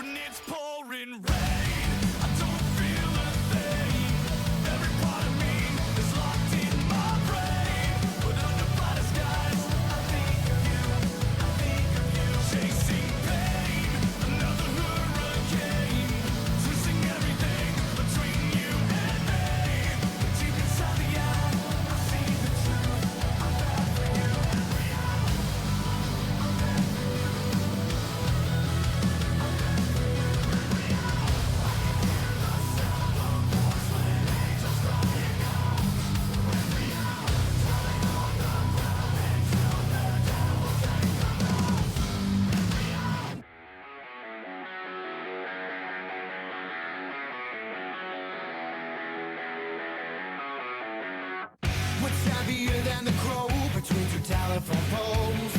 when it's pouring rain. I don't feel a thing. Every part of me is locked in my brain. But under brighter skies, I think of you. I think of you. Chasing pain, another hurricane. Twisting everything between you and me. But deep inside the eye, I see the truth. I'm bad for you. What's heavier than the crow between two telephone poles?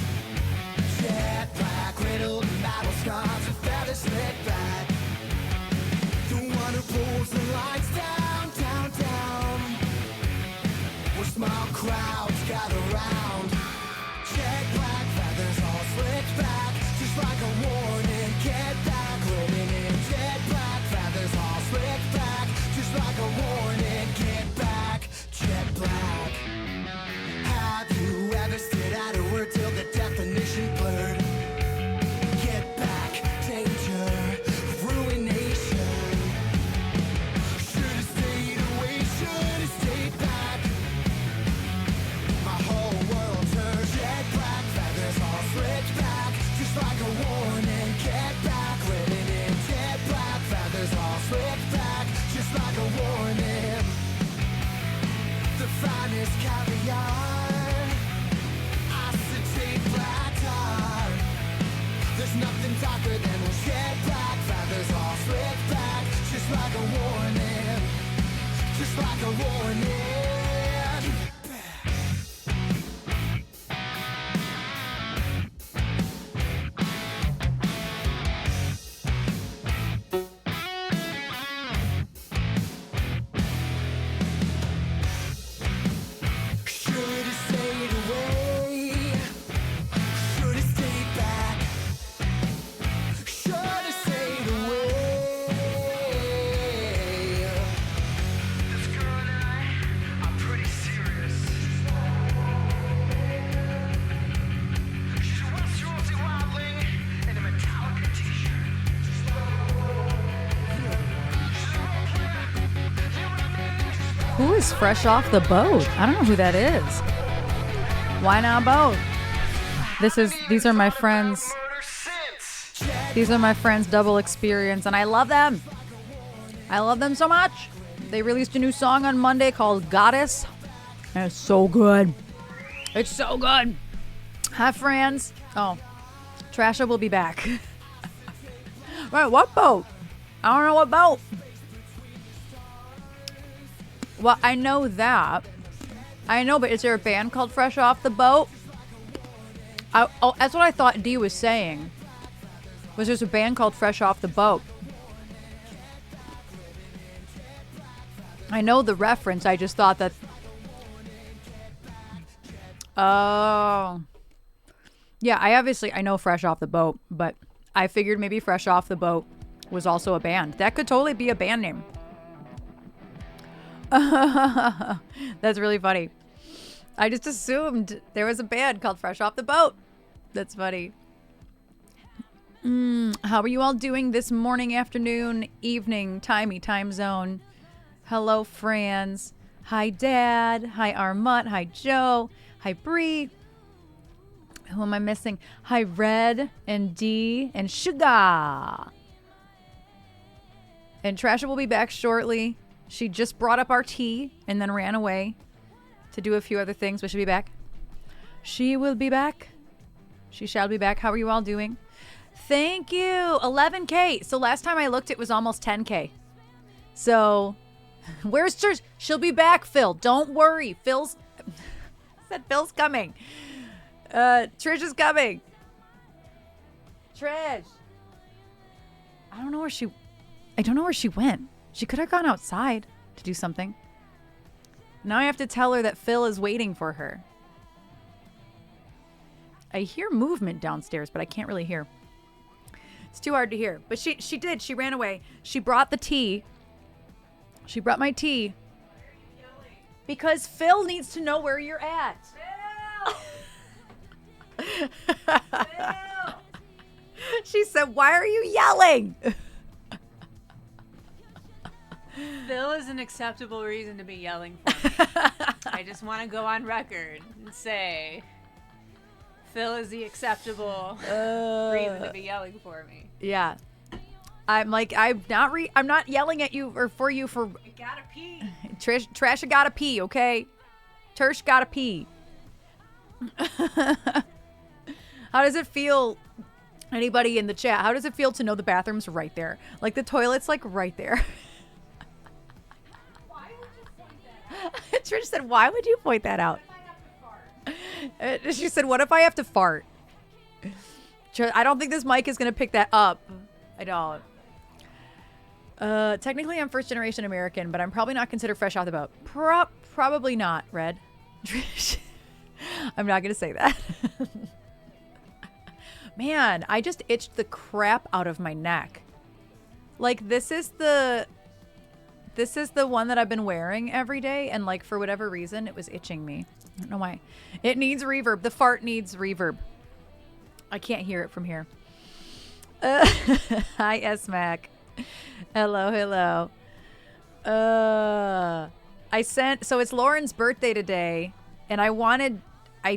Jet black, riddled in battle scars with feathers slick back. The one who pulls the lights down, down, down. Where small crowds gather round. Jet black, feathers all slicked back. Just like a warning, get back. Living in jet black, feathers all slicked back. Just like a warning, get back. Jet black. Have you ever stood at a word till the definition blurred? Get back, danger, ruination. Should've stayed away, should've stayed back. My whole world turned jet black, feathers all slicked back. Just like a warning, get back. Living in jet black, feathers all slicked back. Just like a warning. The finest caviar, acetate black tar. There's nothing darker than when jet black, feathers all slicked back. Just like a warning, just like a warning. Should've stayed away. Should've stayed back. Should've stayed away. This girl and I'm pretty serious. She's a West Jersey wildling in a Metallica t-shirt. She's a role player. You know what I mean? Who is fresh off the boat? I don't know who that is. Why not boat? These are my friends. These are my friends' Double Experience, and I love them. I love them so much. They released a new song on Monday called Goddess, and it's so good. It's so good. Hi, friends. Oh, Trasha will be back. Wait, what boat? I don't know what boat. Well, I know that. I know, but is there a band called Fresh Off the Boat? That's what I thought Dee was saying. Was there's a band called Fresh Off the Boat? I know the reference. I just thought that. Oh. Yeah, I know Fresh Off the Boat, but I figured maybe Fresh Off the Boat was also a band. That could totally be a band name. That's really funny. I just assumed there was a band called Fresh Off the Boat. That's funny. How are you all doing this morning, afternoon, evening, time zone? Hello, friends. Hi, Dad. Hi, Armut. Hi, Joe. Hi, Bree. Who am I missing? Hi, Red and Dee and Sugar. And Trasha will be back shortly. She just brought up our tea and then ran away to do a few other things, but she'll be back. She will be back. She shall be back. How are you all doing? Thank you. 11K. So last time I looked, it was almost 10K. So where's Trish? She'll be back, Phil. Don't worry. Phil's coming. Trish is coming. Trish. I don't know where she went. She could have gone outside to do something. Now I have to tell her that Phil is waiting for her. I hear movement downstairs, but I can't really hear. It's too hard to hear. But she did. She ran away. She brought the tea. She brought my tea. Because Phil needs to know where you're at. Phil! Phil! She said, why are you yelling? Phil is an acceptable reason to be yelling for me. I just want to go on record and say Phil is the acceptable reason to be yelling for me. Yeah. I'm not yelling at you or for you for I gotta pee. Trash gotta pee, okay? Tersh gotta pee. How does it feel, anybody in the chat, how does it feel to know the bathroom's right there? Like the toilet's like right there. Why would you point that out? Trish said, why would you point that out? She said, what if I have to fart? I don't think this mic is going to pick that up. I don't. Technically, I'm first generation American, but I'm probably not considered fresh off the boat. Probably not, Red. I'm not going to say that. Man, I just itched the crap out of my neck. Like, this is the one that I've been wearing every day, and like for whatever reason, it was itching me. I don't know why. It needs reverb. The fart needs reverb. I can't hear it from here. Hi, S-Mac. Hello. So it's Lauren's birthday today, and I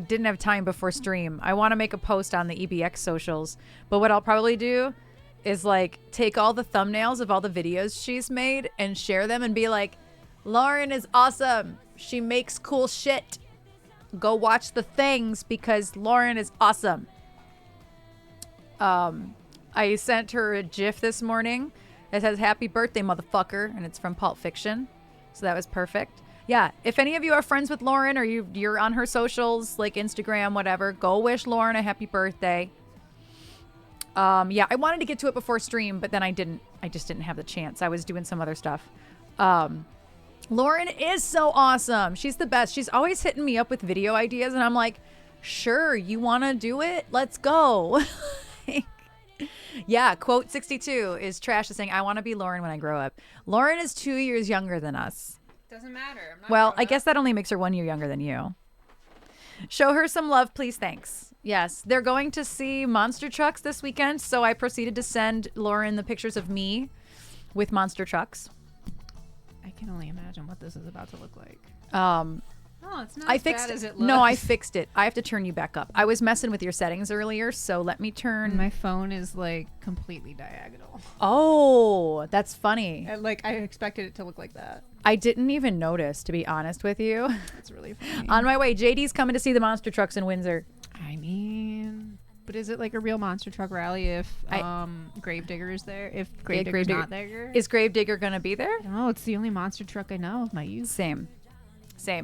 didn't have time before stream. I want to make a post on the EBX socials, but what I'll probably do is like take all the thumbnails of all the videos she's made and share them and be like, Lauren is awesome. She makes cool shit. Go watch the things because Lauren is awesome. I sent her a GIF this morning that says happy birthday, motherfucker, and it's from Pulp Fiction. So that was perfect. Yeah, if any of you are friends with Lauren or you're on her socials, like Instagram, whatever, go wish Lauren a happy birthday. Yeah, I wanted to get to it before stream, but then I didn't. I just didn't have the chance. I was doing some other stuff. Lauren is so awesome. She's the best. She's always hitting me up with video ideas, and I'm like, sure, you want to do it? Let's go. Yeah, quote 62 is Trash is saying, I want to be Lauren when I grow up. Lauren is 2 years younger than us. Doesn't matter. I'm not Well, I guess that only makes her 1 year younger than you. Show her some love, please. Thanks. Yes, they're going to see monster trucks this weekend, so I proceeded to send Lauren the pictures of me with monster trucks. I can only imagine what this is about to look like. Oh, it's not I as fixed bad as it. it looks. No, I fixed it. I have to turn you back up. I was messing with your settings earlier, so let me turn. My phone is like completely diagonal. Oh, that's funny. Like I expected it to look like that. I didn't even notice, to be honest with you. That's really funny. On my way, JD's coming to see the monster trucks in Windsor. I mean, but is it like a real monster truck rally if Gravedigger is there? If Gravedigger's not there? Is Gravedigger going to be there? No, it's the only monster truck I know of my youth. Same.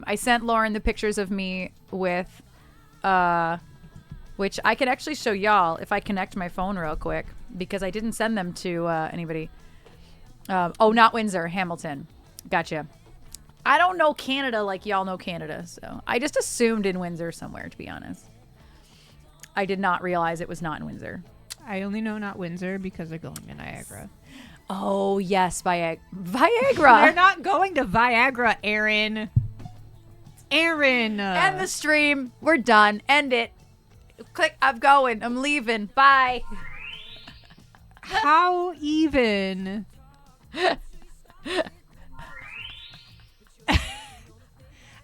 I sent Lauren the pictures of me with, which I could actually show y'all if I connect my phone real quick, because I didn't send them to anybody. Not Windsor, Hamilton. Gotcha. I don't know Canada like y'all know Canada, so I just assumed in Windsor somewhere, to be honest. I did not realize it was not in Windsor. I only know not Windsor because they're going to Niagara. Oh, yes, Viagra. They're not going to Viagra, Erin. Erin. End the stream. We're done. End it. Click. I'm going. I'm leaving. Bye. How even?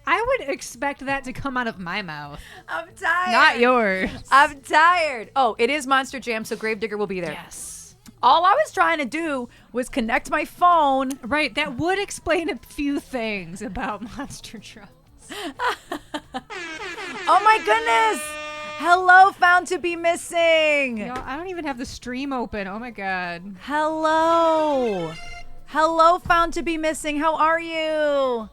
I would expect that to come out of my mouth. I'm tired. Not yours. I'm tired. Oh, it is Monster Jam, so Gravedigger will be there. Yes. All I was trying to do was connect my phone. Right. That would explain a few things about monster trucks. Oh my goodness. Hello, found to be missing. Yo, I don't even have the stream open. Oh my God. Hello. Hello, found to be missing. How are you?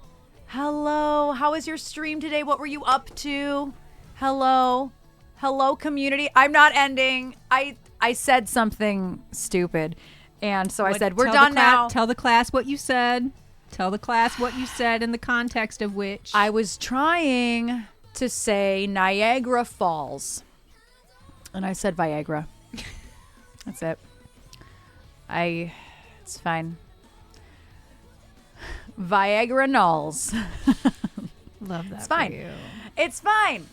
Hello. How was your stream today? What were you up to? Hello. Hello, community. I'm not ending. I said something stupid. And so I said, we're done now. Tell the class what you said. Tell the class what you said in the context of which. I was trying to say Niagara Falls. And I said Viagra. That's it. It's fine. Viagra nulls. Love that. It's fine. For you. It's fine.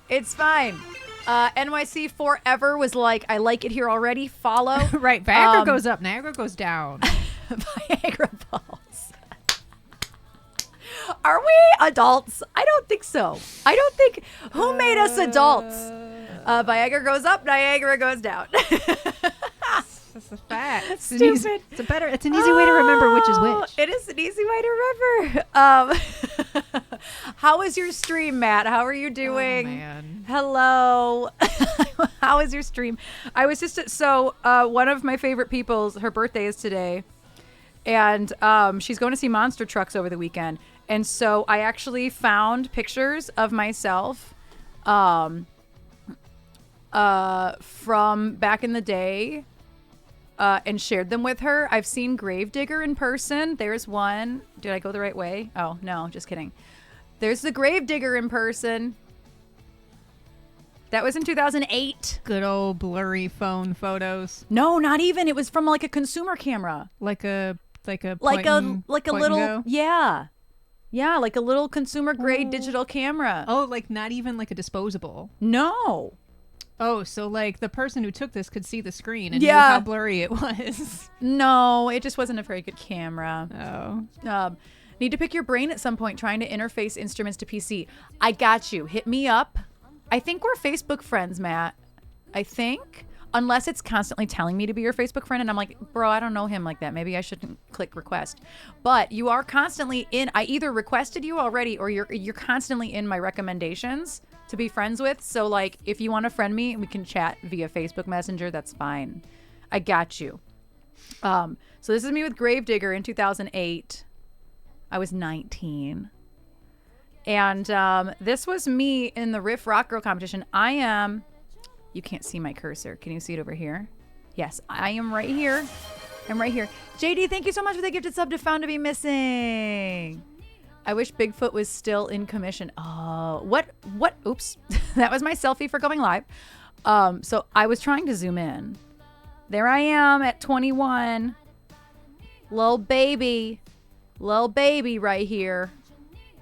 It's fine. NYC Forever was like, I like it here already. Follow. Right. Viagra goes up. Niagara goes down. Viagra balls. Are we adults? I don't think so. I don't think. Who made us adults? Viagra goes up. Niagara goes down. That's a fact. Stupid. It's an easy way to remember which is which. It is an easy way to remember. How is your stream, Matt? How are you doing? Oh, man. Hello. How is your stream? I was just one of my favorite people's, her birthday is today, and she's going to see Monster Trucks over the weekend, and so I actually found pictures of myself from back in the day. And shared them with her. I've seen Gravedigger in person. There's one. Did I go the right way? Oh, no, just kidding. There's the Gravedigger in person. That was in 2008. Good old blurry phone photos. No, not even. It was from like a consumer camera. Like a little go? Yeah, like a little consumer grade digital camera. Oh, like not even like a disposable. No. Oh, so like the person who took this could see the screen and knew how blurry it was. No, it just wasn't a very good camera. Oh. Need to pick your brain at some point trying to interface instruments to PC. I got you. Hit me up. I think we're Facebook friends, Matt. I think. Unless it's constantly telling me to be your Facebook friend and I'm like, bro, I don't know him like that. Maybe I shouldn't click request. But you are constantly in. I either requested you already or you're constantly in my recommendations to be friends with. So like if you want to friend me, we can chat via Facebook Messenger. That's fine. I got you. So this is me with Gravedigger in 2008. I was 19. And this was me in the Riff Rock Girl competition. You can't see my cursor. Can you see it over here? Yes, I am right here. I'm right here. JD, thank you so much for the gifted sub to Found to Be Missing. I wish Bigfoot was still in commission. Oh, what? Oops. That was my selfie for going live. So I was trying to zoom in. There I am at 21. Little baby right here.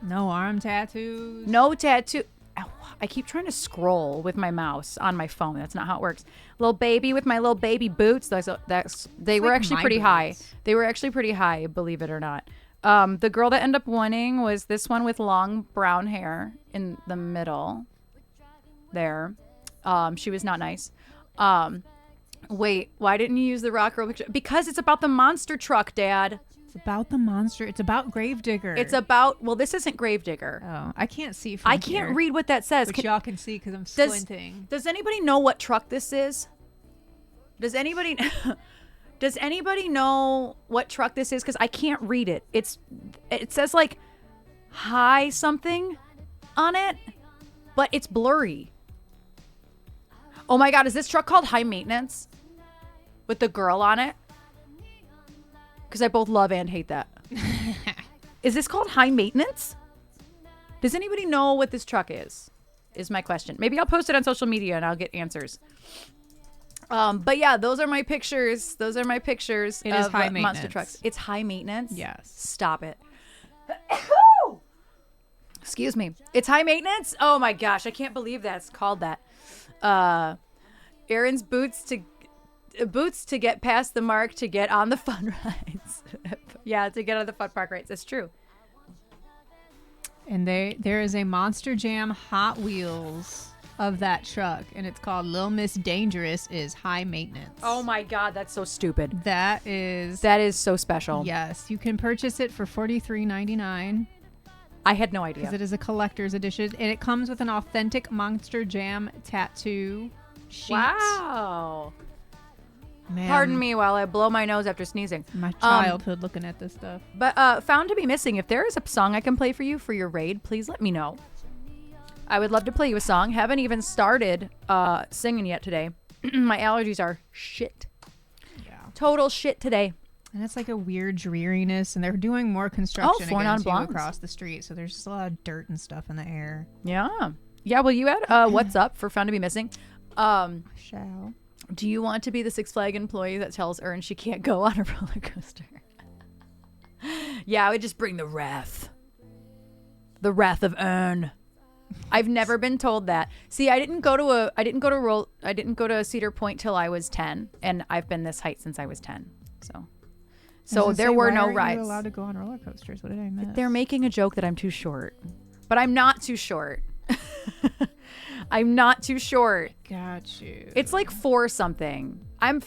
No arm tattoos. No tattoo. Ow, I keep trying to scroll with my mouse on my phone. That's not how it works. Little baby with my little baby boots. They were actually pretty high. They were actually pretty high, believe it or not. The girl that ended up winning was this one with long brown hair in the middle there. She was not nice. Wait, why didn't you use the rock girl picture? Because it's about the monster truck, Dad. It's about the monster. It's about Gravedigger. Well, this isn't Gravedigger. Oh, I can't see from I can't read what that says. But y'all can see because I'm squinting. Does anybody know what truck this is? Does anybody know what truck this is? Because I can't read it. It says like high something on it, but it's blurry. Oh my God, is this truck called High Maintenance with the girl on it? Because I both love and hate that. Is this called High Maintenance? Does anybody know what this truck is my question. Maybe I'll post it on social media and I'll get answers. But yeah, those are my pictures. It of is high maintenance. Monster trucks. It's High Maintenance? Yes. Stop it. Excuse me. It's High Maintenance? Oh my gosh, I can't believe that's called that. Erin's boots to get past the mark to get on the fun rides. Yeah, to get on the fun park rides. That's true. And there is a Monster Jam Hot Wheels of that truck, and it's called Lil Miss Dangerous is High Maintenance. Oh my God, that's so stupid. That is so special. Yes, you can purchase it for $43.99. I had no idea. Because it is a collector's edition, and it comes with an authentic Monster Jam tattoo sheet. Wow. Man, Pardon me while I blow my nose after sneezing. my childhood looking at this stuff. But Found to Be Missing, if there is a song I can play for you for your raid, please let me know. I would love to play you a song. Haven't even started singing yet today. My allergies are shit. Yeah. Total shit today. And it's like a weird dreariness, and they're doing more construction Four Non again too Blondes. across the street, so there's just a lot of dirt and stuff in the air. Yeah. Yeah, well, you had What's Up for Found to Be Missing. Shall. Do you want to be the Six Flag employee that tells Erin she can't go on a roller coaster? Yeah, I would just bring the wrath. The wrath of Erin. I've never been told that. See, I didn't go to Cedar Point till I was 10, and I've been this height since I was 10. So there were no rides. Why are you allowed to go on roller coasters? What did I miss? They're making a joke that I'm too short, but I'm not too short. I'm not too short. Got you. It's like 4 something. I'm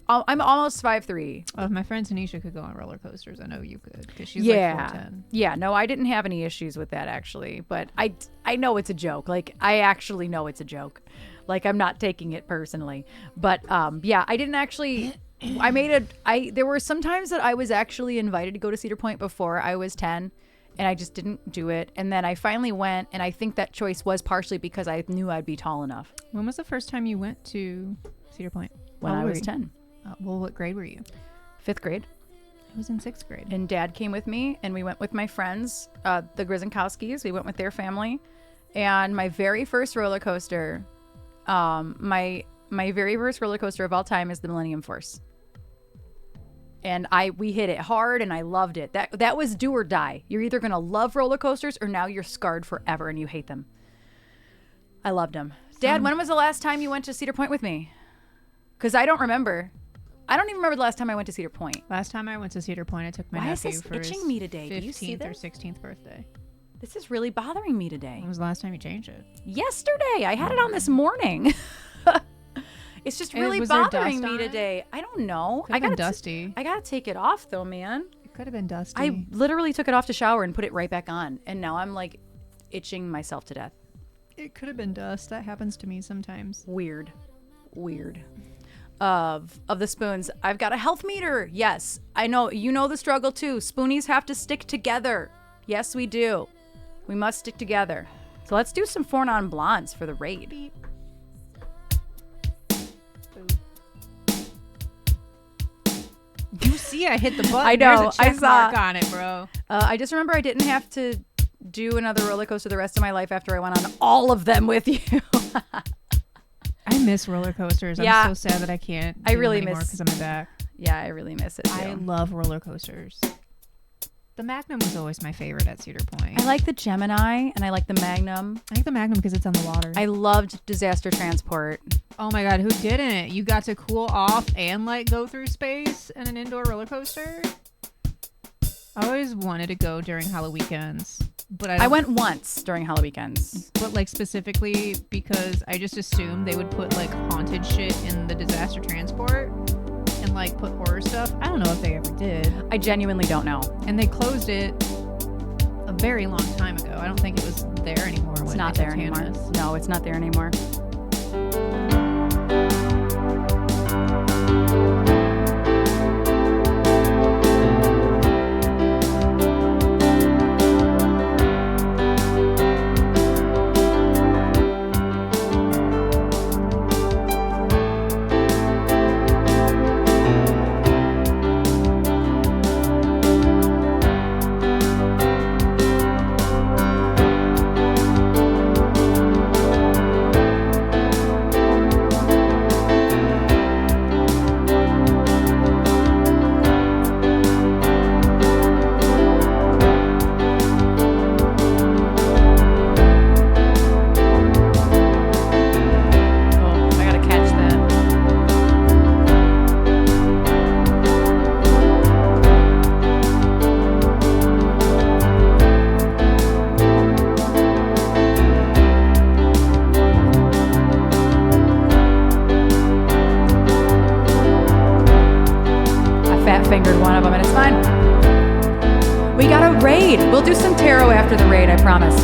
almost 5'3". Oh, if my friend Tanisha could go on roller coasters, I know you could, because she's Yeah. like 4'10". Yeah, no, I didn't have any issues with that actually, but I know it's a joke. Like, I actually know it's a joke. Like, I'm not taking it personally. But yeah, I didn't actually. There were some times that I was actually invited to go to Cedar Point before I was 10, and I just didn't do it. And then I finally went, and I think that choice was partially because I knew I'd be tall enough. When was the first time you went to Cedar Point? When I was 10. Well, what grade were you? 5th grade. I was in 6th grade. And Dad came with me, and we went with my friends, the Grizenkowskis. We went with their family. And my very first roller coaster, my very first roller coaster of all time is the Millennium Force. And we hit it hard, and I loved it. That was do or die. You're either going to love roller coasters, or now you're scarred forever and you hate them. I loved them. Dad, when was the last time you went to Cedar Point with me? Because I don't remember. I don't even remember the last time I went to Cedar Point. Last time I went to Cedar Point, I took my Why is nephew this for itching his me today? Do you see 15th or this? 16th birthday. This is really bothering me today. When was the last time you changed it? Yesterday. I had it on this morning. It's just really was there bothering dust me on it? today. I don't know. Could have been dusty. I gotta take it off though, man. It could have been dusty. I literally took it off to shower and put it right back on, and now I'm like itching myself to death. It could have been dust. That happens to me sometimes. Weird. Of the spoons, I've got a health meter. Yes, I know. You know the struggle too. Spoonies have to stick together. Yes, we do. We must stick together. So let's do some Four Non Blondes for the raid. Beep. You see, I hit the button. I know, There's a check I saw. mark on it, bro. I just remember I didn't have to do another roller coaster the rest of my life after I went on all of them with you. I miss roller coasters. Yeah. I'm so sad that I can't. I do really them anymore miss- because of my back. Yeah, I really miss it too. I love roller coasters. The Magnum was always my favorite at Cedar Point. I like the Gemini and I like the Magnum. I like the Magnum because it's on the water. I loved Disaster Transport. Oh my god, who didn't? You got to cool off and like go through space in an indoor roller coaster. I always wanted to go during Halloween-weekends, but I went once during Halloween-weekends. But like specifically because I just assumed they would put like haunted shit in the Disaster Transport and like put horror stuff. I don't know if they ever did. I genuinely don't know. And they closed it a very long time ago. I don't think it was there anymore. It's not there anymore. No, it's not there anymore. Fingered one of them and it's fine. We got a raid. We'll do some tarot after the raid, I promise.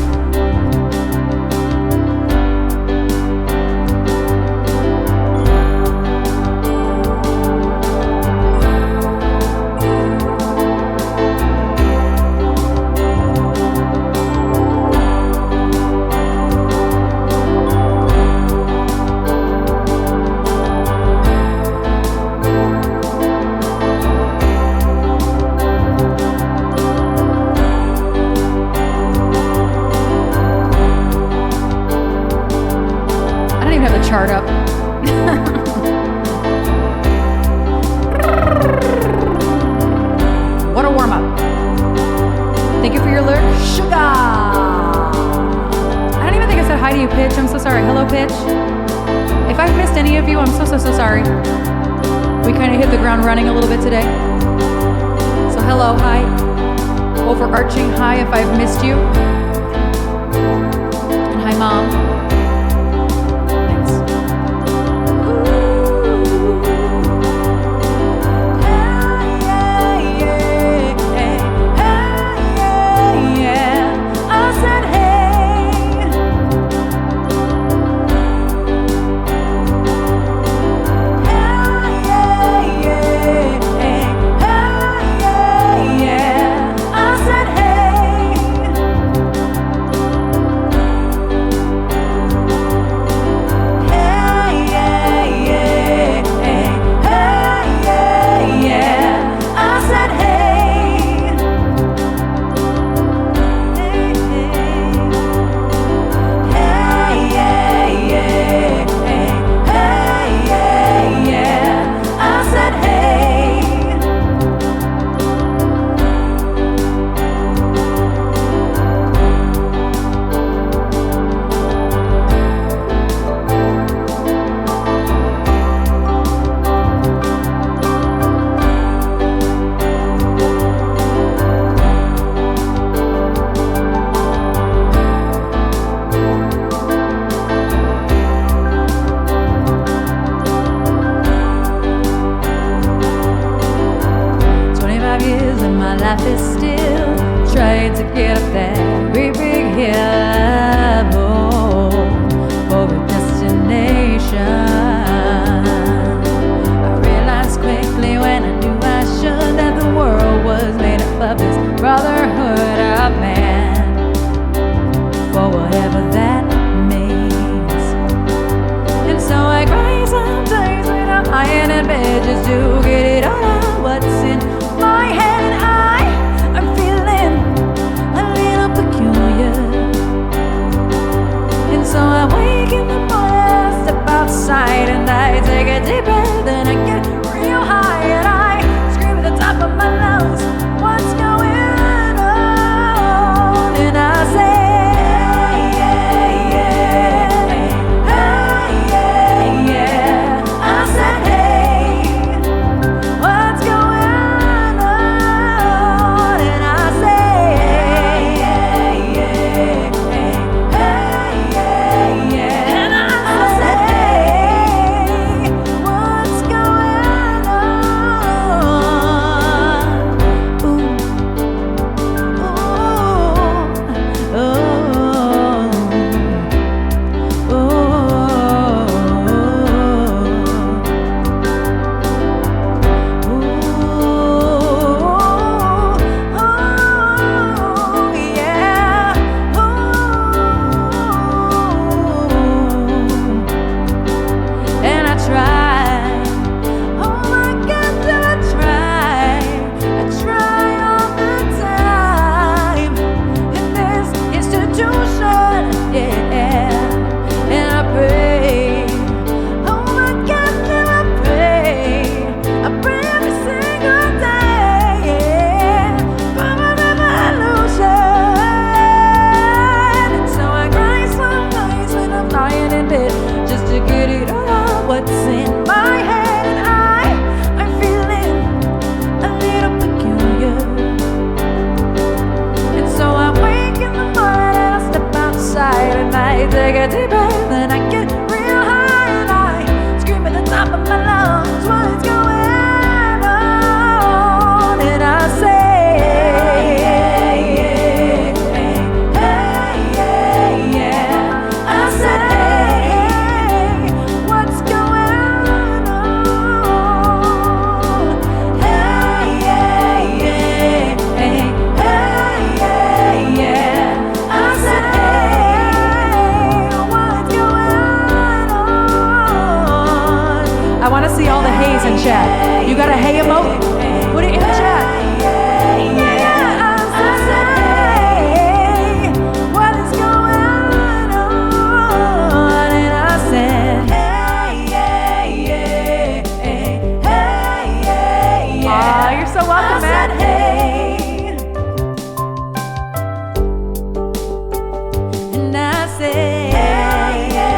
so sorry. We kind of hit the ground running a little bit today. So hello, hi. Overarching hi if I've missed you. And hi, Mom. Thanks. I said hey. Life is still trying to get up that great big hill for a destination. I realized quickly when I knew I should that the world was made up of this brotherhood of man, for whatever that means. And so I cry sometimes when I'm lying in bed just to get it all out what's in my head. So I wake in the morning, I step outside and I take a deep breath and I get real high and I scream at the top of my lungs, what's going on? And I say, hey, yeah. I said, hey, what's going on? And I say, take a deep breath and I get real high and I scream at the top of my lungs, what's going on? And I say, yeah. I said, hey, what's going on? Hey, yeah. I said, hey. I want to see all the hays in chat. You got a hay emote? Put it in the chat. Yeah, I said, hey, what is going on? And I said, hey, yeah. You're so welcome, man. And I said, hey, yeah.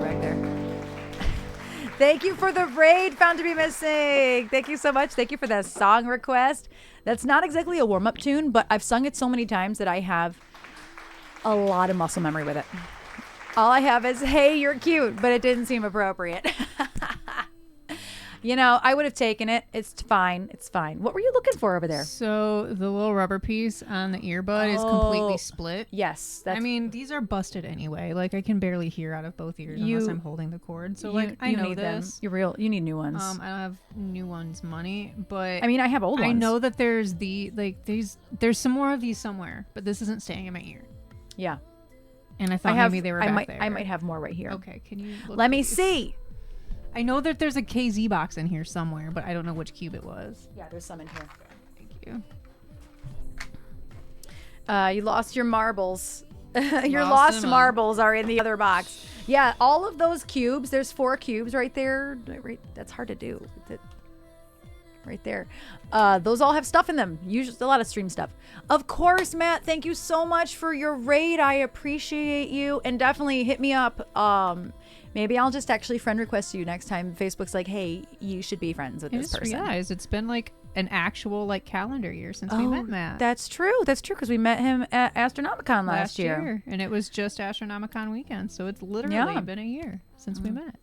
back there. Thank you for the raid, Found to Be Missing. Thank you so much. Thank you for that song request. That's not exactly a warm-up tune, but I've sung it so many times that I have a lot of muscle memory with it. All I have is, hey, you're cute, but it didn't seem appropriate. You know, I would have taken it. It's fine. It's fine. What were you looking for over there? So the little rubber piece on the earbud is completely split. Yes. I mean, these are busted anyway. Like, I can barely hear out of both ears unless I'm holding the cord. So, I know need this. them. You need new ones. I don't have new ones money, but I mean, I have old ones. I know that there's there's some more of these somewhere, but this isn't staying in my ear. Yeah. And I thought maybe they were back there. I might have more right here. Okay, can you look, Let me please? see. I know that there's a KZ box in here somewhere, but I don't know which cube it was. Yeah, there's some in here. Thank you. You lost your marbles. Your Lost lost them. marbles are in the other box. Yeah, all of those cubes. There's 4 cubes right there. Right, that's hard to do. Right there. Those all have stuff in them. Usually a lot of stream stuff. Of course, Matt. Thank you so much for your raid. I appreciate you. And definitely hit me up. Maybe I'll just actually friend request you next time Facebook's like, hey, you should be friends with this person. I just realized it's been like an actual calendar year since we met Matt. That's true. That's true because we met him at Astronomicon last year. And it was just Astronomicon weekend. So it's literally been a year since we met.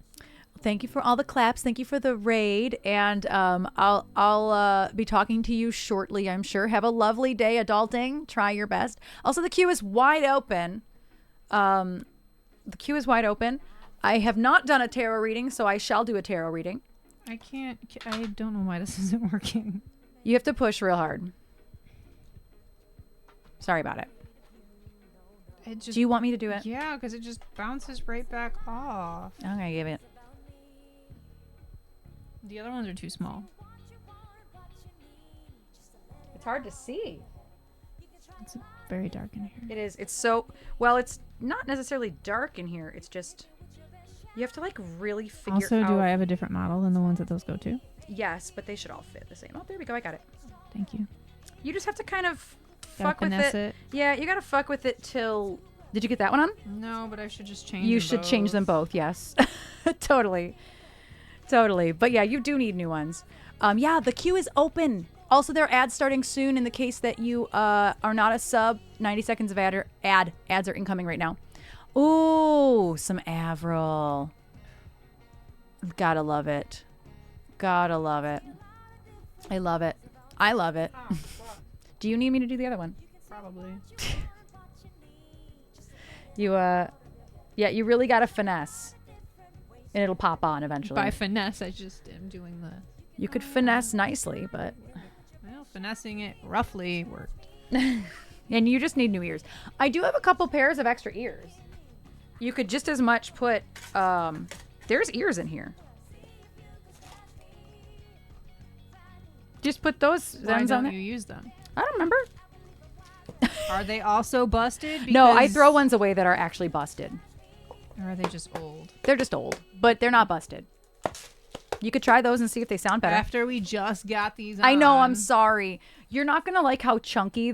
Thank you for all the claps. Thank you for the raid. And I'll be talking to you shortly, I'm sure. Have a lovely day adulting. Try your best. Also, the queue is wide open. The queue is wide open. I have not done a tarot reading, so I shall do a tarot reading. I don't know why this isn't working. You have to push real hard. Sorry about it. Do you want me to do it? Yeah, because it just bounces right back off. I'm going to give it. The other ones are too small. It's hard to see. It's very dark in here. It is. It's so... Well, it's not necessarily dark in here. It's just... You have to really figure out... Also, do I have a different model than the ones that those go to? Yes, but they should all fit the same. Oh, there we go. I got it. Thank you. You just have to kind of Gotta fuck with finesse it. Yeah, you got to fuck with it till... Did you get that one on? No, but I should just change You should change them both, yes. Totally. But yeah, you do need new ones. Yeah, the queue is open. Also, there are ads starting soon in the case that you are not a sub. 90 seconds of ads are incoming right now. Ooh, some Avril. Gotta love it. I love it. Do you need me to do the other one? Probably. You really gotta finesse. And it'll pop on eventually. By finesse, I just am doing the... You could finesse nicely, but... Well, finessing it roughly worked. And you just need new ears. I do have a couple pairs of extra ears. You could just as much put... there's ears in here. Just put those Why ends on don't there. you use them? I don't remember. Are they also busted? No, I Because- throw ones away that are actually busted. Or are they just old? They're just old, but they're not busted. You could try those and see if they sound better. After we just got these on. I know, I'm sorry. You're not gonna like how chunky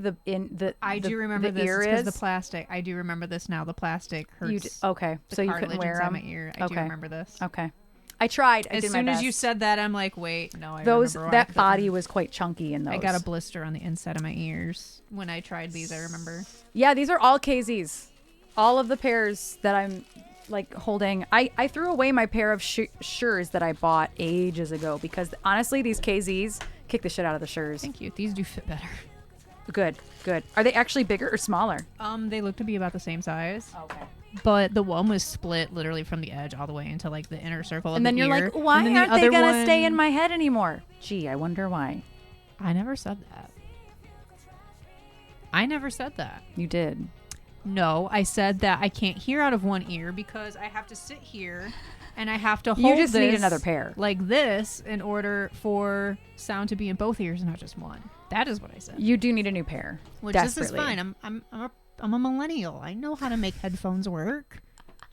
I do remember the this ear because is. the plastic. I do remember this now. The plastic hurts. Okay, the so you couldn't cartilage wear inside them. my ear. I do remember this. Okay, I tried. I As did my soon as best. you said that, I'm like, wait, no, I those remember why I that body couldn't. was quite chunky in those. I got a blister on the inside of my ears when I tried these. I remember. Yeah, these are all KZs. All of the pairs that I'm holding. I threw away my pair of Shures that I bought ages ago because honestly, these KZs kick the shit out of the Shures. Thank you. These do fit better. Good. Are they actually bigger or smaller? They look to be about the same size. Okay. But the one was split literally from the edge all the way into the inner circle of And then the you're ear. like, why And then the aren't they other gonna one- stay in my head anymore? Gee, I wonder why. I never said that. I never said that. You did. No, I said that I can't hear out of one ear because I have to sit here and I have to hold You just need this another pair. like this in order for sound to be in both ears and not just one. That is what I said. You do need a new pair. Which desperately. this is fine. I'm a millennial. I know how to make headphones work.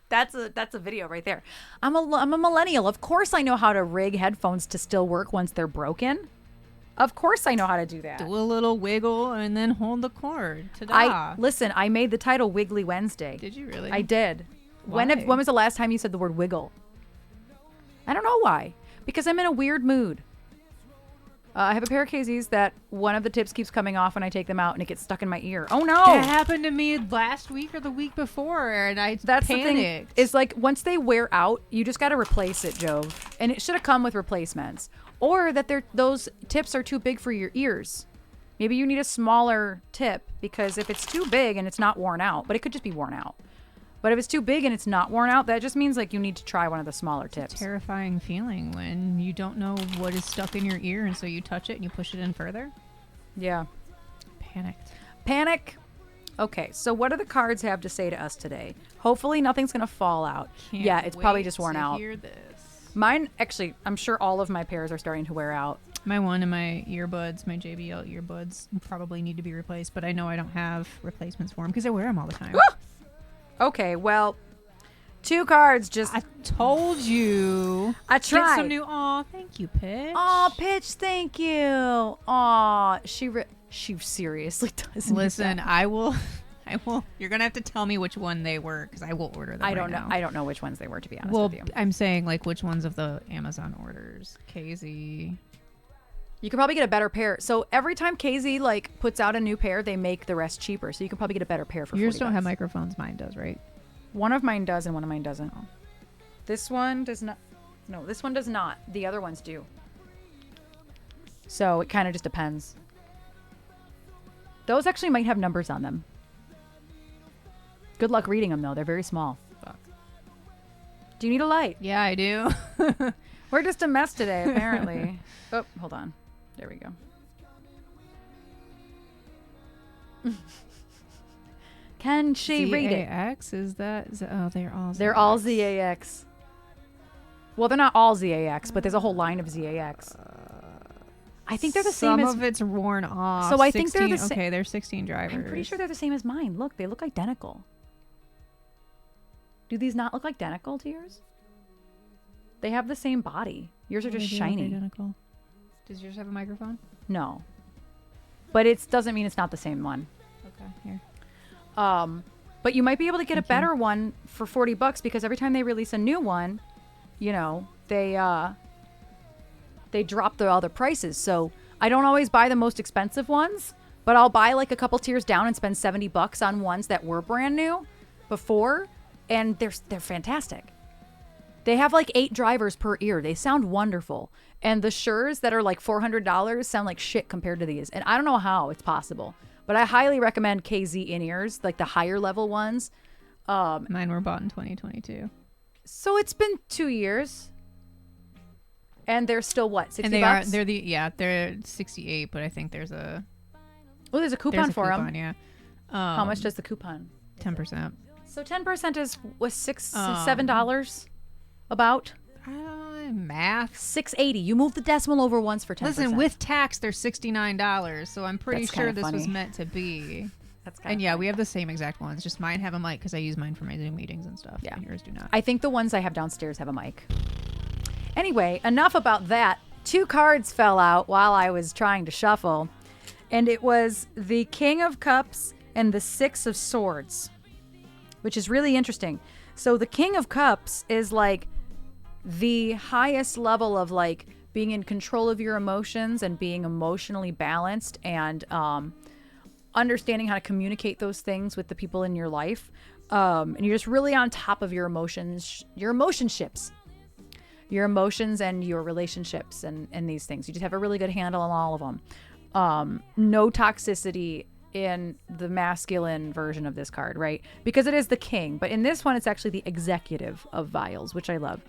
That's a video right there. I'm a millennial. Of course I know how to rig headphones to still work once they're broken. Of course I know how to do that. Do a little wiggle and then hold the cord. Ta-da. Listen, I made the title Wiggly Wednesday. Did you really? I did. When Why? was the last time you said the word wiggle? I don't know why. Because I'm in a weird mood. I have a pair of KZs that one of the tips keeps coming off when I take them out and it gets stuck in my ear. Oh no! That happened to me last week or the week before, and That's panicked. the thing. Is like once they wear out, you just got to replace it, Jove. And it should have come with replacements, or that those tips are too big for your ears. Maybe you need a smaller tip because if it's too big and it's not worn out, but it could just be worn out. But if it's too big and it's not worn out, that just means like you need to try one of the smaller tips. Terrifying feeling when you don't know what is stuck in your ear, and so you touch it and you push it in further. Yeah. Panic. Okay, so what do the cards have to say to us today? Hopefully nothing's going to fall out. Yeah, it's probably just worn out. Hear this. Mine, actually, I'm sure all of my pairs are starting to wear out. My one and my earbuds, my JBL earbuds, probably need to be replaced, but I know I don't have replacements for them because I wear them all the time. Okay, well, 2 cards just... I told you. I Get tried. some new... Aw, thank you, Pitch. Aw, Pitch, thank you. Aw, she seriously does. Listen, I will... You're going to have to tell me which one they were because I will order them I don't right know. now. I don't know which ones they were, to be honest Well, with you. I'm saying like which ones of the Amazon orders. KZ. You could probably get a better pair. So every time KZ like puts out a new pair, they make the rest cheaper. So you can probably get a better pair for Yours $40. don't have microphones. Mine does, right? One of mine does and one of mine doesn't. This one does not. No, this one does not. The other ones do. So it kind of just depends. Those actually might have numbers on them. Good luck reading them, though. They're very small. Fuck. Do you need a light? Yeah, I do. We're just a mess today, apparently. Oh, hold on. There we go. Can she read it? ZAX? Is that... Oh, they're all... They're all ZAX. Well, they're not all ZAX, but there's a whole line of ZAX. I think they're the same as... Some of it's worn off. So I think they're the 16 Okay, they're 16 drivers. I'm pretty sure they're the same as mine. Look, they look identical. Do these not look identical to yours? They have the same body. Yours are just They do look shiny. identical. Does yours have a microphone? No. But it doesn't mean it's not the same one. Okay, here. But you might be able to get Thank a better one for $40 because every time they release a new one, you know, they drop their other prices. So I don't always buy the most expensive ones, but I'll buy like a couple tiers down and spend $70 on ones that were brand new before, and they're fantastic. They have like 8 drivers per ear. They sound wonderful. And the Sures that are like $400 sound like shit compared to these. And I don't know how it's possible. But I highly recommend KZ in-ears, like the higher level ones. Mine were bought in 2022. So it's been 2 years. And they're still what, 60 And they bucks? they're 68, but I think there's a There's a coupon for them. Yeah. How much does the coupon? 10%. So 10% was $7 about. Math. $6.80. You move the decimal over once for 10%. Listen, with tax, they're $69. So I'm pretty That's sure kinda this was funny. meant to be. That's kind And yeah, we have the same exact ones. Just mine have a mic because I use mine for my Zoom meetings and stuff. Yeah. And yours do not. I think the ones I have downstairs have a mic. Anyway, enough about that. 2 cards fell out while I was trying to shuffle, and it was the King of Cups and the 6 of Swords, which is really interesting. So the King of Cups is like the highest level of like being in control of your emotions and being emotionally balanced and understanding how to communicate those things with the people in your life. And you're just really on top of your emotions, your emotions and your relationships and these things. You just have a really good handle on all of them. No toxicity in the masculine version of this card, right? Because it is the king. But in this one, it's actually the executive of vials, which I love.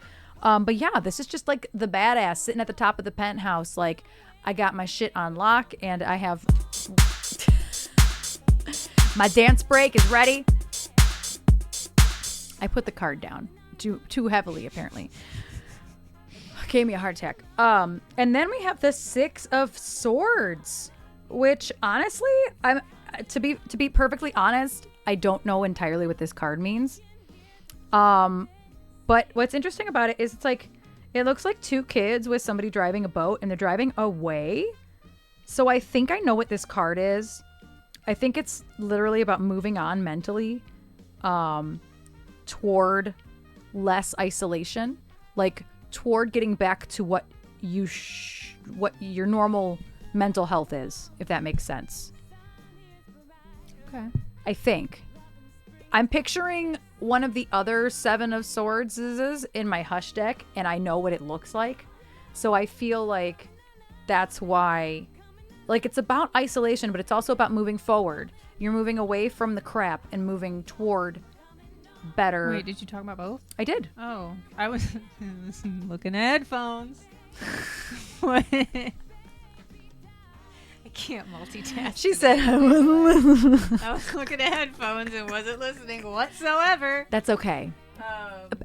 But yeah, this is just like the badass sitting at the top of the penthouse. Like, I got my shit on lock and I have... my dance break is ready. I put the card down too heavily, apparently. Gave me a heart attack. And then we have the 6 of Swords, which honestly, I'm to be perfectly honest, I don't know entirely what this card means. But what's interesting about it is it's like it looks like 2 kids with somebody driving a boat and they're driving away. So I think I know what this card is. I think it's literally about moving on mentally. toward less isolation, like toward getting back to what your normal mental health is, if that makes sense. Okay. I think. I'm picturing one of the other Seven of Swords in my Hush deck, and I know what it looks like. So I feel like that's why, like, it's about isolation, but it's also about moving forward. You're moving away from the crap and moving toward better. Wait, did you talk about both? I did. Oh, I was looking at headphones. What? I can't multitask. She said, I was looking at headphones and wasn't listening whatsoever. that's okay.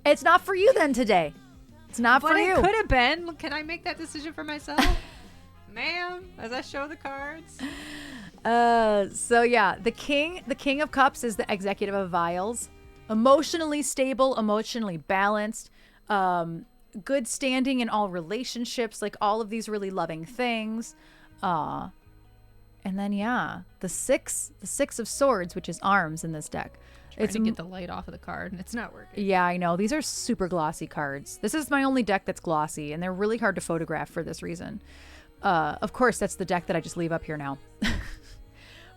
It's not for you then today. It's not But for you. it could have been. Can I make that decision for myself? Ma'am, as I show the cards. So yeah, the king of cups is the executive of vials. Emotionally stable, emotionally balanced, good standing in all relationships, like all of these really loving things. And then yeah, the six of swords, which is arms in this deck. Trying to get the light off of the card and it's not working. Yeah, I know. These are super glossy cards. This is my only deck that's glossy, and they're really hard to photograph for this reason. Of course, that's the deck that I just leave up here now.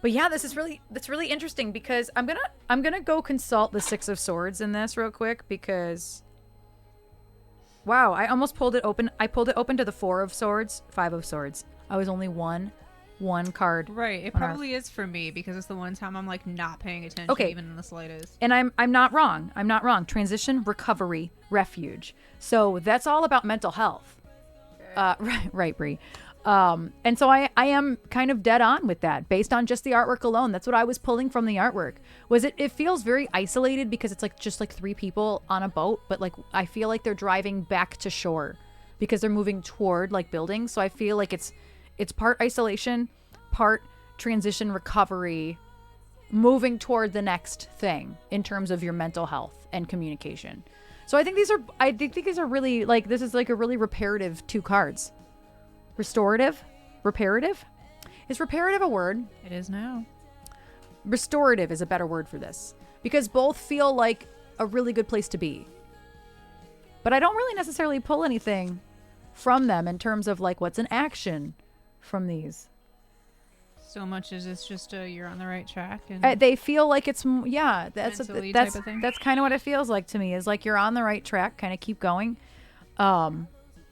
But yeah, that's really interesting because I'm gonna go consult the Six of Swords in this real quick because wow, I almost pulled it open. I pulled it open to the Five of Swords. I was only one card. Right. It probably is for me because it's the one time I'm like not paying attention Okay. even in the slightest. And I'm not wrong. I'm not wrong. Transition, recovery, refuge. So that's all about mental health. Right, Bree. And so I am kind of dead on with that based on just the artwork alone. That's what I was pulling from the artwork. It feels very isolated because it's like just like three people on a boat, but like I feel like they're driving back to shore because they're moving toward like buildings. So I feel like it's part isolation, part transition, recovery, moving toward the next thing in terms of your mental health and communication. So I think these are really like, this is like a really reparative two cards. Restorative? Reparative? Is reparative a word? It is now. Restorative is a better word for this because both feel like a really good place to be. But I don't really necessarily pull anything from them in terms of like what's an action from these. So much as it's just you're on the right track. And They feel like it's, yeah, that's type of thing. That's kind of what it feels like to me, is like you're on the right track, kind of keep going. I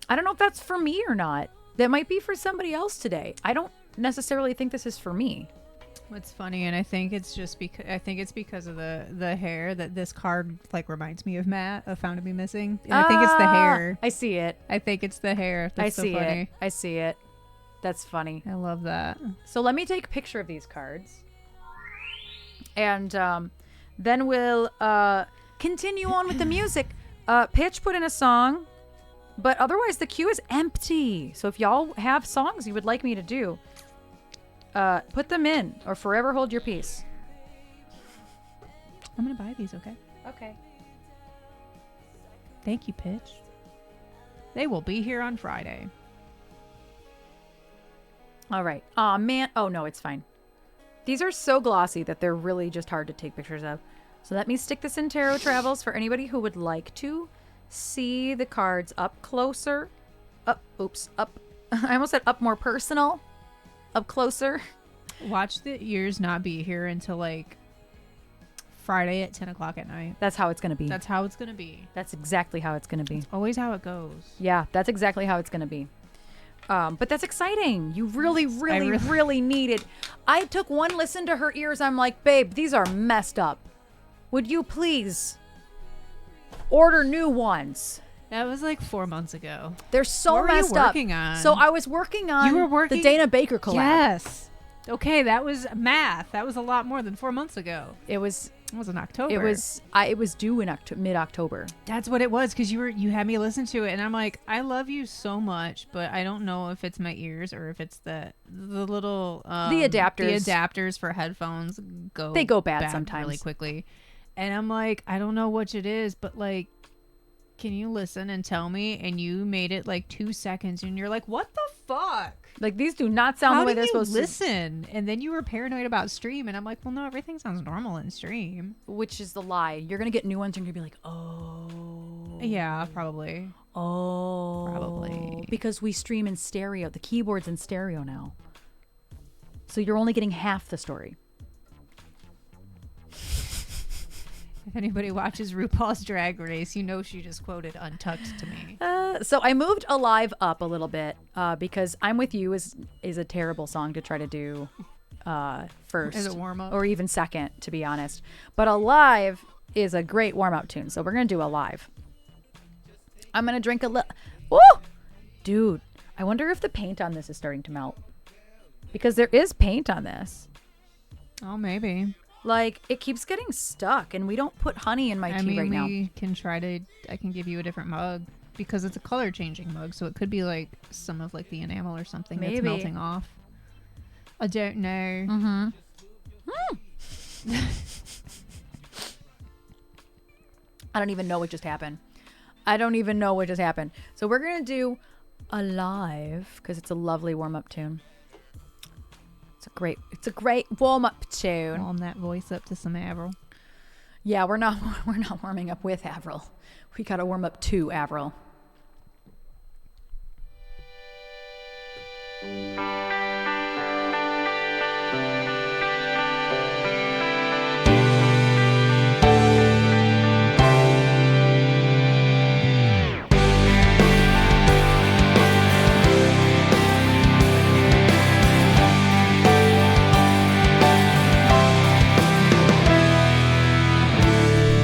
don't know if that's for me or not. That might be for somebody else today. I don't necessarily think this is for me. What's funny, and I think it's just because of the hair that this card like reminds me of Matt of Found to Be Missing. And I think it's the hair. I see it. I think it's the hair. That's so funny. I see it. That's funny. I love that. So let me take a picture of these cards. And then we'll continue on with the music. Pitch put in a song, but otherwise the queue is empty. So if y'all have songs you would like me to do, put them in or forever hold your peace. I'm going to buy these, okay? Okay. Thank you, Pitch. They will be here on Friday. All right. Aw, man. Oh, no, it's fine. These are so glossy that they're really just hard to take pictures of. So let me stick this in Tarot Travels for anybody who would like to see the cards up closer. Up. I almost said up more personal. Up closer. Watch the ears not be here until like Friday at 10 o'clock at night. That's how it's going to be. That's how it's going to be. That's exactly how it's going to be. Always how it goes. Yeah, that's exactly how it's going to be. But that's exciting. You really needed. I took one listen to her ears. I'm like, babe, these are messed up. Would you please order new ones? That was like 4 months ago. They're so what were messed you working up. on? So I was working on You were working? the Dana Baker collab. Yes. Okay, that was math. That was a lot more than 4 months ago. It was in October. it was due in mid-October. That's what it was, because you had me listen to it, and I'm like, I love you so much, but I don't know if it's my ears or if it's the little the adapters. The adapters for headphones go bad sometimes really quickly, and I'm like, I don't know which it is, but like, Can you listen and tell me? And you made it like 2 seconds, and you're like, "What the fuck?" Like, these do not sound How the way do they're you supposed listen? And then you were paranoid about stream, and I'm like, "Well, no, everything sounds normal in stream." to. Which is the lie. You're gonna get new ones, and you're gonna be like, oh, Yeah, probably. Probably. because we stream in stereo. The keyboard's in stereo now, so you're only getting half the story. If anybody watches RuPaul's Drag Race, you know she just quoted Untucked to me. So I moved Alive up a little bit because I'm With You is a terrible song to try to do first. As a warm-up? Or even second, to be honest. But Alive is a great warm-up tune, so we're going to do Alive. I'm going to drink a little... Woo! Dude, I wonder if the paint on this is starting to melt. Because there is paint on this. Oh, maybe. Like, it keeps getting stuck, and we don't put honey in my tea right now. We can try to... I can give you a different mug. Because it's a color-changing mug, so it could be like some of like the enamel or something Maybe. that's melting off. I don't know. Mm-hmm. I don't even know what just happened. So we're going to do Alive because it's a lovely warm-up tune. It's a great warm-up tune. Warm that voice up to some Avril. Yeah, we're not warming up with Avril. We got to warm up to Avril.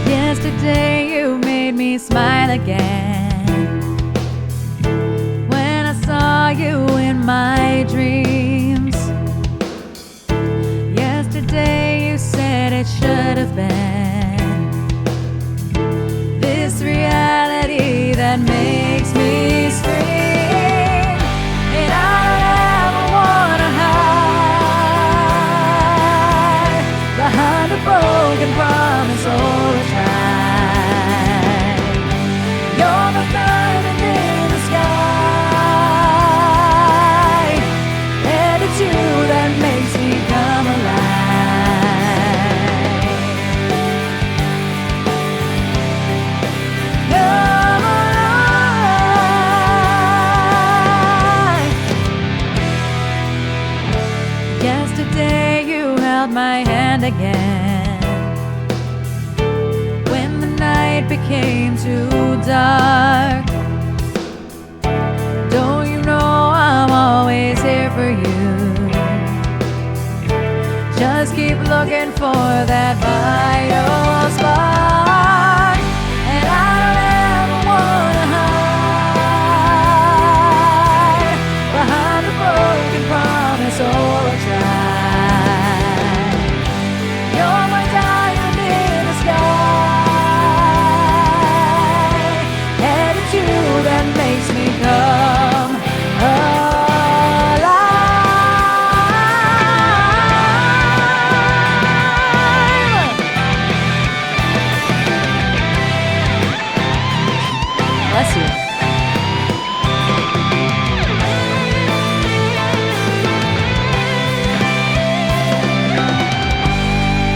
Yesterday you made me smile again when I saw you in my dreams. Yesterday you said it should have been this reality that makes me scream, and I don't ever wanna hide behind a broken promise or a try. You're the diamond in the sky, and it's you that makes me come alive. Come alive. Yesterday you held my hand again when the night became too dark. Don't you know I'm always here for you? Just keep looking for that vital spark, and I don't ever wanna hide behind a broken promise or a try. You're my diamond in the sky, and it's you that makes me come alive. Bless you.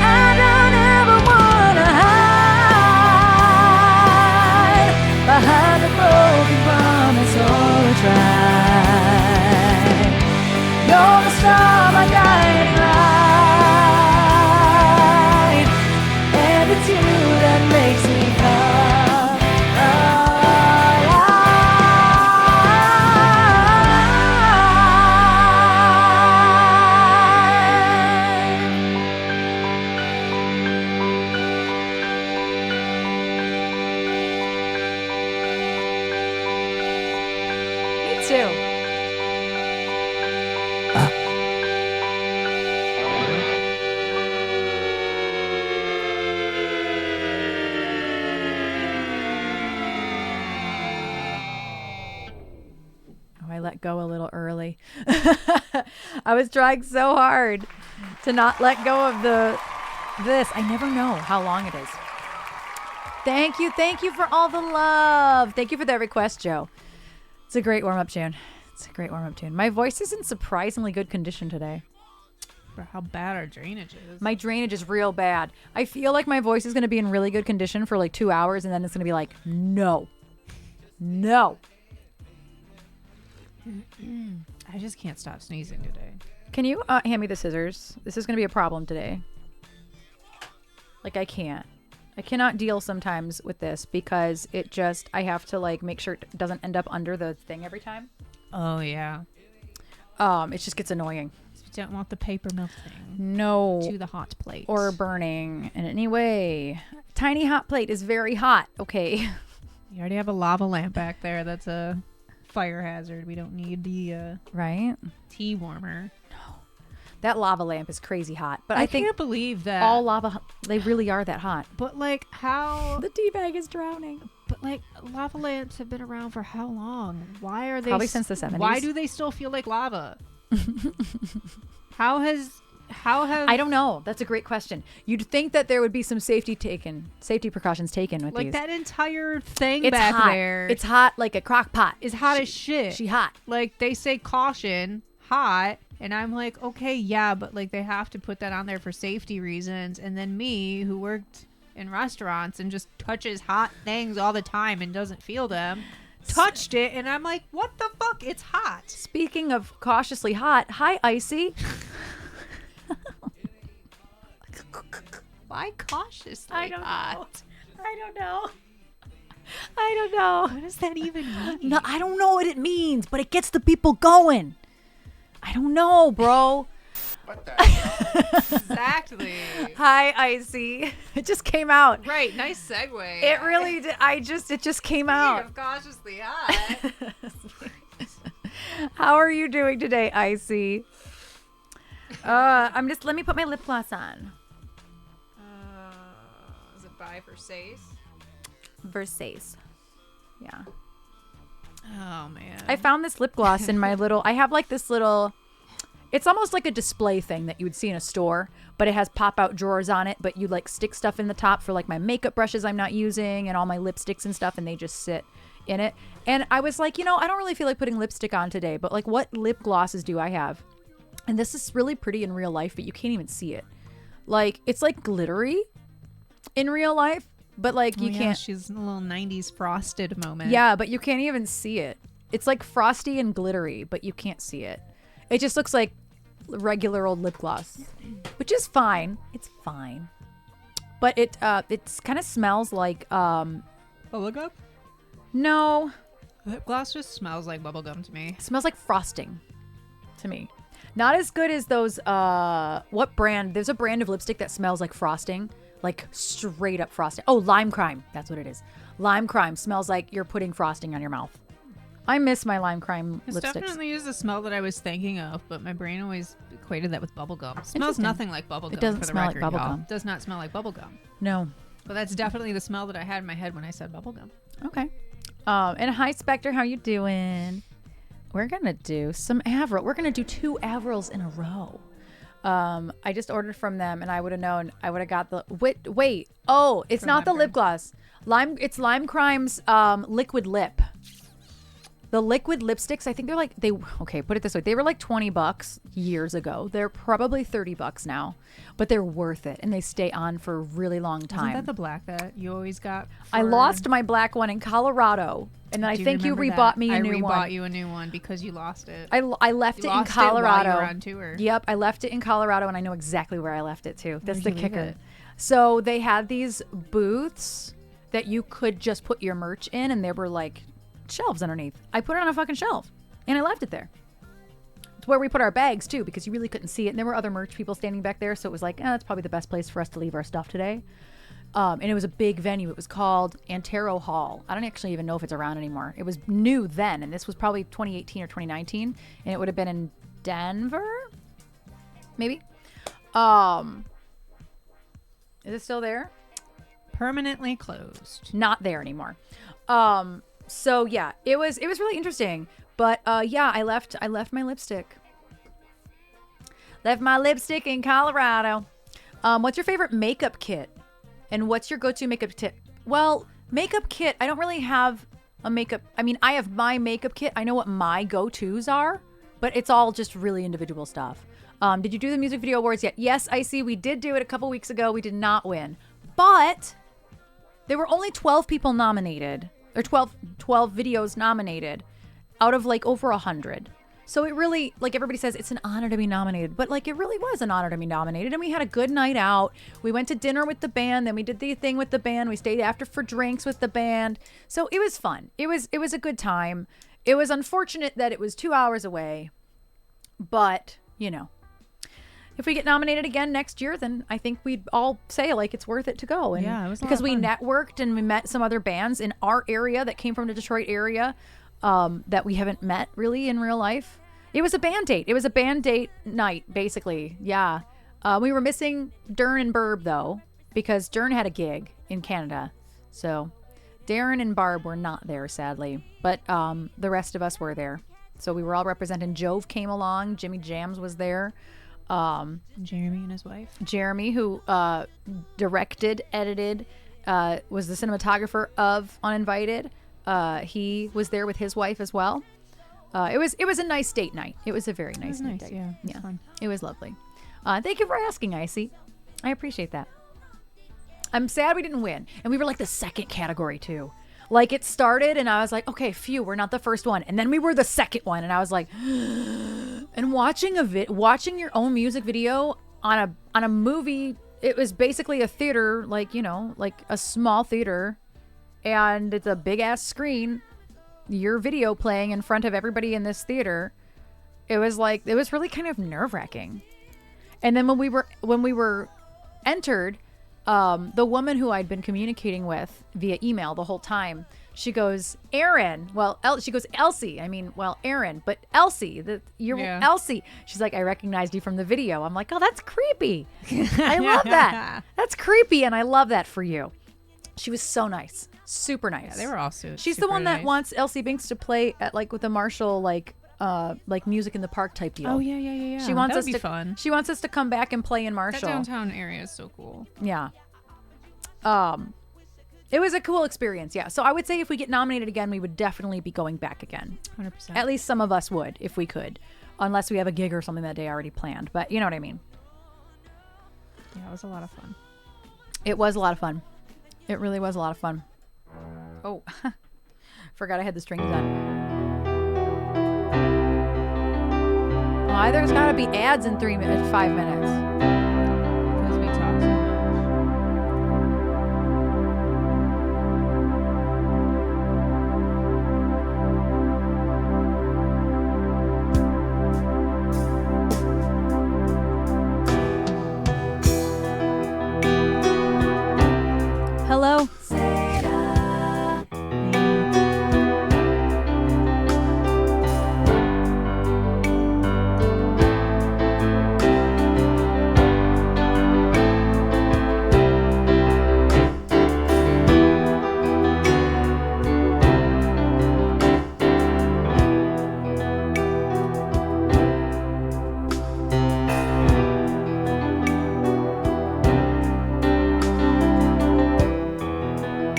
I don't ever wanna hide behind a broken promise or a try. You're the star, my guiding light, and it's you that makes me come alive. Me too. Oh, I let go a little early. I was trying so hard to not let go of this. I never know how long it is. Thank you for all the love. Thank you for that request, Joe. It's a great warm-up tune. My voice is in surprisingly good condition today. For how bad our drainage is. My drainage is real bad. I feel like my voice is going to be in really good condition for like 2 hours, and then it's going to be like, no. I just can't stop sneezing today. Can you hand me the scissors? This is going to be a problem today. Like, I cannot deal sometimes with this because I have to like make sure it doesn't end up under the thing every time. Oh, yeah. It just gets annoying. You don't want the paper melting. No. To the hot plate. Or burning in any way. Tiny hot plate is very hot. Okay. You already have a lava lamp back there. That's a fire hazard. We don't need the right tea warmer. No. That lava lamp is crazy hot. But I think can't believe that. All lava, they really are that hot. But like how... The tea bag is drowning. But like lava lamps have been around for how long? Why are they... Probably since the 70s. Why do they still feel like lava? How have I don't know. That's a great question. You'd think that there would be some safety precautions taken with like these. that entire thing It's back hot. there. It's hot like a crock pot. Is hot as shit. She hot. Like they say caution, hot, and I'm like, okay, yeah, but like they have to put that on there for safety reasons. And then me, who worked in restaurants and just touches hot things all the time and doesn't feel them, touched it, and I'm like, what the fuck? It's hot. Speaking of cautiously hot, hi, Icy. Why cautiously I don't hot? know. I don't know. What does that even mean? No, I don't know what it means, but it gets the people going. I don't know, bro. What the hell? Exactly. Hi, Icy. It just came out. Right. Nice segue. It really did. It just came out. Of cautiously hot. How are you doing today, Icy? Let me put my lip gloss on. Is it by Versace? Versace. Yeah. Oh man. I found this lip gloss in my I have like this little, it's almost like a display thing that you would see in a store, but it has pop-out drawers on it, but you like stick stuff in the top for like my makeup brushes I'm not using and all my lipsticks and stuff, and they just sit in it. And I was like, I don't really feel like putting lipstick on today, but like what lip glosses do I have? And this is really pretty in real life, but you can't even see it. Like, it's like glittery in real life, but like you can't. She's in a little 90s frosted moment. Yeah, but you can't even see it. It's like frosty and glittery, but you can't see it. It just looks like regular old lip gloss, which is fine. It's fine. But it's kind of smells like Bubblegum? no, Lip gloss just smells like bubblegum to me. it smells like frosting to me. Not as good as those what brand? There's a brand of lipstick that smells like frosting, like straight up frosting. Oh, Lime Crime. That's what it is. Lime Crime smells like you're putting frosting on your mouth. I miss my Lime Crime It lipsticks. definitely is the smell that I was thinking of, but my brain always equated that with bubblegum. It smells Interesting. nothing like bubblegum. It doesn't for the smell like record, y'all. bubblegum. It does not smell like bubblegum. No. But that's definitely the smell that I had in my head when I said bubblegum. Okay. And hi, Spectre. How you doing? We're going to do some Avril. We're going to do 2 Avrils in a row. I just ordered from them, and I would have known. I would have got the... Wait. Oh, it's From not that the lip gloss. It's Lime Crime's liquid lip. The liquid lipsticks, I think okay, put it this way. They were like $20 years ago. They're probably $30 now, but they're worth it, and they stay on for a really long time. Isn't that the black that you always got? I lost my black one in Colorado, and then I think you rebought me a new one. I rebought you a new one because you lost it. I left it in lost it Colorado. while you were on tour. Yep, I left it in Colorado, and I know exactly where I left it too. That's Where'd the you leave kicker. it? So they had these booths that you could just put your merch in, and there were like shelves underneath. I put it on a fucking shelf, and I left it there. It's where we put our bags too, because you really couldn't see it, and there were other merch people standing back there, so it was like, that's probably the best place for us to leave our stuff today. And it was a big venue. It was called Antero Hall. I don't actually even know if it's around anymore. It was new then, and this was probably 2018 or 2019, and it would have been in Denver, maybe. Is it still there? Permanently closed. Not there anymore. So yeah, it was really interesting. But yeah, I left my lipstick. Left my lipstick in Colorado. What's your favorite makeup kit? And what's your go-to makeup tip? Well, makeup kit, I don't really have a makeup. I mean, I have my makeup kit. I know what my go-tos are, but it's all just really individual stuff. Did you do the music video awards yet? Yes, I see. We did do it a couple weeks ago. We did not win. But there were only 12 people nominated, or 12 videos nominated out of like over 100. So it really, like everybody says, it's an honor to be nominated. But like it really was an honor to be nominated. And we had a good night out. We went to dinner with the band. Then we did the thing with the band. We stayed after for drinks with the band. So it was fun. It was a good time. It was unfortunate that it was 2 hours away. But, you know, if we get nominated again next year, then I think we'd all say like it's worth it to go. And Yeah, it was a lot because of we fun. networked and we met some other bands in our area that came from the Detroit area that we haven't met really in real life. It was a band date. It was a band date night, basically. Yeah. We were missing Dern and Burb, though, because Dern had a gig in Canada. So Darren and Barb were not there, sadly. But the rest of us were there. So we were all representing. Jove came along. Jimmy Jams was there. Jeremy and his wife. Jeremy, who directed, edited, was the cinematographer of Uninvited. He was there with his wife as well. It was a nice date night. It was a very nice was nice, date. yeah, it was fun. It was lovely. Thank you for asking, Icy. I appreciate that. I'm sad we didn't win, and we were like the second category too. Like it started, and I was like, okay, phew, we're not the first one, and then we were the second one, and I was like, and watching your own music video on a movie. It was basically a theater, like like a small theater, and it's a big ass screen. Your video playing in front of everybody in this theater. It was really kind of nerve-wracking. And then when we were entered, the woman who I'd been communicating with via email the whole time, she goes, Erin. Well, she goes, Elsie. I mean, well, Erin, but Elsie. You're Elsie. She's like, I recognized you from the video. I'm like, oh, that's creepy. I love that. That's creepy, and I love that for you. She was so nice. Super nice. Yeah, they were all so She's the super one that nice. wants Elsie Binks to play at like with the Marshall like music in the park type deal. Oh yeah. She wants that us would be to fun. She wants us to come back and play in That Marshall. downtown area is so cool. Yeah. It was a cool experience. Yeah. So I would say if we get nominated again, we would definitely be going back again. 100%. At least some of us would if we could, unless we have a gig or something that day already planned. But you know what I mean. Yeah, it was a lot of fun. It was a lot of fun. It really was a lot of fun. Oh, forgot I had the strings on. Why there's got to be ads in 5 minutes. Because we talked so much. Hello.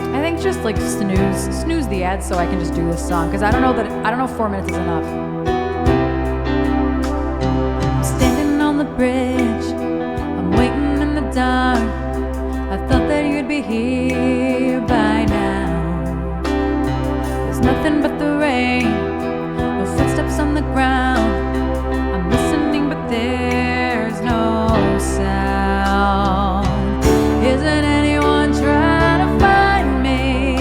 I think just like snooze the ads so I can just do this song because I don't know if 4 minutes is enough. I'm standing on the bridge, I'm waiting in the dark. I thought that you'd be here by now. There's nothing but the rain, no footsteps on the ground. I'm listening but there's no sound. Isn't anyone trying to find me?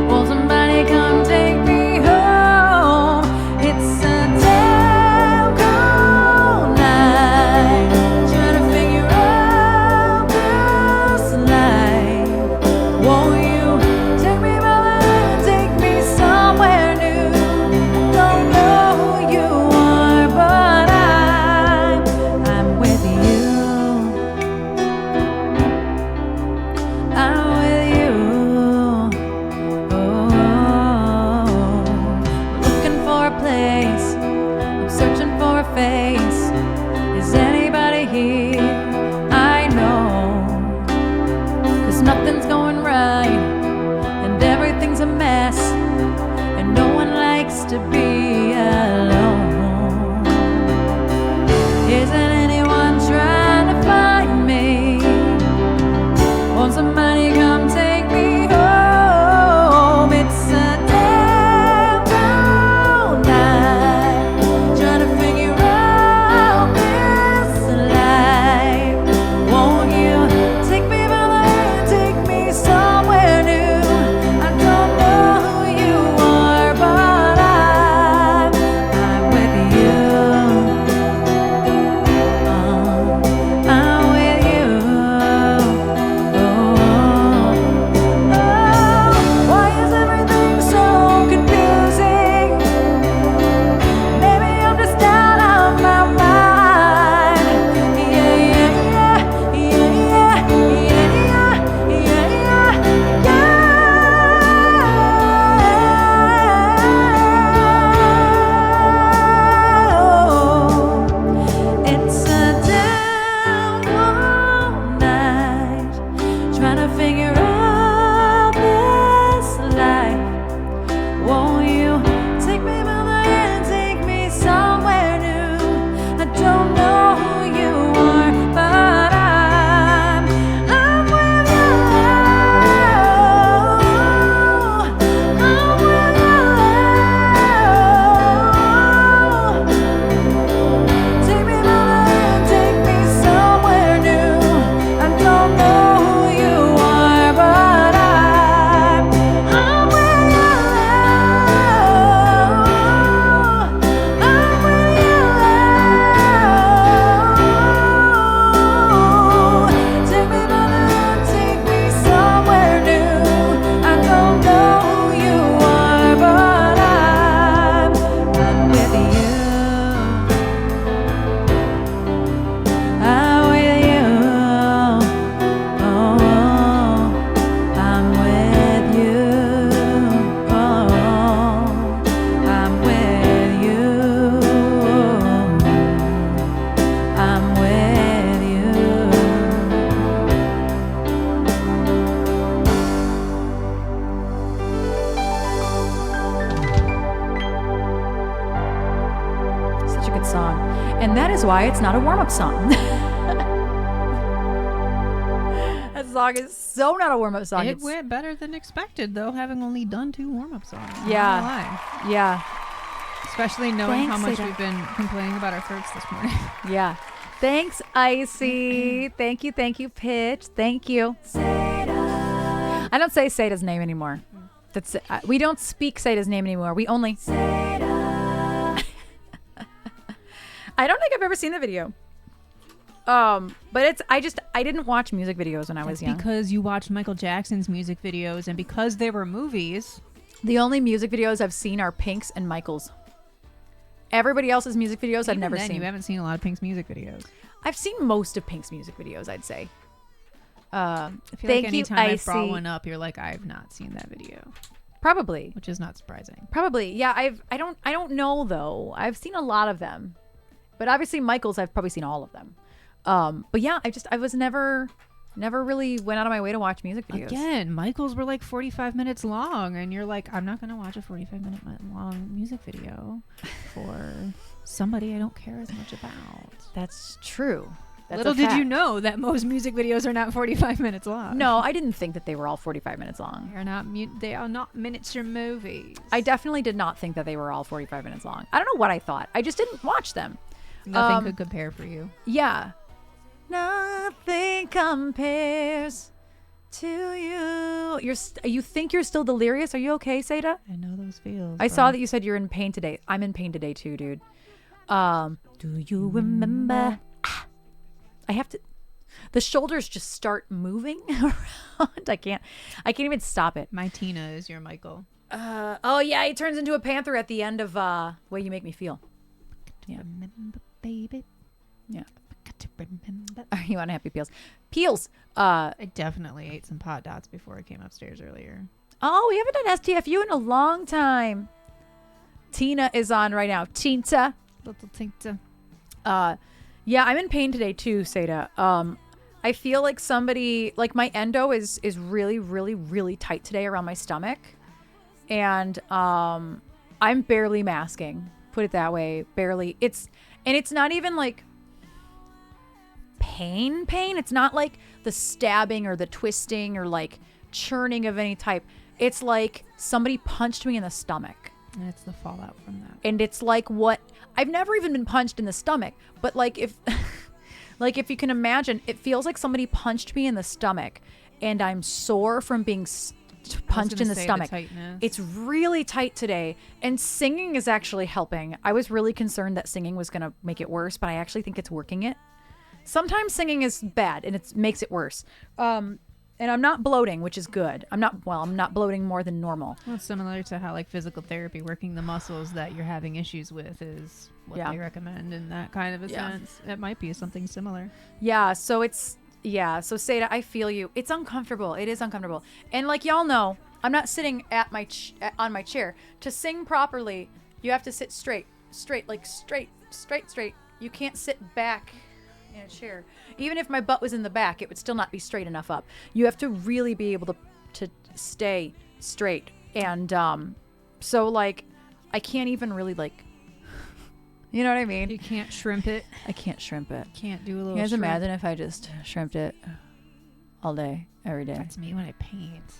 Will somebody come take me home? It's a damn cold night, trying to figure out this life. Won't you take me by the hand, take me somewhere to be alone. Isn't anyone trying to find me? Won't somebody come take me home? It's a damn cold night, trying to figure out this life. Won't you take me by the hand, take me somewhere new? I don't know who you are, but I'm with you. I'm with you. Why is everything so confusing? Maybe I'm just out of my mind. Yeah, yeah, yeah, yeah, yeah, yeah. It's a damn cold night, trying to figure out this life. Won't you take me by the hand, take me somewhere new? I don't know who you are, but I'm with you. I'm with you. Take me by the hand, take me somewhere new. I don't know who you are, but I'm with you. I'm with you. Take me by the hand, take me somewhere new. I don't know who you are, but I'm with you. I'm with you. Oh, I'm with you. Oh, I'm with you. I'm with you. Such a good song. And that is why it's not a warm-up song. That song is so not a warm-up song. It It's- went better than expected, though, having only done 2 warm-up songs. Not Yeah. gonna lie. Yeah, Especially knowing how Thanks, much Seda. we've been complaining about our throats this morning. yeah. Thanks, Icy. Thank you, Pitch. Thank you. I don't say Seda's name anymore. That's we don't speak Seda's name anymore. We only. I don't think I've ever seen the video. But it's I didn't watch music videos when I was young. Because you watched Michael Jackson's music videos, and because they were movies. The only music videos I've seen are Pink's and Michael's. Everybody else's music videos I've Even never then, seen. You haven't seen a lot of Pink's music videos. I've seen most of Pink's music videos, I'd say. I feel Thank like you, anytime I Icy. brought one up, you're like, I've not seen that video, Probably. which is not surprising. Probably. Yeah, I don't know though. I've seen a lot of them. But obviously Michael's I've probably seen all of them. But yeah, I was never really went out of my way to watch music videos. Again, Michael's were like 45 minutes long, and you're like, I'm not going to watch a 45-minute long music video for somebody I don't care as much about. That's true. That's Little a did you fact. know that most music videos are not 45 minutes long. No, I didn't think that they were all 45 minutes long. They are not miniature movies. I definitely did not think that they were all 45 minutes long. I don't know what I thought. I just didn't watch them. Nothing could compare for you. Yeah. Nothing compares to you. You think you're still delirious? Are you okay, Seda? I know those feels. I saw that you said you're in pain today. I'm in pain today too, dude. Do you remember? I have to. The shoulders just start moving around. I can't even stop it. My Tina is your Michael. Oh yeah, he turns into a panther at the end of Way You Make Me Feel. Yeah. Remember, baby. Yeah. Got to remember. Are you on Happy Peels? Peels. I definitely ate some pot dots before I came upstairs earlier. Oh, we haven't done STFU in a long time. Tina is on right now. Tinta. Little Tinta. Yeah, I'm in pain today too, Seda. I feel like my endo is really, really, really tight today around my stomach. And I'm barely masking. Put it that way. Barely. It's not even like pain. It's not like the stabbing or the twisting or like churning of any type. It's like somebody punched me in the stomach. And it's the fallout from that. And it's like what I've never even been punched in the stomach, but like if like if you can imagine, it feels like somebody punched me in the stomach and I'm sore from being punched in the stomach. It's really tight today, and singing is actually helping. I was really concerned that singing was going to make it worse, but I actually think it's working it. Sometimes singing is bad and it makes it worse. And I'm not bloating, which is good. I'm not bloating more than normal. Well, it's similar to how like physical therapy, working the muscles that you're having issues with is what they recommend in that kind of a sense. It might be something similar. Yeah. So so Seda, I feel you. It's uncomfortable. It is uncomfortable. And like y'all know, I'm not sitting at my on my chair. To sing properly, you have to sit straight. You can't sit back in a chair. Even if my butt was in the back, it would still not be straight enough up. You have to really be able to stay straight. And so like I can't even really like, you know what I mean? You can't shrimp it. I can't shrimp it. Can't do a little You guys shrimp. imagine if I just shrimped it all day, every day? That's me when I paint.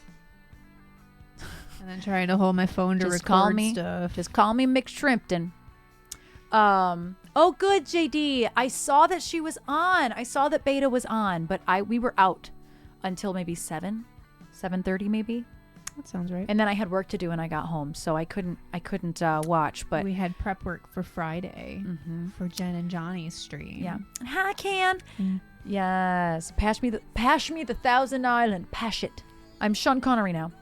And then trying to hold my phone to Just record call me, stuff. Just call me McShrimpton. Oh, good, JD. I saw that she was on. I saw that Beta was on, but we were out until maybe 7:30 maybe. That sounds right. And then I had work to do when I got home, so I couldn't watch. But we had prep work for Friday for Jen and Johnny's stream. yeah. Hi, Can. Yes. Pass me the Thousand Island. Pash it. I'm Sean Connery now.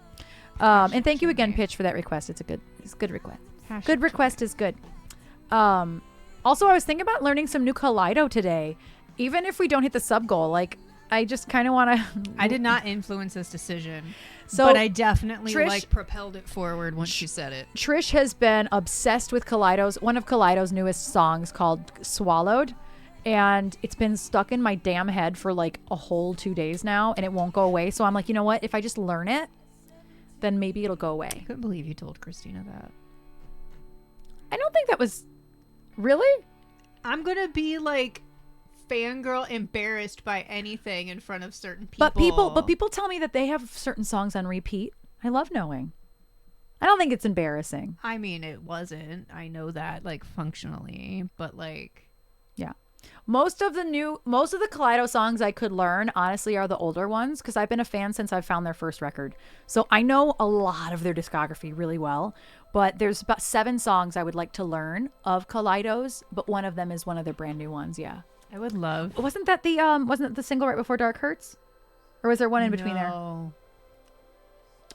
And thank you again, Pitch, for that request. It's a good request. Good request is good. Also, I was thinking about learning some new Kaleido today. Even if we don't hit the sub goal, like I just kind of want to. I did not influence this decision, So but I definitely Trish- propelled it forward once she said it. Trish has been obsessed with one of Kaleido's newest songs called Swallowed. And it's been stuck in my damn head for like a whole 2 days now, and it won't go away. So I'm like, you know what? If I just learn it, then maybe it'll go away. I couldn't believe you told Christina that. I don't think that was... Really? I'm going to be like fangirl embarrassed by anything in front of certain people. But people tell me that they have certain songs on repeat. I love knowing. I don't think it's embarrassing. I mean, it wasn't. I know that like functionally, but like... Yeah. Most of the Kaleido songs I could learn, honestly, are the older ones, because I've been a fan since I found their first record. So I know a lot of their discography really well, but there's about 7 songs I would like to learn of Kaleido's, but one of them is one of their brand new ones. Yeah. I would love... Wasn't that the single right before Dark Hurts? Or was there one in between there?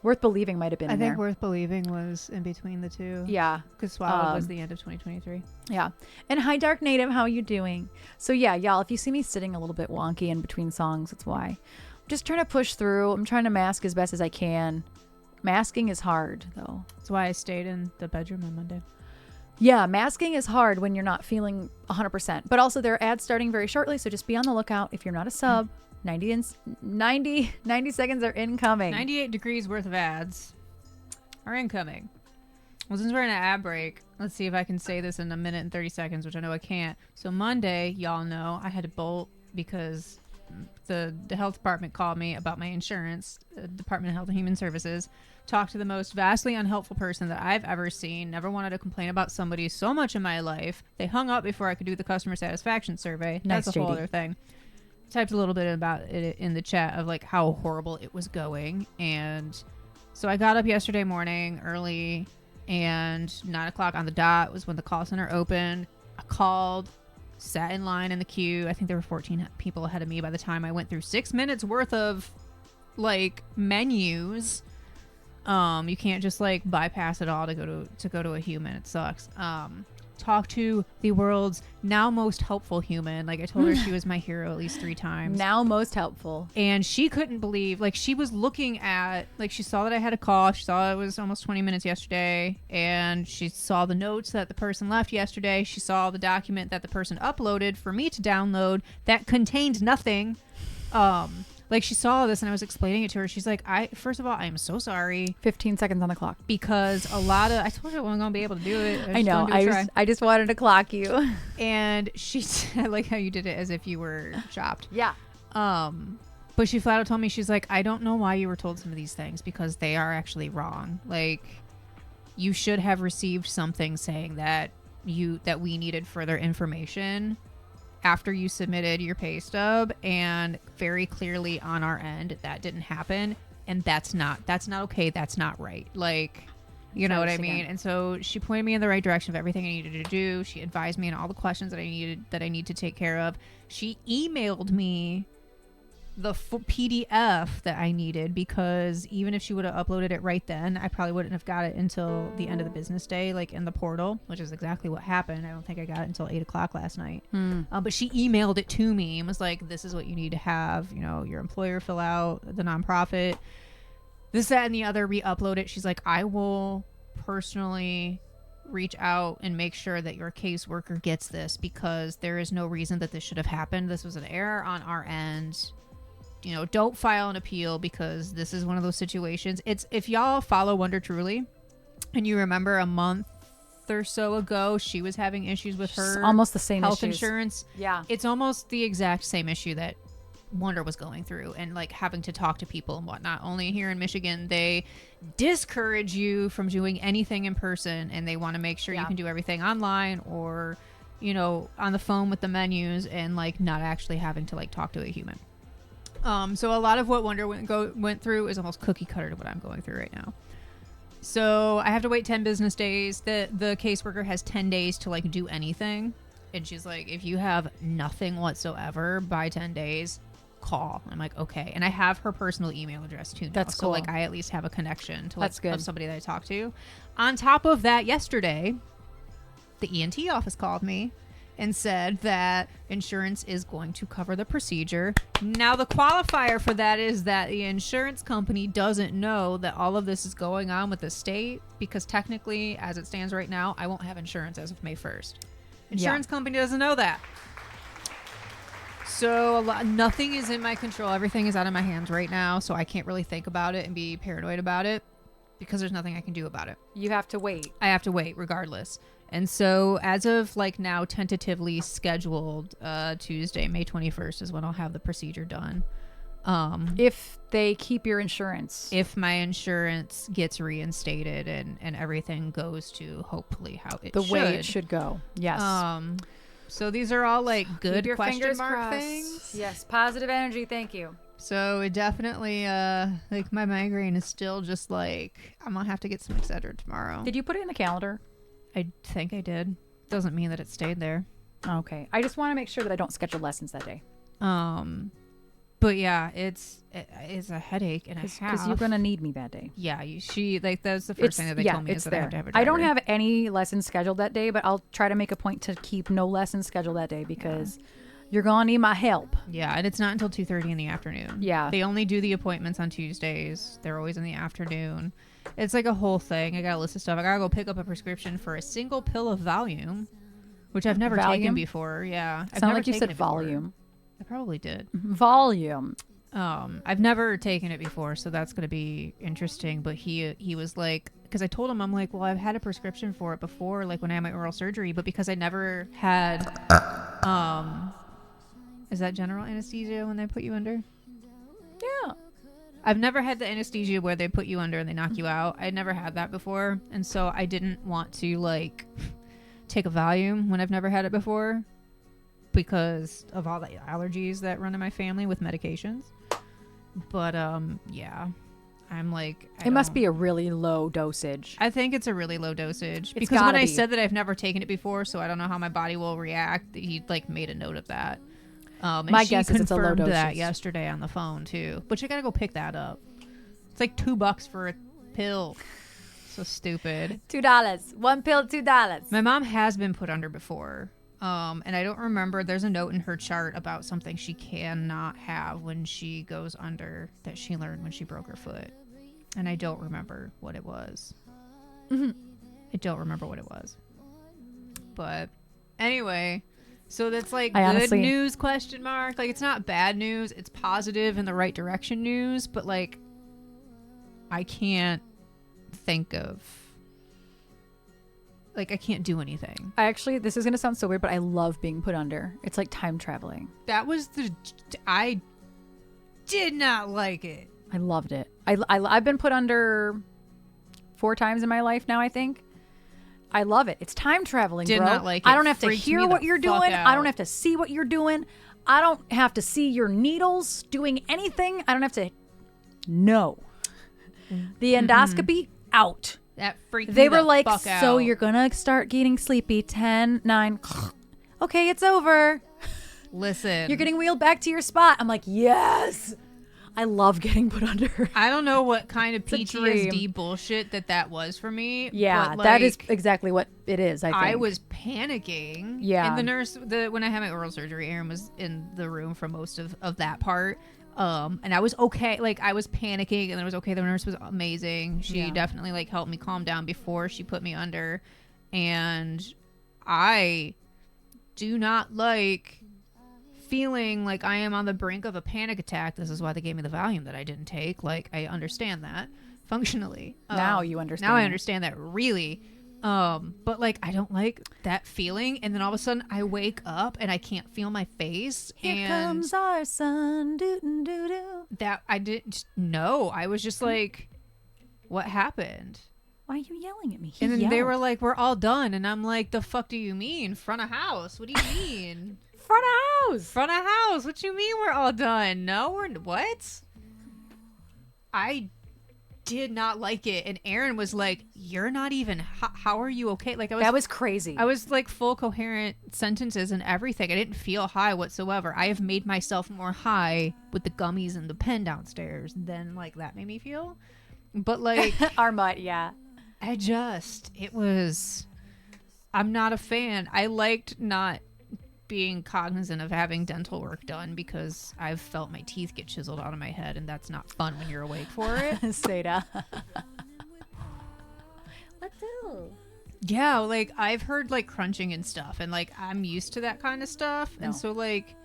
Worth Believing might have been in there. I think Worth Believing was in between the two. Yeah. Because Swallowed was the end of 2023. Yeah. And hi, Dark Native. How you doing? So yeah, y'all, if you see me sitting a little bit wonky in between songs, that's why. I'm just trying to push through. I'm trying to mask as best as I can. Masking is hard, though. That's why I stayed in the bedroom on Monday. Yeah, masking is hard when you're not feeling 100%. But also, there are ads starting very shortly, so just be on the lookout. If you're not a sub, 90 seconds are incoming. 98 degrees worth of ads are incoming. Well, since we're in an ad break, let's see if I can say this in a minute and 30 seconds, which I know I can't. So Monday, y'all know, I had to bolt because the health department called me about my insurance, Department of Health and Human Services, talked to the most vastly unhelpful person that I've ever seen, never wanted to complain about somebody so much in my life. They hung up before I could do the customer satisfaction survey. Nice, That's a whole JD. other thing. Typed a little bit about it in the chat of like how horrible it was going. And so I got up yesterday morning early, and 9 o'clock on the dot was when the call center opened. I called, sat in line in the queue. I think there were 14 people ahead of me by the time I went through 6 minutes worth of like menus. You can't just like bypass it all to go to a human. It sucks. Talk to the world's now most helpful human. Like I told her she was my hero at least 3 times. Now most helpful. And she couldn't believe, like she was looking at, like she saw that I had a call. She saw it was almost 20 minutes yesterday, and she saw the notes that the person left yesterday. She saw the document that the person uploaded for me to download that contained nothing. Like, she saw this and I was explaining it to her. She's like, first of all, I am so sorry 15 seconds on the clock. because a lot of, I told her I wasn't going to be able to do it. I know. I just wanted to clock you. And she, I like how you did it as if you were shopped. Yeah. But she flat out told me, she's like, I don't know why you were told some of these things because they are actually wrong. Like, you should have received something saying that we needed further information after you submitted your pay stub, and very clearly on our end that didn't happen, and that's not okay. That's not right. Like, you know what I mean? And so she pointed me in the right direction of everything I needed to do. She advised me on all the questions that I need to take care of. She emailed me the PDF that I needed, because even if she would have uploaded it right then, I probably wouldn't have got it until the end of the business day, like in the portal, which is exactly what happened. I don't think I got it until 8:00 last night. But she emailed it to me and was like, this is what you need to have, your employer fill out, the nonprofit, this, that, and the other, re-upload it. She's like, I will personally reach out and make sure that your caseworker gets this, because there is no reason that this should have happened. This was an error on our end. Don't file an appeal, because this is one of those situations. It's, if y'all follow Wonder Truly and you remember a month or so ago, she was having issues with her almost the same health issues. insurance. Yeah. It's almost the exact same issue that Wonder was going through, and like having to talk to people and whatnot. Only here in Michigan, they discourage you from doing anything in person, and they want to make sure you can do everything online or, on the phone with the menus, and like not actually having to like talk to a human. So a lot of what Wonder went through is almost cookie cutter to what I'm going through right now. So I have to wait 10 business days. The caseworker has 10 days to like do anything. And she's like, if you have nothing whatsoever by 10 days, call. I'm like, okay. And I have her personal email address too now. That's cool. So like I at least have a connection to like That's good. of somebody that I talked to. On top of that, yesterday, the ENT office called me and said that insurance is going to cover the procedure. Now, the qualifier for that is that the insurance company doesn't know that all of this is going on with the state, because technically, as it stands right now, I won't have insurance as of May 1st. Insurance company doesn't know that. So nothing is in my control. Everything is out of my hands right now, so I can't really think about it and be paranoid about it, because there's nothing I can do about it. You have to wait. I have to wait regardless. And so as of like now, tentatively scheduled Tuesday, May 21st is when I'll have the procedure done. If they keep your insurance. If my insurance gets reinstated and everything goes to hopefully how it should. The way it should go. Yes. So these are all like good Keep your question fingers mark crossed. things. Yes. Positive energy. Thank you. So it definitely, like my migraine is still just like, I'm going to have to get some Excedrin tomorrow. Did you put it in the calendar? I think I did. Doesn't mean that it stayed there. Okay. I just want to make sure that I don't schedule lessons that day. But yeah, it's a headache and a half. Because you're going to need me that day. Yeah, that's the first thing that they told me is that I have to have a driver. I don't have any lessons scheduled that day, but I'll try to make a point to keep no lessons scheduled that day, because you're going to need my help. Yeah, and it's not until 2:30 in the afternoon. Yeah. They only do the appointments on Tuesdays. They're always in the afternoon. It's like a whole thing. I got a list of stuff. I got to go pick up a prescription for a single pill of Valium, which I've never taken before. Yeah. I've Sounded never like you taken said it before. volume. I probably did. Volume. I've never taken it before, so that's going to be interesting. But he was like, because I told him, I'm like, well, I've had a prescription for it before, like when I had my oral surgery, but because I never had, is that general anesthesia when they put you under? Yeah. I've never had the anesthesia where they put you under and they knock you out. I'd never had that before, and so I didn't want to like take a Valium when I've never had it before, because of all the allergies that run in my family with medications. But yeah, I'm like, It must be a really low dosage. I think it's a really low dosage, It's because when gotta I be. said that I've never taken it before, so I don't know how my body will react. He like made a note of that. And My she guess is it's a low confirmed that dosage. yesterday on the phone too. But you gotta go pick that up. It's like $2 for a pill. So stupid. $2. One pill, $2. My mom has been put under before. And I don't remember. There's a note in her chart about something she cannot have when she goes under that she learned when she broke her foot. And I don't remember what it was. I don't remember what it was. But anyway, So that's like I good honestly- news question mark. Like it's not bad news. It's positive in the right direction news, but like I can't think of like I can't do anything. I actually, this is going to sound so weird, but I love being put under. It's like time traveling. That was I did not like it. I loved it. I've been put under 4 times in my life now, I think. I love it. It's time traveling, Did bro. not like I it. don't have to Freaked hear me what the you're fuck doing. I don't out. have to see what you're doing. I don't have to see your needles doing anything. I don't have to. No. The endoscopy, out. That freaked They me were the like, fuck so out. you're going to start getting sleepy. 10, 9. Okay, it's over. Listen. You're getting wheeled back to your spot. I'm like, yes. I love getting put under. I don't know what kind of a PTSD dream. bullshit that was for me. Yeah, but that is like, exactly what it is, I think. I was panicking. Yeah. And the nurse, when I had my oral surgery, Erin was in the room for most of that part. And I was okay. Like I was panicking, and then it was okay. The nurse was amazing. She Yeah. definitely like helped me calm down before she put me under. And I do not like feeling like I am on the brink of a panic attack. This is why they gave me the Valium that I didn't take. Like I understand that functionally. Now you understand Now I that. understand that really. But like I don't like that feeling, and then all of a sudden I wake up and I can't feel my face. Here and comes our sun. Doo-doo-doo-doo. that I didn't know. I was just like, what happened? Why are you yelling at me? He And then they yelled. were like, we're all done. And I'm like, the fuck do you mean? Front of house? What do you mean? front of house. Front of house? What you mean we're all done? No, we're what? I did not like it. And Erin was like, you're not even, how are you okay? Like That was crazy. I was like full coherent sentences and everything. I didn't feel high whatsoever. I have made myself more high with the gummies and the pen downstairs than like that made me feel. But like, Armut, yeah. I'm not a fan. I liked not being cognizant of having dental work done because I've felt my teeth get chiseled out of my head, and that's not fun when you're awake for it. Seda. Let's do. Yeah, like I've heard like crunching and stuff, and like I'm used to that kind of stuff. No. And so like,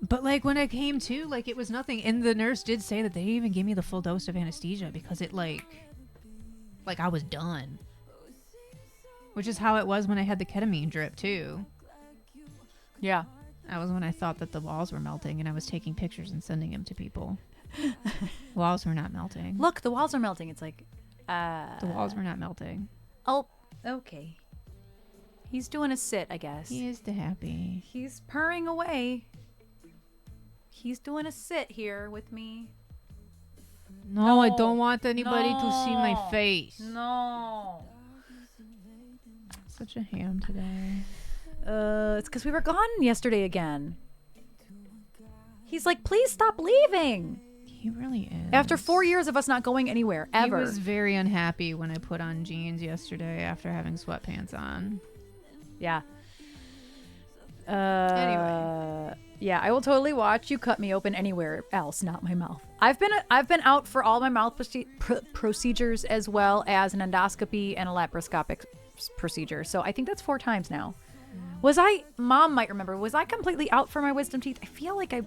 but like when I came to, like it was nothing. And the nurse did say that they didn't even give me the full dose of anesthesia because it like I was done. Which is how it was when I had the ketamine drip too. Yeah. That was when I thought that the walls were melting, and I was taking pictures and sending them to people. Walls were not melting. Look, the walls are melting. It's like, The walls were not melting. oh, okay. He's doing a sit, I guess. He is the happy. He's purring away. He's doing a sit here with me. No, I No. don't want anybody to see my No. face. No. Such a ham today. It's because we were gone yesterday again. He's like, please stop leaving. He really is. After 4 years of us not going anywhere, ever. He was very unhappy when I put on jeans yesterday after having sweatpants on. Yeah. Anyway. Yeah, I will totally watch you cut me open anywhere else, not my mouth. I've been out for all my mouth procedures as well as an endoscopy and a laparoscopic procedure. So I think that's 4 times now. Mom might remember, was I completely out for my wisdom teeth? I feel like I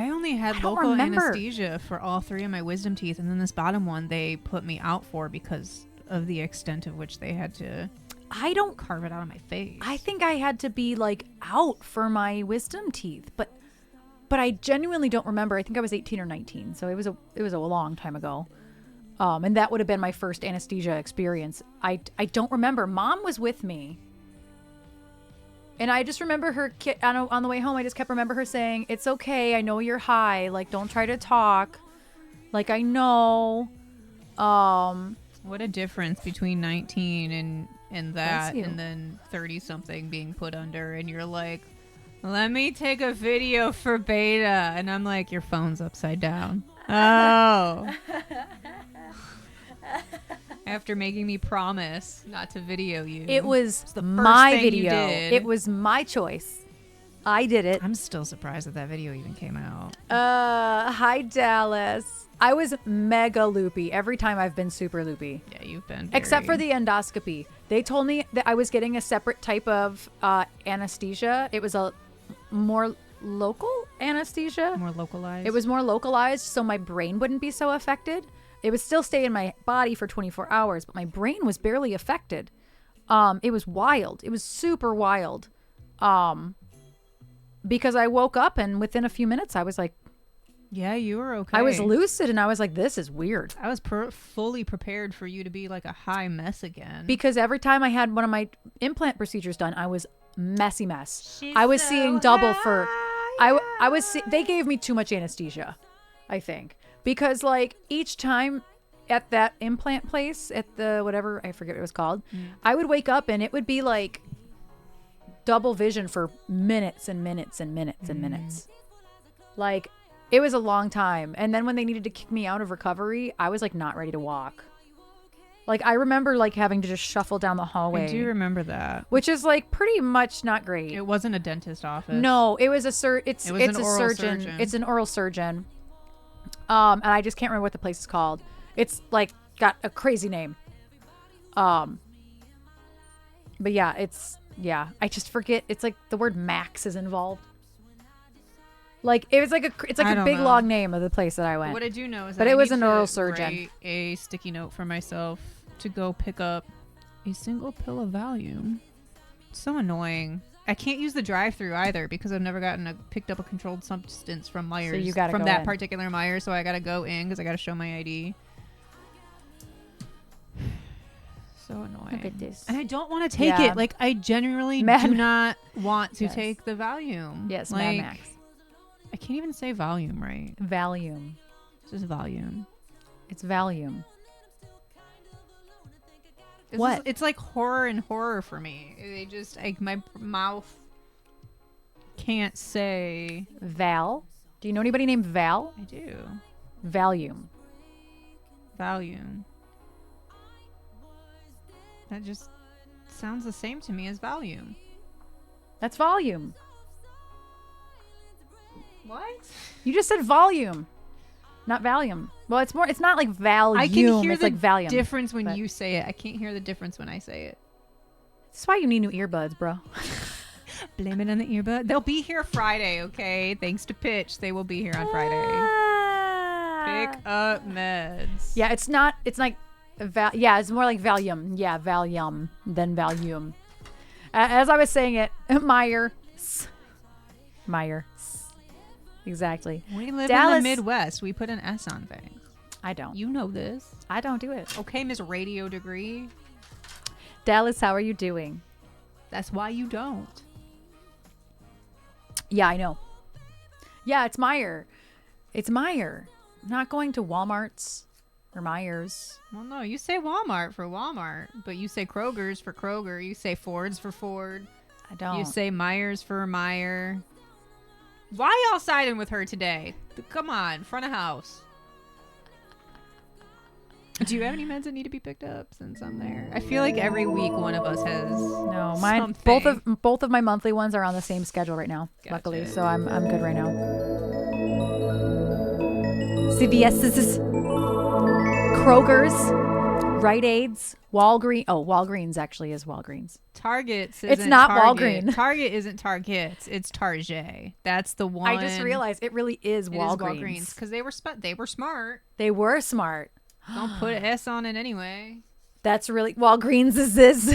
only had I don't local remember. anesthesia for all 3 of my wisdom teeth, and then this bottom one they put me out for because of the extent of which they had to don't carve it out of my face. I think I had to be like out for my wisdom teeth, but I genuinely don't remember. I think I was 18 or 19, so it was a long time ago. And that would have been my first anesthesia experience. I don't remember. Mom was with me, and I just remember her on the way home. I just kept remember her saying, "It's okay. I know you're high. Like, don't try to talk. Like, I know." What a difference between 19 and that, you. and then 30 something being put under, and you're like, let me take a video for beta, and I'm like, your phone's upside down. Oh. After making me promise not to video you. It was the first my thing you video. did. It was my choice. I did it. I'm still surprised that video even came out. Hi Dallas. I was mega loopy every time I've been super loopy. Yeah, you've been. Except for the endoscopy. They told me that I was getting a separate type of anesthesia. It was a more local anesthesia. more localized. It was more localized, so my brain wouldn't be so affected. It would still stay in my body for 24 hours, but my brain was barely affected. It was wild. It was super wild. Because I woke up and within a few minutes I was like, Yeah, you were okay. I was lucid and I was like, this is weird. I was fully prepared for you to be like a high mess again. Because every time I had one of my implant procedures done, I was messy mess. I was seeing double for. They gave me too much anesthesia, I think, because like each time at that implant place at the whatever I forget what it was called, I would wake up and it would be like double vision for minutes and minutes and minutes and minutes. Like it was a long time. And then when they needed to kick me out of recovery, I was like not ready to walk. Like I remember like having to just shuffle down the hallway. I do remember that. Which is like pretty much not great. It wasn't a dentist office. No, it was it's an a oral surgeon. It's an oral surgeon. And I just can't remember what the place is called. It's like got a crazy name. But yeah, I just forget. It's like the word Max is involved. Like it's like a big long name of the place that I went. What I do know is but that it I was need an to oral surgeon. write a sticky note for myself to go pick up a single pill of Valium. It's so annoying. I can't use the drive-through either because I've never picked up a controlled substance from Myers. So you gotta from go that in. particular Myers, so I gotta go in because I gotta show my ID. So annoying. Look at this. And I don't want to take Yeah. it. Like I genuinely Mad do not want to Yes. take the Valium. Yes, like, Mad Max. I can't even say volume right. Valium. It's just volume. It's Valium. This What? it's like horror and horror for me. They just my mouth can't say. Val. Do you know anybody named Val? I do. Valium. Valium. That just sounds the same to me as volume. That's volume. What? You just said volume, not Valium. Well, it's not like Valium. I can hear it's the like Valium. difference when but- you say it. I can't hear the difference when I say it. That's why you need new earbuds, bro. Blame it on the earbud. They'll be here Friday, okay? Thanks to Pitch, they will be here on Friday. Pick up meds. Yeah, it's not. It's like, yeah, it's more like Valium. Yeah, Valium than Valium. As I was saying it, Myers. Exactly. We live in Dallas- the Midwest. We put an S on things. I don't. You know this. I don't do it. Okay, Miss Radio Degree. Dallas, how are you doing? That's why you don't. Yeah, I know. Yeah, it's Meyer. It's Meyer. I'm not going to Walmart's or Myers. Well, no, you say Walmart for Walmart, but you say Kroger's for Kroger. You say Ford's for Ford. I don't. You say Myers for Meyer. Why y'all siding with her today? Come on, front of house. Do you have any meds that need to be picked up since I'm there? I feel like every week one of us has No, mine. something. Both of my monthly ones are on the same schedule right now. Gotcha. Luckily, so I'm good right now. CVS's, Kroger's, Rite Aid's, Walgreens. Oh, Walgreens actually is Walgreens. Target's It's isn't not Target. Walgreen. Target isn't Target's. It's Target. That's the one. I just realized it really is It Walgreens. is because they were smart. They were smart. Don't put an S on it anyway. That's really Walgreens is this.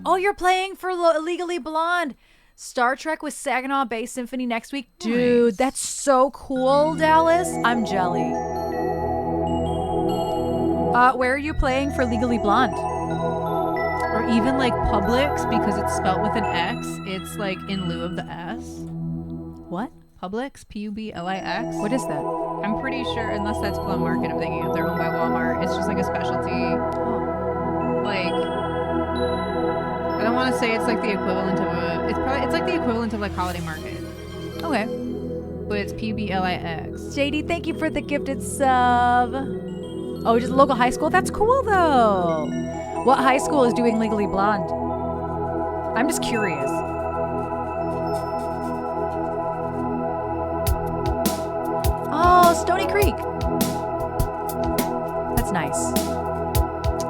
Oh, you're playing for Legally Blonde. Star Trek with Saginaw Bay Symphony next week. Dude, Nice. that's so cool, Dallas. I'm jelly. Where are you playing for Legally Blonde? Or even like Publix, because it's spelt with an X. It's like in lieu of the S. What? Publix, Publix. What is that? I'm pretty sure, unless that's Plum Market, I'm thinking of. They're owned by Walmart. It's just like a specialty. Oh. Like, I don't want to say it's like the equivalent of a. It's like the equivalent of like Holiday Market, Okay. but it's Publix. JD, thank you for the gifted sub. Oh, just a local high school? That's cool, though. What high school is doing Legally Blonde? I'm just curious. Oh, Stony Creek. nice.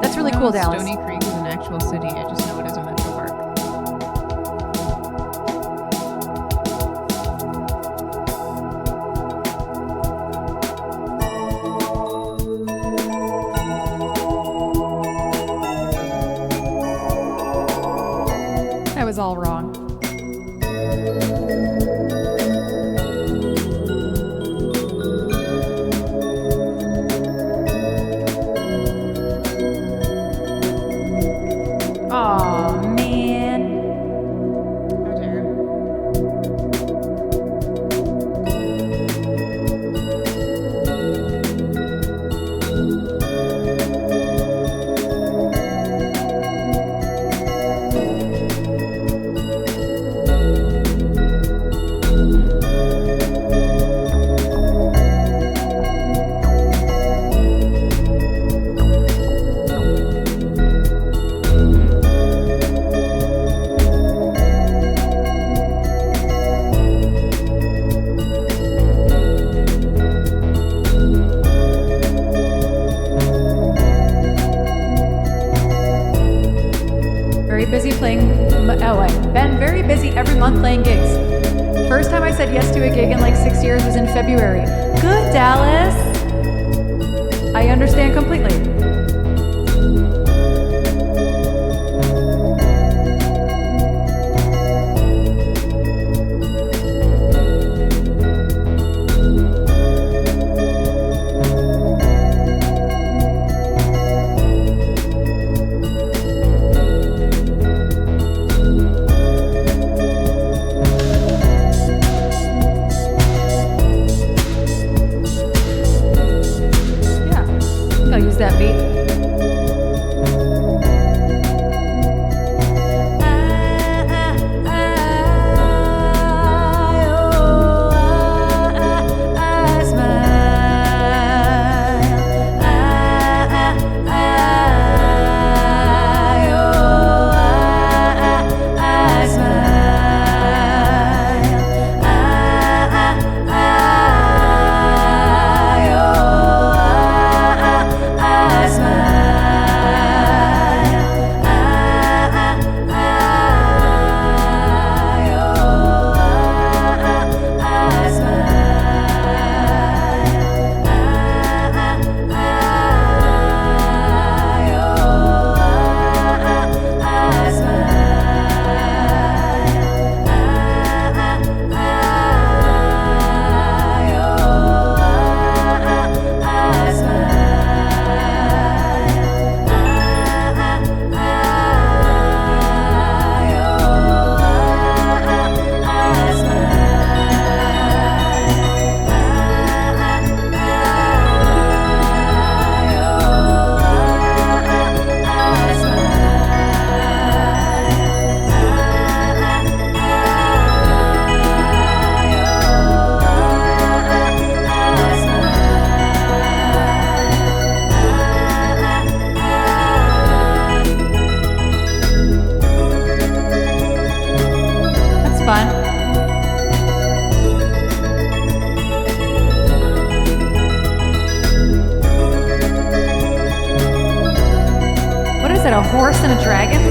That's really cool, Dallas. Stony Creek is an actual city. I just know it as a metro park. I was all wrong. Aw, man. How dare. Very busy playing. Oh, I've been very busy every month playing gigs. First time I said yes to a gig in like 6 years was in February. Good, Dallas. I understand completely. Yeah, I'll use that beat. Fun. What is it, a horse and a dragon?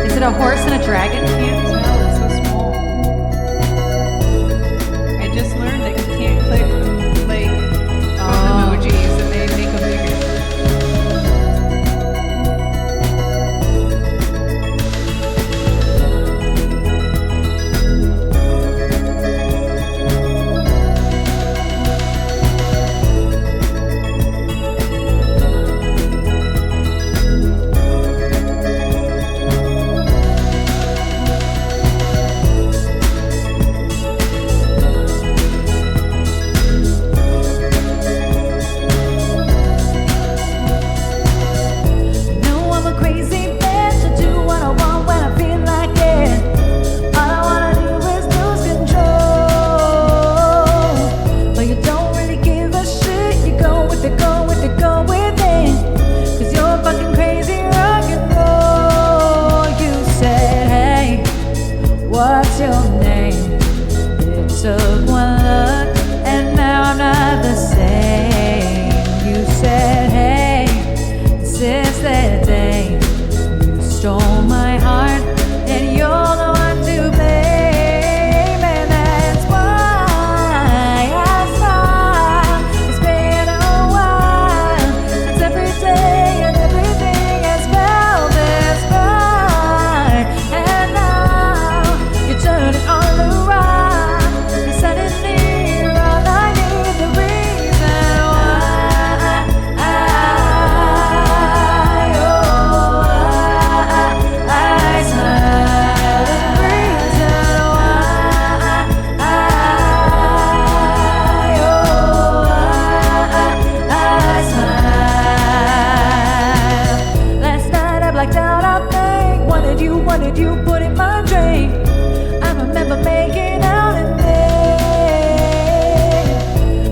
Is it a horse and a dragon? Can't tell. It's so small. I just learned that you can't click like phone emojis and they make them bigger. what did you put in my drink? I remember making out in bed.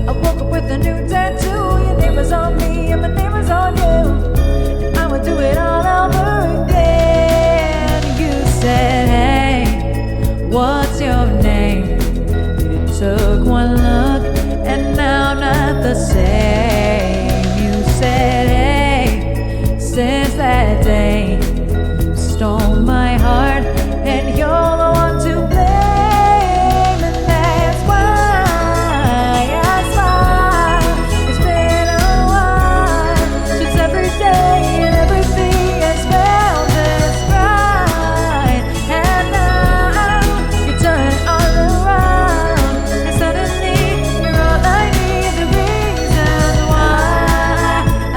I woke up with a new tattoo. Your name was on me and my name was on you. And I would do it all over again. You said, hey, what's your name? It took one look and now I'm not the same. You said, hey, since that day you stole my heart and you're the one to blame. And that's why I smile. It's been a while since every day and everything has felt this right. And now you turn it all around and suddenly you're all I need. The reasons why I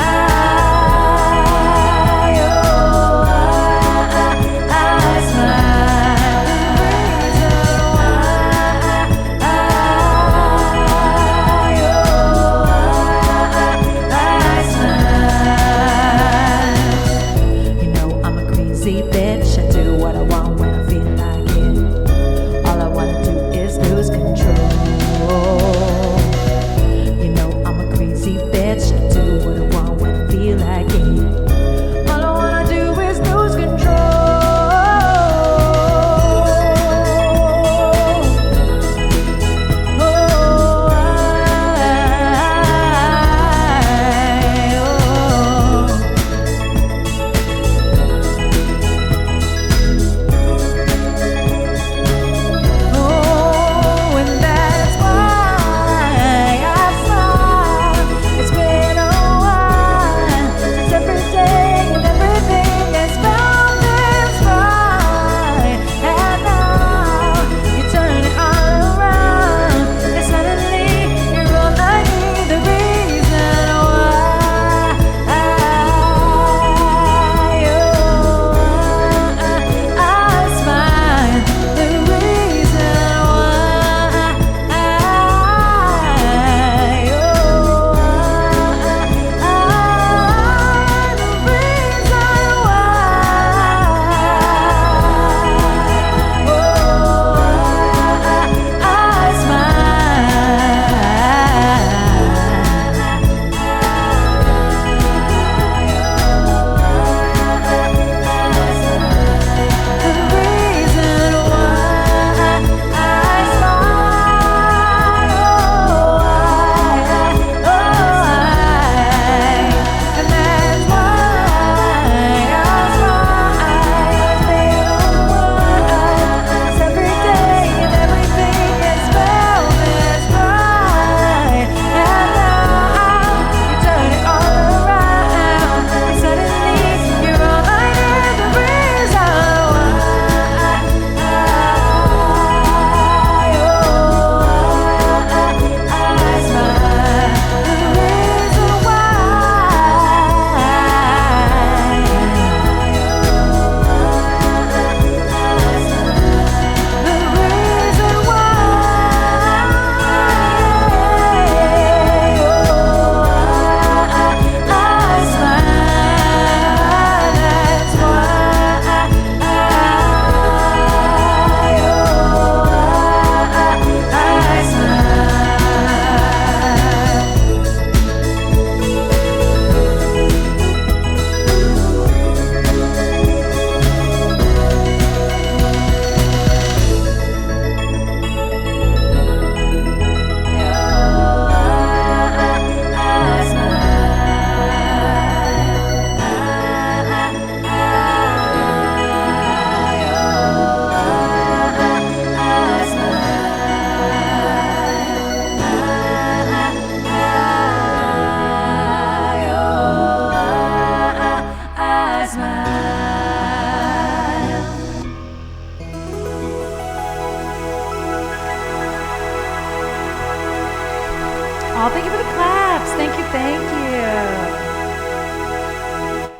bitch, I do what I want when I feel like it. All I wanna do is lose control. You know I'm a crazy bitch, I do what I want when I feel like it. All I wanna do is lose control. And that's why I smile. It's been a while since every day and everything has found its right. And now you turn it all around and suddenly you're all I need. The reason why I smile. The reason Oh, thank you for the claps. Thank you, thank you.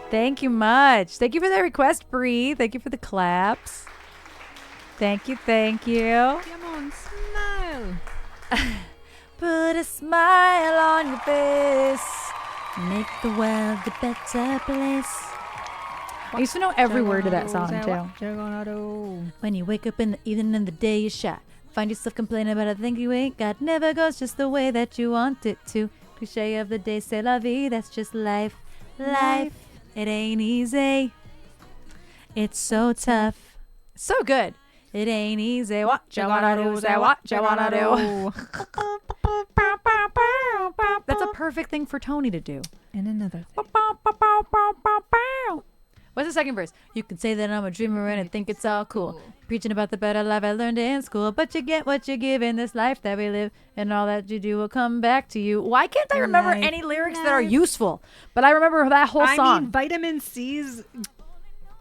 Thank you much. Thank you for that request, Bree. Thank you for the claps. Thank you, thank you. Come on, smile. Put a smile on your face. Make the world a better place. I used to know every word to that song, too. Accomando. When you wake up in the evening and the day you shot, find yourself complaining about a thing you ain't got. Never goes just the way that you want it to. Cliche of the day, c'est la vie. That's just life. Life, it ain't easy. It's so tough. So good. It ain't easy. What you wanna do? Say what you wanna do. That's a perfect thing for Tony to do. And another thing. What's the second verse? You can say that I'm a dreamer and I think it's all cool. Preaching about the better life I learned in school. But you get what you give in this life that we live. And all that you do will come back to you. Why can't I remember any lyrics that are useful? But I remember that whole song. I mean, Vitamin C's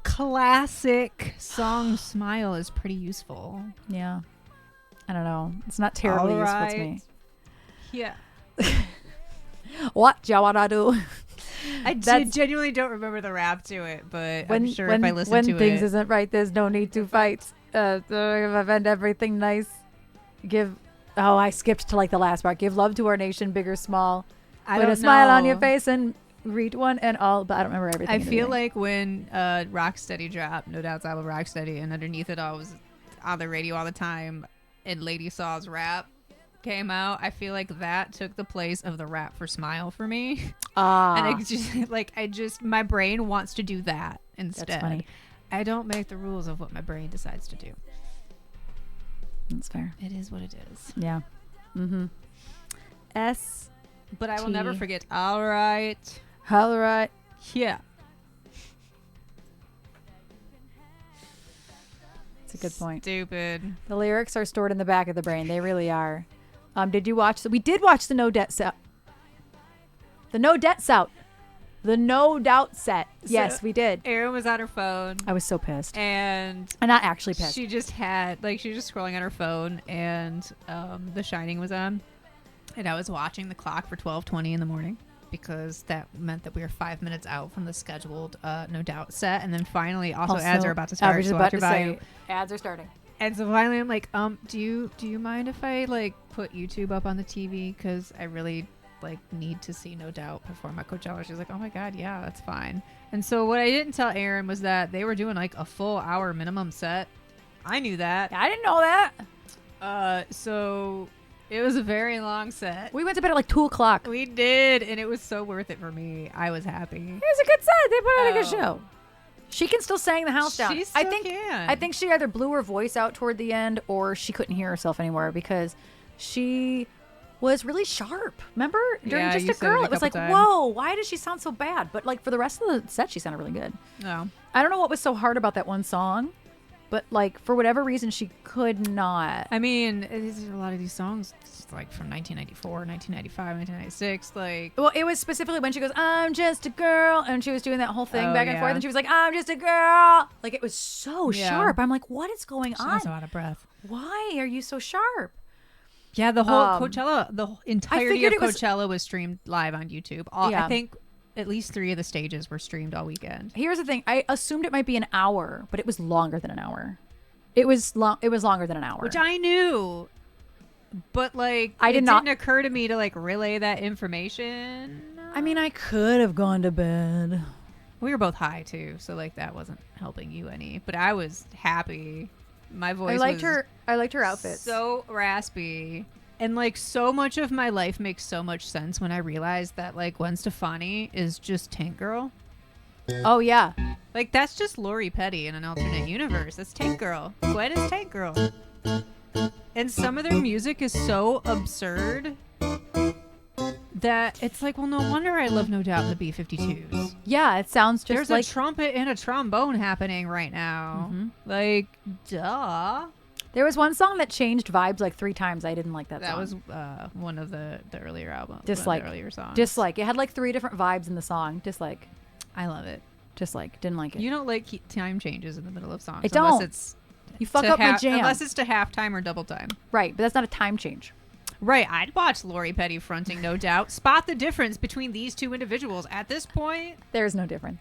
classic song Smile is pretty useful. Yeah. I don't know. It's not terribly useful to me. Yeah. What you wanna do? I genuinely don't remember the rap to it, but I'm sure if I listen to it. When things isn't right, there's no need to fight. Event everything nice. I skipped to like the last part. Give love to our nation, big or small. Put a smile on your face and read one and all, but I don't remember everything. I feel like when Rocksteady dropped, No Doubt's album Rocksteady, and underneath it all was on the radio all the time, and Lady Saw's rap came out, I feel like that took the place of the rap for Smile for me. And it just my brain wants to do that instead. That's funny. I don't make the rules of what my brain decides to do. That's fair. It is what it is. Yeah. Mm-hmm. But I will never forget. All right. All right. Yeah. That's a good point. Stupid. The lyrics are stored in the back of the brain. They really are. Did you watch? We did watch the No Debt set. The No Debt set. The No Doubt set. Yes, we did. Erin was on her phone. I was so pissed. And I'm not actually pissed. She just she was just scrolling on her phone, and The Shining was on. And I was watching the clock for 12:20 in the morning because that meant that we were 5 minutes out from the scheduled No Doubt set. And then finally, also ads are about to start. I was so about to say, ads are starting. And so finally, I'm like, do you mind if I like put YouTube up on the TV? Because I really like need to see No Doubt perform at Coachella. She's like, oh my god, yeah, that's fine. And so what I didn't tell Erin was that they were doing like a full hour minimum set. I knew that. I didn't know that. So it was a very long set. We went to bed at like 2:00. We did, and it was so worth it for me. I was happy. It was a good set. They put on a good show. She can still sing the house down. She still can. I think she either blew her voice out toward the end or she couldn't hear herself anymore because she was really sharp. Remember? During Just a Girl, it was like, whoa, why does she sound so bad? But like for the rest of the set, she sounded really good. No. I don't know what was so hard about that one song, but like for whatever reason, she could not. I mean, a lot of these songs, like from 1994, 1995, 1996, like. Well, it was specifically when she goes, I'm just a girl, and she was doing that whole thing back and forth, and she was like, I'm just a girl. Like it was so sharp. I'm like, what is going on? She's out of breath. Why are you so sharp? Yeah, the whole Coachella, the entirety of Coachella was streamed live on YouTube. I think at least 3 of the stages were streamed all weekend. Here's the thing. I assumed it might be an hour, but it was longer than an hour. It was longer than an hour. Which I knew. But like it didn't occur to me to like relay that information. I mean, I could have gone to bed. We were both high too, so like that wasn't helping you any. But I was happy. My voice I liked her outfit. So raspy. And like so much of my life makes so much sense when I realized that like Gwen Stefani is just Tank Girl. Oh yeah. Like that's just Lori Petty in an alternate universe. That's Tank Girl. Gwen is Tank Girl. And some of their music is so absurd that it's like, well, no wonder I love No Doubt in the B-52s. Yeah, it sounds just There's like... a trumpet and a trombone happening right now. Mm-hmm. Like, duh. There was one song that changed vibes like 3 times. I didn't like that song. That was one of the earlier albums. Dislike. The earlier songs. Dislike. It had like 3 different vibes in the song. Dislike. I love it. Dislike. Didn't like it. You don't like time changes in the middle of songs. I don't. Unless it's you fuck up my jam. Unless it's to halftime or double time. Right, but that's not a time change. Right, I'd watch Lori Petty fronting No Doubt. Spot the difference between these 2 individuals. At this point, there's no difference.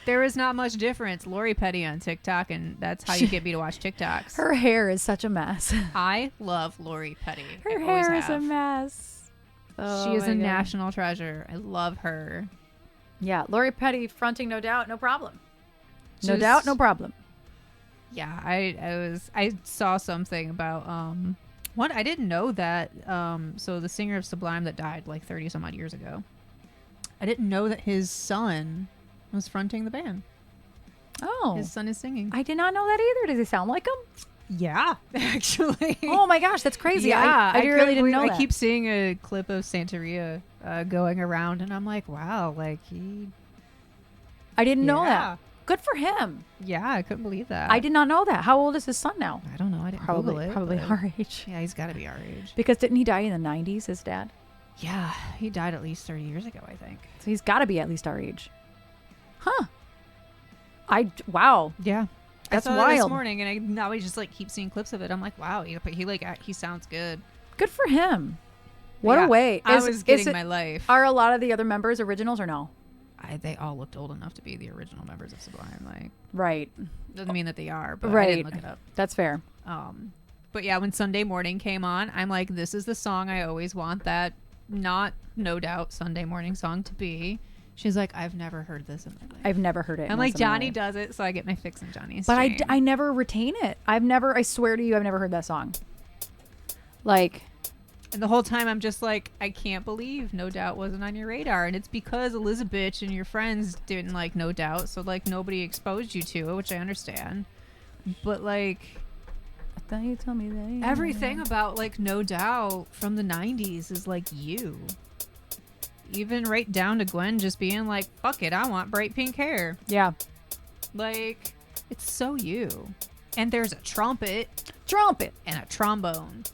There is not much difference. Lori Petty on TikTok, and that's how you get me to watch TikToks. Her hair is such a mess. I love Lori Petty. Her hair is a mess. She is a national treasure. I love her. Yeah, Lori Petty fronting No Doubt, no problem. No doubt, no problem. Yeah, I saw something about what I didn't know that so the singer of Sublime that died like 30 some odd years ago. I didn't know that his son was fronting the band. Oh. His son is singing. I did not know that either. Does he sound like him? Yeah, actually. Oh my gosh, that's crazy. Yeah, I really didn't know that. I keep seeing a clip of Santeria going around, and I'm like, wow, like he. I didn't know Yeah. that. Good for him. Yeah, I couldn't believe that. I did not know that. How old is his son now? I don't know. I didn't Google it. Probably but- our age. Yeah, he's got to be our age. Because didn't he die in the 90s, his dad? Yeah, he died at least 30 years ago, I think. So he's got to be at least our age. Huh. Wow. Yeah. That's I saw that this wild. morning, and I now I just like keep seeing clips of it. I'm like, wow, he sounds good. Good for him. What Yeah, a way. I Is- was is getting it- my life. Are a lot of the other members originals or no? They all looked old enough to be the original members of Sublime. Like, Right. doesn't mean that they are, but I Right. didn't look it up. That's fair. But yeah, when Sunday Morning came on, I'm like, this is the song I always want that not No Doubt Sunday Morning song to be. She's like, I've never heard this in my life. I've never heard it. I'm once like, in my Johnny life. does it, so I get my fix in Johnny's. But stream. I never retain it. I swear to you, I've never heard that song. Like, And the whole time I'm just like, I can't believe No Doubt wasn't on your radar. And it's because Elizabeth and your friends didn't like No Doubt. So like nobody exposed you to it, which I understand. But like I thought you told me that. everything about like No Doubt from the 90s is like you. Even right down to Gwen just being like, fuck it, I want bright pink hair. Yeah. Like, it's so you. And there's a trumpet Trumpet. and a trombone.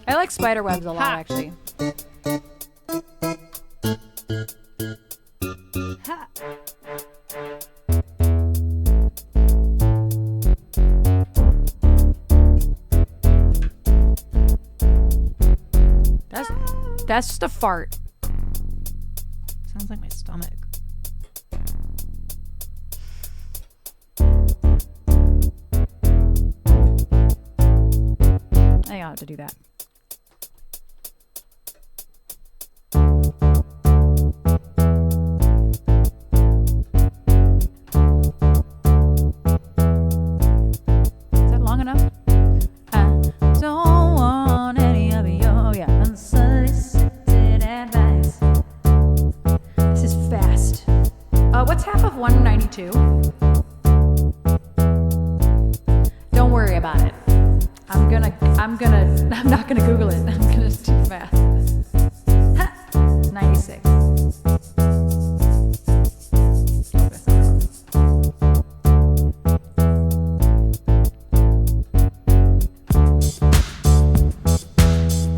I like spiderwebs a lot, Ha. actually. Ha. That's just a fart. Sounds like my stomach. I ought to do that. Is that long enough? I don't want any of your unsolicited advice. This is fast. What's half of 192? Don't worry about it. I'm not gonna Google it. I'm gonna do math. Ha! 96.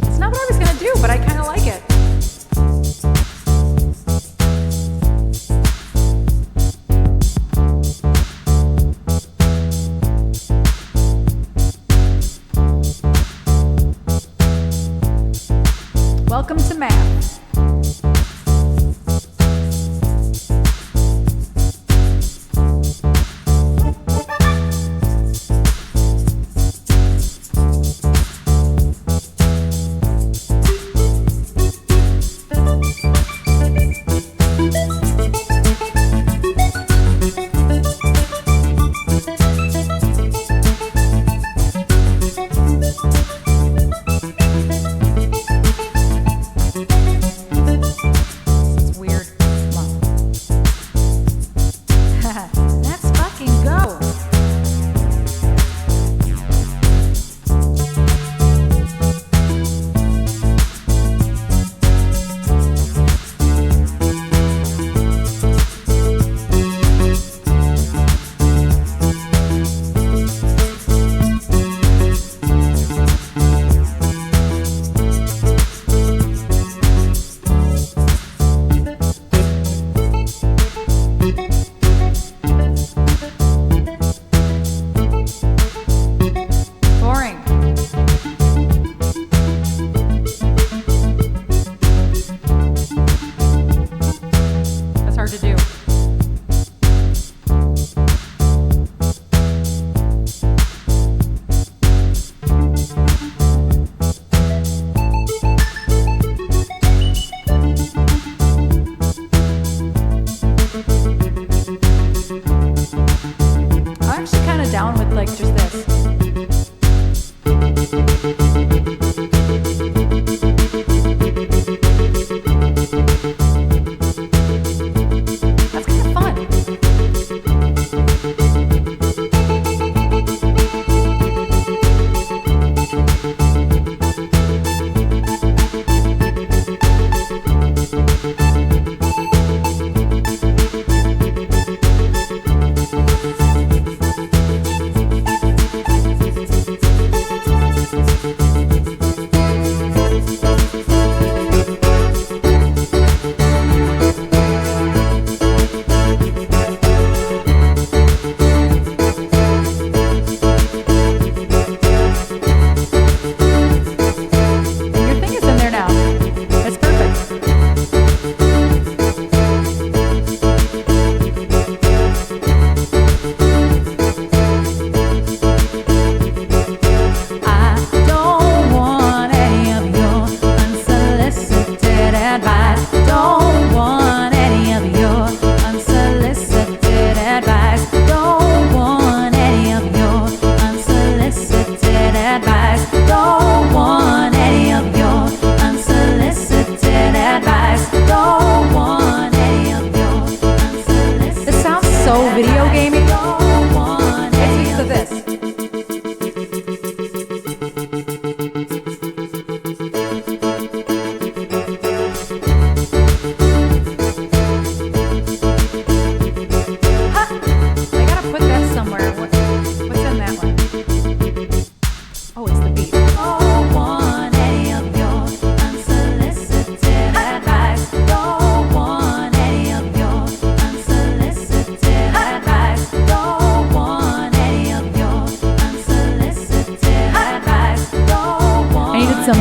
It's not what I was gonna do, but I kind of like it. Welcome to math.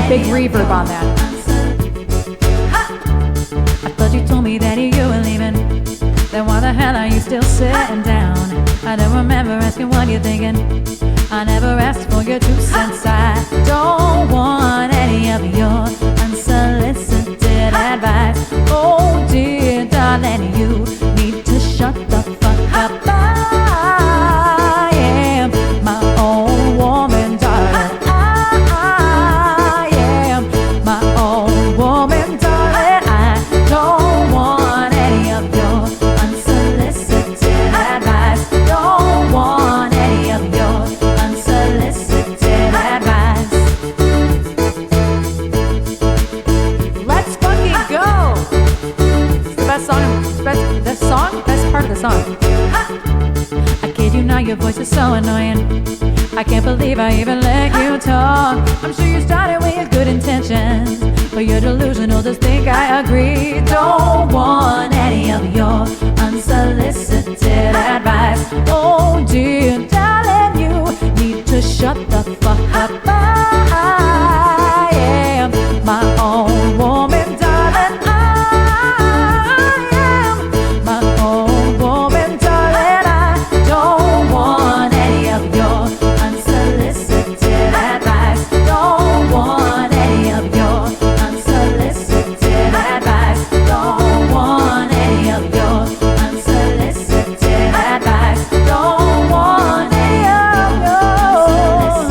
Big reverb on that. I thought you told me that you were leaving. Then why the hell are you still sitting down? I don't remember asking what you're thinking. I never asked for your 2 cents. I don't want any of your unsolicited advice. Oh dear darling, you need to shut the fuck up. I am my own woman, darling. I am my own woman, darling. I don't want any of your unsolicited advice. Don't want any of your unsolicited advice. Let's fucking go! It's the best song. Best part of the song. I kid you not, your voice is so annoying. I can't believe I even let you talk. I'm sure you started with good intentions, but you're delusional, just think I agree. Don't want any of your unsolicited advice. Oh dear darling, you need to shut the fuck up. I am my own woman, darling. I am my own woman, darling. I don't want any of your unsolicited advice. Don't want any of your unsolicited advice. Don't want any of your unsolicited advice. Don't want any of your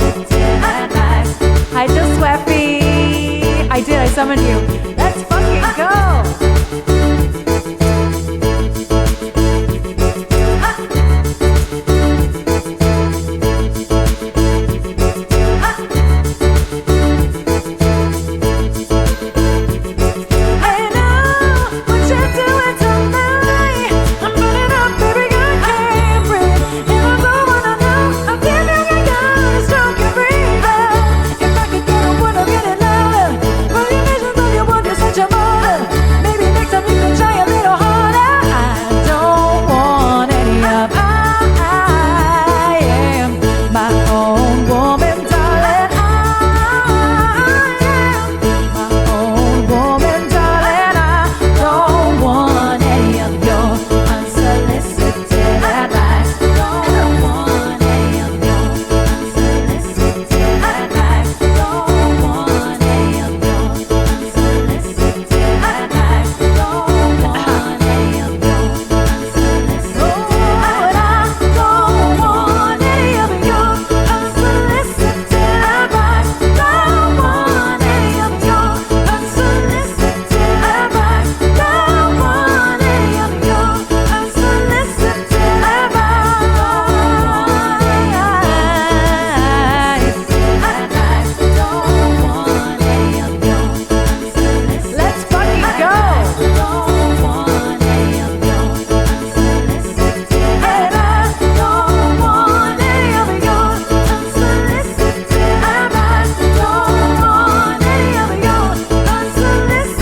unsolicited advice. I just Sweppy. I did. I summoned you. Let's fucking go. I know what you're doing tonight. I'm burning up, baby, I can't breathe. And I don't wanna know. I'll give you a gun, stroke your breathing. If I could get a would have get it louder. For your visions of your world, you're such a martyr. Maybe next time you can try a little harder. I don't want any of. I am my own woman, darling. I am my own woman, darling. I don't want any of your unsolicited advice. Don't want any of your unsolicited advice. Don't want any of your unsolicited advice. Don't want any of your unsolicited advice. I don't want any of your unsolicited advice. Don't want any of your unsolicited advice. Don't want any of your unsolicited advice. Let's fucking go. Don't want any of your unsolicited advice. Don't want any of your unsolicited advice. Don't want any of your unsolicited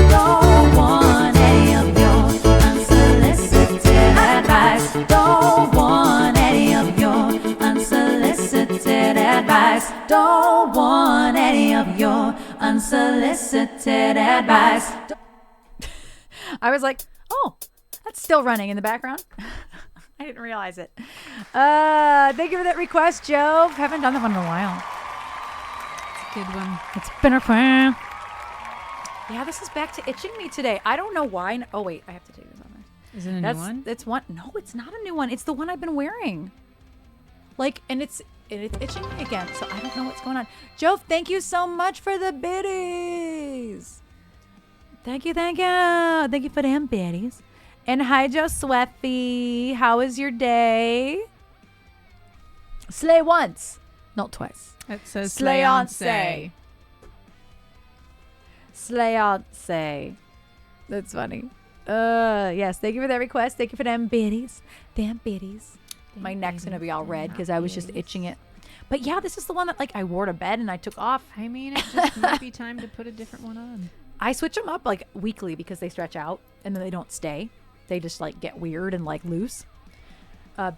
Don't want any of your unsolicited advice. Don't want any of your unsolicited advice. Don't want any of your unsolicited advice. I was like, oh, that's still running in the background. I didn't realize it. Thank you for that request, Joe. Haven't done that one in a while. Good one. It's been a while. Yeah, this is back to itching me today. I don't know why. Oh, wait. I have to take this off. Is it a new one? It's one. No, it's not a new one. It's the one I've been wearing. Like, and it's itching me again. So I don't know what's going on. Joe, thank you so much for the biddies. Thank you, thank you. Thank you for them biddies. And hi, Joe Sweppy. How was your day? Slay once, not twice. It says Slayonce. Slayonce. That's funny. Yes, thank you for that request. Thank you for them biddies. Damn biddies. My neck's gonna be all red because I was just itching it. But yeah, this is the one that like I wore to bed and I took off. I mean, it just might be time to put a different one on. I switch them up like weekly because they stretch out and then they don't stay. They just like get weird and like loose.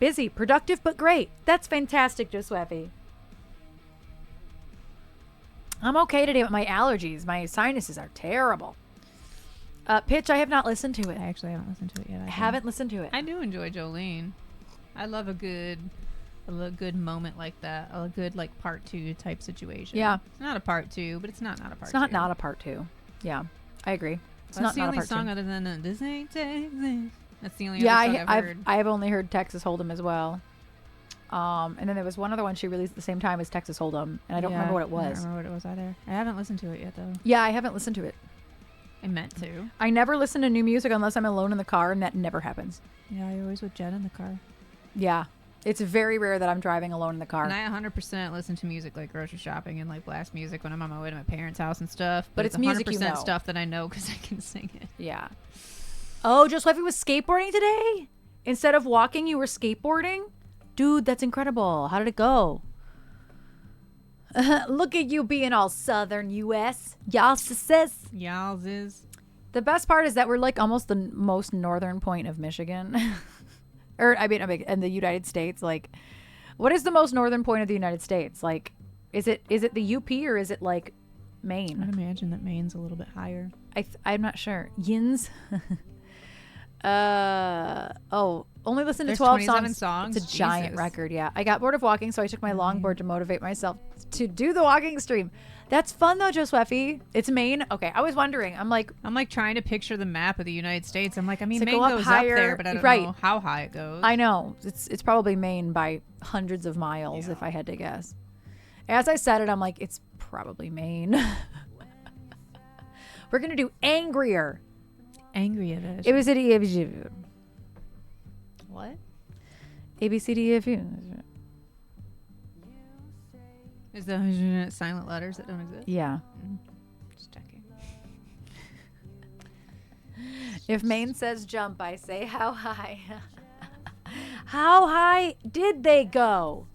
Busy, productive, but great. That's fantastic, Josephi. I'm okay today with my allergies. My sinuses are terrible. Pitch, I have not listened to it. I actually haven't listened to it yet. I haven't listened to it. I do enjoy Jolene. I love a good moment like that. A good like part 2 type situation. Yeah. It's not a part 2, but it's not a part 2. It's not a part 2. Yeah, I agree. It's That's not the a only part song 2. other than This Ain't Texas. That's the only Yeah, other song I've heard. I've only heard Texas Hold'em as well. And then there was one other one she released at the same time as Texas Hold'em, and I don't remember what it I was. don't remember what it was either. I haven't listened to it yet though. Yeah, I haven't listened to it. I meant to. I never listen to new music unless I'm alone in the car, and that never happens. Yeah, you're always with Jen in the car. Yeah. It's very rare that I'm driving alone in the car. And I 100% listen to music like grocery shopping and like blast music when I'm on my way to my parents' house and stuff. But it's music 100% you know. stuff that I know because I can sing it. Yeah. Oh, Josephi was skateboarding today? Instead of walking, you were skateboarding? Dude, that's incredible. How did it go? Look at you being all southern U.S. Y'all sis. Y'all's is. The best part is that we're like almost the most northern point of Michigan. Or, I mean, in the United States. Like, what is the most northern point of the United States? Like, is it the UP or is it like Maine? I'd imagine that Maine's a little bit higher. I'm not sure. Yins. Only listen to There's 12 songs. It's a giant Jesus. record. Yeah, I got bored of walking, so I took my longboard to motivate myself to do the walking stream. That's fun though, Josephi. It's Maine. Okay, I was wondering. I'm like trying to picture the map of the United States. I'm like, I mean, To Maine go up goes higher, up there, but I don't right. know how high it goes. I know it's probably Maine by hundreds of miles if I had to guess. As I said it, I'm like, it's probably Maine. We're gonna do angrier. Angry at it. It was at What? ABCDEFU. Is the silent letters that don't exist? Yeah. Just checking. If Maine says jump, I say how high. How high did they go?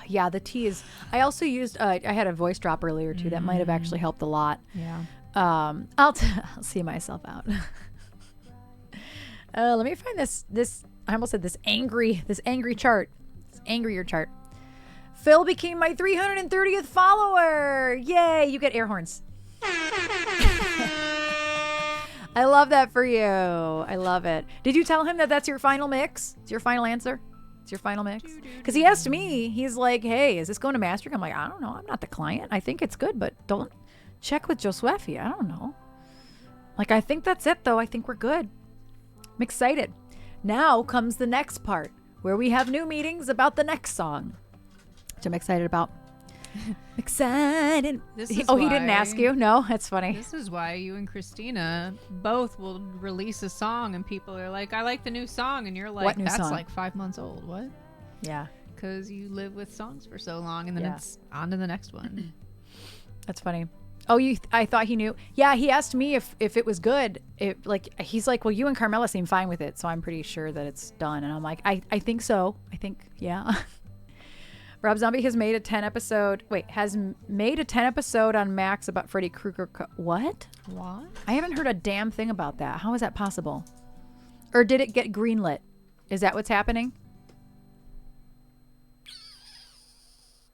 Yeah, the T is. I also used. I had a voice drop earlier too. That might have actually helped a lot. Yeah. I'll see myself out. Let me find this. I almost said this angry chart. This angrier chart. Phil became my 330th follower. Yay! You get air horns. I love that for you. I love it. Did you tell him that that's your final mix? It's your final answer? It's your final mix? Because he asked me. He's like, hey, is this going to mastering? I'm like, I don't know. I'm not the client. I think it's good, but don't check with Josephi. I don't know. Like, I think that's it, though. I think we're good. I'm excited. Now comes the next part where we have new meetings about the next song, which I'm excited about. Excited. This He is didn't why- ask you? No, that's funny. This is why you and Christina both will release a song and people are like, I like the new song. And you're like, What new that's song? like 5 months old. What? Yeah, Because you live with songs for so long and then Yeah. it's on to the next one. that's funny. Oh, I thought he knew. Yeah, he asked me if it was good. He's like, well, you and Carmela seem fine with it, so I'm pretty sure that it's done. And I'm like, I think so. I think, yeah. Rob Zombie has made a 10 episode on Max about Freddy Krueger. What? What? I haven't heard a damn thing about that. How is that possible? Or did it get greenlit? Is that what's happening?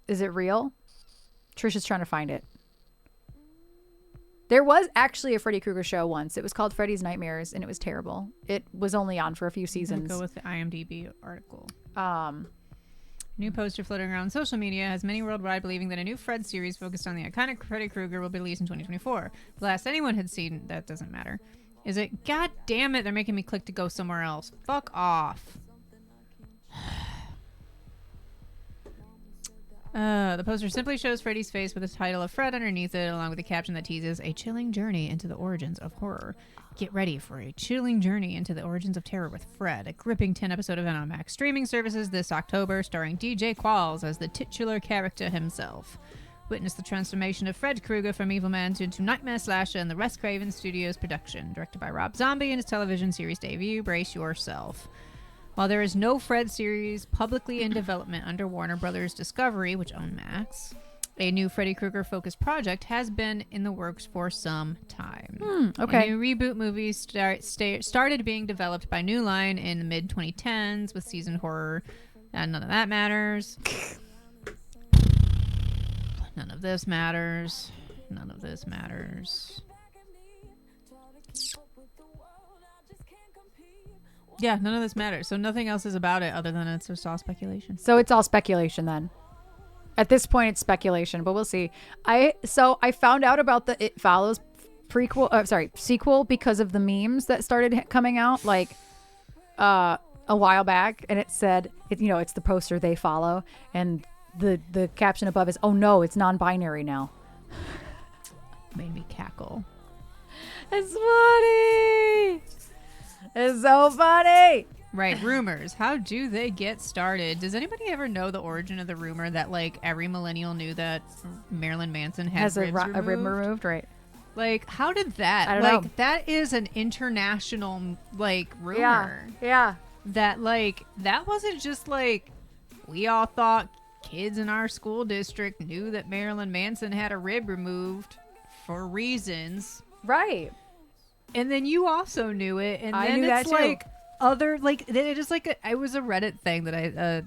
Is it real? Trish is trying to find it. There was actually a Freddy Krueger show once. It was called Freddy's Nightmares, and it was terrible. It was only on for a few seasons. Go with the IMDb article. Um, New poster floating around social media has many worldwide believing that a new Fred series focused on the iconic Freddy Krueger will be released in 2024. The last anyone had seen, that doesn't matter. Is it? God damn it, they're making me click to go somewhere else. Fuck off. The poster simply shows Freddy's face with the title of Fred underneath it, along with a caption that teases a chilling journey into the origins of horror. Get ready for a chilling journey into the origins of terror with Fred, a gripping 10-episode event on Max streaming services this October, starring DJ Qualls as the titular character himself. Witness the transformation of Fred Krueger from evil man to nightmare slasher in the Wes Craven Studios production, directed by Rob Zombie in his television series debut. Brace yourself. While there is no Fred series publicly in development under Warner Brothers Discovery, which own Max, A new Freddy Krueger-focused project has been in the works for some time. Okay. A new reboot movie started being developed by New Line in the mid-2010s with seasoned horror. And none of that matters. None of this matters. None of this matters. Yeah, none of this matters. So nothing else is about it other than it's just all speculation. So it's all speculation then. At this point, it's speculation, but we'll see. I found out about the It Follows sequel because of the memes that started coming out like a while back, and it said it's the poster They Follow, and the caption above is, "Oh no, it's non-binary now." Made me cackle. It's funny. It's so funny. Right, rumors. How do they get started? Does anybody ever know the origin of the rumor that like every millennial knew that Marilyn Manson Has a ribs removed? rib removed, right? Like, how did that? I don't know. That is an international like rumor. Yeah. That like that wasn't just like we all thought kids in our school district knew that Marilyn Manson had a rib removed for reasons. Right. And then you also knew it, and I then knew it's that too. like other like it is like it was a Reddit thing that I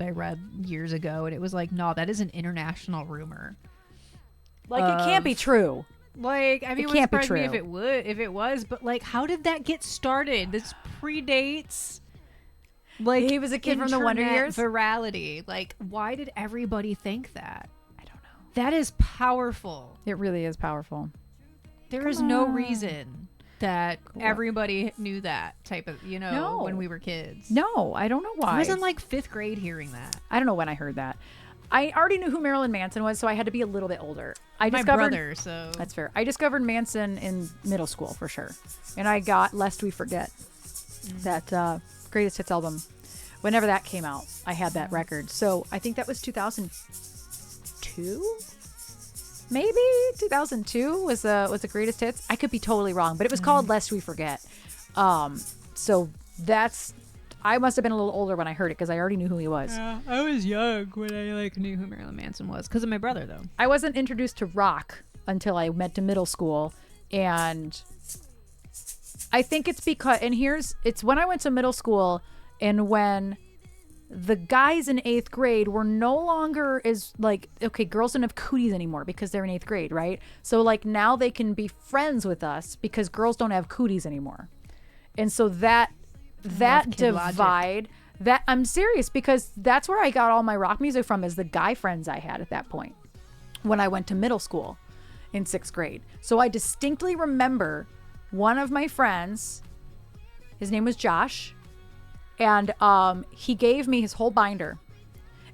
read years ago, and it was like, no, that is an international rumor. Like it can't be true. Like, I mean, it can't be wouldn't surprise me true. if it was, but like, how did that get started? This predates. Like, He was a kid from the Wonder internet Years? virality. Like, why did everybody think that? I don't know. That is powerful. It really is powerful. There is no reason that everybody knew that type of, No. when we were kids. No, I don't know why. I was in like 5th grade hearing that. I don't know when I heard that. I already knew who Marilyn Manson was, so I had to be a little bit older. My brother, so. That's fair. I discovered Manson in middle school for sure, and I got "Lest We Forget," that greatest hits album. Whenever that came out, I had that record. So I think that was 2002. Maybe 2002 was the greatest hits. I could be totally wrong, but it was called "Lest We Forget." So that's. I must have been a little older when I heard it because I already knew who he was. I was young when I like knew who Marilyn Manson was because of my brother, though. I wasn't introduced to rock until I went to middle school, and I think it's because it's when I went to middle school and when the guys in 8th grade were no longer as like, okay, girls don't have cooties anymore because they're in 8th grade, right? So like now they can be friends with us because girls don't have cooties anymore. And so that divide, that I'm serious, because that's where I got all my rock music from, is the guy friends I had at that point when I went to middle school in 6th grade. So I distinctly remember one of my friends, his name was Josh, and he gave me his whole binder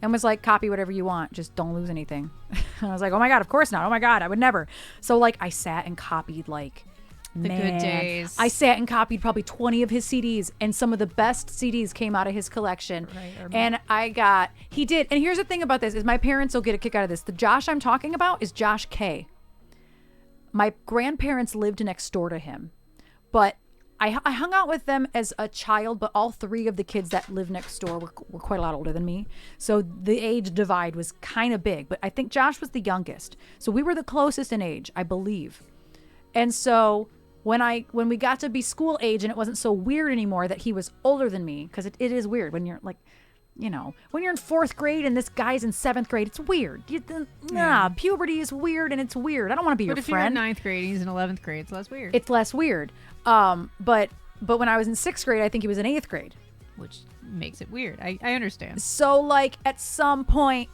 and was like, copy whatever you want, just don't lose anything. And I was like, oh my God, of course not. Oh my God, I would never. So like I sat and copied like The good days. I sat and copied probably 20 of his CDs, and some of the best CDs came out of his collection. Right, and he did. And here's the thing about this is my parents will get a kick out of this. The Josh I'm talking about is Josh K. My grandparents lived next door to him, but I hung out with them as a child, but all 3 of the kids that lived next door were quite a lot older than me. So the age divide was kind of big, but I think Josh was the youngest. So we were the closest in age, I believe. And so when we got to be school age and it wasn't so weird anymore that he was older than me, because it is weird when you're like, when you're in 4th grade and this guy's in 7th grade, it's weird. Puberty is weird, and it's weird. I don't want to be your But if friend. you're in 9th grade and he's in 11th grade, it's less weird. It's less weird. But when I was in 6th grade, I think he was in 8th grade. Which makes it weird. I understand. So like at some point,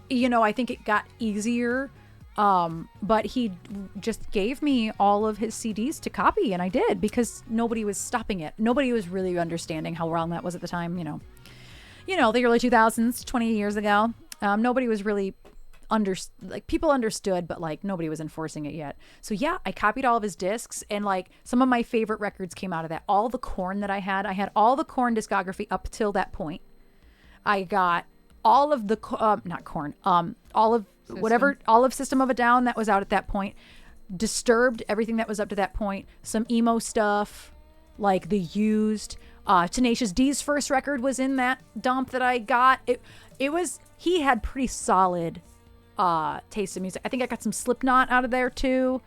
I think it got easier. But he just gave me all of his CDs to copy, and I did, because nobody was stopping it. Nobody was really understanding how wrong that was at the time, the early 2000s, 20 years ago. Nobody was really people understood, but like nobody was enforcing it yet. So yeah, I copied all of his discs, and like some of my favorite records came out of that. All the Korn that I had all the Korn discography up till that point. I got all of the, not Korn, all of System. whatever, all of System of a Down that was out at that point. Disturbed, everything that was up to that point. Some emo stuff, like The Used. Tenacious D's first record was in that dump that I got. He had pretty solid taste in music. I think I got some Slipknot out of there too.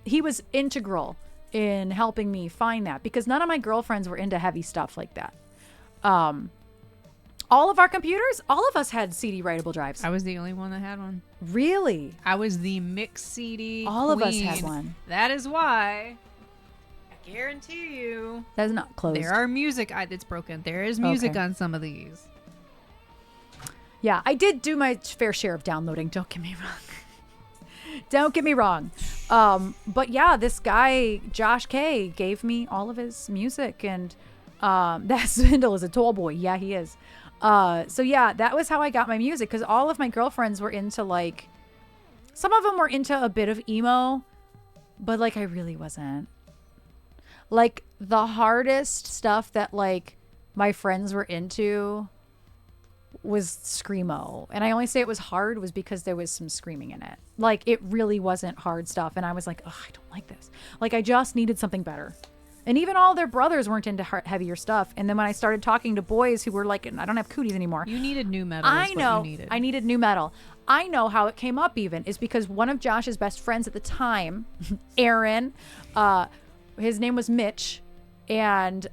He was integral in helping me find that because none of my girlfriends were into heavy stuff like that. All of our computers, all of us had CD writable drives. I was the only one that had one. Really? I was the mix CD All of us queen. had one. That is why I guarantee you That is not closed. there are music that's broken. There is music Okay. on some of these. Yeah, I did do my fair share of downloading. Don't get me wrong. Don't get me wrong. But yeah, this guy, Josh K, gave me all of his music. And that Swindle is a tall boy. Yeah, he is. So yeah, that was how I got my music. Because all of my girlfriends were into like... Some of them were into a bit of emo. But like I really wasn't. Like the hardest stuff that like my friends were into... was screamo, and I only say it was hard was because there was some screaming in it. Like it really wasn't hard stuff, and I was like, oh, I don't like this. Like I just needed something better. And even all their brothers weren't into heavier stuff. And then when I started talking to boys who were like, I don't have cooties anymore. You needed new metal. I is know. What you needed. I needed new metal. I know how it came up. Even is because one of Josh's best friends at the time, Erin, his name was Mitch, and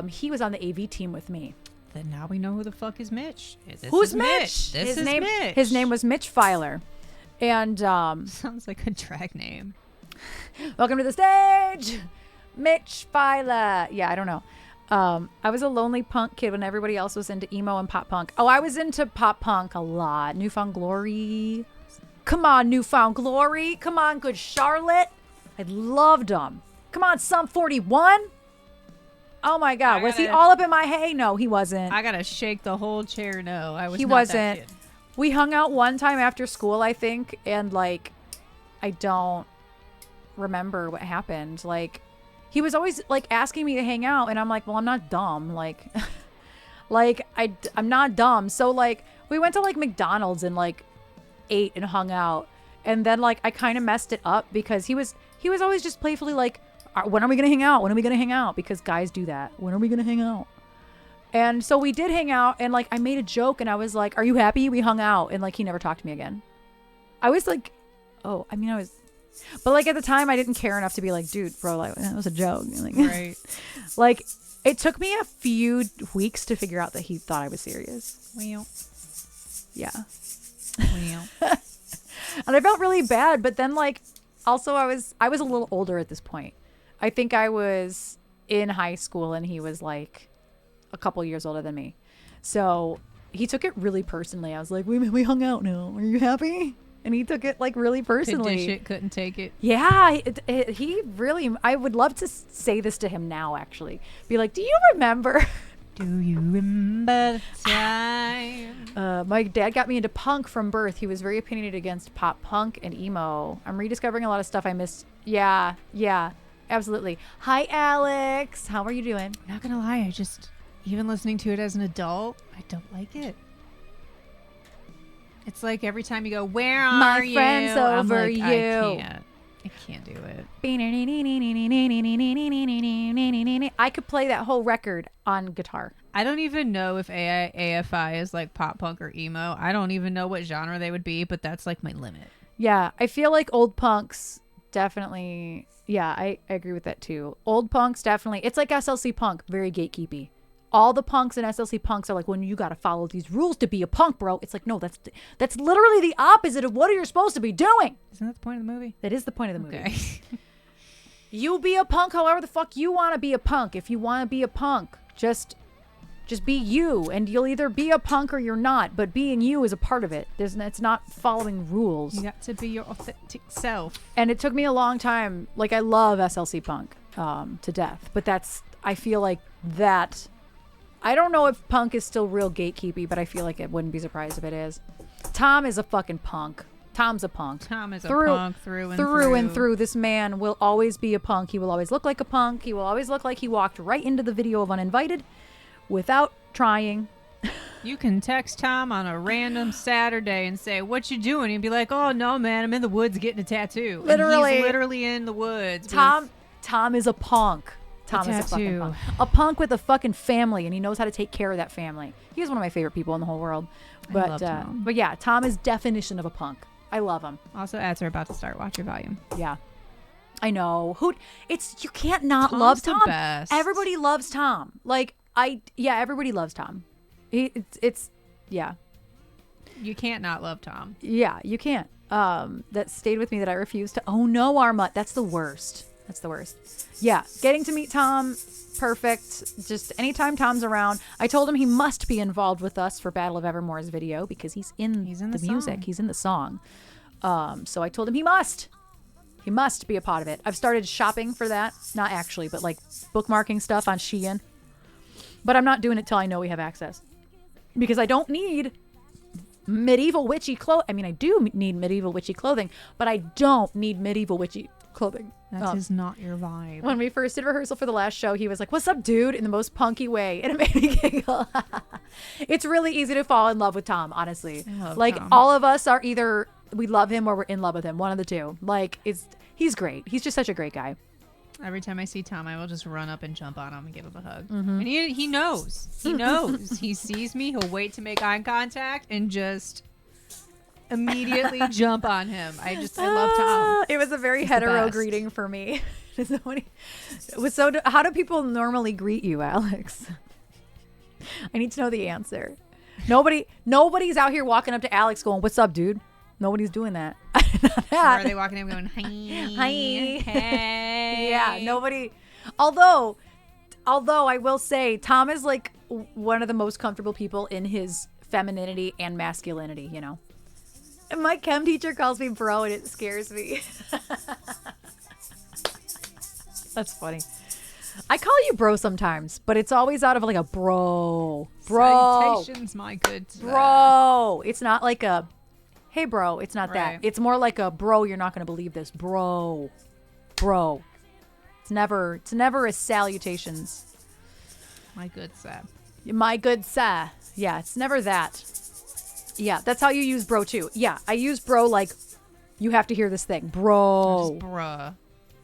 he was on the AV team with me. Then now we know who the fuck is Mitch. Who's Mitch? This is Mitch. His name was Mitch Filer. And Sounds like a drag name. welcome to the stage, Mitch Filer. Yeah, I don't know. I was a lonely punk kid when everybody else was into emo and pop punk. Oh, I was into pop punk a lot. Newfound Glory. Come on, Newfound Glory. Come on, Good Charlotte. I loved them. Come on, Sum 41. Oh my God, was he all up in my hay? No, he wasn't. I gotta shake the whole chair. No, I was. He not wasn't. That kid. We hung out one time after school, I think, and like, I don't remember what happened. Like, he was always like asking me to hang out, and I'm like, well, I'm not dumb. Like, I'm not dumb. So like, we went to like McDonald's and like ate and hung out, and then like I kind of messed it up because he was always just playfully like, when are we gonna hang out? When are we gonna hang out? Because guys do that. When are we gonna hang out? And so we did hang out, and like I made a joke, and I was like, "Are you happy we hung out?" And like he never talked to me again. I was like, "Oh, I mean, I was," but like at the time, I didn't care enough to be like, "Dude, bro, like that was a joke." Like, Right. like it took me a few weeks to figure out that he thought I was serious. Well. Yeah, Well. and I felt really bad. But then like, also I was a little older at this point. I think I was in high school, and he was like a couple years older than me. So he took it really personally. I was like, we hung out now. Are you happy? And he took it like really personally. Could dish it, couldn't take it. Yeah, he really, I would love to say this to him now, actually. Be like, do you remember? Do you remember the time? My dad got me into punk from birth. He was very opinionated against pop punk and emo. I'm rediscovering a lot of stuff I missed. Yeah, absolutely. Hi, Alex. How are you doing? Not gonna lie, I just, even listening to it as an adult, I don't like it. It's like every time you go, where are My you? friend's I'm over like, you. I can't do it. I could play that whole record on guitar. I don't even know if AFI is like pop punk or emo. I don't even know what genre they would be, but that's like my limit. Yeah, I feel like old punks definitely. Yeah, I agree with that too. Old punks definitely. It's like SLC punk, very gatekeepy. All the punks and SLC punks are like, when you got to follow these rules to be a punk, bro. It's like, no, that's literally the opposite of what you're supposed to be doing. Isn't that the point of the movie? That is the point of the movie. Okay. You be a punk however the fuck you want to be a punk. If you want to be a punk, just be you, and you'll either be a punk or you're not, but being you is a part of it. It's not following rules. You got to be your authentic self. And it took me a long time. Like, I love SLC punk to death, but I feel like that, I don't know if punk is still real gatekeepy, but I feel like it wouldn't be surprised if it is. Tom is a fucking punk. Tom's a punk. Tom is a punk through and through. This man will always be a punk. He will always look like a punk. He will always look like he walked right into the video of Uninvited without trying. You can text Tom on a random Saturday and say, "What you doing?" He'd be like, "Oh no, man, I'm in the woods getting a tattoo." Literally. And he's literally in the woods. Tom is a punk. Tom is a fucking tattoo. punk. A punk with a fucking family, and he knows how to take care of that family. He is one of my favorite people in the whole world. But love Tom. but yeah, Tom is definition of a punk. I love him. Also, ads are about to start. Watch your volume. Yeah. I know. You can't not Tom's love the Tom. best. Everybody loves Tom. Everybody loves Tom. It's yeah. You can't not love Tom. Yeah, you can't. That stayed with me that I refused to. Oh no, Arma. That's the worst. That's the worst. Yeah, getting to meet Tom, perfect. Just anytime Tom's around. I told him he must be involved with us for Battle of Evermore's video because he's in the music. song. He's in the song. So I told him he must. He must be a part of it. I've started shopping for that. Not actually, but like bookmarking stuff on Shein. But I'm not doing it till I know we have access. Because I don't need medieval witchy clothing. I mean, I do need medieval witchy clothing, but I don't need medieval witchy clothing. That is not your vibe. When we first did rehearsal for the last show, he was like, "What's up, dude?" in the most punky way, and it made me giggle. It's really easy to fall in love with Tom, honestly. I love like Tom. all of us are either we love him or we're in love with him, one of the two. Like he's great. He's just such a great guy. Every time I see Tom, I will just run up and jump on him and give him a hug. And he knows. He knows. He sees me. He'll wait to make eye contact and just immediately jump on him. I love Tom. It was a very He's the hetero best. greeting for me. How do people normally greet you, Alex? I need to know the answer. Nobody's out here walking up to Alex going, "What's up, dude?" Nobody's doing that. Or are they walking in going, hi. Hi. Hey. Yeah, nobody. Although I will say, Tom is like one of the most comfortable people in his femininity and masculinity, you know. And my chem teacher calls me bro, and it scares me. That's funny. I call you bro sometimes, but it's always out of like a bro. Salutations, my good sir. Bro. It's not like a, hey, bro. It's not Right. that. It's more like a, bro, you're not going to believe this. Bro. It's never a salutations. My good sir. My good sir. Yeah, it's never that. Yeah, that's how you use bro too. Yeah, I use bro like you have to hear this thing. Bro. Just bruh.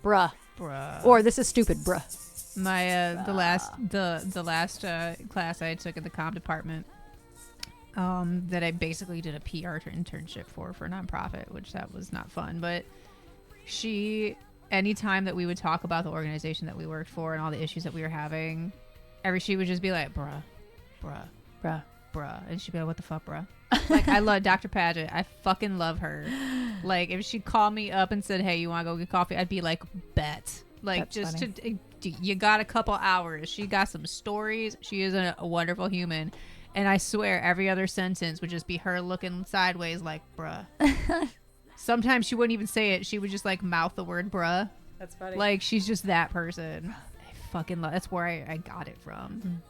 Bruh. Or this is stupid, bruh. My the last class I took in the comm department, that I basically did a PR internship for a nonprofit, which that was not fun. But anytime that we would talk about the organization that we worked for and all the issues that we were having, she would just be like, bruh, and she'd be like, what the fuck, bruh? Like, I love Dr. Paget. I fucking love her. Like, if she called me up and said, hey, you want to go get coffee? I'd be like, bet. Like, That's funny. You got a couple hours. She got some stories. She is a wonderful human. And I swear every other sentence would just be her looking sideways like, bruh. Sometimes she wouldn't even say it. She would just like mouth the word bruh. That's funny. Like, she's just that person. I fucking love. That's where I got it from.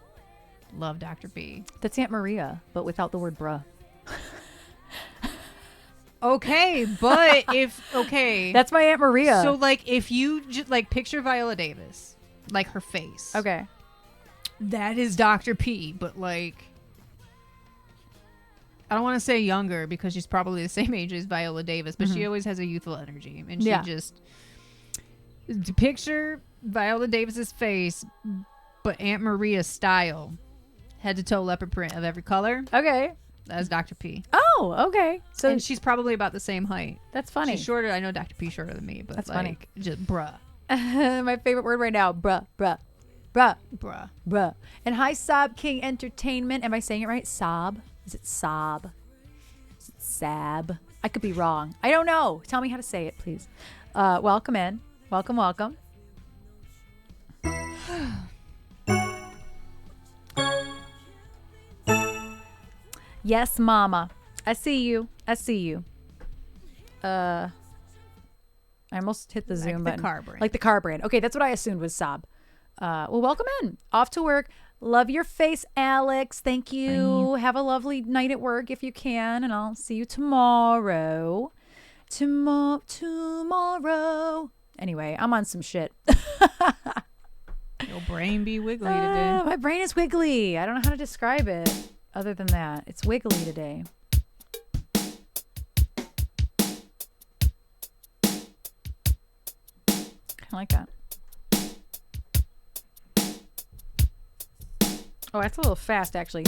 Love Dr. B. That's Aunt Maria, but without the word bruh. Okay, but That's my Aunt Maria. So like if you like picture Viola Davis, like her face. okay. That is Dr. P, but like I don't want to say younger because she's probably the same age as Viola Davis, but she always has a youthful energy, and she just to picture Viola Davis's face, but Aunt Maria's style, head to toe leopard print of every color. Okay. That's Dr. P. Oh, okay. So And she's probably about the same height. that's funny. She's shorter. I know Dr. P shorter than me, but That's like, funny. just bruh, My favorite word right now, bruh. And hi, Sob King Entertainment. Am I saying it right? Sob? Is it Sob? Is it Sab? I could be wrong. I don't know. Tell me how to say it, please. Welcome in. Welcome. Yes, Mama. I see you. I almost hit the Zoom the button. car brand. Like the car brand. Okay, that's what I assumed was Sob. Well, welcome in. Off to work. Love your face, Alex. Thank you. Have a lovely night at work if you can, and I'll see you tomorrow. Tomorrow. Anyway, I'm on some shit. Your brain be wiggly today. My brain is wiggly. I don't know how to describe it other than that. It's wiggly today. I like that. Oh, that's a little fast, actually.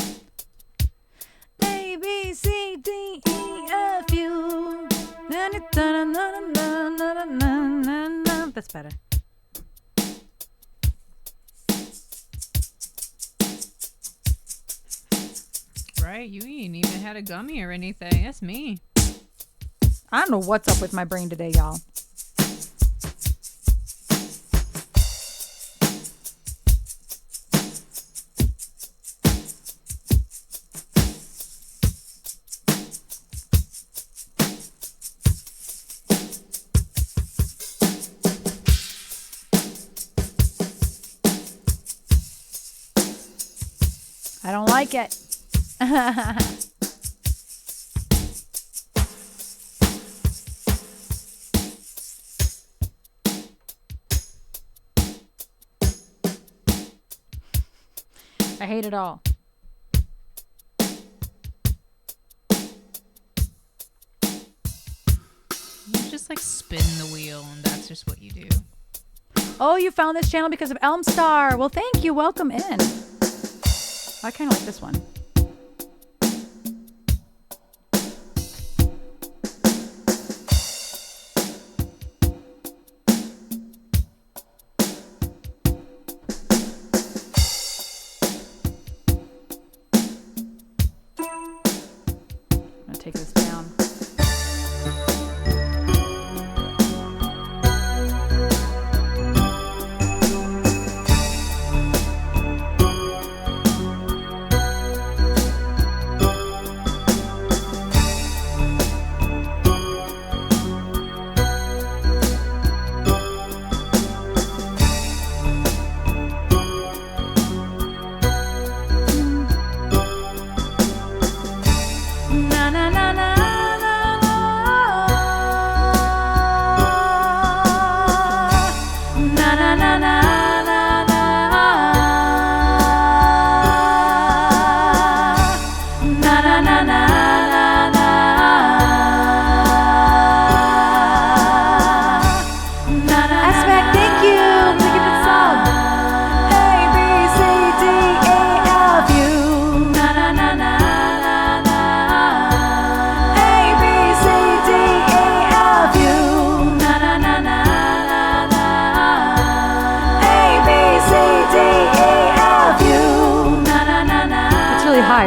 A, B, C, D, E, F, U. That's better. Right, you ain't even had a gummy or anything. That's me. I don't know what's up with my brain today, y'all. I don't like it. I hate it all. You just like spin the wheel, and that's just what you do. Oh, you found this channel because of Elmstar. Well, thank you. Welcome in. I kind of like this one. I'm going to take this down.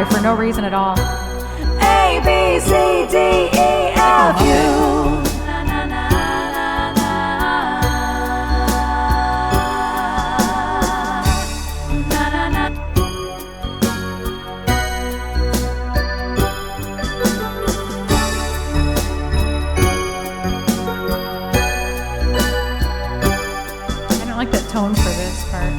For no reason at all. A, B, C, D, E, F, U. I don't like that tone for this part.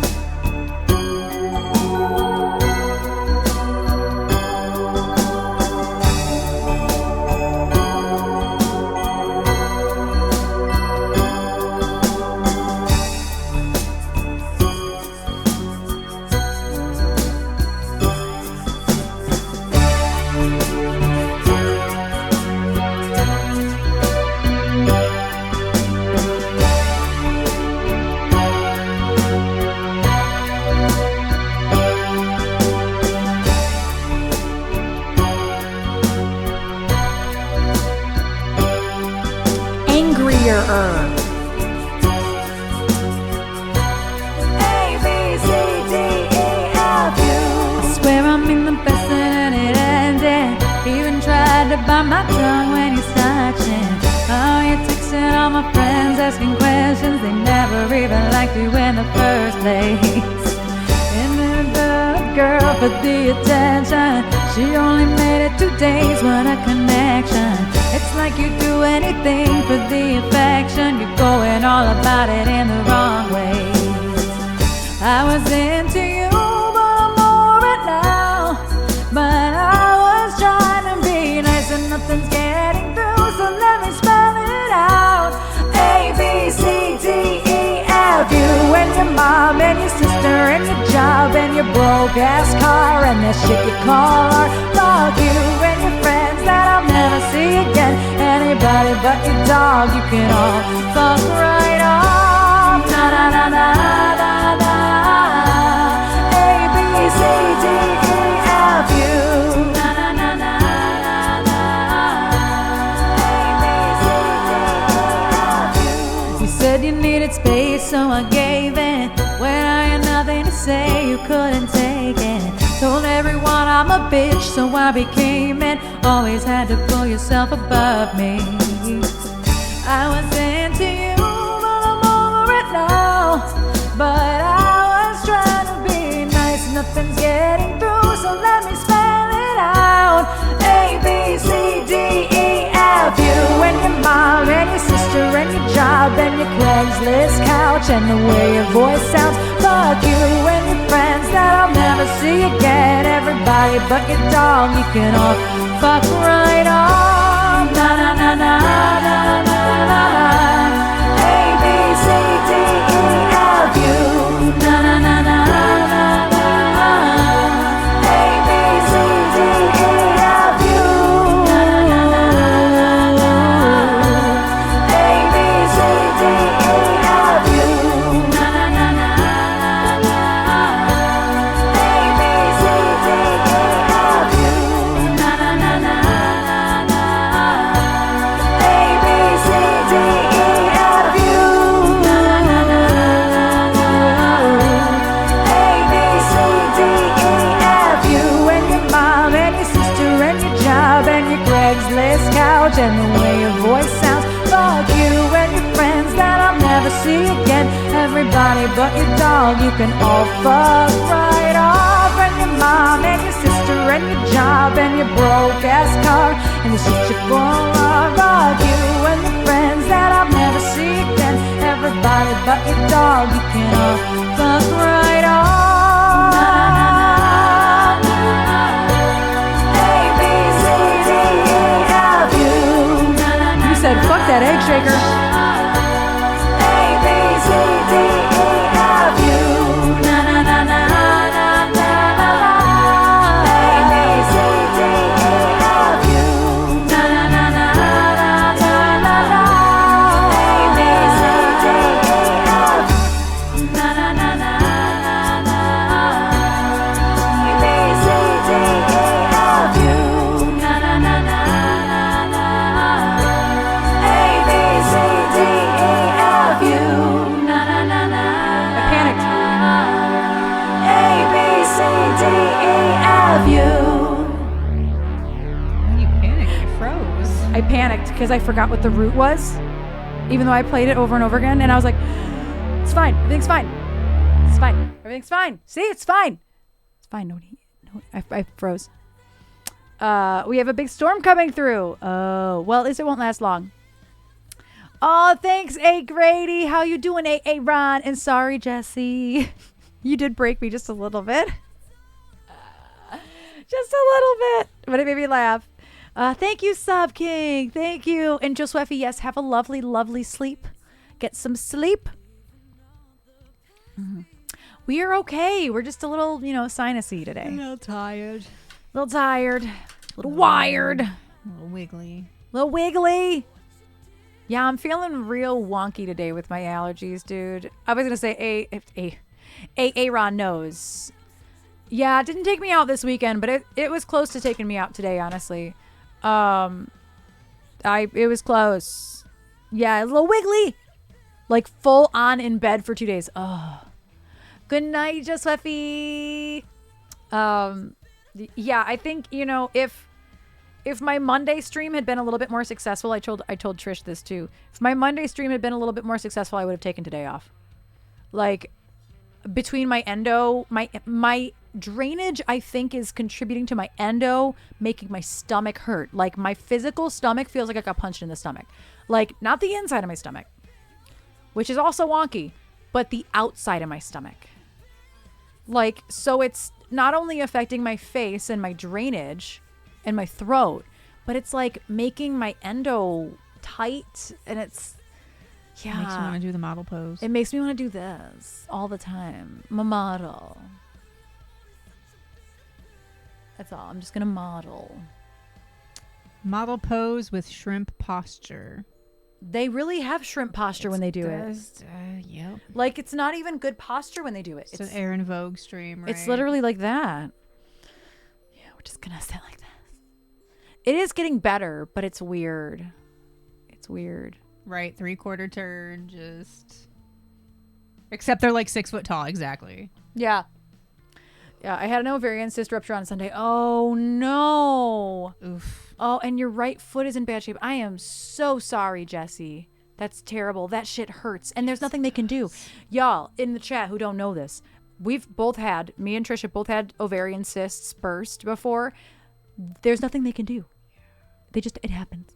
By my tongue when he's touching. Oh, you're texting all my friends, asking questions. They never even liked you in the first place. And then the girl for the attention, she only made it 2 days, what a connection. It's like you do anything for the affection. You're going all about it in the wrong ways. I was into you, but I'm over it now. But I was trying to be nice and nothing's getting through, so let me spell it out. A, B, C, D, E, F, U. And your mom and your sister and your job and your broke ass car and that shit you call art. Fuck you and your friends that I'll never see again. Anybody but your dog, you can all fuck right off. Na na na na na na. A, B, C, D, face, so I gave in. When I had nothing to say, you couldn't take it. Told everyone I'm a bitch, so I became it. Always had to pull yourself above me. I was into you, but I'm over it now. But I was trying to be nice, nothing's getting through, so let me spell it out. A, B, C, D, E, F. You and your mom and your sister and your job and your Craigslist couch and the way your voice sounds. Fuck you and your friends that I'll never see again. Everybody but your dog, you can all fuck right off. Na na na na na na na. A, B, C, D, E, F. You. Na na na na na na. A, B, C, D, E, F. You. Na na na na na. A, B, C, D, E, F. You. Na na na na na. A, B, C, D, E, F. You. Na na na na na. A, B, C, D, E, F. You. Na na na na. A, B, C, D, E, F. You and your mom and your sister and your job and your Craigslist couch and the way your voice sounds. Fuck you and your friends that I'll never see again. Everybody but your dog, you can all fuck right off. And your mom and your sister and your job and your broke ass car and the shit you're full of. Fuck you and your friends that I'll never see again. Everybody but your dog, you can all fuck right off. A, B, C, D, E, F. You said fuck that egg shaker. A, B, C, D, E, F. You. Na na na na na na na. A, B, C, D, E, F. You. Na na na na na na na na. A, B, C, D, E, F. Na na na na na na. A, B, C, D, E, F. You. Na na na na na na. A, B, C, D, E, F. You. Na na na na. I panicked. A, B, C, D, E, F. You. You panicked. You froze. I panicked because I forgot what the root was, even though I played it over and over again, and I was like, it's fine. Everything's fine. It's fine. Everything's fine. See, it's fine. It's fine. No, I froze. We have a big storm coming through. Oh, well, at least it won't last long. Oh, thanks, A. Grady. How you doing, A. Ron? And sorry, Jesse. You did break me just a little bit. Just a little bit. But it made me laugh. Thank you, Sub King. Thank you. And Josuefi, yes, have a lovely, lovely sleep. Get some sleep. We are okay. We're just a little, sinusy today. A little tired. A little tired. A little wired. A little wiggly. A little wiggly. Yeah, I'm feeling real wonky today with my allergies, dude. I was going to say Aaron knows. Yeah, it didn't take me out this weekend, but it was close to taking me out today, honestly. It was close. Yeah, a little wiggly. Like full on in bed for 2 days. Oh. Good night, Josephie. Yeah, I think, if my Monday stream had been a little bit more successful, I told Trish this too. If my Monday stream had been a little bit more successful, I would have taken today off. Like, between my endo, my drainage, I think, is contributing to my endo making my stomach hurt. Like, my physical stomach feels like I got punched in the stomach. Like, not the inside of my stomach, which is also wonky, but the outside of my stomach. Like, so it's not only affecting my face and my drainage and my throat, but it's like making my endo tight, and it's, yeah. Makes me want to do the model pose. It makes me want to do this all the time. My model. That's all. I'm just going to model. Model pose with shrimp posture. They really have shrimp posture when they do it. Yep. Like, it's not even good posture when they do it. It's an Erin Vogue stream, right? It's literally like that. Yeah, we're just going to sit like this. It is getting better, but it's weird. It's weird. Right, 3/4 turn, just... Except they're like 6 foot tall. Exactly. Yeah. Yeah, I had an ovarian cyst rupture on Sunday. Oh, no. Oof. Oh, and your right foot is in bad shape. I am so sorry, Jesse. That's terrible. That shit hurts. And there's nothing they can do. Y'all, in the chat who don't know this, we've both had, me and Trisha both had ovarian cysts burst before. There's nothing they can do. It happens.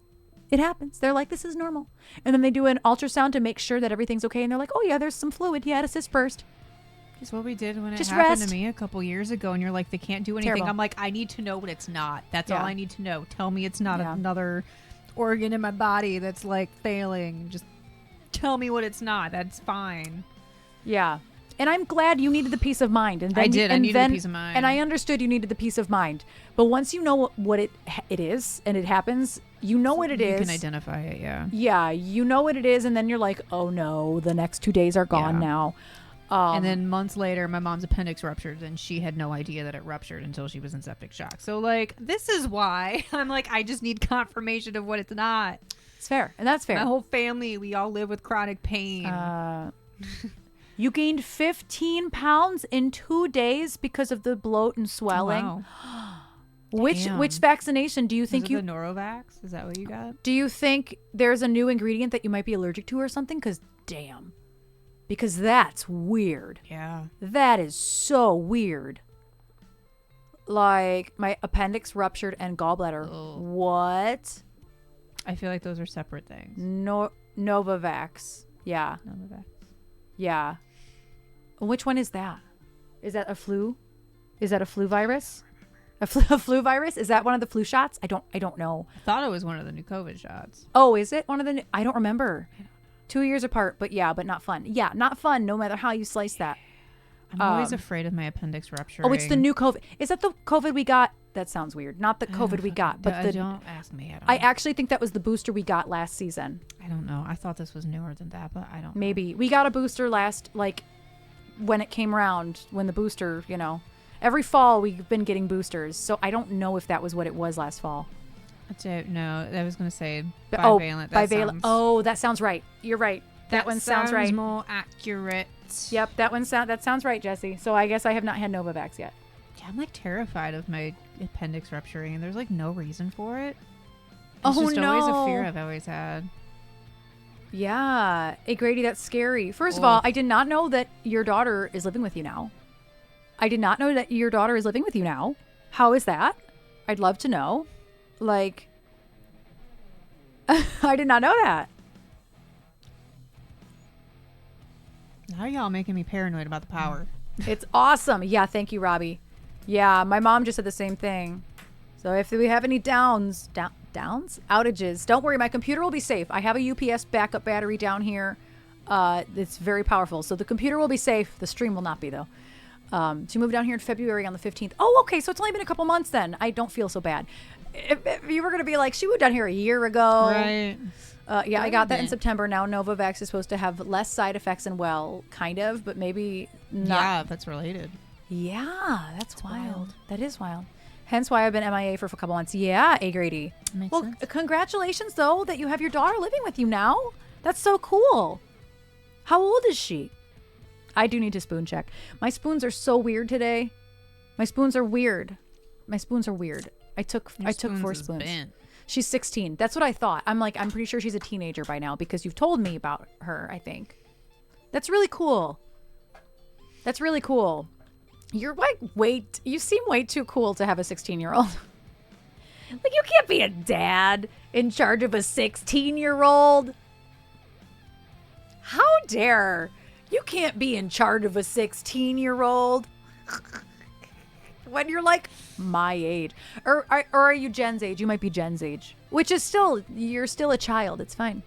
It happens. They're like, this is normal. And then they do an ultrasound to make sure that everything's okay. And they're like, oh, yeah, there's some fluid. You had a cyst burst. Just what we did when Just it happened rest. to me a couple years ago, and you're like, they can't do anything. Terrible. I'm like, I need to know what it's not. That's Yeah. all I need to know. Tell me it's not Yeah. another organ in my body that's like failing. Just tell me what it's not. That's fine. Yeah. And I'm glad you needed the peace of mind. And then I did. I and needed the then- peace of mind. And I understood you needed the peace of mind. But once you know what it is and it happens, you know what it is. You can identify it, yeah. Yeah, you know what it is, and then you're like, oh no, the next 2 days are gone Yeah. now. And then months later, my mom's appendix ruptured, and she had no idea that it ruptured until she was in septic shock. So, like, this is why I'm like, I just need confirmation of what it's not. It's fair, and that's fair. My whole family, we all live with chronic pain. You gained 15 pounds in 2 days because of the bloat and swelling. Wow. Which Damn. vaccination do you think Is it the Norovax? Is that what you got? Do you think there's a new ingredient that you might be allergic to or something? Because damn. Because that's weird. Yeah. That is so weird. Like, my appendix ruptured and gallbladder. Ugh. What? I feel like those are separate things. Novavax. Yeah. Norovax. Yeah. Which one is that? Is that a flu? Is that a flu virus? A flu virus? Is that one of the flu shots? I don't know. I thought it was one of the new COVID shots. Oh, is it one of the? I don't remember. 2 years apart, but yeah, but not fun. Yeah, not fun. No matter how you slice that. I'm always afraid of my appendix rupturing. Oh, it's the new COVID. Is that the COVID we got? That sounds weird. Not the COVID we got, but the. Don't ask me. I actually think that was the booster we got last season. I don't know. I thought this was newer than that, but I don't know. Maybe we got a booster last, like when it came around, when the booster, every fall we've been getting boosters. So I don't know if that was what it was last fall. No, I was going to say But- bivalent. That bivalent. sounds- Oh, that sounds right. You're right. That one sounds right. more accurate. Yep, that sounds right, Jesse. So I guess I have not had Novavax yet. Yeah, I'm like terrified of my appendix rupturing, and there's like no reason for it. It's Oh, just always a no. fear I've always had. Yeah. Hey, Grady, that's scary. First of Oh. all, I did not know that your daughter is living with you now. I did not know that your daughter is living with you now. How is that? I'd love to know. Like, I did not know that. Now y'all making me paranoid about the power. It's awesome. Yeah, thank you, Robbie. Yeah, my mom just said the same thing. So if we have any outages, don't worry, my computer will be safe. I have a UPS backup battery down here. It's very powerful. So the computer will be safe. The stream will not be, though. She moved down here in February on the 15th. Oh, okay. So it's only been a couple months then. I don't feel so bad. If you were going to be like, she moved down here a year ago. Right. Yeah, I got that in Bit. September. Now Novavax is supposed to have less side effects and kind of, but maybe not. Yeah, if that's related. Yeah, that's wild. wild. That is wild. Hence why I've been MIA for a couple months. Yeah, A. Grady. Makes Well, sense. congratulations, though, that you have your daughter living with you now. That's so cool. How old is she? I do need to spoon check. My spoons are so weird today. My spoons are weird. I took Your 4 is spoons. bent. She's 16. That's what I thought. I'm pretty sure she's a teenager by now because you've told me about her, I think. That's really cool. You're like, you seem way too cool to have a 16-year-old. Like, you can't be a dad in charge of a 16-year-old. How dare. You can't be in charge of a 16-year-old. When you're like my age. Or are you Jen's age? You might be Jen's age. Which is you're still a child. It's fine.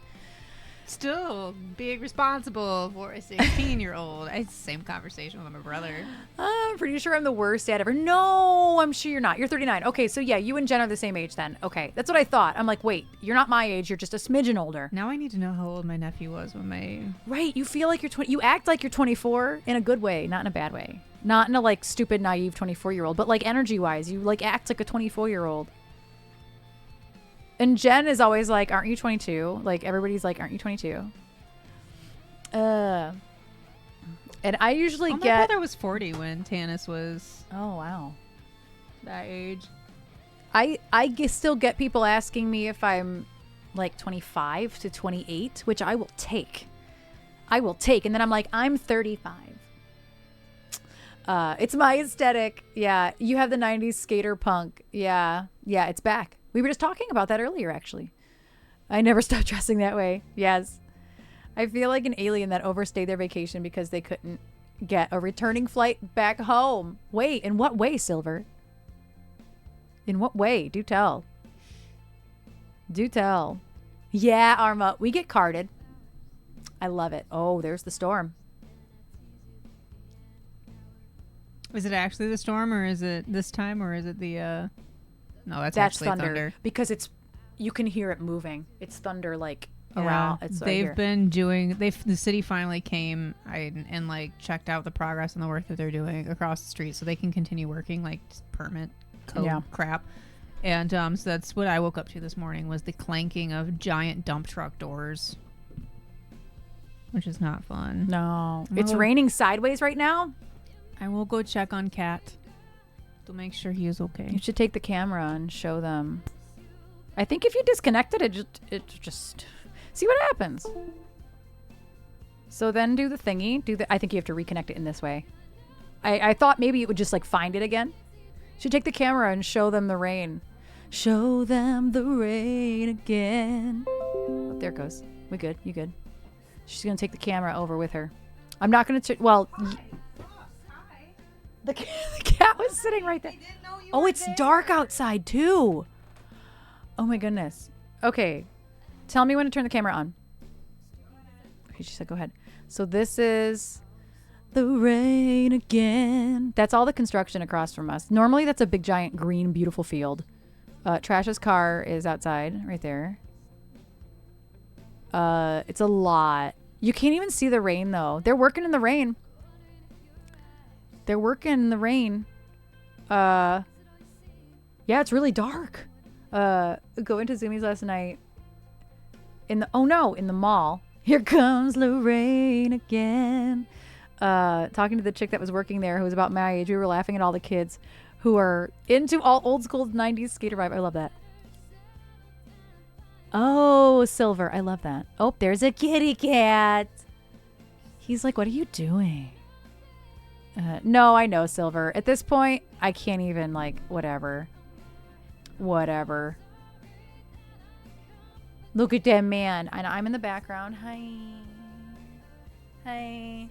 Still being responsible for a 16-year-old. I had the same conversation with my brother. I'm pretty sure I'm the worst dad ever. No, I'm sure you're not. You're 39. Okay, so yeah, you and Jen are the same age then. Okay, that's what I thought. I'm like, wait, you're not my age. You're just a smidgen older. Now I need to know how old my nephew was when my... Right, you feel like you're 20. You act like you're 24 in a good way, not in a bad way. Not in a like stupid, naive 24-year-old, but like energy-wise, you like act like a 24-year-old. And Jen is always like, aren't you 22? Like, everybody's like, aren't you 22? And I usually My get. brother was 40 when Tanis was Oh wow. that age. Still get people asking me if I'm like 25 to 28, which I will take. And then I'm like, I'm 35. It's my aesthetic. Yeah. You have the 90s skater punk. Yeah. Yeah. It's back. We were just talking about that earlier, actually. I never stopped dressing that way. Yes. I feel like an alien that overstayed their vacation because they couldn't get a returning flight back home. Wait, in what way, Silver? In what way? Do tell. Do tell. Yeah, Arma. We get carded. I love it. Oh, there's the storm. Is it actually the storm, or is it this time, or is it the? No, that's actually thunder. Because you can hear it moving. It's thunder like Yeah, around. It's right they've here. been doing. The city finally came and like checked out the progress and the work that they're doing across the street, so they can continue working like just permit code crap. And so that's what I woke up to this morning was the clanking of giant dump truck doors, which is not fun. No, it's raining sideways right now. I will go check on Cat to make sure he is okay. You should take the camera and show them. I think if you disconnect it, it just see what happens. So then do the thingy. I think you have to reconnect it in this way. I thought maybe it would just like find it again. You should take the camera and show them the rain. Show them the rain again. Oh, there it goes. We good. You good. She's going to take the camera over with her. I'm not going to... The cat was sitting right there. Oh, it's dark outside too. Oh my goodness. Okay. Tell me when to turn the camera on. Okay, she said go ahead. So this is the rain again. That's all the construction across from us. Normally that's a big giant green beautiful field. Trash's car is outside right there. It's a lot. You can't even see the rain though. They're working in the rain. Yeah, it's really dark. Going to Zoomies last night in the mall. Here comes the rain again. Talking to the chick that was working there who was about my age. We were laughing at all the kids who are into all old school 90s skater vibe. I love that. Oh, Silver. I love that. Oh, there's a kitty cat. He's like, what are you doing? No, I know, Silver. At this point, I can't even, like, whatever. Whatever. Look at that man. And I'm in the background. Hi. Hi.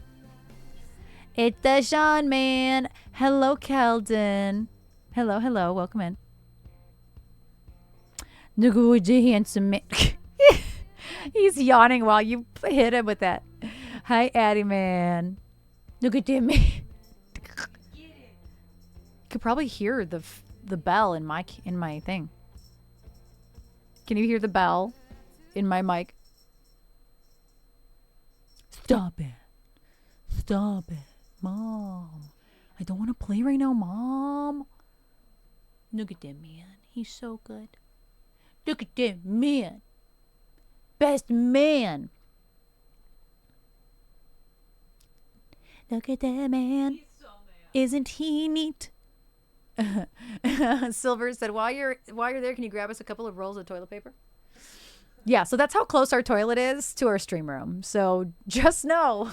It's the Sean man. Hello, Keldon. Hello, hello. Welcome in. Look at the handsome man. He's yawning while you hit him with that. Hi, Addie man. Look at that man. You could probably hear the bell in my thing. Can you hear the bell in my mic? Stop it. Stop it. Mom. I don't want to play right now, Mom. Look at that man. He's so good. Look at that man. Best man. Look at that man. Isn't he neat? Silver said, while you're there, can you grab us a couple of rolls of toilet paper? Yeah, so that's how close our toilet is to our stream room. So just know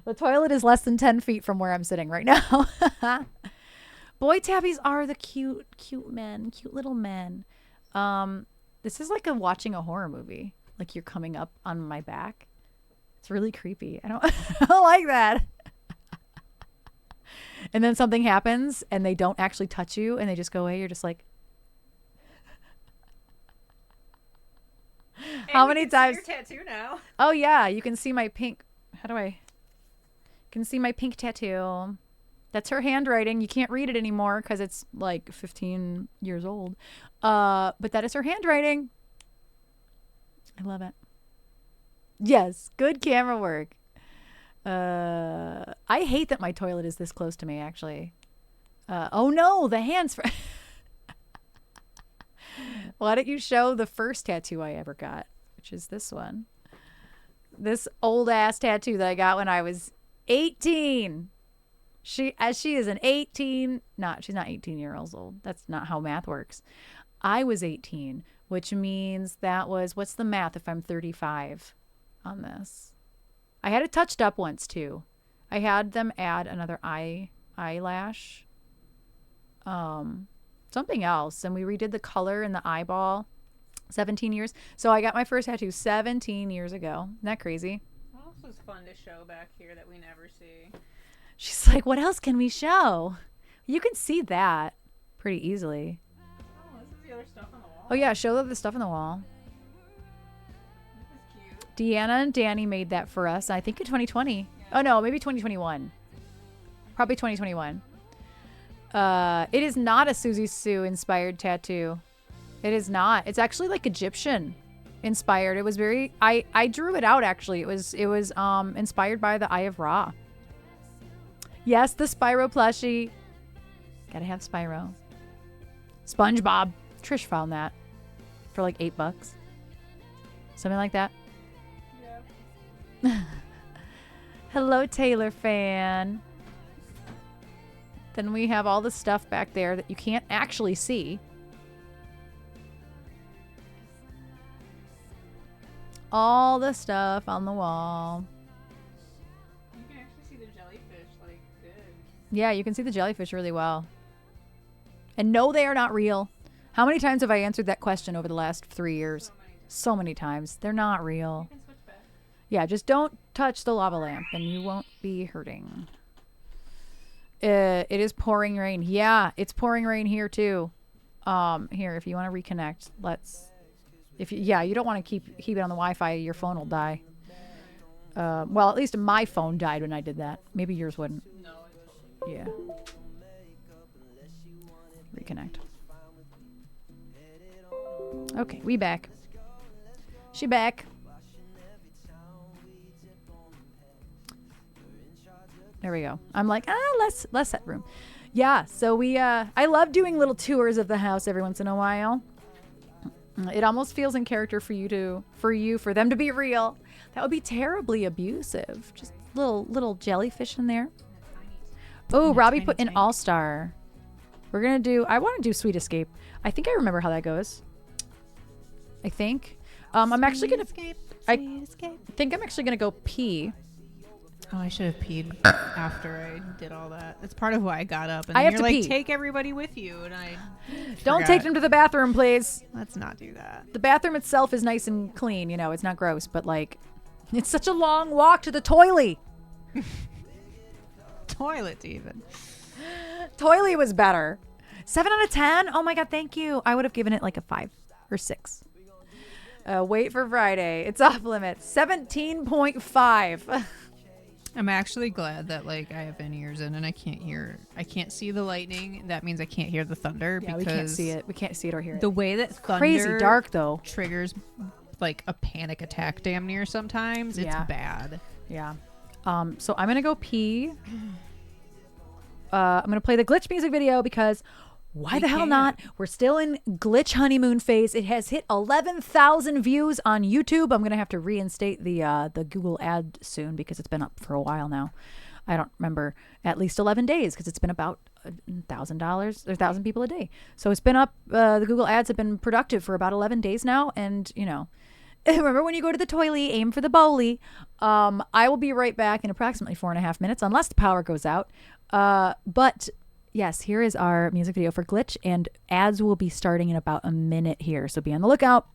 the toilet is less than 10 feet from where I'm sitting right now. Boy tabbies are the cute men, cute little men. This is like watching a horror movie. Like you're coming up on my back. It's really creepy. I don't like that. And then something happens and they don't actually touch you and they just go away. You're just like, how many times? See your tattoo now. Oh yeah, you can see my pink. You can see my pink tattoo. That's her handwriting. You can't read it anymore because it's like 15 years old. But that is her handwriting. I love it. Yes, good camera work. I hate that my toilet is this close to me, actually. Oh no, the hands. Why don't you show the first tattoo I ever got, which is this one. This old ass tattoo that I got when I was 18. She is an 18. She's not 18 years old. That's not how math works. I was 18, which means that was, what's the math if I'm 35 on this? I had it touched up once too. I had them add another eyelash. Something else. And we redid the color in the eyeball. 17 years. So I got my first tattoo 17 years ago. Isn't that crazy? What else was fun to show back here that we never see? She's like, what else can we show? You can see that pretty easily. Oh, this is the other stuff on the wall. Oh yeah, show the stuff on the wall. This is cute. Deanna and Danny made that for us. I think in 2020. Yeah. Oh no, maybe 2021. Probably 2021. It is not a Susie Sue inspired tattoo. It is not. It's actually like Egyptian inspired. It was very. I drew it out actually. It was inspired by the Eye of Ra. Yes, the Spyro plushie. Gotta have Spyro. SpongeBob. Trish found that for like $8. Something like that. Yeah. Hello, Taylor fan. Then we have all the stuff back there that you can't actually see. All the stuff on the wall. You can actually see the jellyfish like good. Yeah, you can see the jellyfish really well. And no, they are not real. How many times have I answered that question over the last 3 years? So many times. They're not real. You can switch back. Yeah, just don't touch the lava lamp and you won't be hurting. It is pouring rain. Yeah, it's pouring rain here too. Here, if you want to reconnect, you don't want to keep it on the Wi-Fi. Your phone will die. Well, at least my phone died when I did that. Maybe yours wouldn't. No, it totally. Yeah. Reconnect. Okay, we back. She back. There we go. I'm like, less set room. Yeah, so I love doing little tours of the house every once in a while. It almost feels in character for them to be real. That would be terribly abusive. Just little jellyfish in there. Oh, Robbie put in All-Star. I want to do Sweet Escape. I think I remember how that goes. I think. I'm actually going to, I think I'm actually going to go pee. Oh, I should have peed after I did all that. That's part of why I got up. And I have you're to like, pee. take everybody with you. And I Don't forgot. take them to the bathroom, please. Let's not do that. The bathroom itself is nice and clean. You know, it's not gross, but like, it's such a long walk to the toilet. Toilet even. Toilet was better. 7 out of 10. Oh my God, thank you. I would have given it like a 5 or 6. Wait for Friday. It's off limits. 17.5. I'm actually glad that like I have in-ears in and I can't see the lightning. That means I can't hear the thunder Yeah, because we can't see it. We can't see it or hear it. the way that thunder Crazy dark though. triggers like a panic attack damn near sometimes. It's Yeah. bad. Yeah. So I'm gonna go pee. I'm gonna play the Glitch music video because why the hell not? We're still in Glitch honeymoon phase. It has hit 11,000 views on YouTube. I'm gonna have to reinstate the Google ad soon because it's been up for a while now. I don't remember, at least 11 days because it's been about $1,000 or 1,000 people a day. So it's been up. The Google ads have been productive for about 11 days now, and you know. Remember when you go to the toilet, aim for the bowlie. I will be right back in approximately 4.5 minutes unless the power goes out. But yes, here is our music video for Glitch, and ads will be starting in about a minute here, so be on the lookout.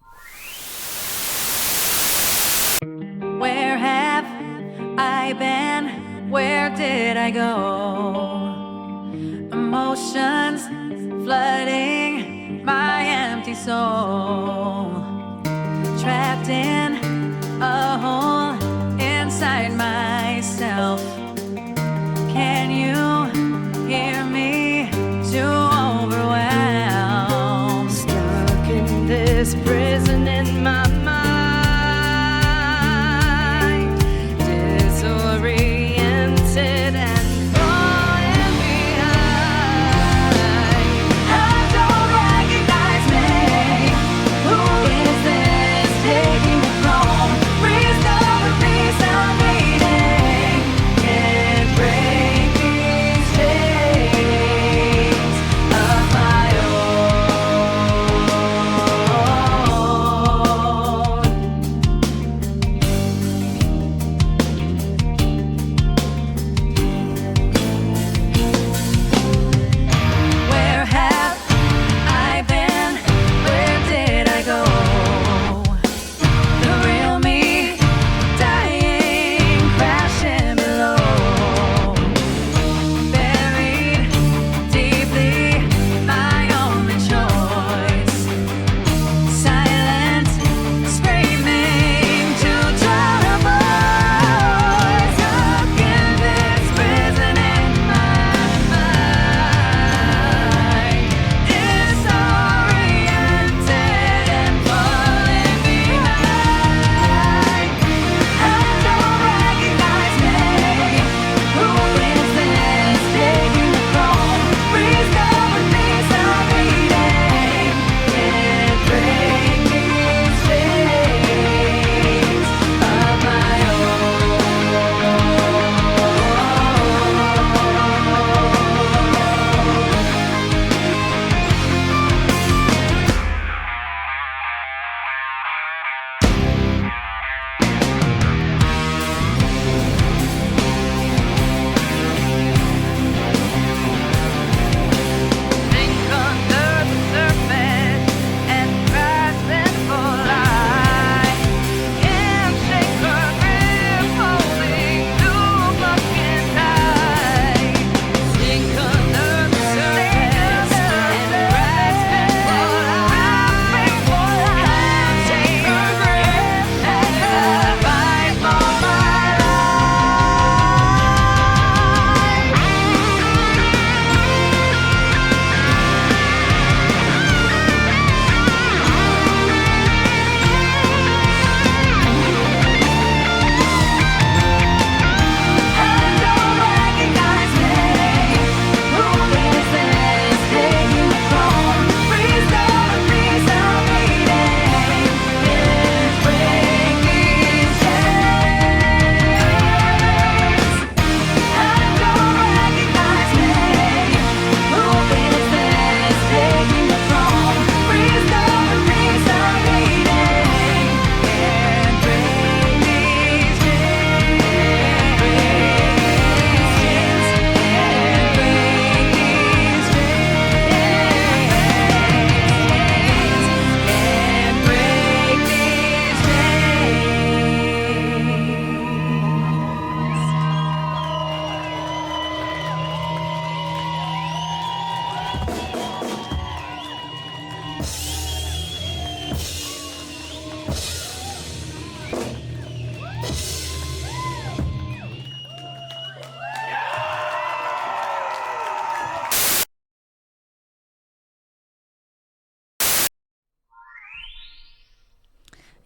Where have I been? Where did I go? Emotions flooding my empty soul. Trapped in a hole inside myself. Can you hear me? Too overwhelmed. Stuck in this prison in my mind. Disoriented and falling behind. I don't recognize me. Who is this taking me from? Restore the peace I'm needing.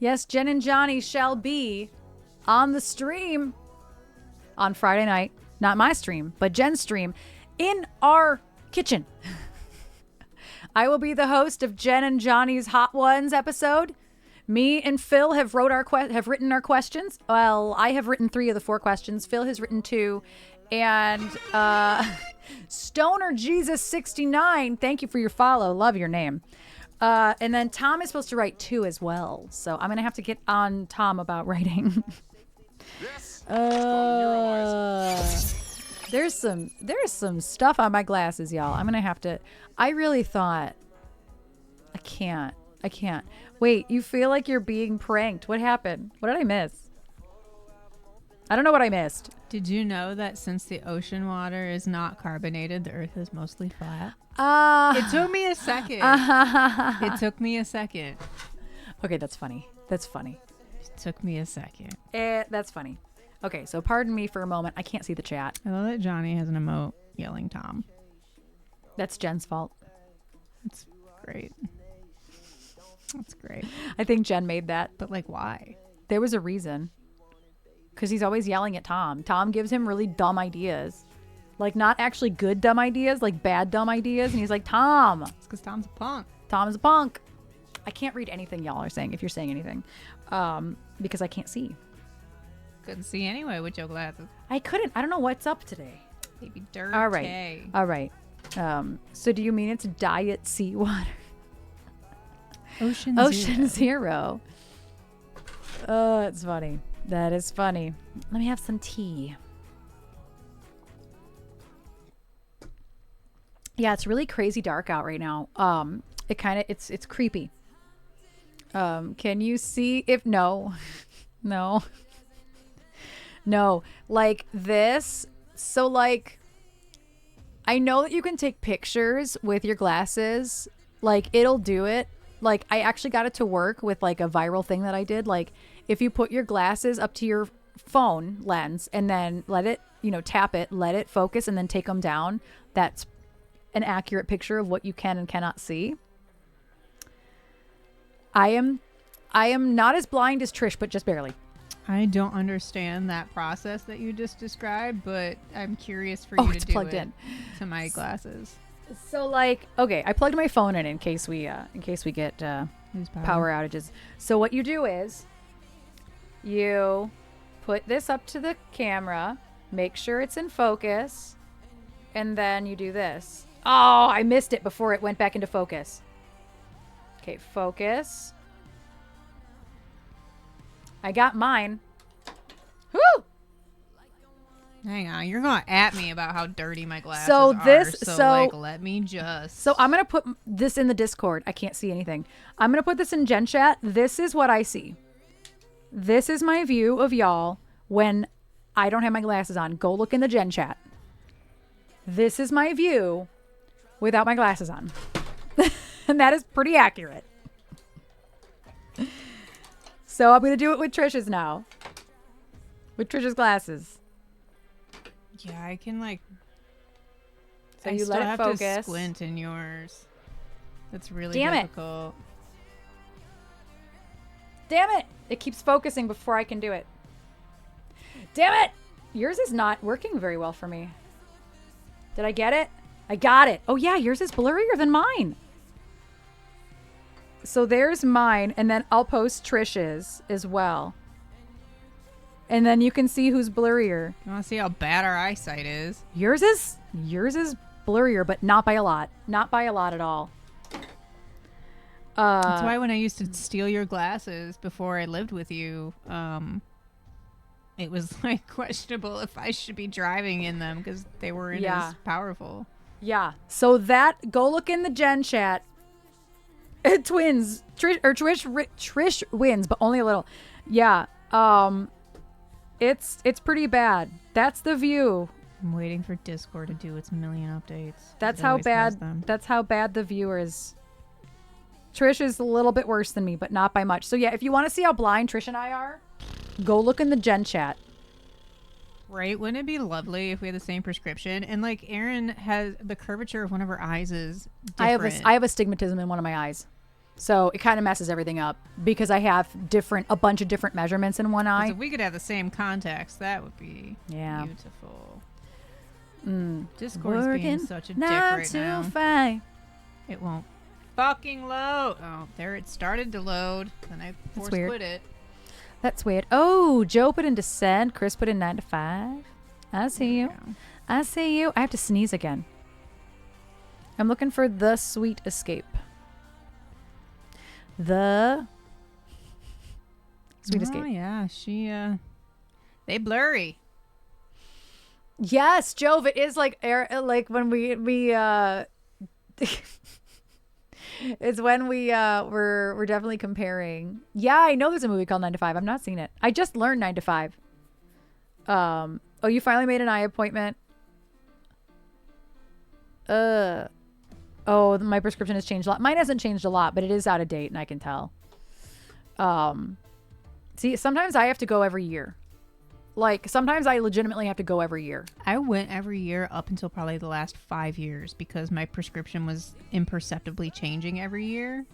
Yes, Jen and Johnny shall be on the stream on Friday night. Not my stream, but Jen's stream in our kitchen. I will be the host of Jen and Johnny's Hot Ones episode. Me and Phil have written our questions. Well, I have written 3 of the 4 questions. Phil has written 2. And Stoner Jesus 69, thank you for your follow. Love your name. And then Tom is supposed to write 2 as well. So I'm going to have to get on Tom about writing. There's some stuff on my glasses, y'all. I'm going to have to. I really thought I can't. Wait, you feel like you're being pranked. What happened? What did I miss? I don't know what I missed. Did you know that since the ocean water is not carbonated, the earth is mostly flat? It took me a second. It took me a second. Okay, that's funny. It took me a second. That's funny. Okay, so pardon me for a moment. I can't see the chat. I love that Johnny has an emote yelling Tom. That's Jen's fault. It's great. That's great. I think Jen made that. But like, why? There was a reason. Because he's always yelling at Tom. Tom gives him really dumb ideas. Like, not actually good dumb ideas, like bad dumb ideas. And he's like, Tom. It's because Tom's a punk. Tom's a punk. I can't read anything y'all are saying, if you're saying anything. Because I can't see. Couldn't see anyway with your glasses. I couldn't. I don't know what's up today. Maybe dirty. All right. So do you mean it's diet seawater? Ocean Zero. Oh, it's funny. That is funny. Let me have some tea. Yeah, it's really crazy dark out right now. It's creepy. Can you see if no. Like this. So like I know that you can take pictures with your glasses. Like it'll do it. Like I actually got it to work with like a viral thing that I did. Like if you put your glasses up to your phone lens and then let it, tap it, let it focus and then take them down, that's an accurate picture of what you can and cannot see. I am not as blind as Trish, but just barely. I don't understand that process that you just described, but I'm curious for you to do plugged it in to my glasses. So like, okay, I plugged my phone in case we get power outages. So what you do is you put this up to the camera, make sure it's in focus, and then you do this. Oh, I missed it before it went back into focus. Okay, focus. I got mine. Woo! Hang on, you're going at me about how dirty my glasses are. Let me just. So I'm going to put this in the Discord. I can't see anything. I'm going to put this in Gen Chat. This is what I see. This is my view of y'all when I don't have my glasses on. Go look in the Gen Chat. This is my view without my glasses on. And that is pretty accurate. So I'm going to do it with Trish's now. With Trish's glasses. Yeah, I can So I you still let it have focus. to squint in yours. That's really Damn it. difficult. Damn it! It keeps focusing before I can do it. Damn it! Yours is not working very well for me. Did I get it? I got it. Oh yeah, yours is blurrier than mine. So there's mine, and then I'll post Trish's as well. And then you can see who's blurrier. You want to see how bad our eyesight is? Yours is blurrier, but not by a lot. Not by a lot at all. That's why when I used to steal your glasses before I lived with you, it was like questionable if I should be driving in them because they weren't as powerful. Yeah. So go look in the Gen Chat. Twins. Trish wins, but only a little. Yeah. It's pretty bad. That's the view. I'm waiting for Discord to do its million updates. That's how bad the viewer is. Trish is a little bit worse than me, but not by much. So yeah, if you want to see how blind Trish and I are, go look in the Gen Chat. Right? Wouldn't it be lovely if we had the same prescription? And like Erin has the curvature of one of her eyes is different. I have astigmatism in one of my eyes. So it kind of messes everything up because I have a bunch of different measurements in one 'Cause eye. if we could have the same contacts, that would be Yeah. beautiful. Mm. Discord's being such a dick not right to now. fight. It won't fucking load. Oh, there it started to load. Then I force weird. quit it. That's weird. Oh, Joe put in Descent. Chris put in 9 to 5. I see you. Yeah. I see you. I have to sneeze again. I'm looking for The Sweet Escape. The Sweet Escape. Oh yeah, they blurry. Yes, Jove, it is like when we it's when we're definitely comparing. Yeah, I know there's a movie called 9 to 5. I've not seen it. I just learned 9 to 5. Oh, you finally made an eye appointment. Oh, my prescription has changed a lot. Mine hasn't changed a lot, but it is out of date and I can tell. See, sometimes I have to go every year. Like, sometimes I legitimately have to go every year. I went every year up until probably the last 5 years because my prescription was imperceptibly changing every year.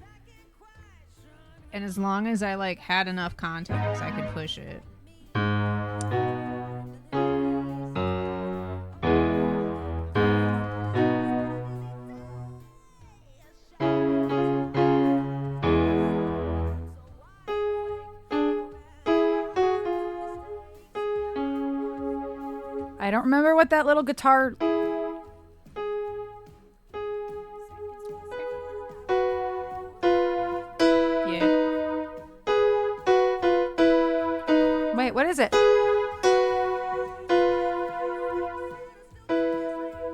And as long as I like had enough contacts, I could push it. I don't remember what that little guitar... Yeah. Wait, what is it?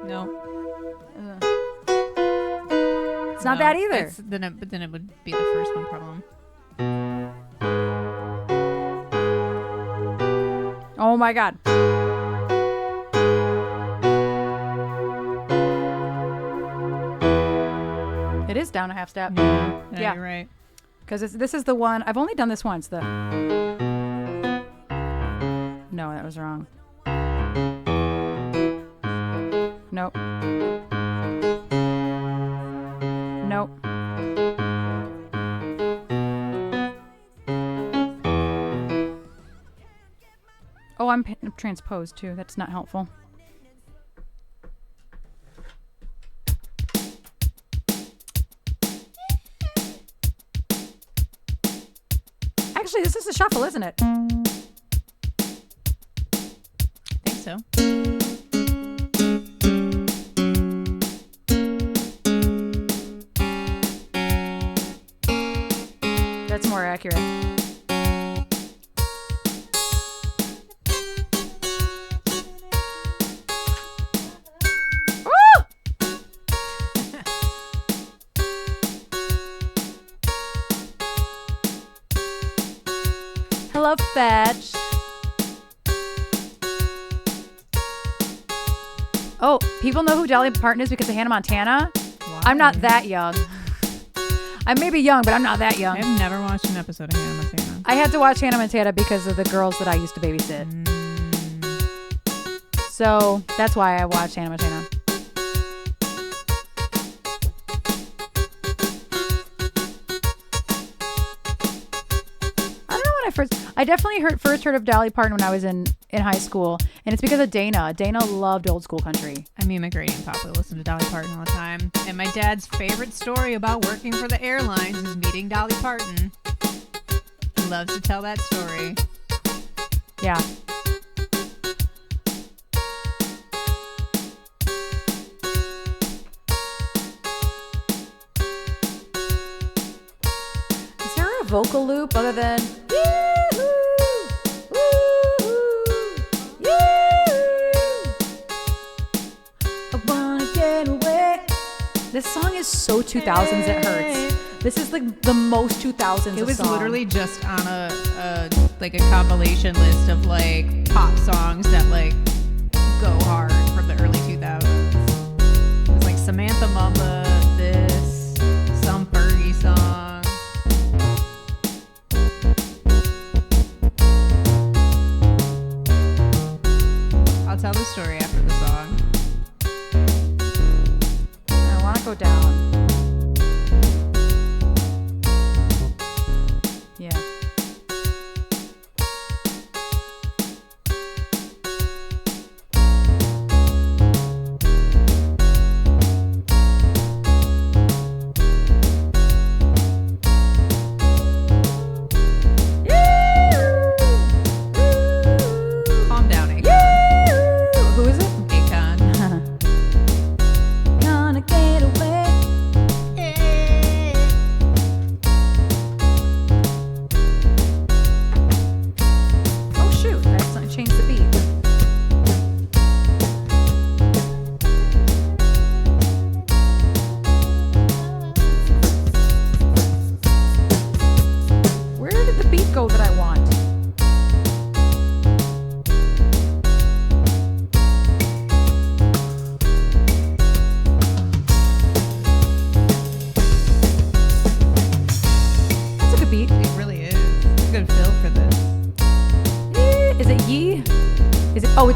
No. It's not that either. But then it would be the first one problem. Oh my god. It is down a half step. Yeah, you're right. Because this is the one. I've only done this once. No, that was wrong. Nope. Nope. Oh, I'm transposed too. That's not helpful. Actually, this is a shuffle, isn't it? I think so. That's more accurate. Hello, Fetch. Oh, people know who Dolly Parton is because of Hannah Montana? Why? I'm not that young. I may be young, but I'm not that young. I've never watched an episode of Hannah Montana. I had to watch Hannah Montana because of the girls that I used to babysit. So that's why I watched Hannah Montana. I definitely first heard of Dolly Parton when I was in high school, and it's because of Dana. Dana loved old school country. I mean, my great aunt Papa listened to Dolly Parton all the time. And my dad's favorite story about working for the airlines is meeting Dolly Parton. He loves to tell that story. Yeah. Is there a vocal loop other than... This song is so 2000s it hurts. This is like the most 2000s It was song. literally just on a like a compilation list of like pop songs that like go hard from the early 2000s. It's like Samantha Mumba, this, some Fergie song. I'll tell the story after the song. I want to go down.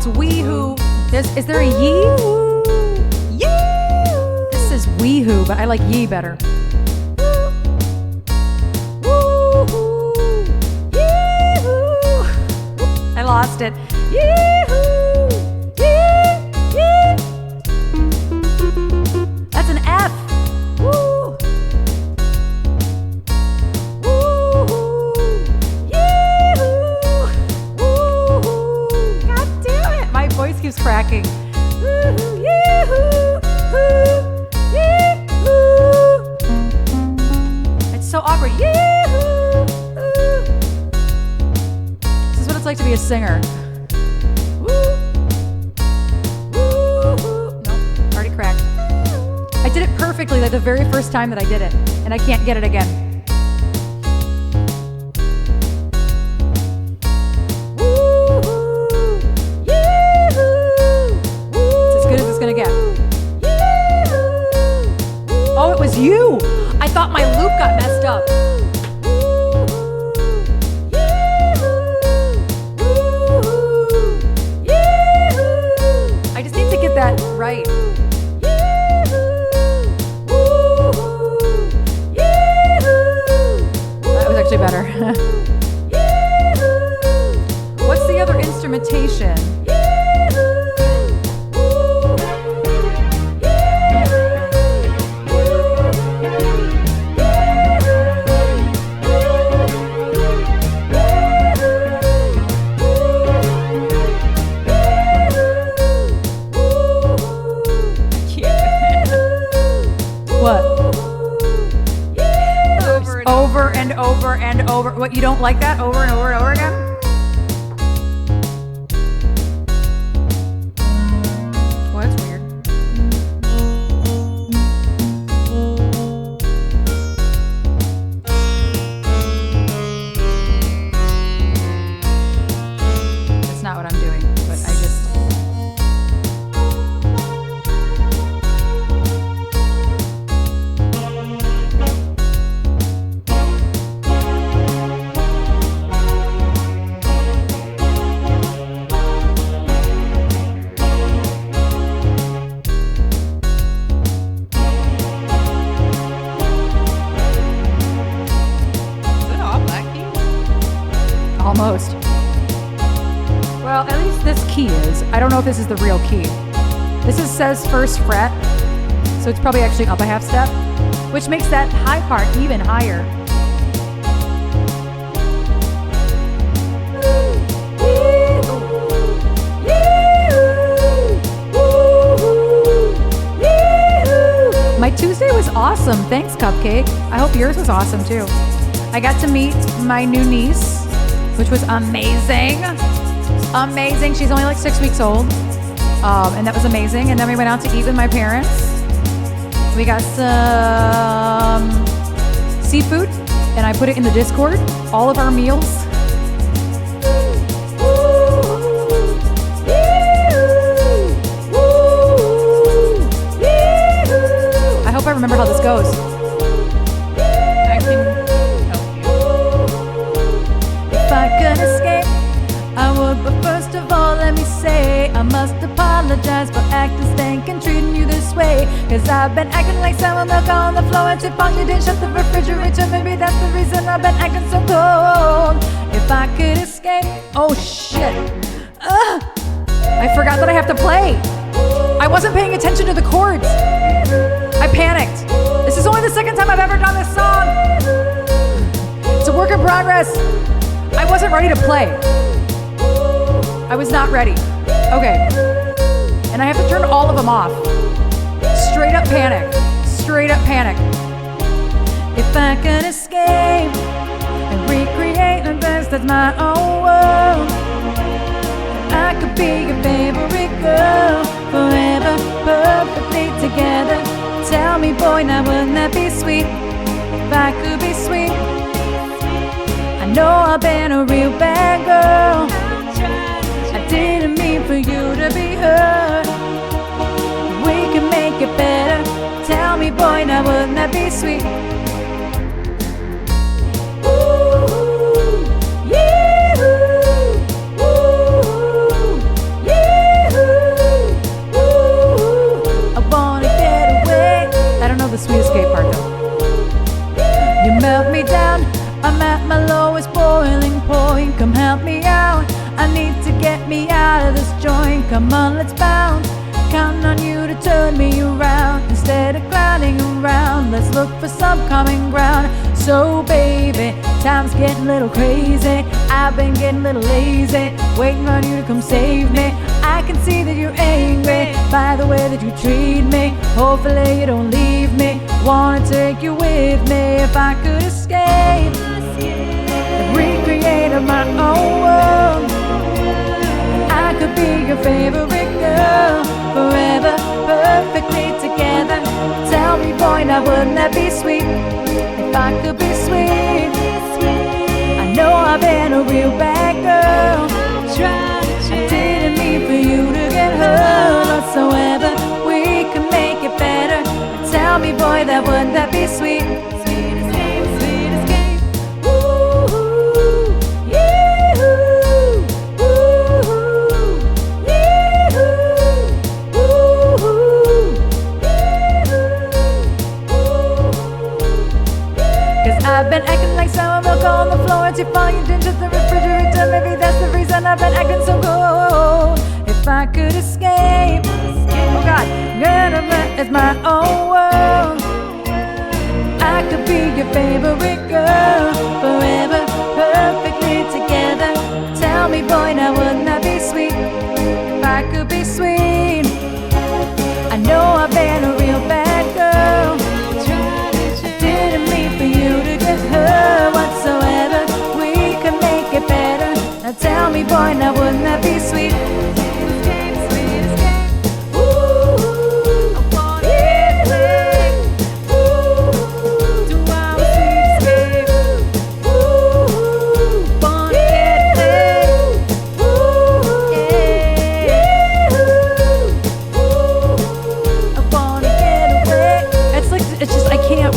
weehoo. Is there a yee? This is weehoo, but I like yee better. I lost it. That's an F. God damn it. My voice keeps cracking. It's so awkward. This is what it's like to be a singer. Nope, already cracked. I did it perfectly like the very first time that I did it, and I can't get it again. It's as good as it's gonna get. Oh, it was you! I thought my loop got messed up. I just need to get that right. That was actually better. What's the other instrumentation? What? Over and over and over. What, you don't like that? Over and over and over again? Well, that's weird. That's not what I'm doing, but I just... Almost. Well, at least this key is. I don't know if this is the real key. Says first fret, so it's probably actually up a half step, which makes that high part even higher. My Tuesday was awesome. Thanks, Cupcake. I hope yours was awesome too. I got to meet my new niece, which was amazing. Amazing. She's only like 6 weeks old. And that was amazing. And then we went out to eat with my parents. We got some seafood, and I put it in the Discord. All of our meals. I hope I remember how this goes. I can help you. If I could escape, I would, but first of all, let me say I must apologize for acting stank and treating you this way. Cause I've been acting like sour milk on the floor and tip on you didn't shut the refrigerator. Maybe that's the reason I've been acting so cold. If I could escape, oh shit. I forgot that I have to play. I wasn't paying attention to the chords. I panicked. This is only the second time I've ever done this song. It's a work in progress. I wasn't ready to play. I was not ready. Okay. And I have to turn all of them off. Straight up panic. Straight up panic. If I could escape and recreate the best that's my own world, I could be your favorite girl, forever, perfectly together. Tell me, boy, now wouldn't that be sweet? If I could be sweet. I know I've been a real bad girl. I didn't mean for you to be hurt. We can make it better. Tell me, boy, now wouldn't that be sweet? Ooh, yeah, ooh, yeah. Come on, let's bounce. Counting on you to turn me around. Instead of clowning around, let's look for some common ground. So baby, time's getting a little crazy. I've been getting a little lazy, waiting on you to come save me. I can see that you're angry by the way that you treat me. Hopefully you don't leave me. Wanna take you with me. If I could escape, recreate my own world, I could be your favorite girl, forever, perfectly together. Tell me, boy, now wouldn't that be sweet? If I could be sweet. I know I've been a real bad girl. I didn't mean for you to get hurt whatsoever. We can make it better. Tell me, boy, that wouldn't that be sweet? Sweet escape, sweet escape. Ooh, yee-hoo, ooh, yee-hoo, ooh, yee-hoo. 'Cause I've been acting like sour milk on the floor. Too far you didn't touch the refrigerator. Maybe that's the reason I've been acting so cold. If I could escape, oh God, it's my own world. I could be your favorite girl, forever, perfectly together. Tell me, boy, now wouldn't that be sweet? If I could be sweet. I know I've been a real bad girl. I didn't mean for you to get hurt whatsoever. We can make it better. Now tell me, boy, now wouldn't that be sweet?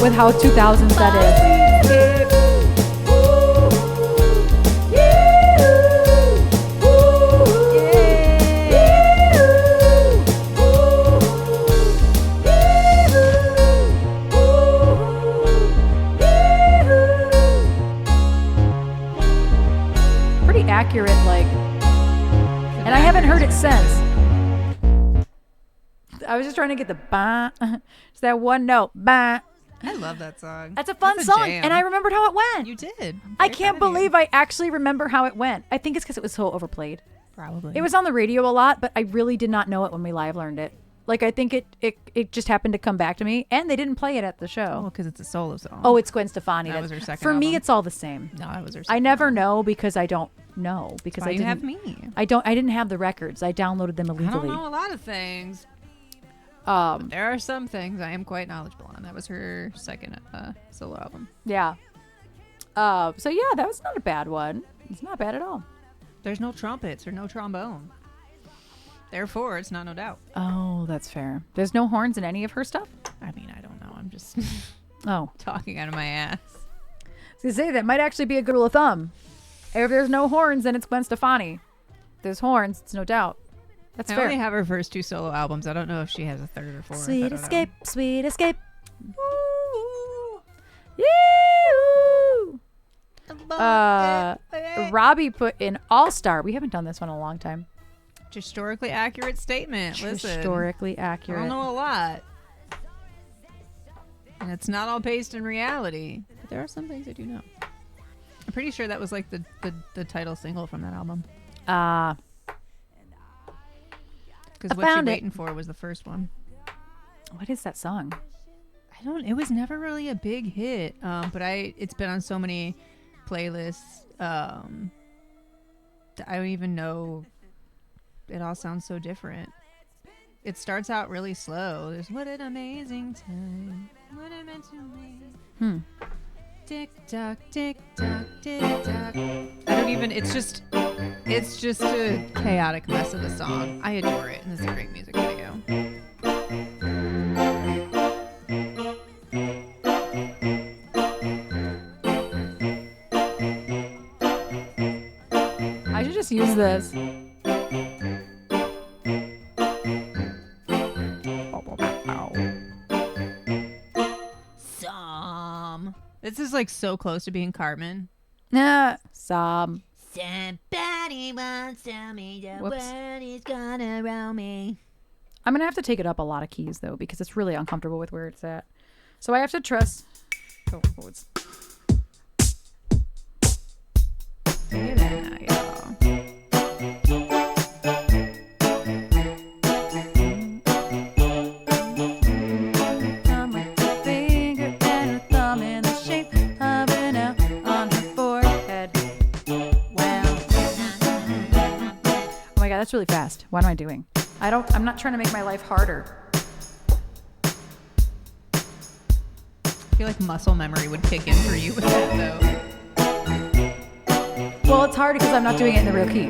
With how 2000s that is. Pretty accurate, like, and I haven't heard it since. I was just trying to get the ba. It's that one note, ba. I love that song. That's a fun That's a song, jam. and I remembered how it went. You did. I can't believe I actually remember how it went. I think it's because it was so overplayed. Probably. It was on the radio a lot, but I really did not know it when we live learned it. Like, I think it just happened to come back to me, and they didn't play it at the show. Well, because it's a solo song. Oh, it's Gwen Stefani. That was her second For me, album. it's all the same. No, that was her I second never album. know because I don't know because Why I you didn't have me. I didn't have the records. I downloaded them I illegally. don't know a lot of things. There are some things I am quite knowledgeable on. That was her second solo album. Yeah. So yeah, that was not a bad one. It's not bad at all. There's no trumpets or no trombone. Therefore, it's not no doubt. Oh, that's fair. There's no horns in any of her stuff? I mean, I don't know. I'm just Oh. talking out of my ass. I was gonna say that might actually be a good rule of thumb. If there's no horns, then it's Gwen Stefani. If there's horns, it's no doubt. That's I fair. only have her first two solo albums. I don't know if she has a third or fourth. I Sweet don't know. escape, sweet escape. Yee-hoo. Robbie put in All-Star. We haven't done this one in a long time. Historically accurate statement. Listen, Historically I accurate. don't know a lot. And it's not all based in reality. But there are some things I do know. I'm pretty sure that was like the title single from that album. Because What You found it. Waiting For was the first one. What is that song? It was never really a big hit. But it's been on so many playlists. That I don't even know. It all sounds so different. It starts out really slow. There's what an amazing time. What I meant to be. Tick tock, tick tock, tick tock. I don't even. It's just a chaotic mess of a song. I adore it, and it's a great music video. I should just use this. This is like so close to being Carmen. Nah, Sam. Somebody once told me the Whoops. world is gonna roll me. I'm gonna have to take it up a lot of keys though because it's really uncomfortable with where it's at. So I have to trust. Oh, it's. Yeah, yeah. Thumb with her finger and her thumb in the shape of an L on her forehead. Well, Oh my god, that's really fast. What am I doing? I'm not trying to make my life harder. I feel like muscle memory would kick in for you with that, though. Well, it's hard because I'm not doing it in the real key.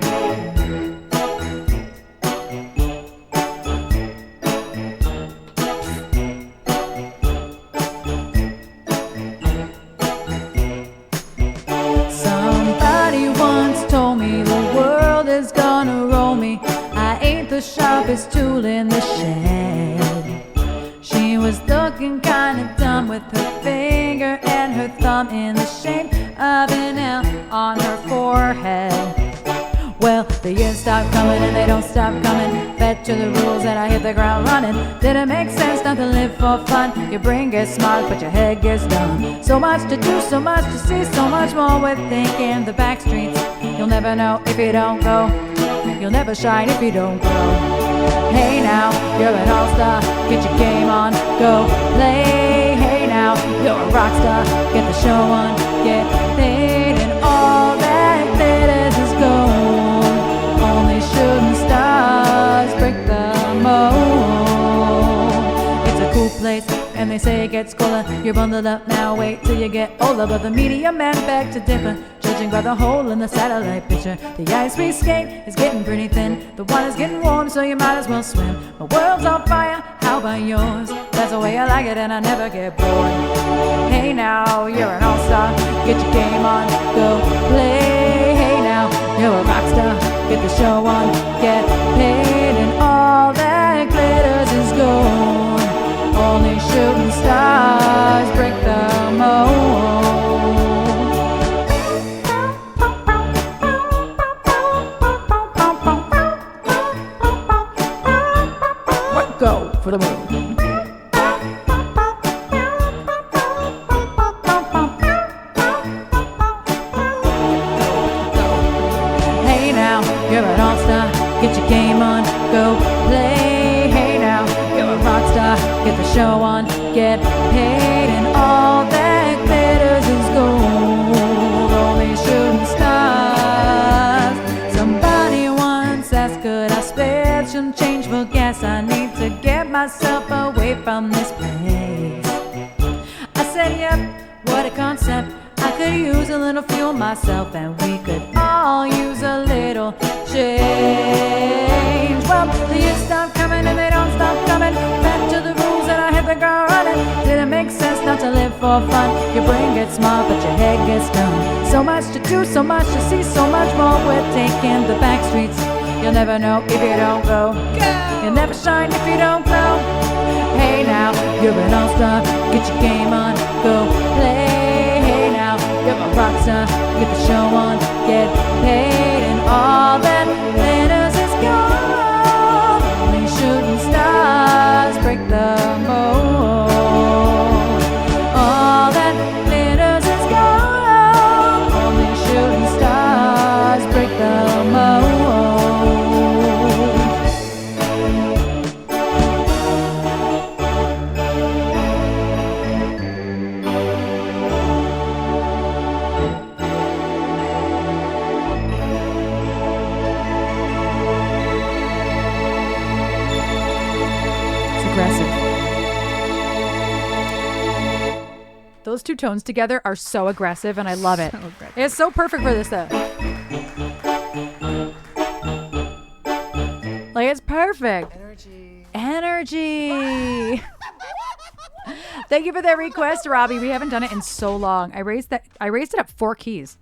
Somebody once told me the world is gonna roll me. I ain't the sharpest tool in the shed. She was looking kinda dumb with her finger and her thumb in the shape of an L on her forehead. Well, the years stop coming and they don't stop coming. Fed to the rules and I hit the ground running. Didn't make sense not to live for fun. Your brain gets smart but your head gets dumb. So much to do, so much to see, so much more with thinking. The back streets, you'll never know if you don't go. You'll never shine if you don't grow. Hey now, you're an all-star, get your game on, go play. Hey now, you're a rock star, get the show on, get paid. And all that glitters is gold. Only shooting stars break the mold. It's a cool place, and they say it gets colder. You're bundled up now, wait till you get older. But the media men beg to differ, judging by the hole in the satellite picture. The ice we skate is getting pretty thin. The water's getting warm, so you might as well swim. My world's on fire, how about yours? That's the way I like it, and I never get bored. Hey now, you're an all-star, get your game on, go play. Hey now, you're a rock star, get the show on, get paid. And all that glitters is gold. Only shooting stars break the mold. Go for the moon. Hey now, you're an all-star, get your game on, go play. Hey now, you're a rock star, get the show on, get paid. And all that glitters is gold. Only shooting stars. Somebody once asked, could I spare some change for gas? I need to get myself away from this place. I said, yep, what a concept. I could use a little fuel myself, and we could all use a little change. Well, the years stop coming and they don't stop coming. Back to the rules and I hit the ground running. Didn't make sense not to live for fun. Your brain gets smart but your head gets dumb. So much to do, so much to see, so much more worth taking. The back streets, you'll never know if you don't go. You'll never shine if you don't glow. Hey now, you're an all-star, get your game on, go play. Hey now, you're a rock star, get the show on, get paid. And all that glitters is gold. Only shooting stars break the mold. All that glitters is gold. Only shooting stars break the mold. Aggressive. Those two tones together are so aggressive, and I love it. aggressive. It's so perfect for this though. Like, it's perfect. Energy. Thank you for that request, Robbie. We haven't done it in so long. I raised it up 4 keys,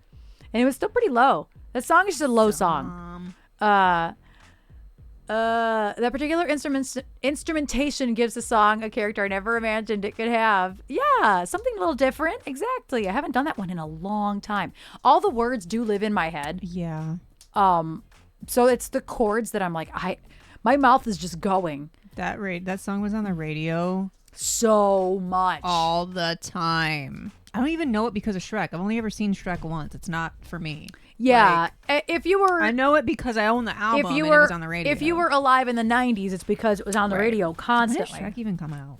and it was still pretty low. That song is just a low song. That particular instrumentation gives the song a character I never imagined it could have. Yeah, something a little different. Exactly. I haven't done that one in a long time. All the words do live in my head. Yeah. So it's the chords that I'm like, my mouth is just going That song was on the radio so much. all the time. I don't even know it because of Shrek. I've only ever seen Shrek once. It's not for me. Yeah, if you were, I know it because I own the album if you and were, it was on the radio. if you were alive in the '90s, it's because it was on the radio When did constantly. Shrek even come out?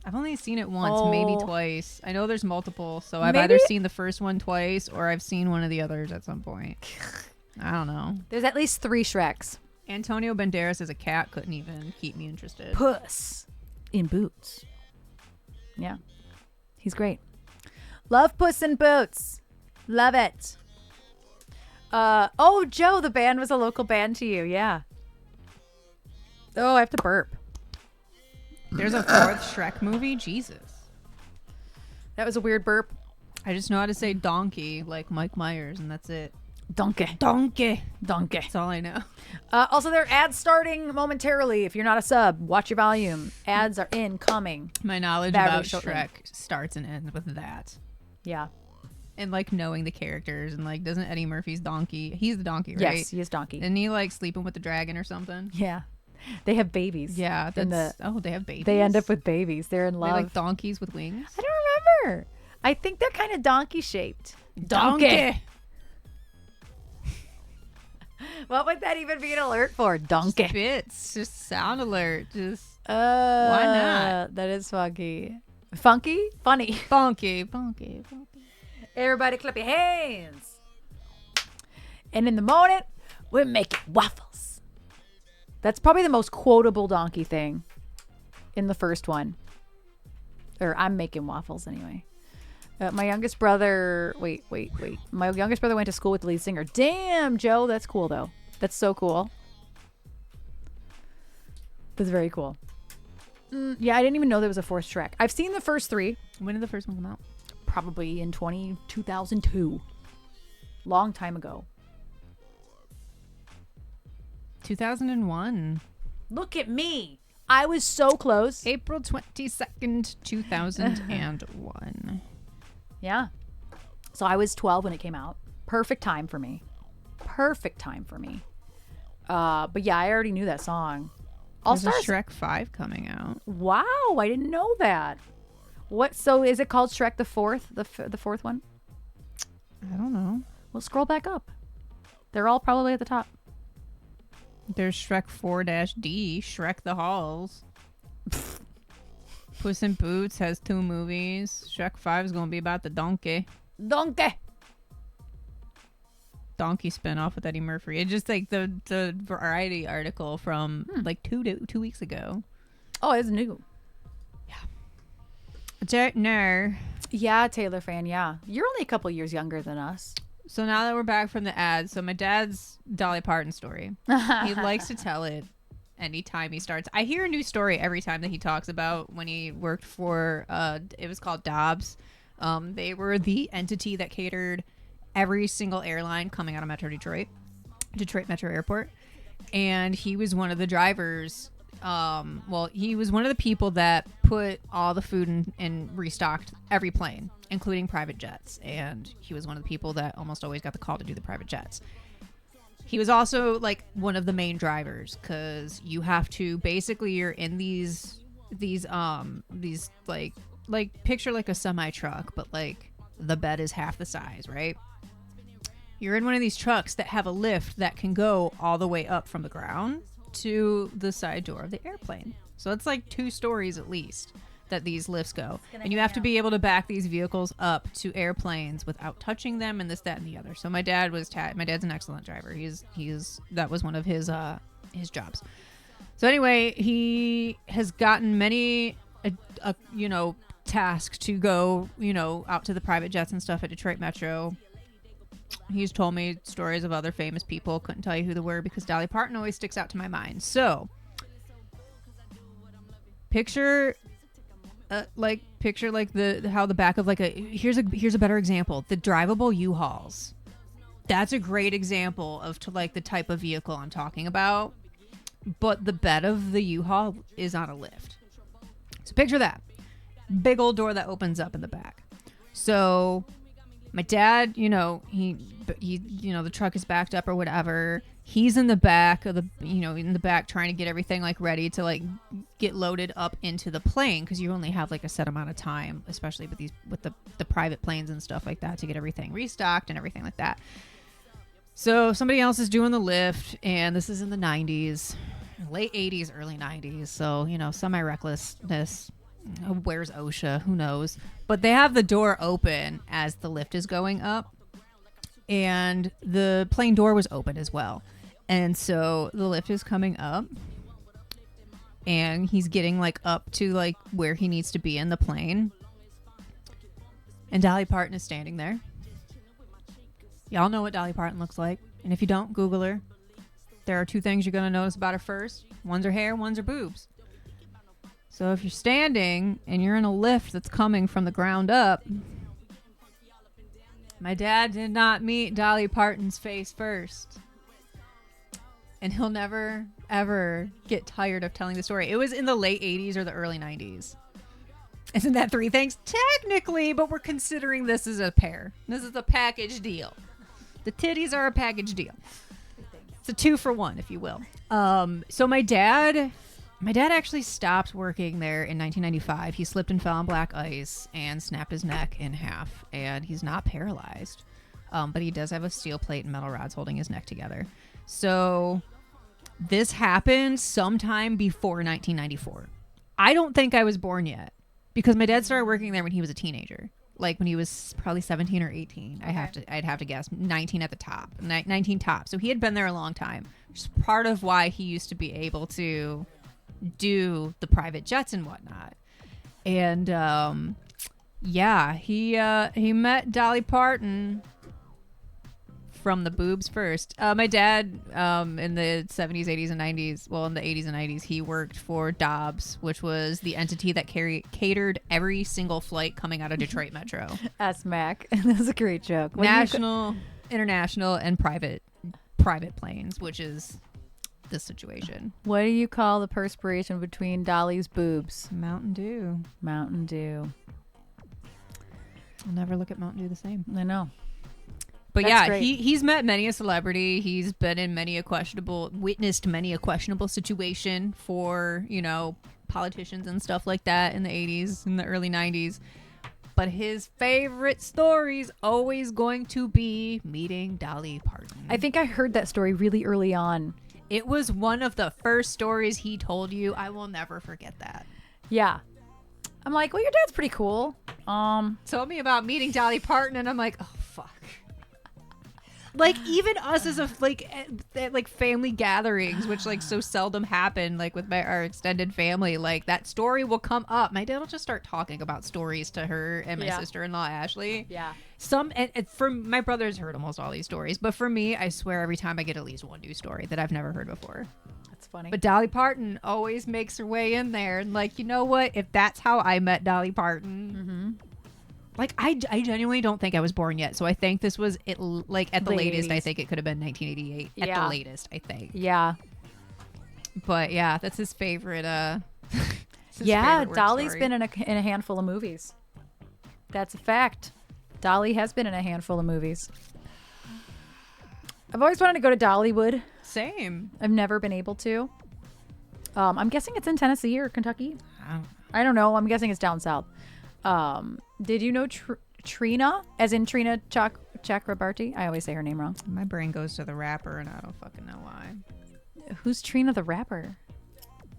I've only seen it once, Oh. maybe twice. I know there's multiple, so I've Maybe- either seen the first one twice or I've seen one of the others at some point. I don't know. There's at least 3 Shreks. Antonio Banderas as a cat couldn't even keep me interested. Puss in Boots. Yeah, he's great. Love Puss in Boots. Love it. Oh, Joe, the band was a local band to you. Yeah. Oh, I have to burp. There's a 4th Shrek movie? Jesus. That was a weird burp. I just know how to say donkey like Mike Myers, and that's it. Donkey. Donkey. Donkey. That's all I know. Also, there are ads starting momentarily. If you're not a sub, watch your volume. Ads are incoming. My knowledge Very about shortly. Shrek starts and ends with that. Yeah. And like knowing the characters and like doesn't Eddie Murphy's donkey? He's the donkey, right? Yes, he is Donkey. Isn't he like sleeping with the dragon or something? Yeah. They have babies. Yeah, In that's they have babies. They end up with babies. They're in They're love. like donkeys with wings. I don't remember. I think they're kind of donkey shaped. Donkey. What would that even be an alert for? Donkey. Bits, just sound alert, just Why not? That is funky. Funky? Funny. bonky. Everybody clap your hands. And in the morning, we're making waffles. That's probably the most quotable donkey thing in the first one. Or I'm making waffles anyway. My youngest brother... Wait. My youngest brother went to school with the lead singer. Damn, Joe. That's cool, though. That's so cool. That's very cool. Yeah, I didn't even know there was a 4th Shrek. I've seen the first 3. When did the first one come out? Probably in 2002. Long time ago. 2001. Look at me. I was so close. April 22nd, 2001. Yeah. So I was 12 when it came out. Perfect time for me. But yeah, I already knew that song. All There's a Stars. Shrek 5 coming out. Wow, I didn't know that. What? So is it called Shrek the Fourth? The 4th one? I don't know. We'll scroll back up. They're all probably at the top. There's Shrek 4-D, Shrek the Halls. Puss in Boots has 2 movies. Shrek 5 is going to be about the donkey. Donkey. Donkey spinoff with Eddie Murphy. It's just like the Variety article from like 2 weeks ago. Oh, it's new. Don't know. Yeah, Taylor fan. Yeah, you're only a couple years younger than us. So now that we're back from the ads, so my dad's Dolly Parton story. He likes to tell it anytime he starts. I hear a new story every time that he talks about when he worked for, it was called Dobbs. They were the entity that catered every single airline coming out of Detroit Metro Airport. And he was one of the drivers. He was one of the people that put all the food in and restocked every plane, including private jets. And he was one of the people that almost always got the call to do the private jets. He was also like one of the main drivers because you have to basically you're in these like picture like a semi truck, but like the bed is half the size, right? You're in one of these trucks that have a lift that can go all the way up from the ground to the side door of the airplane. So it's like 2 stories at least that these lifts go. And you have to be able to back these vehicles up to airplanes without touching them and this, that, and the other. So my dad's an excellent driver. That was one of his jobs. So anyway, he has gotten many, tasks to go, out to the private jets and stuff at Detroit Metro. He's told me stories of other famous people. Couldn't tell you who they were because Dolly Parton always sticks out to my mind. So, picture like how the back of like here's a better example. The drivable U-Hauls. That's a great example of like the type of vehicle I'm talking about. but the bed of the U-Haul is on a lift. So picture that. Big old door that opens up in the back. So my dad, he the truck is backed up or whatever. He's in the back of trying to get everything like ready to like get loaded up into the plane, because you only have like a set amount of time, especially with the private planes and stuff like that, to get everything restocked and everything like that. So somebody else is doing the lift, and this is in the 90s, late 80s, early 90s. So, semi-recklessness. Where's OSHA? Who knows? But they have the door open as the lift is going up, and the plane door was open as well. And so the lift is coming up, and he's getting like up to like where he needs to be in the plane. And Dolly Parton is standing there. Y'all know what Dolly Parton looks like. And if you don't, Google her. There are two things you're going to notice about her first. One's her hair, one's her boobs. So if you're standing and you're in a lift that's coming from the ground up, my dad did not meet Dolly Parton's face first. And he'll never, ever get tired of telling the story. It was in the late 80s or the early 90s. Isn't that three things? Technically, but we're considering this as a pair. This is a package deal. The titties are a package deal. It's a 2-for-1, if you will. So my dad actually stopped working there in 1995. He slipped and fell on black ice and snapped his neck in half. And he's not paralyzed. But he does have a steel plate and metal rods holding his neck together. So this happened sometime before 1994. I don't think I was born yet, because my dad started working there when he was a teenager. Like when he was probably 17 or 18. Okay. I'd have to guess 19 at the top. 19 top. So he had been there a long time. Which is part of why he used to be able to do the private jets and whatnot. And he met Dolly Parton from the boobs first. My dad, in the 70s, 80s, and 90s, well, in the 80s and 90s, he worked for Dobbs, which was the entity that catered every single flight coming out of Detroit Metro. SMAC. That's a great joke. National, international, and private planes, which is this situation. What do you call the perspiration between Dolly's boobs? Mountain Dew. Mountain Dew. I'll never look at Mountain Dew the same. I know. But That's yeah, great. he's met many a celebrity. He's been in witnessed many a questionable situation for, politicians and stuff like that in the 80s and the early 90s. But his favorite story's always going to be meeting Dolly Parton. I think I heard that story really early on. It was one of the first stories he told you. I will never forget that. Yeah. I'm like, well, your dad's pretty cool. Told me about meeting Dolly Parton, and I'm like, oh, fuck. Like, even us as at family gatherings, which like so seldom happen, like with our extended family, like that story will come up. My dad will just start talking about stories to her and my sister-in-law Ashley. Yeah. And for my brother's heard almost all these stories, but for me, I swear every time I get at least one new story that I've never heard before. That's funny. But Dolly Parton always makes her way in there, and like, you know what? If that's how I met Dolly Parton. Like, I genuinely don't think I was born yet. So I think this was, at the latest, I think it could have been 1988. At the latest, I think. Yeah. But, yeah, that's his favorite, Dolly's been in a handful of movies. That's a fact. Dolly has been in a handful of movies. I've always wanted to go to Dollywood. Same. I've never been able to. I'm guessing it's in Tennessee or Kentucky. I don't know. I'm guessing it's down south. Did you know Trina, as in Trina Chakrabarti? I always say her name wrong. My brain goes to the rapper, and I don't fucking know why. Who's Trina the rapper?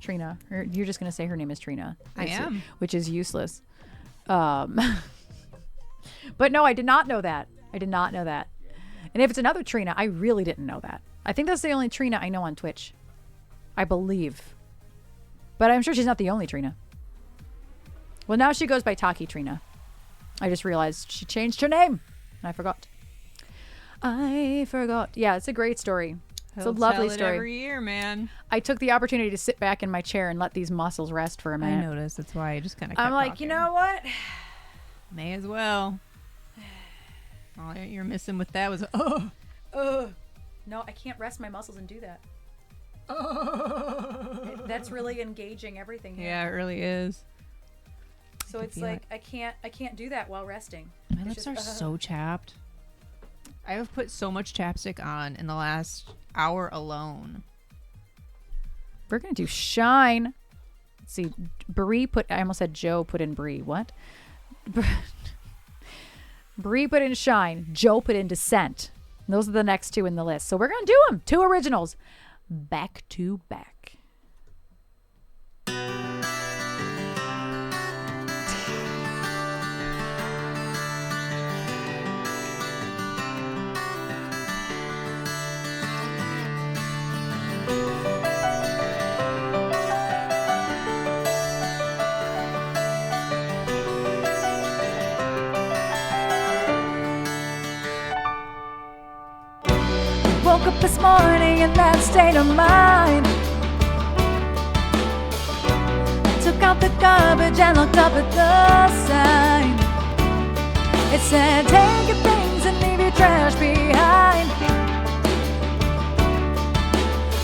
Trina. You're just going to say her name is Trina. I am. Which is useless. But no, I did not know that. And if it's another Trina, I really didn't know that. I think that's the only Trina I know on Twitch. I believe. But I'm sure she's not the only Trina. Well, now she goes by Taki Trina. I just realized she changed her name. And I forgot. Yeah, it's a great story. It's a lovely story. Every year, man. I took the opportunity to sit back in my chair and let these muscles rest for a minute. I noticed. That's why I just kind of I'm like, talking. you know what? May as well. All you're missing with that was, No, I can't rest my muscles and do that. That's really engaging everything here. Yeah, it really is. So it's feel like I can't do that while resting. My It's lips are just, so chapped. I have put so much chapstick on in the last hour alone. We're gonna do shine. Let's see. Brie put. I almost said Joe put in Brie. What? Brie put in shine. Joe put in descent. Those are the next two in the list. So we're gonna do them. Two originals, back to back. Woke up this morning in that state of mind. Took out the garbage and looked up at the sign. It said, take your things and leave your trash behind.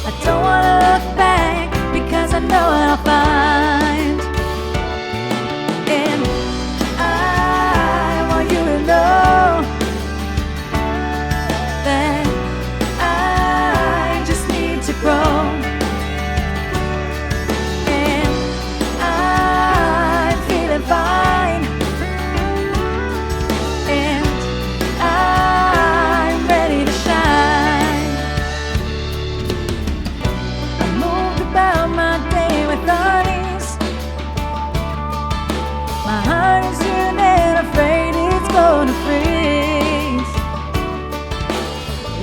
I don't want to look back because I know what I'll find. And I want you to know that I just need to grow. And I'm feeling fine. And I'm ready to shine. I moved about my day with unease. My heart is in and afraid it's gonna freeze.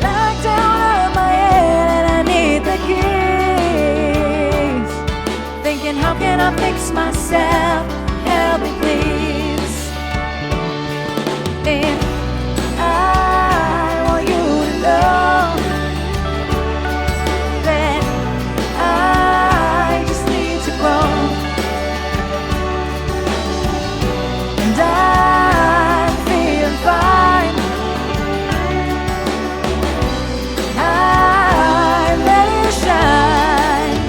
Locked down on my head and I need the keys. Thinking, how can I fix myself? Help me please. And I want you to know that I just need to grow. And I'm feeling fine. I'm ready to shine.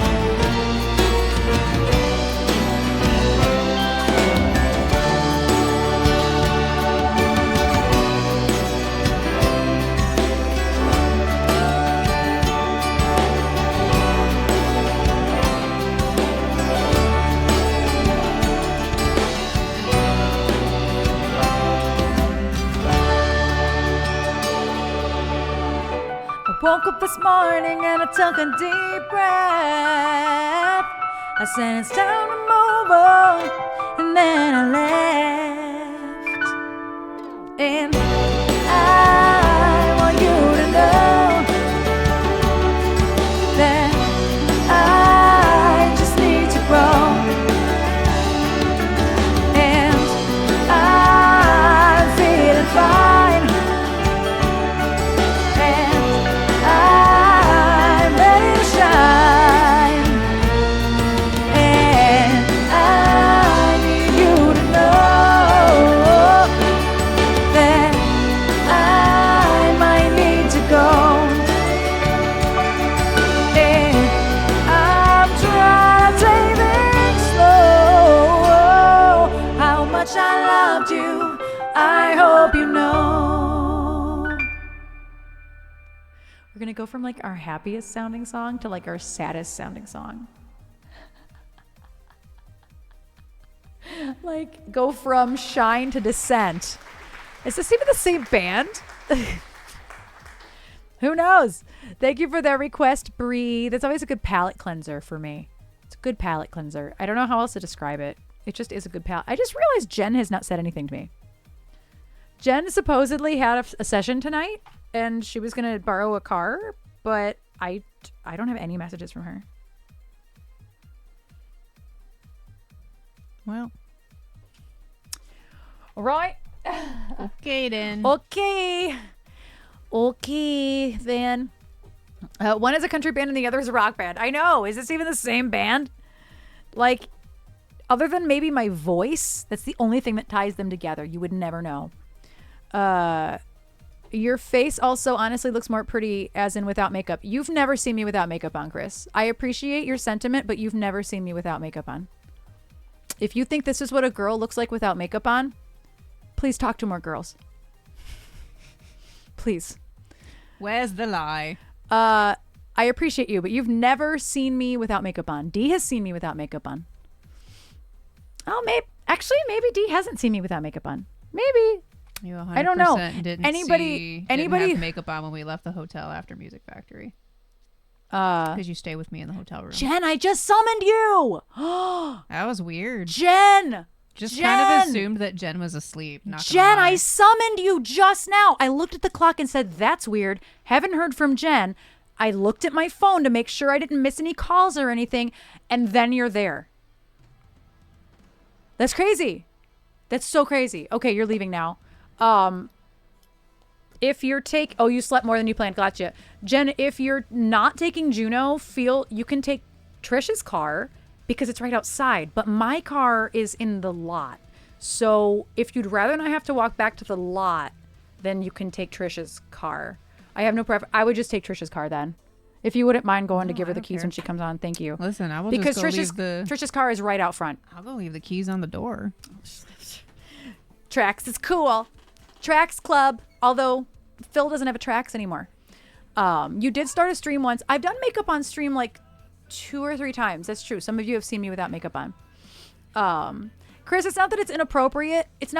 I woke up this morning and I took a deep breath. I said it's time to move on, and then I left. And I want you to know that I just need to grow. And I'm feeling fine. And I'm ready to shine. And I need you to know that I might need to go. And I'm trying to take things slow. How much I loved you, I hope you know. We're gonna go from like our happiest sounding song to like our saddest sounding song. Like go from shine to descent. Is this even the same band? Who knows? Thank you for that request, Bree. That's always a good palate cleanser for me. It's a good palate cleanser. I don't know how else to describe it. It just is a good palate. I just realized Jen has not said anything to me. Jen supposedly had a session tonight and she was going to borrow a car, but I don't have any messages from her. Well, All right. okay then. Okay, then. One is a country band and the other is a rock band. I know. Is this even the same band? Like, other than maybe my voice, that's the only thing that ties them together. You would never know. Your face also honestly looks more pretty as in without makeup. You've never seen me without makeup on, Chris. I appreciate your sentiment, but you've never seen me without makeup on. If you think this is what a girl looks like without makeup on, please talk to more girls. Please. Where's the lie? I appreciate you, but you've never seen me without makeup on. D has seen me without makeup on. Oh, maybe D hasn't seen me without makeup on. Maybe. You 100% I don't know. Didn't Anybody have makeup on when we left the hotel after Music Factory. Because you stay with me in the hotel room. Jen, I just summoned you. That was weird. Jen. Just kind of assumed that Jen was asleep. Jen, I summoned you just now. I looked at the clock and said, that's weird. Haven't heard from Jen. I looked at my phone to make sure I didn't miss any calls or anything. And then you're there. That's crazy. That's so crazy. Okay, you're leaving now. If you're you slept more than you planned. Gotcha. Jen, if you're not taking Juno, you can take Trish's car because it's right outside, but my car is in the lot. So if you'd rather not have to walk back to the lot, then you can take Trish's car. I have no preference. I would just take Trish's car then. If you wouldn't mind going to give her the keys when she comes on, thank you. Listen, I will because just go leave Trish's car is right out front. I'll go leave the keys on the door. Trax is cool. Trax Club. Although Phil doesn't have a Trax anymore. You did start a stream once. I've done makeup on stream like 2 or 3 times. That's true. Some of you have seen me without makeup on. Chris, it's not that it's inappropriate. It's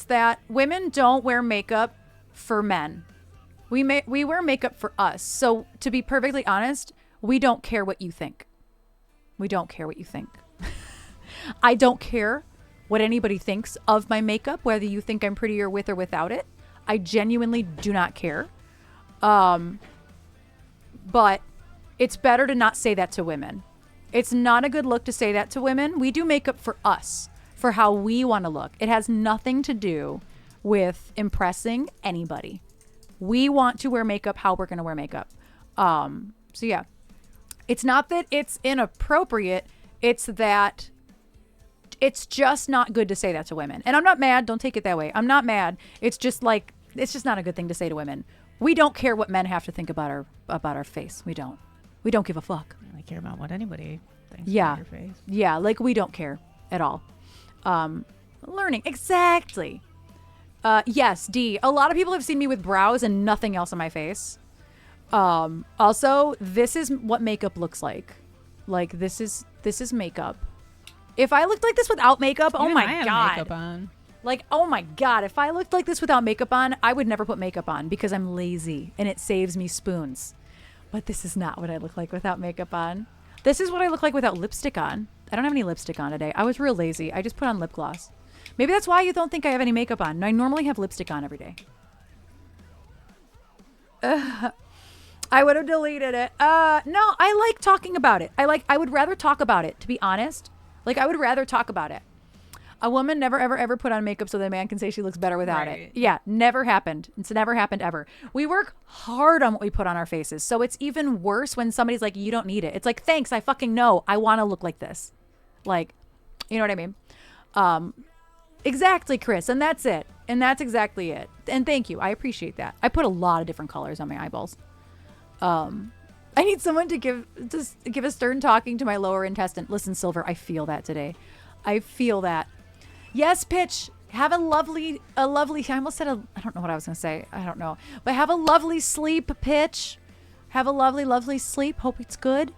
that women don't wear makeup for men. We wear makeup for us. So to be perfectly honest, we don't care what you think. We don't care what you think. I don't care what anybody thinks of my makeup, whether you think I'm prettier with or without it. I genuinely do not care. But it's better to not say that to women. It's not a good look to say that to women. We do makeup for us, for how we want to look. It has nothing to do with impressing anybody. We want to wear makeup how we're going to wear makeup. So yeah, it's not that it's inappropriate. It's that it's just not good to say that to women. And I'm not mad. Don't take it that way. I'm not mad. It's just not a good thing to say to women. We don't care what men have to think about our face. We don't give a fuck. I care about what anybody thinks Yeah. about your face. Yeah. Like we don't care at all. Learning. Exactly. Yes, D. A lot of people have seen me with brows and nothing else on my face. Also, this is what makeup looks like. Like this is makeup. If I looked like this without makeup, Even oh my I have God. makeup on. Like, oh my God, if I looked like this without makeup on, I would never put makeup on because I'm lazy and it saves me spoons. But this is not what I look like without makeup on. This is what I look like without lipstick on. I don't have any lipstick on today. I was real lazy. I just put on lip gloss. Maybe that's why you don't think I have any makeup on. I normally have lipstick on every day. I would have deleted it. No, I like talking about it. I would rather talk about it, to be honest. Like, I would rather talk about it. A woman never, ever, ever put on makeup so that a man can say she looks better without it. Yeah, never happened. It's never happened ever. We work hard on what we put on our faces. So it's even worse when somebody's like, you don't need it. It's like, thanks, I fucking know. I want to look like this. Like, you know what I mean? Exactly, Chris. And that's it. And that's exactly it. And thank you. I appreciate that. I put a lot of different colors on my eyeballs. I need someone to give a stern talking to my lower intestine. Listen, Silver, I feel that today. I feel that. Yes, Pitch. Have a lovely, I almost said I don't know what I was going to say. I don't know. But have a lovely sleep, Pitch. Have a lovely, lovely sleep. Hope it's good.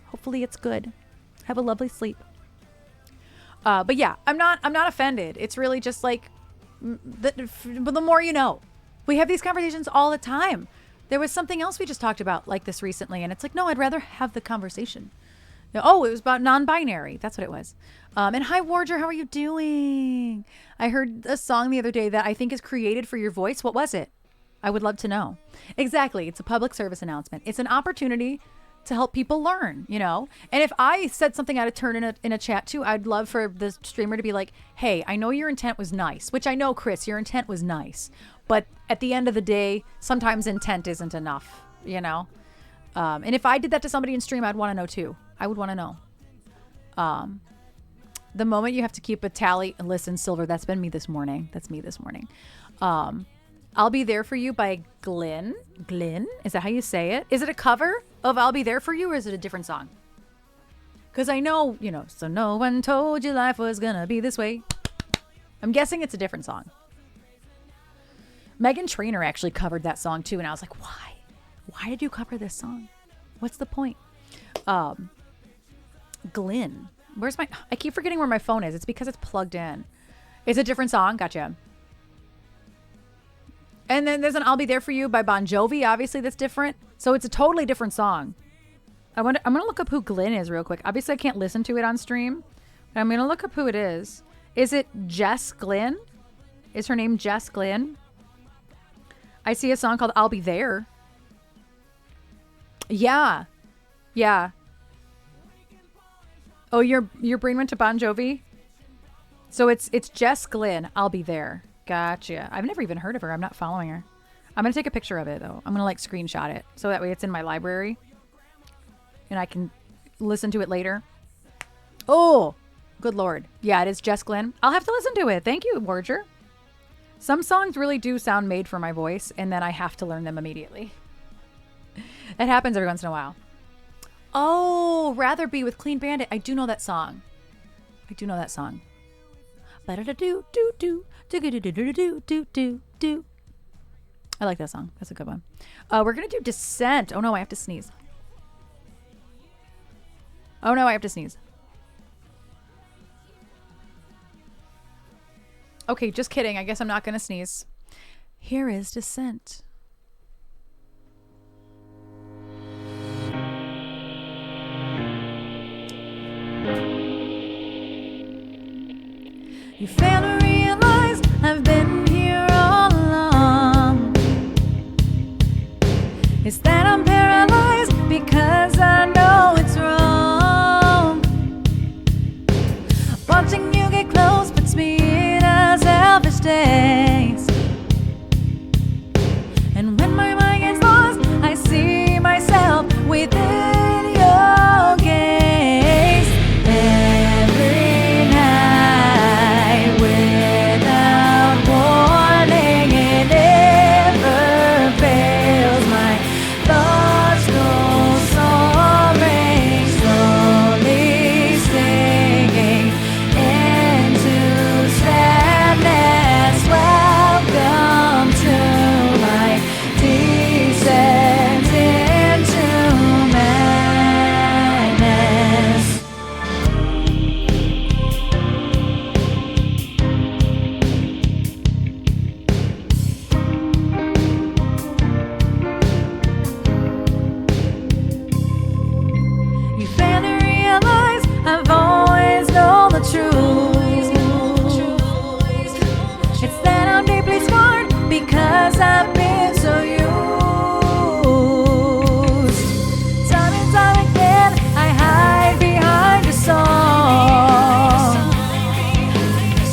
Hopefully it's good. Have a lovely sleep. But yeah, I'm not offended. It's really just like, the more you know. We have these conversations all the time. There was something else we just talked about like this recently, and it's like, no, I'd rather have the conversation. Oh, it was about non-binary. That's what it was. And hi, Warger, how are you doing? I heard a song the other day that I think is created for your voice. What was it? I would love to know. Exactly. It's a public service announcement. It's an opportunity to help people learn, you know? And if I said something out of turn in a chat too, I'd love for the streamer to be like, hey, I know your intent was nice, which I know, Chris, your intent was nice. But at the end of the day, sometimes intent isn't enough, you know? And if I did that to somebody in stream, I'd want to know too. I would want to know. The moment you have to keep a tally, and listen, Silver, that's been me this morning. That's me this morning. I'll Be There For You by Glenn. Glenn? Is that how you say it? Is it a cover of I'll Be There For You, or is it a different song? Because I know, so no one told you life was gonna be this way. I'm guessing it's a different song. Meghan Trainor actually covered that song too, and I was like, why? Why did you cover this song? What's the point? Glenn. I keep forgetting where my phone is. It's because it's plugged in. It's a different song. Gotcha. And then there's an I'll Be There For You by Bon Jovi. Obviously, that's different. So it's a totally different song. I'm going to look up who Glenn is real quick. Obviously, I can't listen to it on stream. But I'm going to look up who it is. Is it Jess Glenn? Is her name Jess Glenn? I see a song called I'll Be There. Yeah. Yeah. Oh, your brain went to Bon Jovi? So it's Jess Glenn, I'll Be There. Gotcha. I've never even heard of her. I'm not following her. I'm going to take a picture of it, though. I'm going to screenshot it. So that way it's in my library. And I can listen to it later. Oh, good Lord. Yeah, it is Jess Glenn. I'll have to listen to it. Thank you, Warger. Some songs really do sound made for my voice, and then I have to learn them immediately. That happens every once in a while. Oh, Rather Be with Clean Bandit. I do know that song. I like that song. That's a good one. We're going to do Descent. Oh, no, I have to sneeze. Okay, just kidding. I guess I'm not going to sneeze. Here is Descent. You fail to realize I've been here all along. It's that I'm paralyzed because I know it's wrong. Watching you get close puts me in a selfish daze. And when my mind gets lost, I see myself within your gaze. Every night without warning, it never fails. My thoughts go soaring, slowly sinking into sadness. Welcome to my descent into madness. You fail to realize I've always known the truth. It's that I'm deeply scarred because I've been so used. Time and time again, I hide behind a song.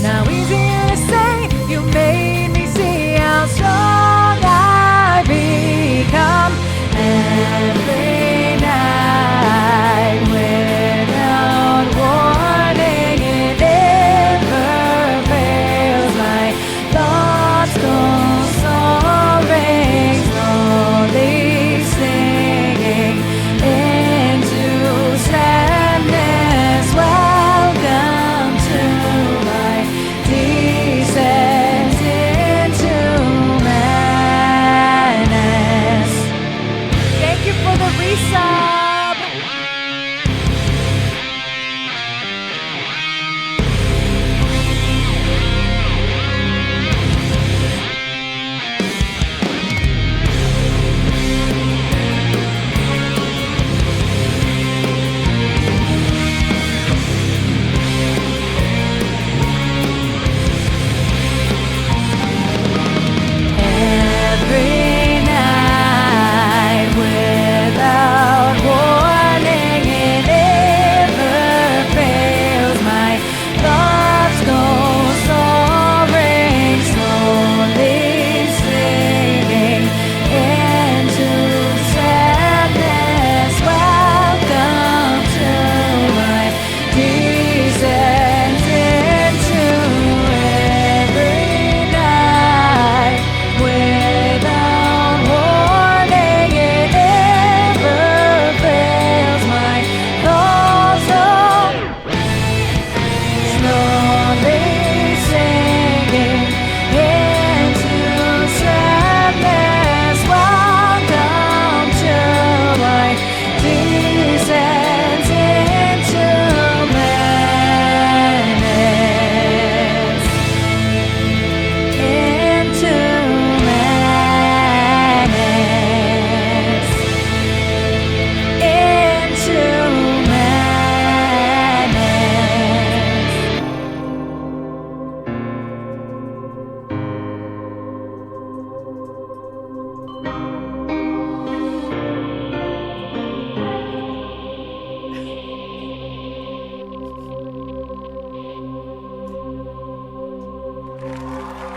Now easier to say, you made me see how strong I've become. Every night without warning, it never fails. My thoughts go soaring.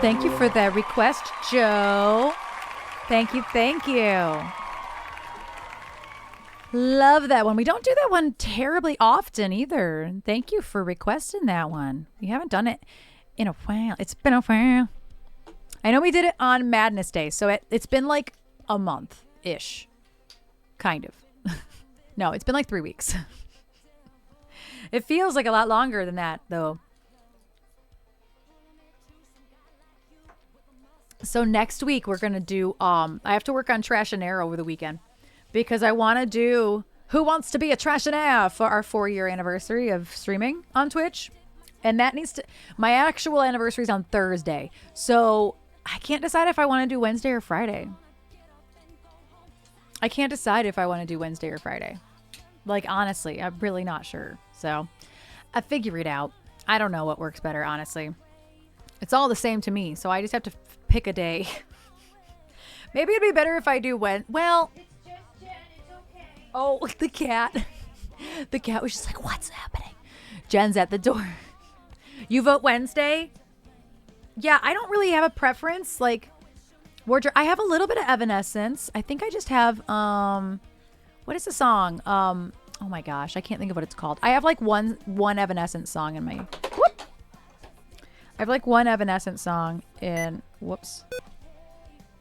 Thank you for that request, Joe. Thank you, thank you. Love that one. We don't do that one terribly often either. Thank you for requesting that one. We haven't done it in a while. It's been a while. I know we did it on Madness Day, so it's been like a month-ish. Kind of. No, it's been like 3 weeks. It feels like a lot longer than that, though. So next week we're going to do, I have to work on Trash and Air over the weekend because I want to do Who Wants to Be a Trashionaire for our 4-year anniversary of streaming on Twitch. And that needs to, my actual anniversary is on Thursday. So I can't decide if I want to do Wednesday or Friday. I can't decide if I want to do Wednesday or Friday. Like, honestly, I'm really not sure. So I figure it out. I don't know what works better, honestly. It's all the same to me. So I just have to pick a day. Maybe it'd be better if I do well. It's just Jen. It's okay. Oh, the cat. The cat was just like, what's happening? Jen's at the door. You vote Wednesday? Yeah, I don't really have a preference. Like, wardrobe. I have a little bit of Evanescence. I think I just have, what is the song? Oh my gosh, I can't think of what it's called. I have like one Evanescence song in my, whoop. I have like one Evanescence song in, whoops.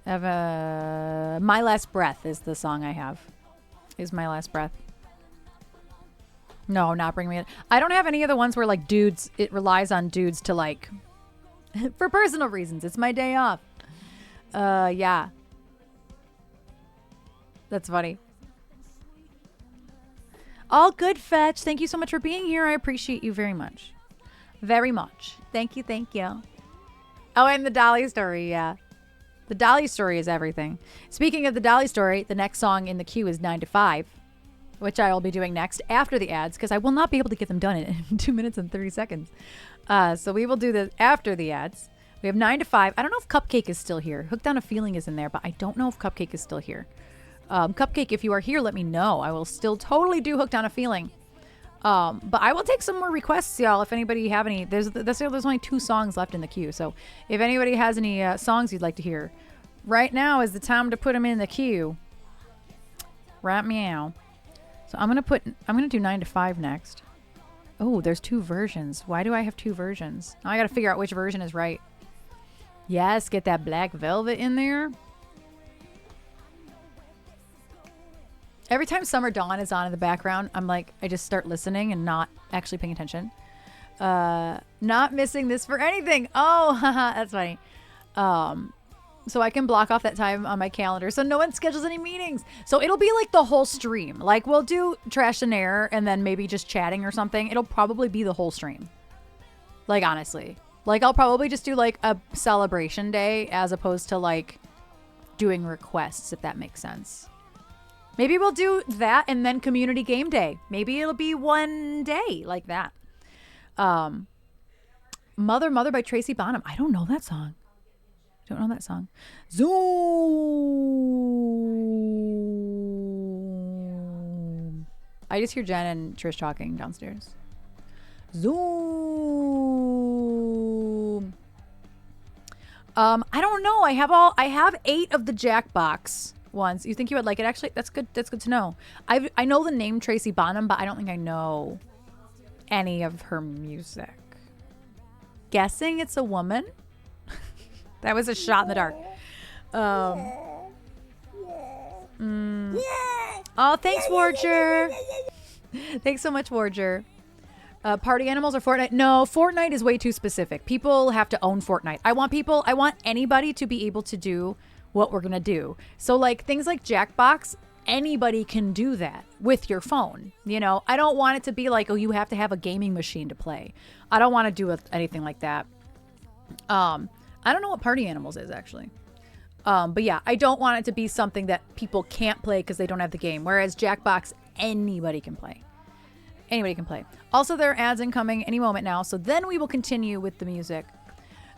My Last Breath is the song I have. Is My Last Breath. No, not Bring Me In. I don't have any of the ones where like dudes, it relies on dudes to like, for personal reasons. It's my day off. Yeah. That's funny. All good, Fetch. Thank you so much for being here. I appreciate you very much. Very much. Thank you, thank you. Oh, and the Dolly story, yeah. The Dolly story is everything. Speaking of the Dolly story, the next song in the queue is 9 to 5, which I will be doing next after the ads, because I will not be able to get them done in 2 minutes and 30 seconds. So we will do this after the ads. We have 9 to 5. I don't know if Cupcake is still here. Hooked on a Feeling is in there, but I don't know if Cupcake is still here. Cupcake, if you are here, let me know. I will still totally do Hooked on a Feeling. But I will take some more requests, y'all, if anybody have any. There's only 2 songs left in the queue. So if anybody has any songs you'd like to hear, right now is the time to put them in the queue. Right meow. So I'm gonna do 9 to 5 next. Oh, there's 2 versions. Why do I have 2 versions? Now I gotta figure out which version is right. Yes, get that Black Velvet in there. Every time Summer Dawn is on in the background, I'm like, I just start listening and not actually paying attention. Not missing this for anything. Oh, haha, that's funny. So I can block off that time on my calendar so no one schedules any meetings. So it'll be like the whole stream. Like we'll do Trash and Air and then maybe just chatting or something. It'll probably be the whole stream. Like, honestly. Like, I'll probably just do like a celebration day as opposed to like doing requests, if that makes sense. Maybe we'll do that and then community game day. Maybe it'll be one day like that. Mother by Tracy Bonham. I don't know that song. Zoom. I just hear Jen and Trish talking downstairs. Zoom. I don't know. I have 8 of the Jackbox ones. You think you would like it? Actually, that's good to know. I know the name Tracy Bonham, but I don't think I know any of her music. Guessing it's a woman. That was a shot in the dark. Oh, thanks, Warger. Thanks so much, Warger. Party animals or Fortnite? No, Fortnite is way too specific. People have to own Fortnite. I want anybody to be able to do what we're gonna do. So like things like Jackbox, anybody can do that with your phone. You know, I don't want it to be like, oh, you have to have a gaming machine to play. I don't want to do anything like that. I don't know what Party Animals is actually. But yeah, I don't want it to be something that people can't play because they don't have the game. Whereas Jackbox, anybody can play. Anybody can play. Also, there are ads incoming any moment now. So then we will continue with the music.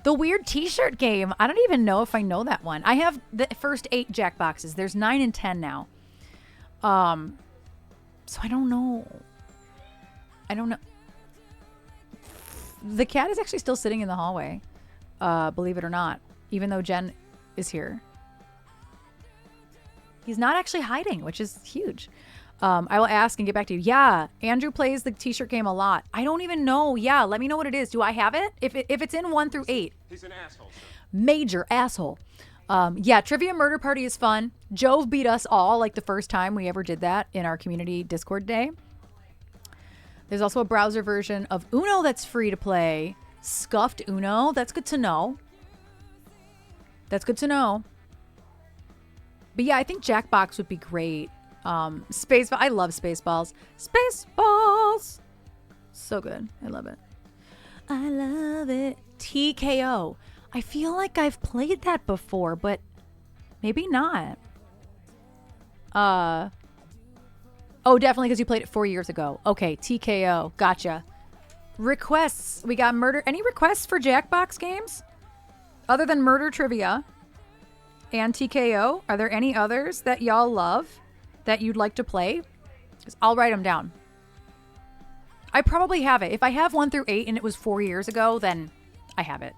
The weird t-shirt game. I don't even know if I know that one. I have the first 8 Jackboxes. There's 9 and 10 now. So I don't know. The cat is actually still sitting in the hallway. believe it or not, even though Jen is here. He's not actually hiding, which is huge. I will ask and get back to you. Yeah, Andrew plays the t-shirt game a lot. I don't even know. Yeah, let me know what it is. Do I have it? If it's in 1 through 8. He's an asshole, sir. Major asshole. Yeah, Trivia Murder Party is fun. Jove beat us all like the first time we ever did that in our community Discord day. There's also a browser version of Uno that's free to play. Scuffed Uno. That's good to know. That's good to know. But yeah, I think Jackbox would be great. Spaceball. I love Spaceballs. Spaceballs. So good. I love it. I love it. TKO. I feel like I've played that before, but maybe not. Oh, definitely because you played it 4 years ago. Okay, TKO. Gotcha. Requests. We got murder. Any requests for Jackbox games? Other than Murder Trivia and TKO? Are there any others that y'all love that you'd like to play? 'Cause I'll write them down. I probably have it. If I have 1 through 8 and it was 4 years ago, then I have it.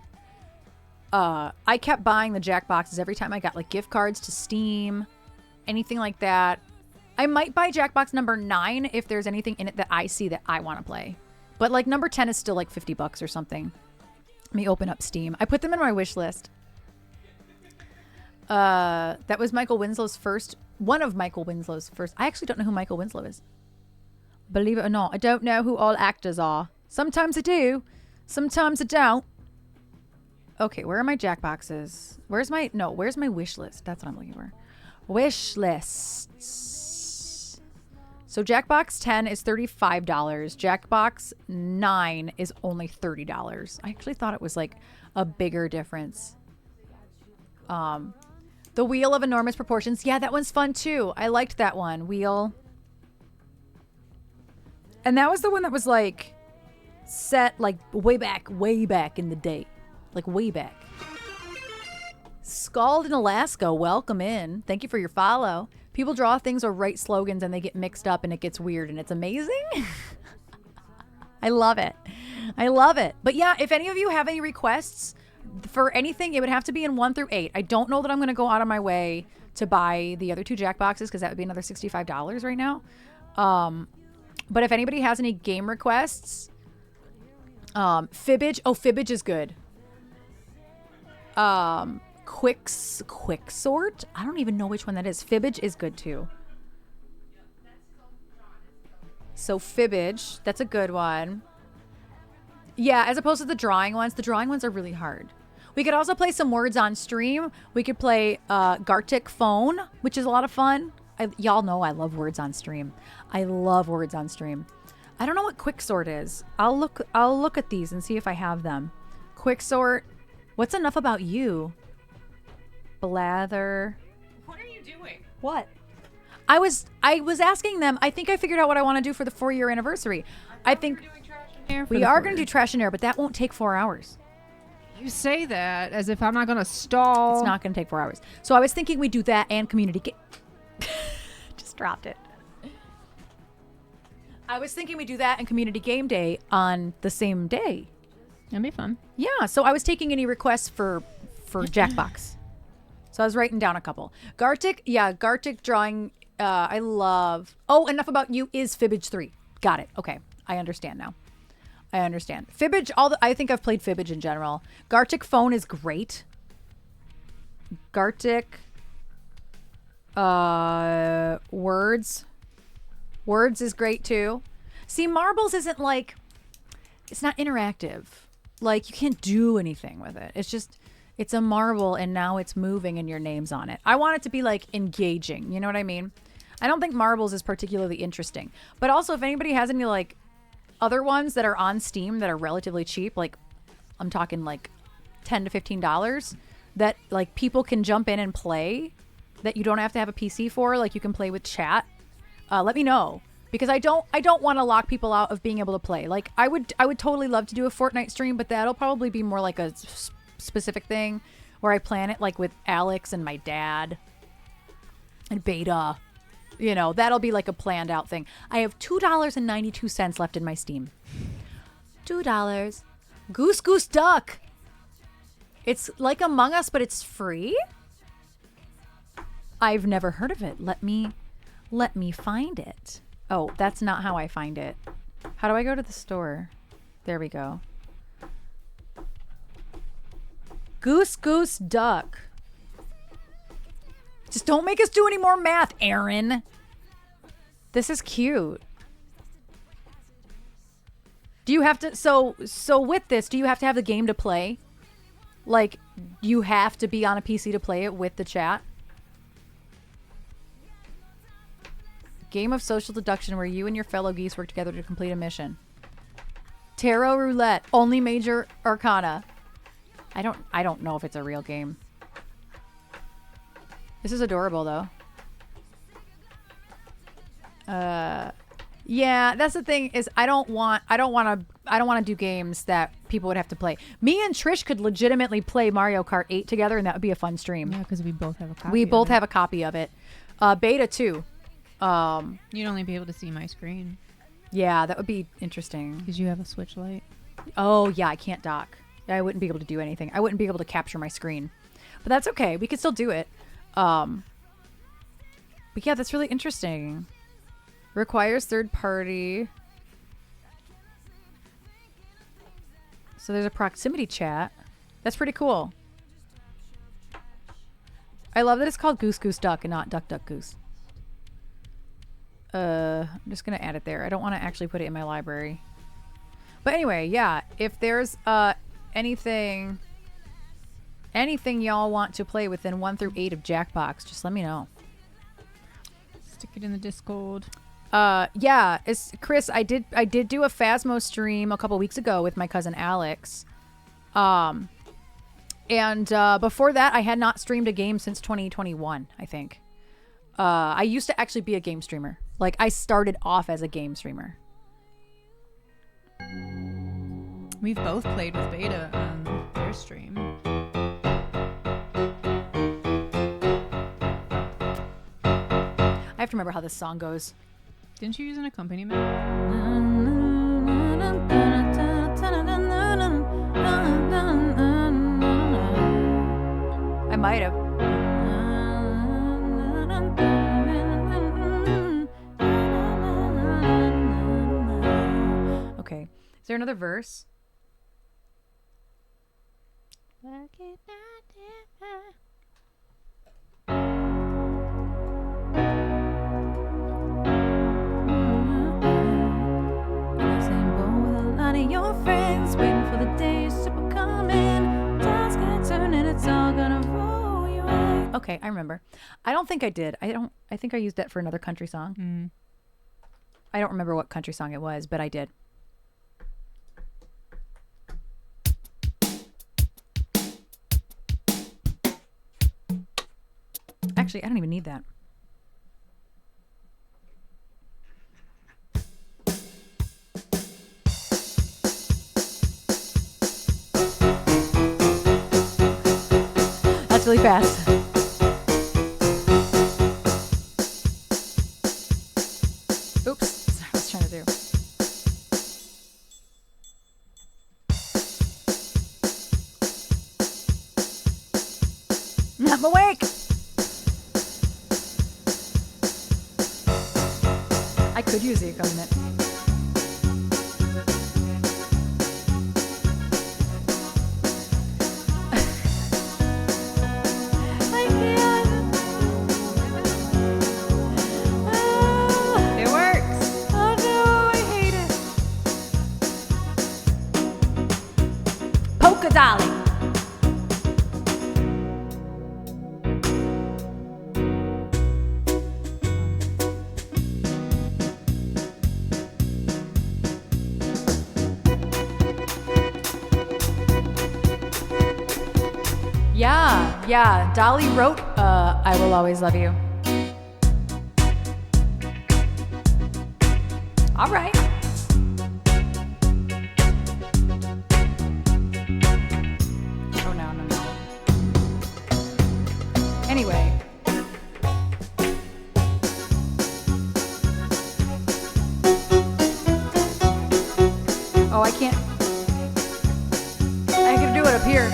I kept buying the Jackboxes every time I got like gift cards to Steam, anything like that. I might buy Jackbox number 9 if there's anything in it that I see that I want to play. But like number 10 is still like $50 or something. Let me open up Steam. I put them in my wish list. That was Michael Winslow's first. One of Michael Winslow's first. I actually don't know who Michael Winslow is. Believe it or not, I don't know who all actors are. Sometimes I do. Sometimes I don't. Okay, where are my Jackboxes? Where's my wish list? That's what I'm looking for. Wish lists. So Jackbox 10 is $35. Jackbox 9 is only $30. I actually thought it was like a bigger difference. The Wheel of Enormous Proportions. Yeah, that one's fun too. I liked that one. Wheel. And that was the one that was like set like way back in the day. Like way back. Scald in Alaska, welcome in. Thank you for your follow. People draw things or write slogans and they get mixed up and it gets weird and it's amazing. I love it. I love it. But yeah, if any of you have any requests for anything, it would have to be in 1 through 8. I don't know that I'm going to go out of my way to buy the other 2 Jackboxes because that would be another $65 right now. But if anybody has any game requests, Fibbage. Oh, Fibbage is good. Quicksort. I don't even know which one that is. Fibbage is good too. So Fibbage, that's a good one. Yeah, as opposed to the drawing ones. The drawing ones are really hard. We could also play some words on stream. We could play Gartic Phone, which is a lot of fun. Y'all know I love words on stream. I love words on stream. I don't know what Quicksort is. I'll look at these and see if I have them. Quicksort. What's Enough About You? Blather. What are you doing? What? I was asking them. I think I figured out what I want to do for the 4-year anniversary. I think we are going to do Trash and Air, but that won't take 4 hours. You say that as if I'm not going to stall. It's not going to take 4 hours. So I was thinking we'd do that and community game. Just dropped it. I was thinking we'd do that and community game day on the same day. That'd be fun. Yeah. So I was taking any requests for Jackbox. So I was writing down a couple. Gartic. Yeah. Gartic drawing. I love. Oh, Enough About You is Fibbage 3. Got it. Okay. I understand now. I understand. Fibbage, I think I've played Fibbage in general. Gartic Phone is great. Gartic Words. Words is great too. See, Marbles isn't like, it's not interactive. Like you can't do anything with it. It's just, it's a marble and now it's moving and your name's on it. I want it to be like engaging. You know what I mean? I don't think Marbles is particularly interesting. But also if anybody has any like other ones that are on Steam that are relatively cheap, like I'm talking like $10 to $15 that like people can jump in and play that you don't have to have a PC for, like you can play with chat. Let me know because I don't want to lock people out of being able to play. Like I would totally love to do a Fortnite stream, but that'll probably be more like a specific thing where I plan it like with Alex and my dad and Beta. You know, that'll be like a planned out thing. I have $2.92 left in my Steam. $2. Goose Duck. It's like Among Us, but it's free. I've never heard of it. Let me find it. Oh, that's not how I find it. How do I go to the store? There we go. Goose Goose Duck. Just don't make us do any more math, Erin. This is cute. Do you have to so with this, do you have to have the game to play? Like, you have to be on a PC to play it with the chat? Game of social deduction where you and your fellow geese work together to complete a mission. Tarot roulette, only major arcana. I don't know if it's a real game. This is adorable though. Yeah, that's the thing is I don't want to do games that people would have to play. Me and Trish could legitimately play Mario Kart 8 together and that would be a fun stream. Yeah, because we both have a copy. We both have a copy of it. Beta too. You'd only be able to see my screen. Yeah, that would be interesting. Because you have a Switch Lite. Oh, yeah, I can't dock. I wouldn't be able to do anything. I wouldn't be able to capture my screen. But that's okay. We could still do it. But yeah, that's really interesting. Requires third party. So there's a proximity chat. That's pretty cool. I love that it's called Goose Goose Duck and not Duck Duck Goose. I'm just gonna add it there. I don't want to actually put it in my library. But anyway, yeah, if there's anything y'all want to play within 1 through 8 of Jackbox, just let me know. Stick it in the Discord. Yeah, Chris, I did do a Phasmo stream a couple weeks ago with my cousin Alex. And before that I had not streamed a game since 2021, I think. I used to actually be a game streamer. Like, I started off as a game streamer. We've both played with Beta on their stream. I have to remember how this song goes. Didn't you use an accompaniment? I might have. Okay. Is there another verse? Your friends waiting for the days to come in. Time's gonna turn and it's all gonna roll you away. Okay, I remember. I don't think I did. I think I used that for another country song. I don't remember what country song it was, but I did. Actually, I don't even need that. That's really fast. Oops, that's what I was trying to do. I'm awake. I could use the accompaniment. It works. Oh no, I hate it. Polka Dolly. Yeah, Dolly wrote I Will Always Love You. All right. Oh, no. Anyway. Oh, I can't. I can do it up here.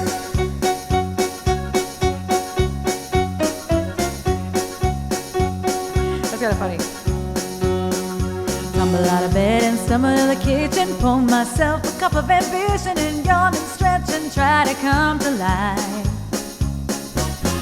Jump into the kitchen, pour myself a cup of ambition, and yawn and stretch and try to come to life.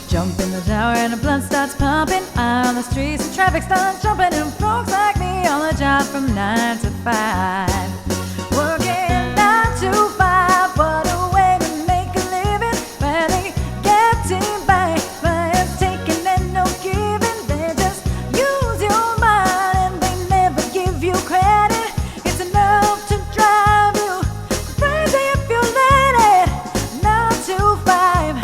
Jump in the shower and the blood starts pumping. Eye on the streets and traffic starts jumping, and folks like me on the job from 9 to 5. Working 9 to 5, what a way to make a living. Barely getting by taking and no giving. They just use your mind and they never give you credit. It's enough to drive you crazy if you let it. 9 to 5,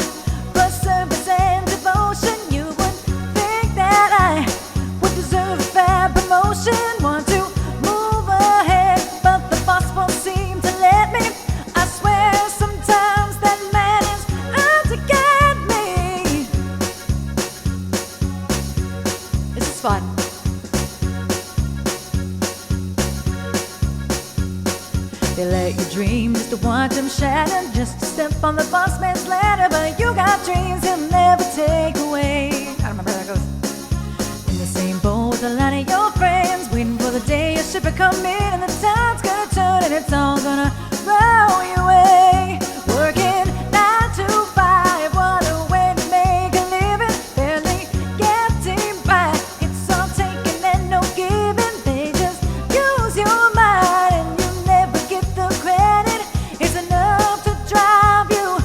for service and devotion. You would think that I would deserve a fair promotion. Want to move ahead, but the boss won't seem to let me. I swear sometimes that man is out to get me. This is fun. They let you dream just to watch them shatter, just to step on the boss man's ladder. But you got dreams he'll never take away. I don't remember how that goes. In the same boat with a lot of your friends, waiting for the day your ship will come in, and the tide's gonna turn and it's all gonna roll you away. Working 9 to 5, what a way to make a living. Barely getting by, it's all taking and no giving. They just use your mind and you never get the credit. It's enough to drive you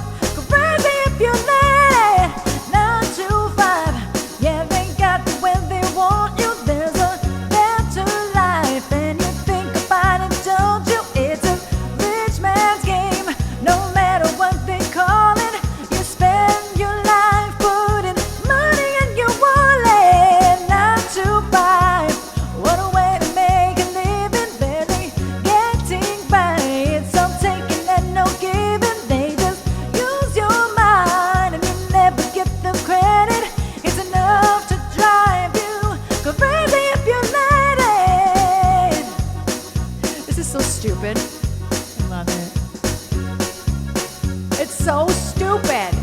crazy if you let it. 9 to 5, yeah, they got you when they want you. There's a better life and you think about it, don't you? It's a rich man's game, no matter what they call it. You spend your life putting money in your wallet. 9 to 5, what a way to make a living. Barely getting by, it's all taking and no giving. They just use your mind and you never get the credit. It's enough to drive you crazy if you let it. This is so stupid. I love it. It's so stupid.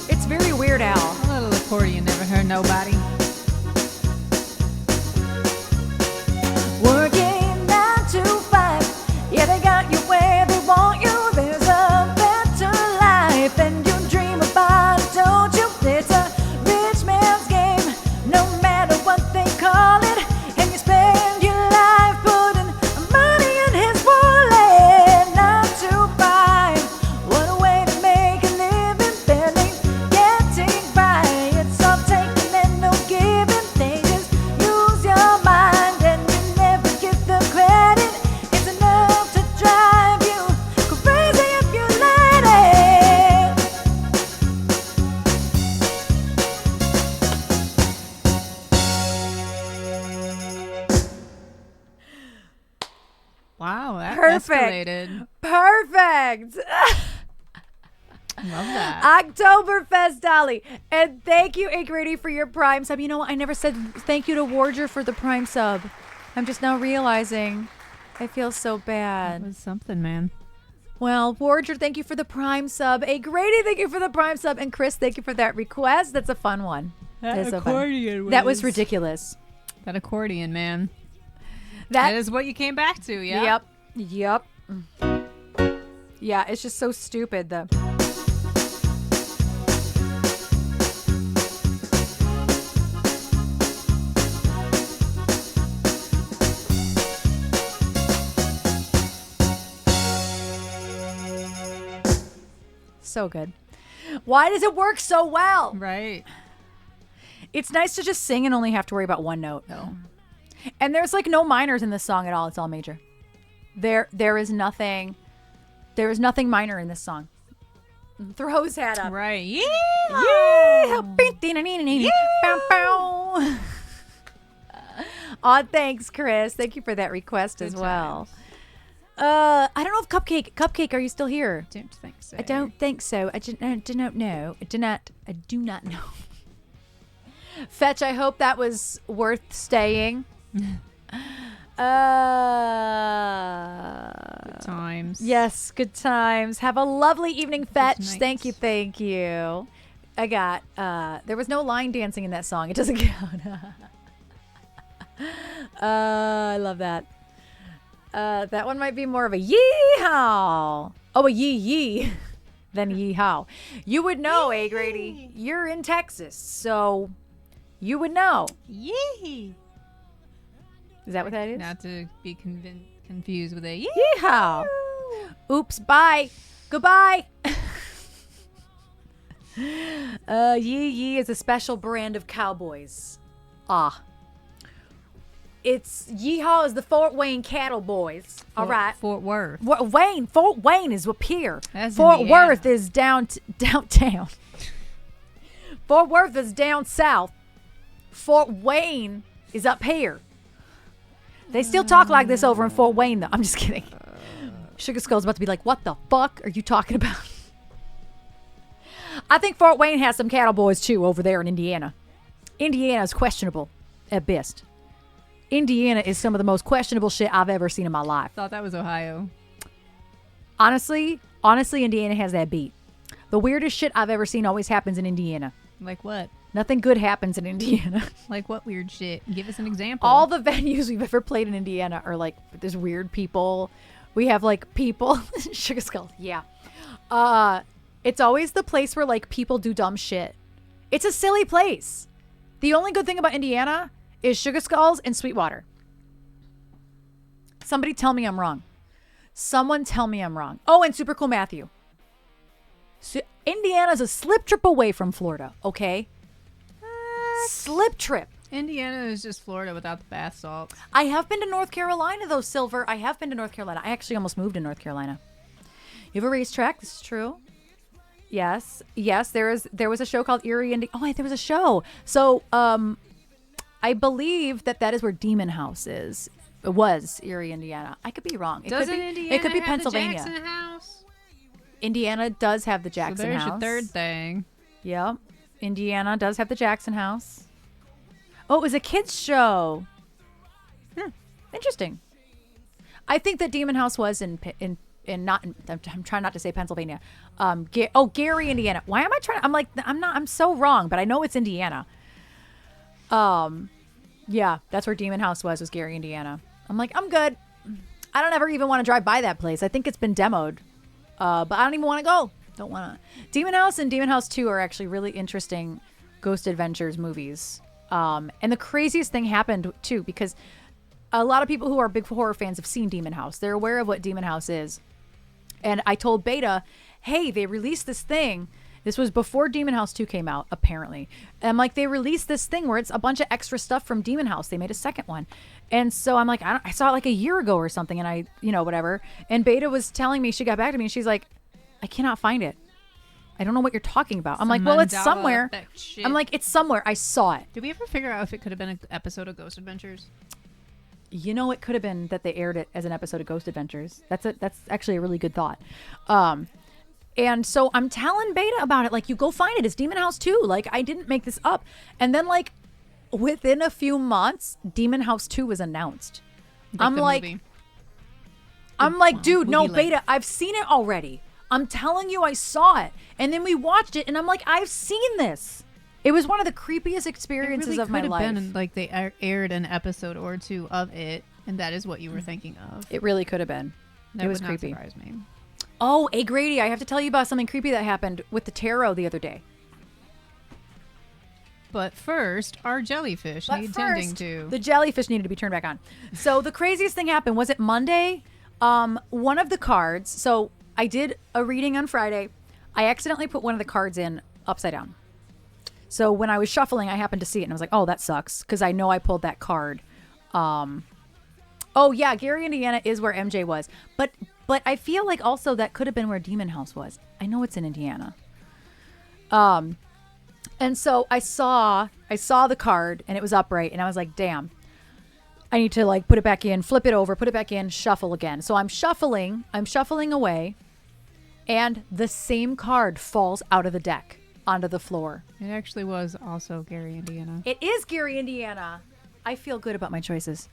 It's very Weird Al. A little accordion never hurt nobody. Working 9 to 5, yeah, they got you where they want you. There's a better life and you dream about it, don't you? It's a rich man's game, no matter what they call it. And you spend your life putting money in his wallet. 9 to 5, what a way to make a living. Barely getting by, it's all taking and no giving. They just use your mind and you never get the credit. It's enough to drive you crazy if you let it. Wow, that Perfect. escalated. Perfect. Love that. Oktoberfest, Dolly. And thank you, Agrady, for your Prime sub. You know what? I never said thank you to Warger for the Prime sub. I'm just now realizing. I feel so That bad. was something, man. Well, Warger, thank you for the Prime sub. Agrady, thank you for the Prime sub. And Chris, thank you for that request. That's a fun one. That is a fun- That was ridiculous. That accordion, man. That That is what you came back to, yeah? Yep. Yeah, it's just so stupid. So good. Why does it work so well? Right. It's nice to just sing and only have to worry about one note, though. And there's like no minors in this song at all. It's all major. There is nothing minor in this song. Throw his hat up. Right. Yeah. Yeah. Bow, bow. Aw, thanks, Chris. Thank you for that request as Good well. times. I don't know if Cupcake, are you still here? Don't think so. I don't think so. I do not know. I do not know. Fetch, I hope that was worth staying. Times. Yes, good times. Have a lovely evening, Fetch. night. Thank you. I got there was no line dancing in that song. It doesn't count. I love that. That one might be more of a yee-haw. Oh, a yee-yee than yee-haw. You would know, A. Grady. You're in Texas, so you would know. Yee. Is that what that is? Not to be confused with a yee. Yee-haw. Oops, bye. Goodbye. Yee-yee is a special brand of cowboys. It's Yeehaw is the Fort Wayne Cattle Boys. All right. Fort Worth. Fort Wayne is up here. That's Fort Indiana. Worth is downtown. Fort Worth is down south. Fort Wayne is up here. They still talk like this over in Fort Wayne, though. I'm just kidding. Sugar Skull's about to be like, what the fuck are you talking about? I think Fort Wayne has some cattle boys, too, over there in Indiana. Indiana is questionable at best. Indiana is some of the most questionable shit I've ever seen in my life. Thought that was Ohio. Honestly, Indiana has that beat. The weirdest shit I've ever seen always happens in Indiana. Like what? Nothing good happens in Indiana. Like what weird shit? Give us an example. All the venues we've ever played in Indiana are like, there's weird people. We have like people. Sugar Skull. Yeah. It's always the place where like people do dumb shit. It's a silly place. The only good thing about Indiana is Sugar Skulls and Sweetwater. Somebody tell me I'm wrong. Someone tell me I'm wrong. Oh, and Super Cool Matthew. So Indiana's a slip trip away from Florida, okay? Slip trip. Indiana is just Florida without the bath salts. I have been to North Carolina, though, Silver. I have been to North Carolina. I actually almost moved to North Carolina. You have a racetrack. This is true. Yes. There was a show called Erie, Indiana. Oh, there was a show. So, I believe that is where Demon House is. It was Erie, Indiana. I could be wrong. It Doesn't could be, Indiana it could be have Pennsylvania. the Jackson House? Indiana does have the Jackson So there's House. your third thing. Yep. Indiana does have the Jackson House. Oh, it was a kids show. Interesting. I think that Demon House was in not. I'm trying not to say Pennsylvania. Gary, Indiana. Why am I trying? I'm so wrong, but I know it's Indiana. Yeah, that's where Demon House was Gary, Indiana. I'm like, I'm good. I don't ever even want to drive by that place. I think it's been demoed. But I don't even want to go. Don't want to. Demon House and Demon House 2 are actually really interesting Ghost Adventures movies. And the craziest thing happened too, because a lot of people who are big horror fans have seen Demon House. They're aware of what Demon House is. And I told Beta, hey, they released this thing. This was before Demon House 2 came out, apparently. And I'm like, they released this thing where it's a bunch of extra stuff from Demon House. They made a second one. And so I'm like, I saw it like a year ago or something. And I, whatever. And Beta was telling me, she got back to me and she's like, I cannot find it. I don't know what you're talking about. I'm like, well, it's somewhere. I'm like, it's somewhere. I saw it. Did we ever figure out if it could have been an episode of Ghost Adventures? It could have been that they aired it as an episode of Ghost Adventures. That's actually a really good thought. And so I'm telling Beta about it. Like, you go find it. It's Demon House 2. Like, I didn't make this up. And then, like, within a few months, Demon House 2 was announced. I'm like, dude, no, Beta, I've seen it already. I'm telling you, I saw it. And then we watched it, and I'm like, I've seen this. It was one of the creepiest experiences of my life. It really could have been, like, they aired an episode or two of it, and that is what you were thinking of. It really could have been. That it was would creepy. not surprise me. Oh, hey, Grady, I have to tell you about something creepy that happened with the tarot the other day. But first, our jellyfish need tending to. The jellyfish needed to be turned back on. So the craziest thing happened. Was it Monday? One of the cards. So I did a reading on Friday. I accidentally put one of the cards in upside down. So when I was shuffling, I happened to see it. And I was like, oh, that sucks. Because I know I pulled that card. Oh, yeah. Gary, Indiana is where MJ was. But I feel like also that could have been where Demon House was. I know it's in Indiana. And so I saw the card and it was upright and I was like, damn, I need to like put it back in, flip it over, put it back in, shuffle again. So I'm shuffling away and the same card falls out of the deck onto the floor. It actually was also Gary, Indiana. It is Gary, Indiana. I feel good about my choices.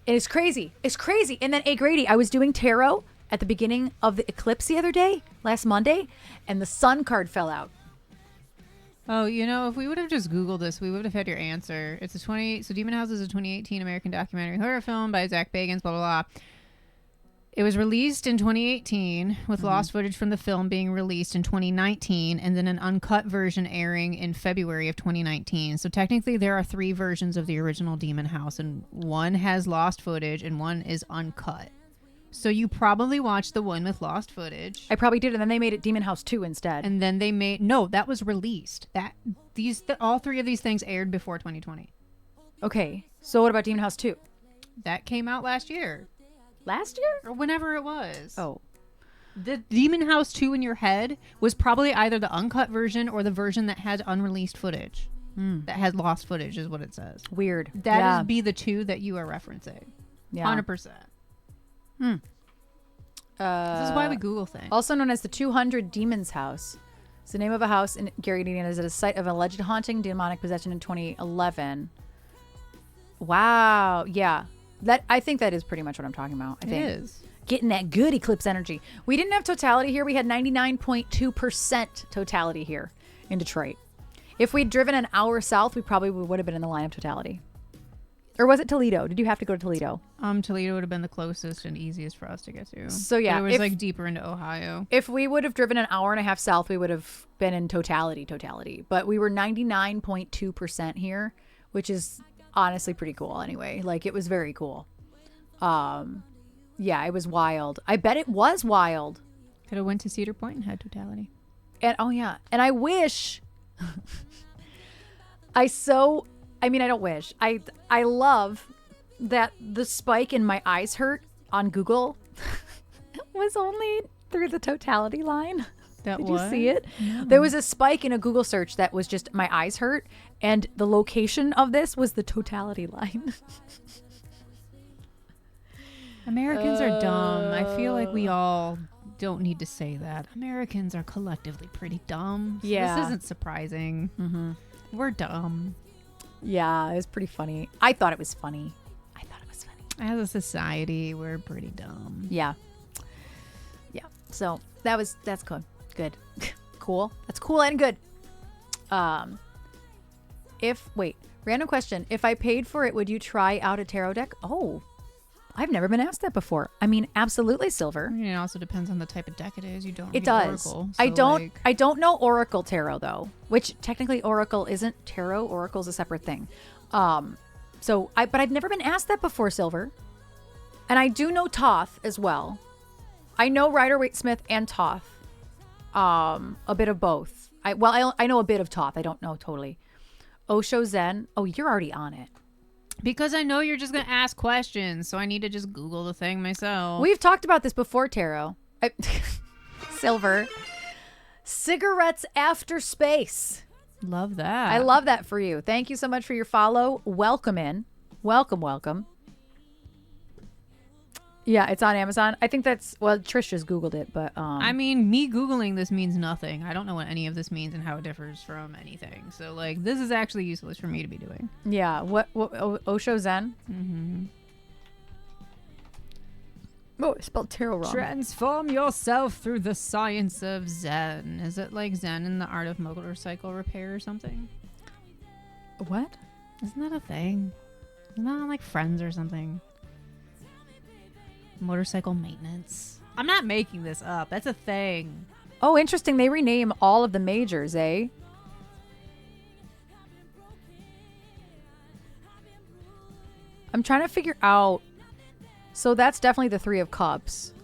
It's crazy. It's crazy. And then, Grady, I was doing tarot at the beginning of the eclipse the other day, last Monday, and the sun card fell out. Oh, if we would have just Googled this, we would have had your answer. It's so Demon House is a 2018 American documentary horror film by Zach Bagans, blah, blah, blah. It was released in 2018 with lost footage from the film being released in 2019 and then an uncut version airing in February of 2019. So technically there are 3 versions of the original Demon House and one has lost footage and one is uncut. So you probably watched the one with lost footage. I probably did, and then they made it Demon House 2 instead. And then that was released. All 3 of these things aired before 2020. Okay, so what about Demon House 2? That came out last year. Last year? Or whenever it was. Oh. The Demon House 2 in your head was probably either the uncut version or the version that had unreleased footage. That had lost footage is what it says. Weird. That would be the 2 that you are referencing. Yeah. 100%. This is why we Google things. Also known as the 200 Demons House. It's the name of a house in Gary, Indiana. Is at a site of alleged haunting, demonic possession in 2011. Wow. Yeah. I think that is pretty much what I'm talking about. I think. It is. Getting that good eclipse energy. We didn't have totality here. We had 99.2% totality here in Detroit. If we'd driven an hour south, we probably would have been in the line of totality. Or was it Toledo? Did you have to go to Toledo? Toledo would have been the closest and easiest for us to get to. So yeah, it was deeper into Ohio. If we would have driven an hour and a half south, we would have been in totality. But we were 99.2% here, which is honestly pretty cool anyway. Like, it was very cool. Yeah, it was wild. I bet it was wild. Could have went to Cedar Point and had totality. And and I wish I don't wish. I love that the spike in my eyes hurt on Google was only through the totality line. Did you see it? No. There was a spike in a Google search that was just my eyes hurt, and the location of this was the totality line. Americans are dumb. I feel like we all don't need to say that. Americans are collectively pretty dumb. So yeah. This isn't surprising. Mm-hmm. We're dumb. Yeah, it was pretty funny. I thought it was funny. As a society, we're pretty dumb. Yeah. Yeah. So that's good. Good. Cool. That's cool and good. Random question. If I paid for it, would you try out a tarot deck? Oh, I've never been asked that before. I mean, absolutely, Silver. I mean, it also depends on the type of deck it is. You don't. It does. Oracle, I don't know Oracle tarot though, which technically Oracle isn't tarot. Oracle's a separate thing. But I've never been asked that before, Silver. And I do know Thoth as well. I know Rider-Waite-Smith and Thoth. A bit of both. I know a bit of Thoth. I don't know totally. Osho Zen. Oh, you're already on it. Because I know you're just going to ask questions, so I need to just Google the thing myself. We've talked about this before, Tarot. Silver. Cigarettes after space. Love that. I love that for you. Thank you so much for your follow. Welcome in. Welcome. Yeah, it's on Amazon. I think Trish just Googled it, but I mean, me Googling this means nothing. I don't know what any of this means and how it differs from anything. So, like, this is actually useless for me to be doing. Yeah. What Osho Zen? Mm-hmm. Oh, I spelled tarot wrong. Transform yourself through the science of Zen. Is it like Zen in the art of motorcycle repair or something? What? Isn't that a thing? Isn't that on, like, Friends or something? Motorcycle maintenance. I'm not making this up. That's a thing. Oh, interesting. They rename all of the majors, eh? I'm trying to figure out. So that's definitely the Three of Cups.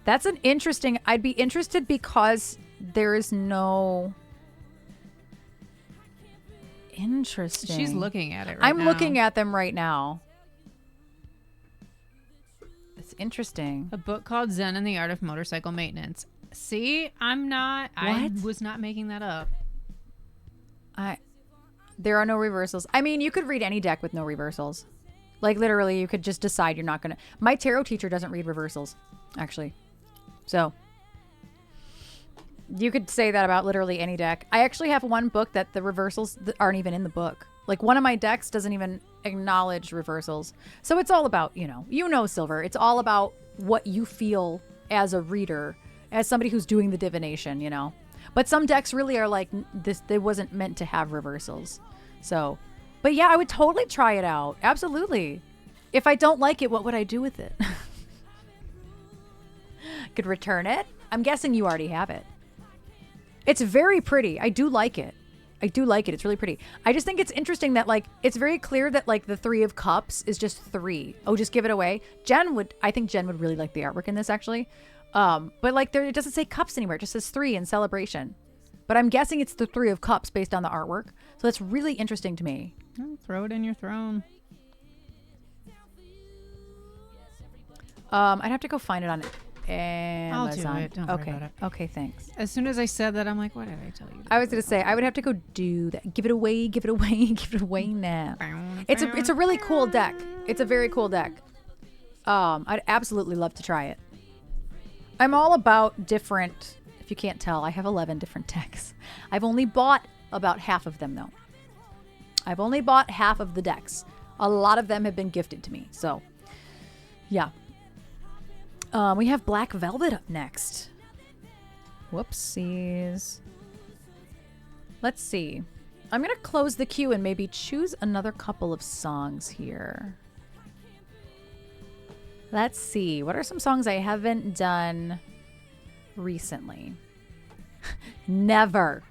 That's an interesting. I'd be interested because there is no. Interesting. She's looking at it right I'm now. looking at them right now. It's interesting. A book called Zen and the Art of Motorcycle Maintenance. See, I was not making that up. There are no reversals. I mean, you could read any deck with no reversals. Like, literally, you could just decide you're not going to. My tarot teacher doesn't read reversals, actually. So, you could say that about literally any deck. I actually have one book that the reversals aren't even in the book. Like, one of my decks doesn't even acknowledge reversals. So it's all about, Silver. It's all about what you feel as a reader, as somebody who's doing the divination, But some decks really are like this. They wasn't meant to have reversals. So, but yeah, I would totally try it out. Absolutely. If I don't like it, what would I do with it? Could return it. I'm guessing you already have it. It's very pretty. I do like it. I do like it. It's really pretty. I just think it's interesting that like it's very clear that like the 3 of cups is just 3. Oh, just give it away. I think Jen would really like the artwork in this actually. But like it doesn't say cups anywhere. It just says 3 in celebration. But I'm guessing it's the 3 of cups based on the artwork. So that's really interesting to me. Oh, throw it in your throne. I'd have to go find it on Amazon. I'll do it. Don't worry okay. about it. Okay, thanks. As soon as I said that, I'm like, what did I tell you? I was gonna say I would have to go do that. Give it away. Give it away. Give it away now. It's a really cool deck. It's a very cool deck. I'd absolutely love to try it. I'm all about different. If you can't tell, I have 11 different decks. I've only bought about half of them though. I've only bought half of the decks. A lot of them have been gifted to me. So, yeah. We have Black Velvet up next. Whoopsies. Let's see. I'm going to close the queue and maybe choose another couple of songs here. Let's see. What are some songs I haven't done recently? Never.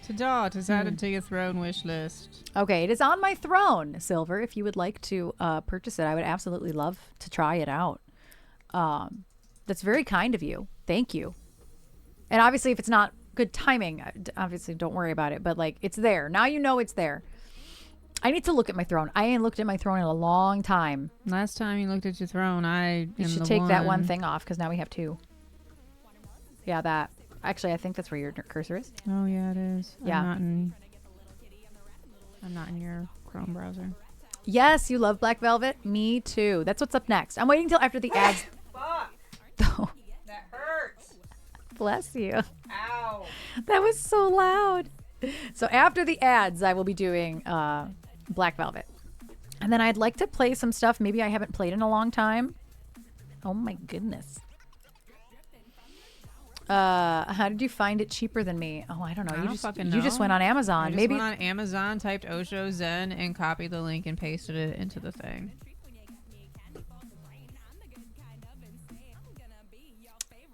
Ta-da, it's added to your throne wish list. Okay, it is on my throne, Silver. If you would like to purchase it, I would absolutely love to try it out. That's very kind of you. Thank you. And obviously, if it's not good timing, obviously don't worry about it. But like, it's there. Now you know it's there. I need to look at my throne. I ain't looked at my throne in a long time. Last time you looked at your throne, You should take that one thing off because now we have 2. Yeah, that. Actually, I think that's where your cursor is. Oh yeah, it is. Yeah. I'm not in your Chrome browser. Yes, you love Black Velvet. Me too. That's what's up next. I'm waiting till after the ads. Fuck. Oh, That hurts. bless you. Ow. That was so loud. So after the ads, I will be doing Black Velvet. And then I'd like to play some stuff maybe I haven't played in a long time. Oh my goodness. How did you find it cheaper than me? Oh, I don't know. I You don't just fucking you just know. went on Amazon. I just Maybe went on Amazon, typed Osho Zen, and copied the link and pasted it into the thing.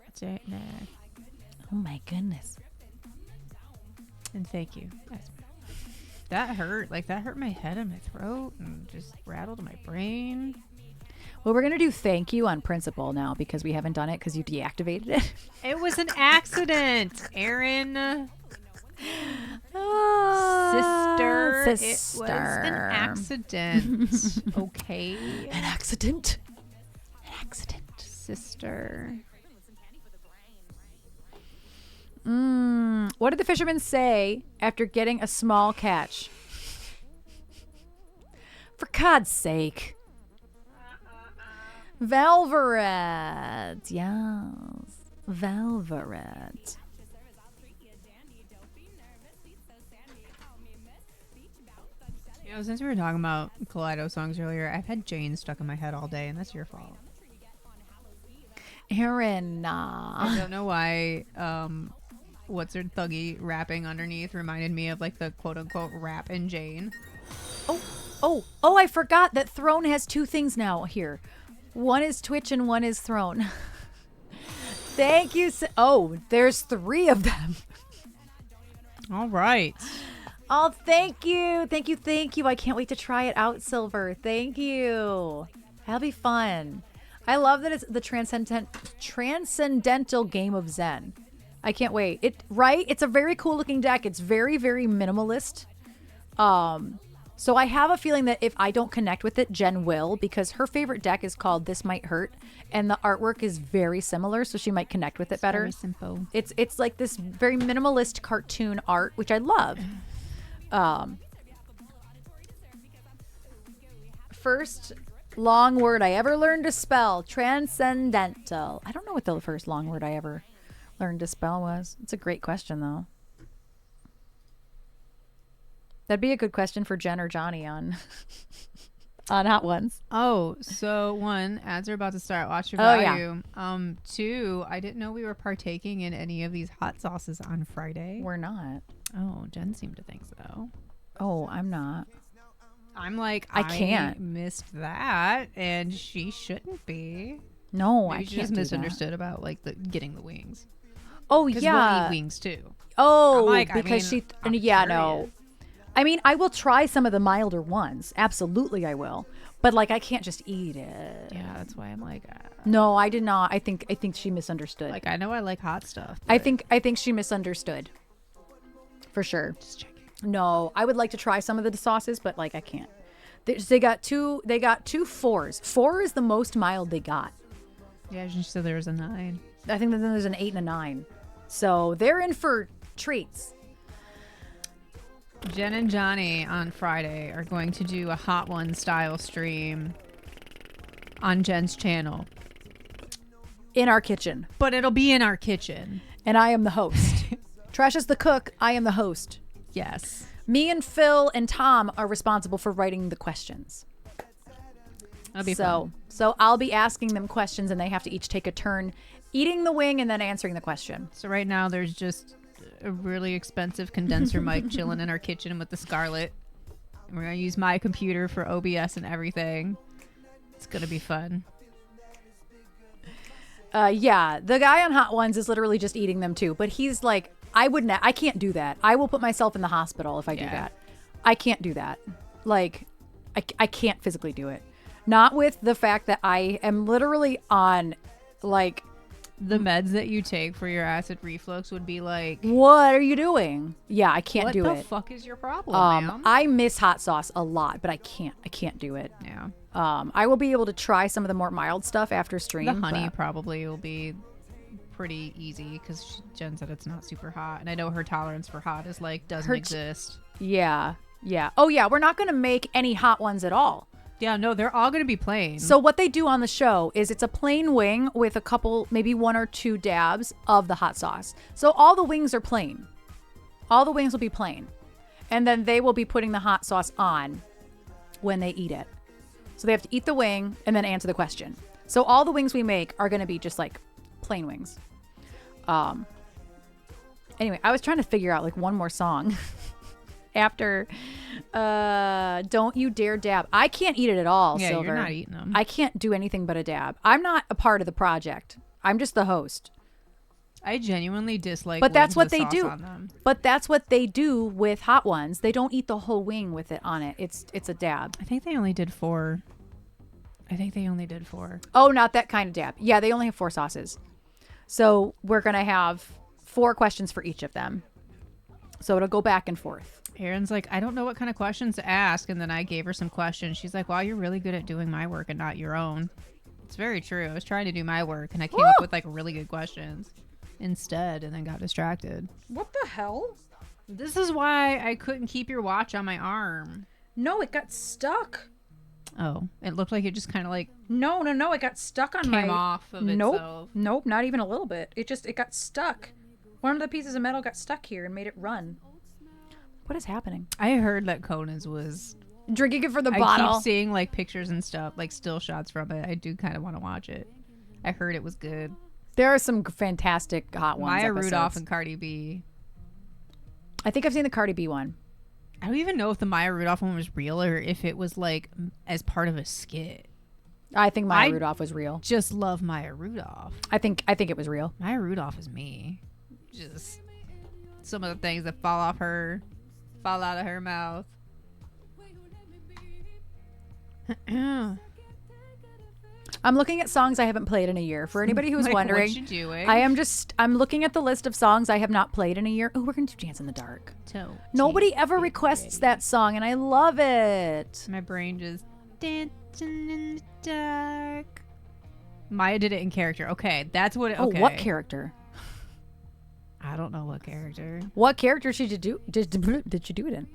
That's it. Nah. Oh my goodness. And thank you. That hurt. Like, that hurt my head and my throat and just rattled my brain. Well, we're going to do thank you on principle now because we haven't done it because you deactivated it. It was an accident, Erin. Sister. It was an accident. Okay. An accident. An accident. Sister. What did the fisherman say after getting a small catch? For God's sake. Valveret. Yes. Valveret. You know, since we were talking about Kaleido songs earlier, I've had Jane stuck in my head all day, and that's your fault. Erin. I don't know why What's Her Thuggy rapping underneath reminded me of like the quote-unquote rap in Jane. Oh, I forgot that Throne has 2 things now here. One is Twitch and one is Throne. Thank you. Oh, there's 3 of them. All right. Oh, thank you. Thank you. Thank you. I can't wait to try it out, Silver. Thank you. That'll be fun. I love that it's the transcendental game of Zen. I can't wait. It's a very cool looking deck. It's very, very minimalist. So I have a feeling that if I don't connect with it, Jen will, because her favorite deck is called This Might Hurt, and the artwork is very similar, so she might connect with it better. Very simple. It's like this very minimalist cartoon art, which I love. First long word I ever learned to spell, transcendental. I don't know what the first long word I ever learned to spell was. It's a great question, though. That'd be a good question for Jen or Johnny on on Hot Ones? Oh, so one, ads are about to start. Watch your Oh, yeah. value. Two, I didn't know we were partaking in any of these hot sauces on Friday. We're not. Oh, Jen seemed to think so. Oh, I'm not. I'm like, I can't. missed that, and she shouldn't be. No, Maybe I she can't just do misunderstood about like getting the wings. Oh, Because yeah. we'll eat wings too. Oh, I'm like, because I'm yeah, curious. no. I mean, I will try some of the milder ones. Absolutely, I will. But like, I can't just eat it. Yeah, that's why I'm like, No, I did not. I think she misunderstood. I know I like hot stuff. I but think she misunderstood. For sure. just checking. No, I would like to try some of the sauces, but like, I can't. They got two. They got 2 4s. 4 is the most mild they got. Yeah, she said there was a 9. I think that then there's an 8 and a 9. So they're in for treats. Jen and Johnny on Friday are going to do a Hot One style stream on Jen's channel. In our kitchen. But it'll be in our kitchen. And I am the host. Trash is the cook. I am the host. Yes. Me and Phil and Tom are responsible for writing the questions. That'll be fun. So I'll be asking them questions and they have to each take a turn eating the wing and then answering the question. So right now there's just a really expensive condenser mic chilling in our kitchen with the Scarlett. And we're going to use my computer for OBS and everything. It's going to be fun. Yeah, the guy on Hot Ones is literally just eating them too. But he's like, I can't do that. I will put myself in the hospital if I do that. I can't do that. Like, I can't physically do it. Not with the fact that I am literally on, like... The meds that you take for your acid reflux would be like... What are you doing? Yeah, I can't do it. What the fuck is your problem, ma'am? I miss hot sauce a lot, but I can't do it. Yeah. I will be able to try some of the more mild stuff after stream. The honey but- probably will be pretty easy because Jen said it's not super hot. And I know her tolerance for hot is like doesn't exist. Yeah. Oh, yeah. We're not going to make any hot ones at all. Yeah, no, they're all going to be plain. So what they do on the show is it's a plain wing with a couple, maybe 1 or 2 dabs of the hot sauce. So all the wings are plain. All the wings will be plain. And then they will be putting the hot sauce on when they eat it. So they have to eat the wing and then answer the question. So all the wings we make are going to be just like plain wings. Anyway, I was trying to figure out like one more song after Don't You Dare Dab. I can't eat it at all, yeah, Silver. you're not eating them. I can't do anything but a dab. I'm not a part of the project. I'm just the host. I genuinely dislike But that's wings what with they sauce do. on them. But that's what they do with hot ones. They don't eat the whole wing with it on it. It's a dab. I think they only did 4. Oh, not that kind of dab. Yeah, they only have 4 sauces. So we're going to have 4 questions for each of them. So it'll go back and forth. Erin's like, I don't know what kind of questions to ask. And then I gave her some questions. She's like, wow, you're really good at doing my work and not your own. It's very true. I was trying to do my work and I came up with like really good questions instead and then got distracted. What the hell? This is why I couldn't keep your watch on my arm. No, it got stuck. Oh, it looked like it just kind of like No, it got stuck on came off of itself. Nope, not even a little bit. It got stuck. One of the pieces of metal got stuck here and made it run. What is happening? I heard that Conan's was Drinking it from the I bottle. keep seeing like pictures and stuff, like still shots from it. I do kind of want to watch it. I heard it was good. There are some fantastic hot ones. Maya episodes. Rudolph and Cardi B. I think I've seen the Cardi B one. I don't even know if the Maya Rudolph one was real or if it was like as part of a skit. I think Maya Rudolph was real. Just love Maya Rudolph. I think it was real. Maya Rudolph is me. Just some of the things that fall out of her mouth. I'm looking at songs I haven't played in a year. For anybody who's Like, wondering, what you doing? I'm looking at the list of songs I have not played in a year. Oh, we're gonna do Dance in the Dark. Nobody ever requests that song, and I love it. My brain just dancing in the dark. Maya did it in character. Okay, that's what. Okay. Oh, what character? I don't know what character. What character did you do? Did you do it in?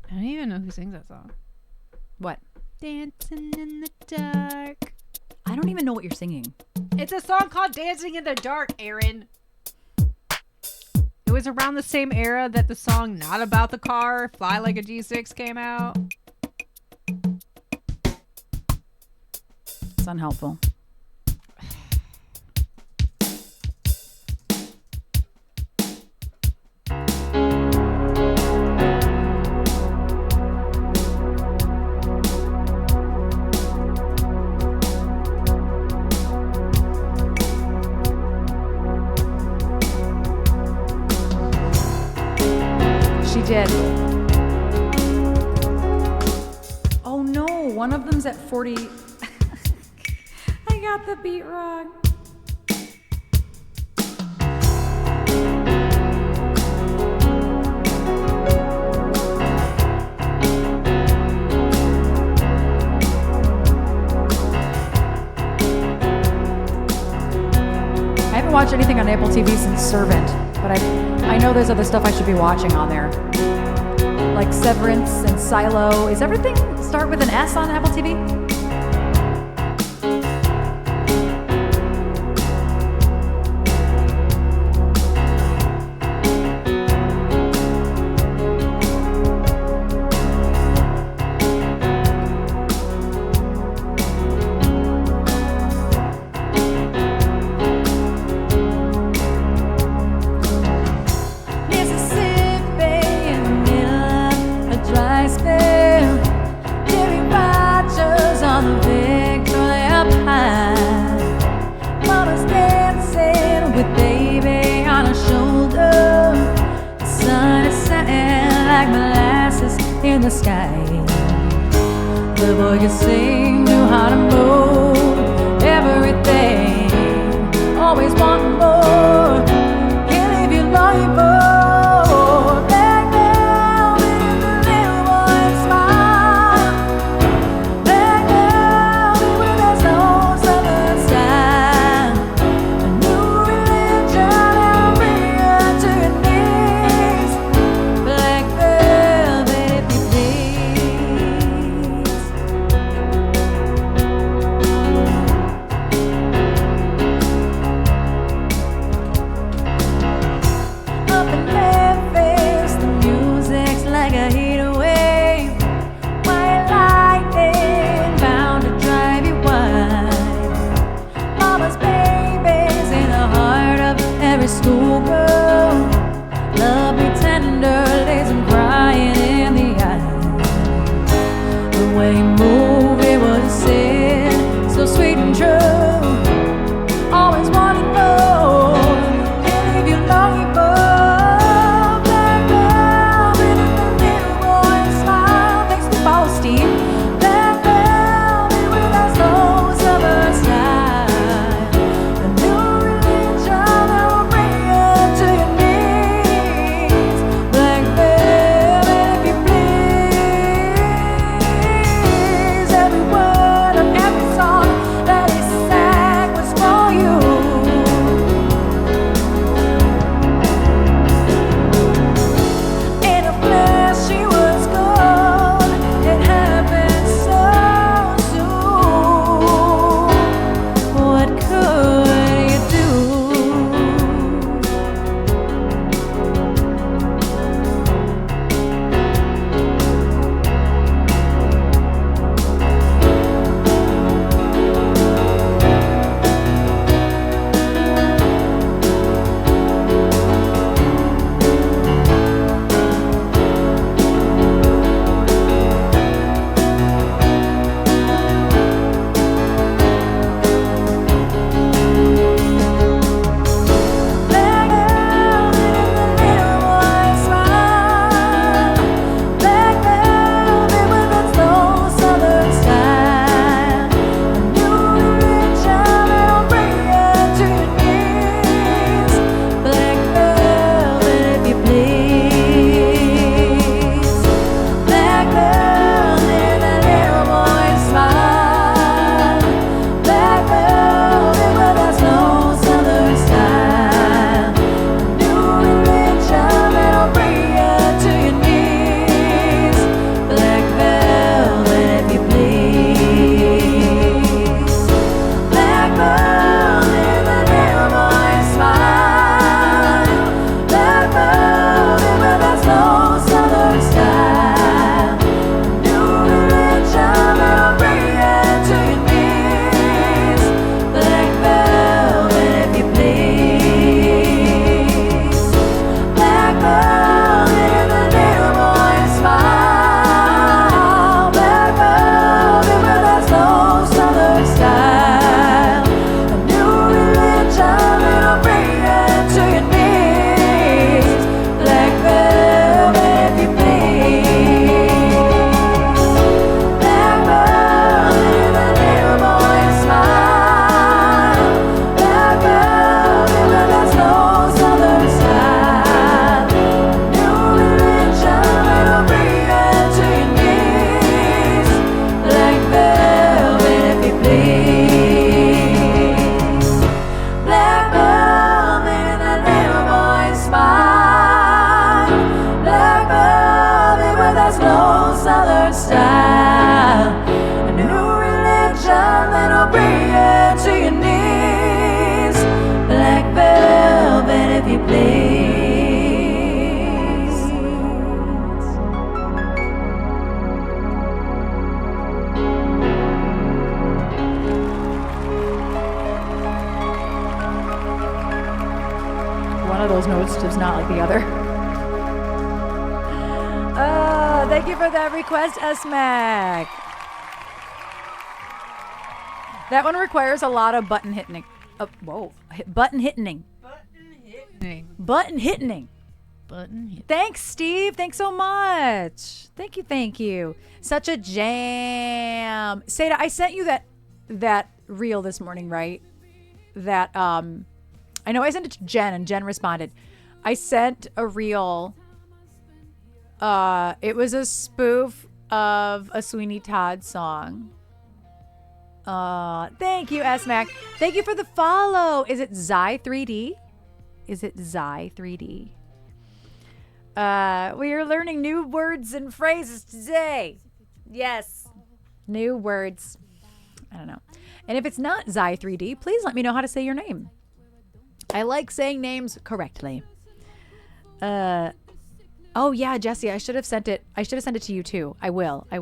I don't even know who sings that song. What? Dancing in the dark. I don't even know what you're singing. It's a song called Dancing in the Dark, Erin. was around the same era that the song Not About the Car, Fly Like a G6 came out. It's unhelpful. She did. Oh no, one of them's at 40. I got the beat wrong. I haven't watched anything on Apple TV since Servant, but I know there's other stuff I should be watching on there. Like Severance and Silo. Is everything start with an S on Apple TV? In the sky, the boy could sing, knew how to move everything, always wanting more. He'll leave you longing for black velvet, the little boy smile. Black velvet when there's no southern sky. A new religion that'll bring you to your knees. Black velvet. old Southern style. A new religion that'll bring you to your knees. Black velvet, if you please. One of those notes does not like the other. Thank you for that request, S-Mac. That one requires a lot of button hitting. Button hitting. Button hitting. Thanks, Steve. Thanks so much. Thank you. Such a jam. Seda, I sent you that reel this morning, right? That I know I sent it to Jen and Jen responded. I sent a reel. It was a spoof of a Sweeney Todd song. Thank you, S-Mac. Thank you for the follow. Is it Zy3D? Is it Zy3D? We are learning new words and phrases today. Yes. New words. I don't know. And if it's not Zy3D, please let me know how to say your name. I like saying names correctly. Oh yeah, Jesse, I should have sent it to you too. I will. It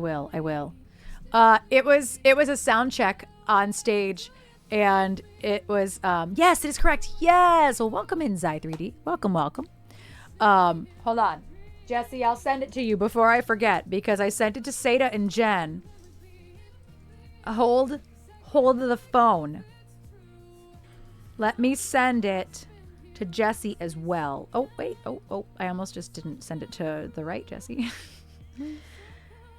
was a sound check on stage, and it was yes, it is correct. Yes. Well, welcome in, Zy3D. Welcome. Hold on. Jesse, I'll send it to you before I forget, because I sent it to Seda and Jen. Hold the phone. Let me send it to Jesse as well. Oh, wait. Oh, I almost just didn't send it to the right Jesse.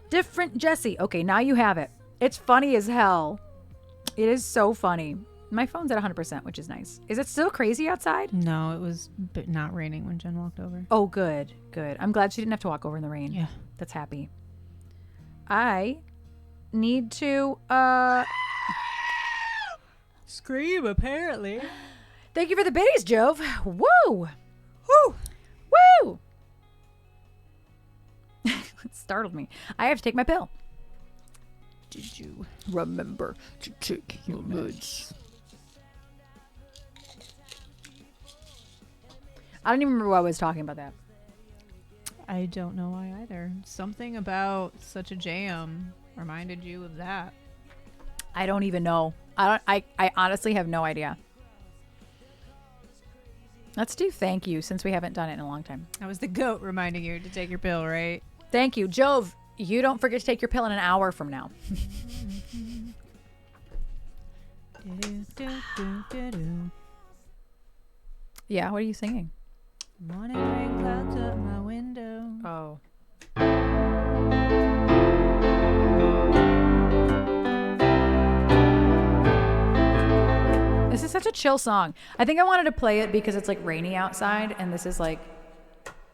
Different Jesse. Okay, now you have it. It's funny as hell. It is so funny. My phone's at 100%, which is nice. Is it still crazy outside? No, it was not raining when Jen walked over. Oh, good. I'm glad she didn't have to walk over in the rain. Yeah. That's happy. I need to Scream, apparently. Thank you for the biddies, Jove. Woo! It startled me. I have to take my pill. Did you Remember to take your meds. I don't even remember why I was talking about that. I don't know why either. Something about such a jam reminded you of that. I don't even know. I honestly have no idea. Let's do thank you, since we haven't done it in a long time. That was the goat reminding you to take your pill, right? Thank you. Jove, you don't forget to take your pill in an hour from now. Yeah, what are you singing? Morning rain clouds up my window. Oh. This is such a chill song. I think I wanted to play it because it's like rainy outside, and this is like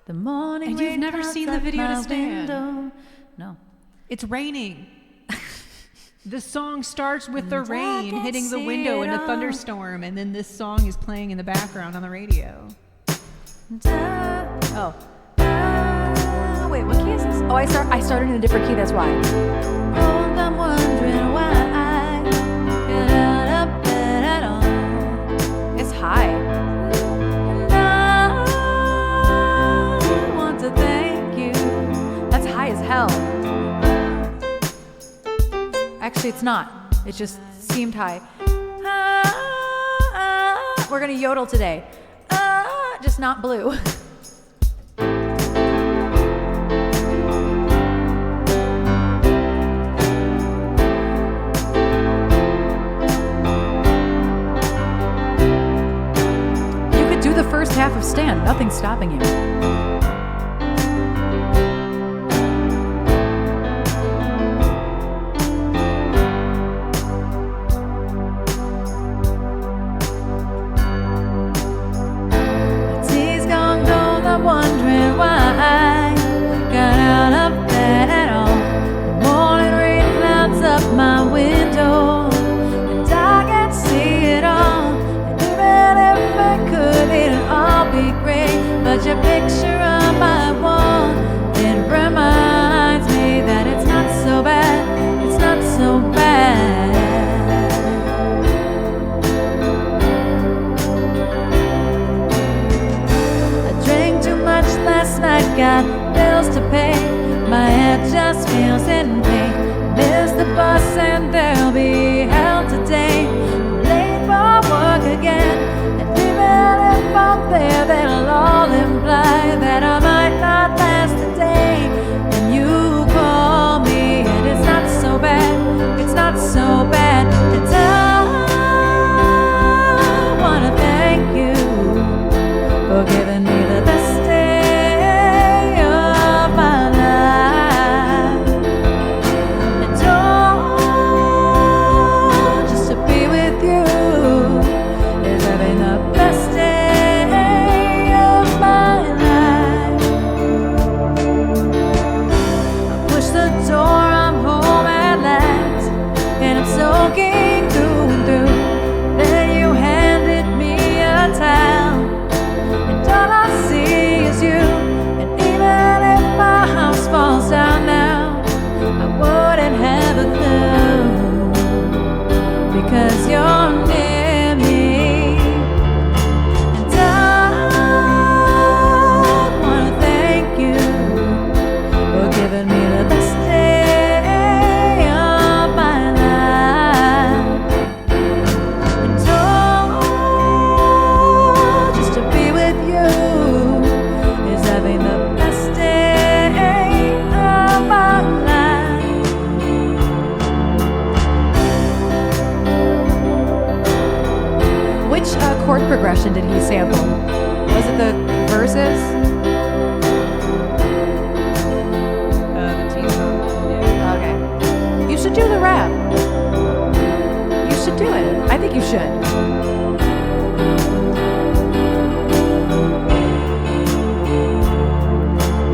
the morning. And you've never seen the video to Stan? Window. No. It's raining. The song starts with the rain hitting the window in a thunderstorm, and then this song is playing in the background on the radio. Oh. Wait, what key is this? Oh, I started in a different key, that's why. Oh, I'm wondering why I get out of bed at all. It's high. And I want to thank you. That's high as hell. Actually, it's not. It just seemed high. We're gonna yodel today. Just not blue. You could do the first half of Stan. Nothing's stopping you. Wondering why I got out of bed at all. The morning rain clouds up my window, and I can see it all. And even if I could, it'd all be great. But you soaking through and through. Then you handed me a towel, and all I see is you. And even if my house falls down now, I wouldn't have a clue, because you're near me. And I wanna thank you for giving me the best day of my life. And just to be with you is having the best day of my life. Which chord progression did he sample? Was it the verses? The T-song. Okay. You should do the rap. You should do it. I think you should.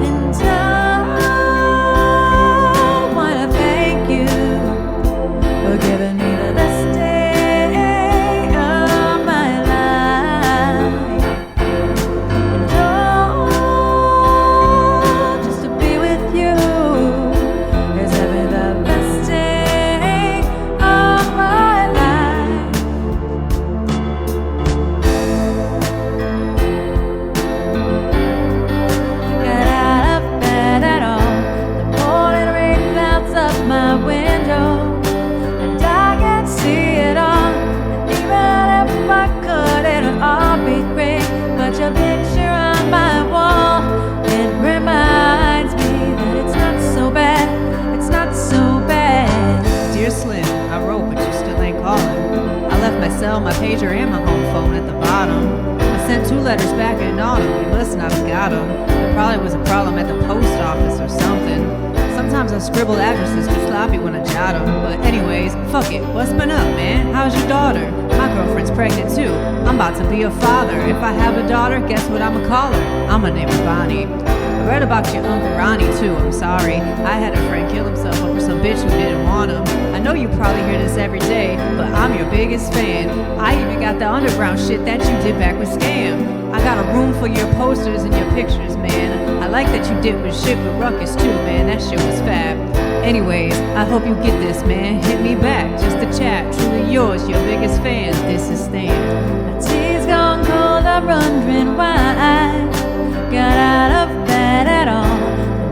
And I wanna thank you for giving me the best day of my life. And just to be with you is having the best day of my life. Get out of bed at all. The morning rain clouds up my window, and I can't see it all. And even if I could, it'd all be great. But your picture on my wall, it reminds me that it's not so bad. It's not so bad. Dear Slim, I wrote, but you still ain't calling. I left my cell, my pager, and my home phone at the bottom. I sent 2 letters back in autumn. You must not have got them. There probably was a problem at the post office or something. Sometimes I scribble addresses too sloppy when I jot them. But anyways, fuck it. What's been up, man? How's your daughter? My girlfriend's pregnant too. I'm about to be a father. If I have a daughter, guess what I'ma call her? I'ma name her Bonnie. I read about your Uncle Ronnie too, I'm sorry. I had a friend kill himself over some bitch who didn't want him. I know you probably hear this every day, but I'm your biggest fan. I even got the underground shit that you did back with Scam. I got a room for your posters and your pictures, man. I like that you did with shit with Ruckus too, man. That shit was fab. Anyways, I hope you get this, man. Hit me back, just a chat. Truly yours, your biggest fan. This is Stan. My tea's gone cold, I'm wondering why I got out of bed at all.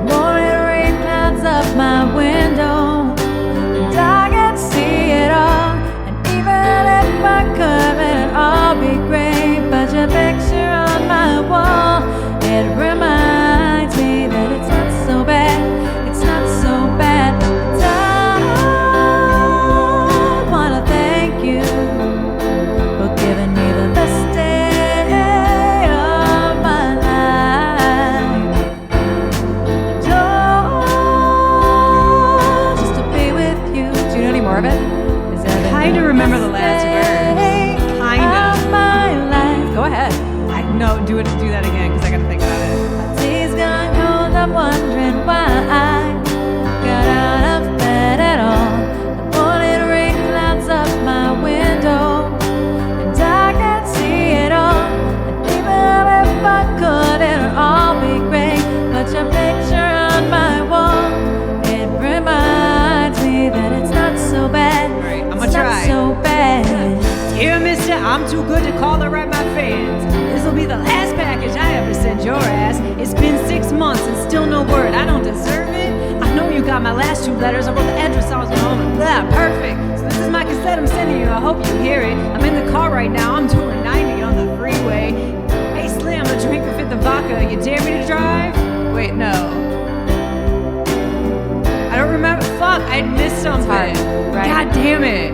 The morning rain clouds up my window, and I can't see it all. And even if I could, it'd all be great. But your picture on my wall, it reminds me that it's not so bad. It's not so bad. And I wanna thank you for giving me the best day of my life. And just to be with you. Do you know any more of it? Is that Kinda remember the last verse. Kinda. Of my life. Go ahead. No, do that again, because I gotta think about it. My tea's gone cold, I'm wondering why I got out of bed at all. The morning rain clouds up my window, and I can't see it all. And even if I could, it'd all be great. But your picture on my wall, it reminds me that it's not so bad. Right, I'ma It's try. not so bad. Dear mister, I'm too good to call her at my fans. This'll be the last package I ever send your ass. It's been 6 months and still no word. I don't deserve it. I know you got my last 2 letters. I wrote the address I was home and blah, perfect. So this is my cassette I'm sending you. I hope you hear it. I'm in the car right now. I'm doing 90 on the freeway. Hey Slim, a drink to fit the vodka. You dare me to drive? Wait, no. I don't remember. Fuck, I missed something. hard, right? God damn it.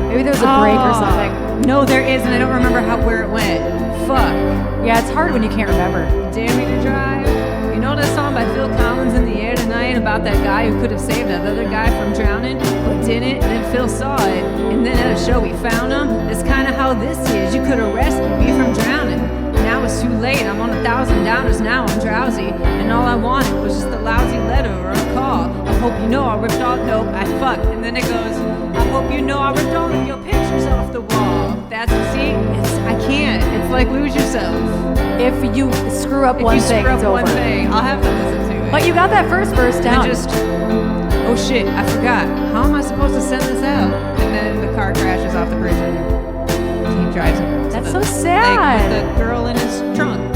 Maybe there was a break or something. No, there isn't. I don't remember where it went. Fuck. Yeah, it's hard when you can't remember. Dare me to drive? You know that song by Phil Collins, In the Air Tonight, about that guy who could have saved that other guy from drowning, but didn't, and then Phil saw it, and then at a show we found him? That's kind of how this is. You could have rescued me from drowning. Now it's too late. I'm on 1,000 downers now. I'm drowsy, and all I wanted was just a lousy letter or a call. A hope you know I ripped all, nope, I fucked. And then it goes, I hope you know I ripped all of your pictures off the wall. That's, see, I can't. It's like lose yourself. If you screw up If one you thing, screw up it's one over. thing, I'll have to listen to it. But you got that first verse down. And just, oh shit, I forgot. How am I supposed to send this out? And then the car crashes off the bridge and he drives it. That's the so lake sad. with the girl in his trunk.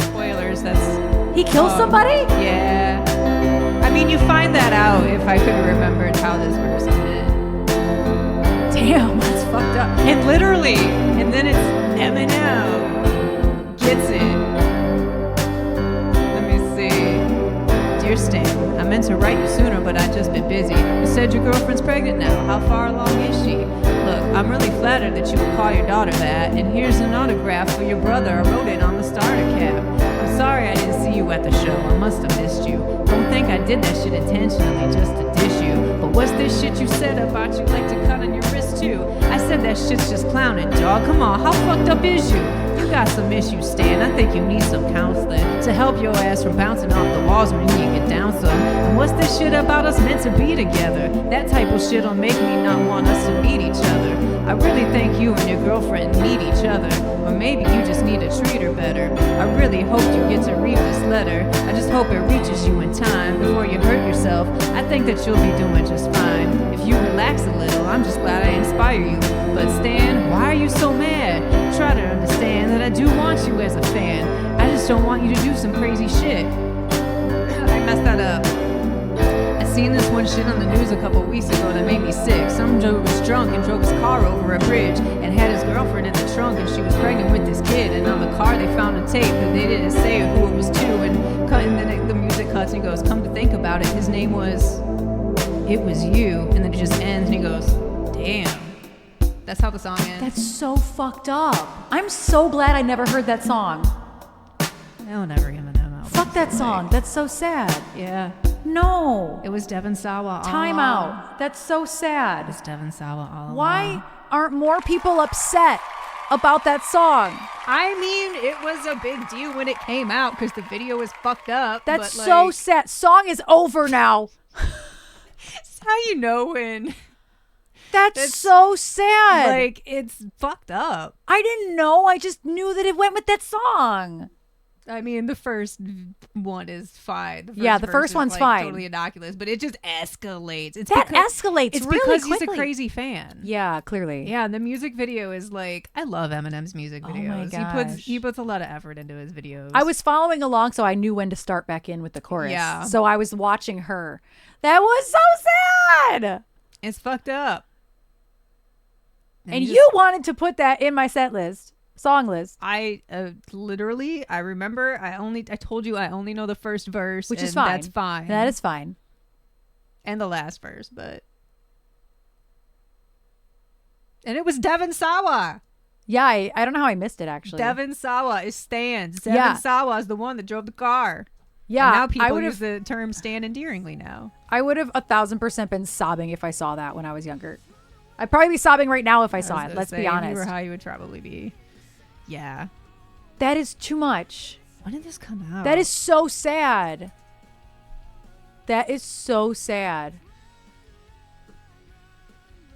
Spoilers, that's... He kills somebody? Yeah. I mean, you find that out if I could have remembered how this verse ended. Damn, that's fucked up. And literally, and then it's Eminem gets it. Let me see. Dear Stan, I meant to write you sooner, but I've just been busy. You said your girlfriend's pregnant now. How far along is she? Look, I'm really flattered that you would call your daughter that. And here's an autograph for your brother. I wrote it on the starter cap. I'm sorry I didn't see you at the show. I must have missed you. Don't think I did that shit intentionally just to dish you. But what's this shit you said about you like to cut on your wrist too? I said that shit's just clowning, dog. Come on, how fucked up is you? You got some issues, Stan. I think you need some counseling to help your ass from bouncing off the walls when you get down some. And what's this shit about us meant to be together? That type of shit'll make me not want us to meet each other. I really think you and your girlfriend need each other. Or maybe you just need to treat her better. I really hope you get to read this letter. I just hope it reaches you in time before you hurt yourself. I think that you'll be doing just fine. If you relax a little, I'm just glad I inspire you. But Stan, why are you so mad? Try to understand that I do want you as a fan. I just don't want you to do some crazy shit. I messed that up. I seen this one shit on the news a couple weeks ago that made me sick. Some dude was drunk and drove his car over a bridge and had his girlfriend in the trunk, and she was pregnant with this kid. And on the car they found a tape, but they didn't say who it was to. And then the music cuts and goes, come to think about it, his name was, it was you. And then it just ends and he goes, damn. That's how the song ends. That's so fucked up. I'm so glad I never heard that song. I'll never Eminem album. Fuck that song. That's so sad. Yeah. No. It was Devon Sawa all Time along. out. That's so sad. It's Devon Sawa all along. Why aren't more people upset about that song? I mean, it was a big deal when it came out because the video was fucked up. That's but, so like, sad. Song is over now. That's how you know when, That's so sad. like, it's fucked up. I didn't know. I just knew that it went with that song. I mean, the first one is fine. The Yeah, the verse first is, one's like, fine. Totally innocuous, but it just escalates. It's That because, escalates It's really because quickly. he's a crazy fan. Yeah, clearly. Yeah, the music video is like, I love Eminem's music Oh my videos. gosh. He puts a lot of effort into his videos. I was following along, so I knew when to start back in with the chorus. Yeah. So I was watching her. That was so sad. It's fucked up. And just- you wanted to put that in my set list, song list, I literally, I remember, I told you I only know the first verse, which is and fine. That's fine. That is fine. And the last verse, but. And it was Devon Sawa. Yeah, I don't know how I missed it, actually. Devon Sawa is Stan. Devon Yeah. Sawa is the one that drove the car. Yeah, And now I people would use have the term Stan endearingly now. I would have 1,000% been sobbing if I saw that when I was younger. I'd probably be sobbing right now if I saw was it. gonna Let's say, be if you honest. were high, you would probably be. Yeah. That is too much. When did this come out? That is so sad. That is so sad.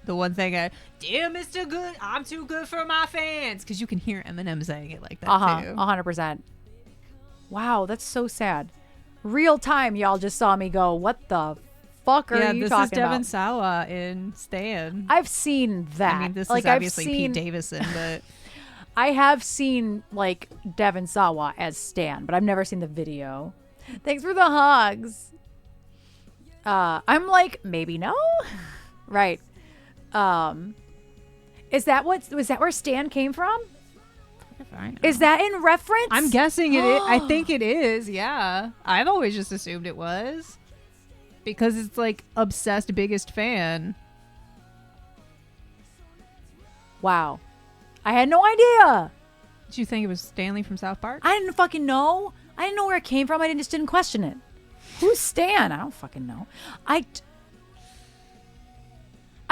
the one thing dear Mr. Good, I'm too good for my fans. Because you can hear Eminem saying it like that too. 100%. Wow, that's so sad. Real time, y'all just saw me go, what the fuck are you this talking is Devon about? Sawa in Stan. I've seen that. I mean, this like, is obviously I've seen, Pete Davidson, but I have seen like Devon Sawa as Stan, but I've never seen the video. Thanks for the hugs. I'm like, maybe no. Right. Was that where Stan came from? Is that in reference? I'm guessing it is. I think it is. Yeah. I've always just assumed it was. Because it's like obsessed biggest fan. Wow. I had no idea. Did you think it was Stanley from South Park? I didn't fucking know. I didn't know where it came from. I just didn't question it. Who's Stan? I don't fucking know. I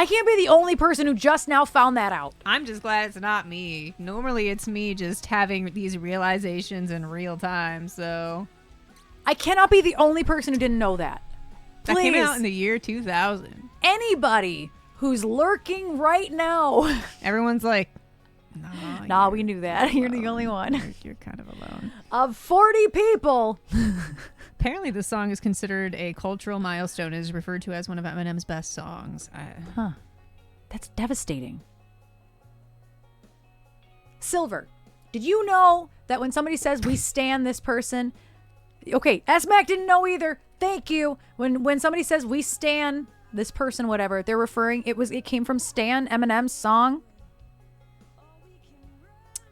can't be the only person who just now found that out. I'm just glad it's not me. Normally it's me just having these realizations in real time, so. I cannot be the only person who didn't know that. That came Please. out in the year 2000. Anybody who's lurking right now. Everyone's like, Nah, we knew that. You're the only one. You're kind of alone. Of 40 people. Apparently, this song is considered a cultural milestone and is referred to as one of Eminem's best songs. That's devastating. Silver, did you know that when somebody says we stan this person, okay, S-Mac didn't know either. Thank you. When somebody says we stan this person, whatever, they're referring, it came from Stan, Eminem's song.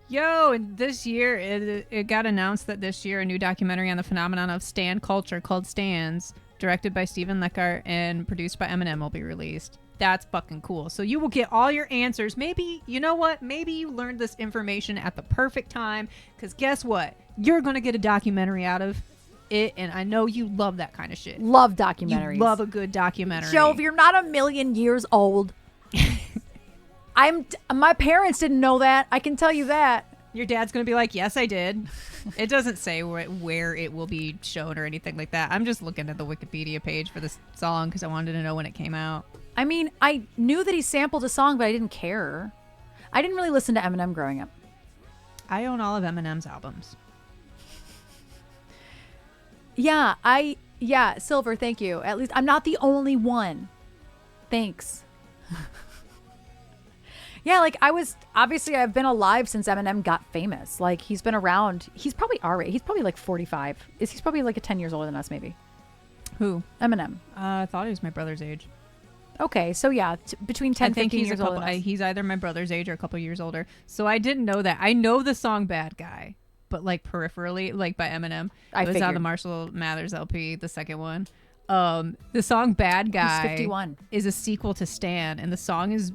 Yo, and this year, it got announced that this year a new documentary on the phenomenon of stan culture called Stans, directed by Stephen Leckart and produced by Eminem, will be released. That's fucking cool. So you will get all your answers. Maybe, you know what? Maybe you learned this information at the perfect time, because guess what? You're going to get a documentary out of it, and I know you love that kind of shit. Love documentaries. You love a good documentary. Joe, if you're not a million years old, my parents didn't know that. I can tell you that. Your dad's going to be like, yes, I did. It doesn't say where it will be shown or anything like that. I'm just looking at the Wikipedia page for this song because I wanted to know when it came out. I mean, I knew that he sampled a song, but I didn't care. I didn't really listen to Eminem growing up. I own all of Eminem's albums. Yeah, Silver, thank you. At least I'm not the only one. Thanks. Yeah, like I've been alive since Eminem got famous. Like he's been around. He's probably our age. He's probably like 45. He's probably like 10 years older than us, maybe. Who? Eminem. I thought he was my brother's age. Okay, so yeah, between 10 and 15 years older than us. He's either my brother's age or a couple years older. So I didn't know that. I know the song Bad Guy, but like peripherally, like by Eminem. It was on the Marshall Mathers LP, the second one. The song Bad Guy 51. is a sequel to Stan, and the song is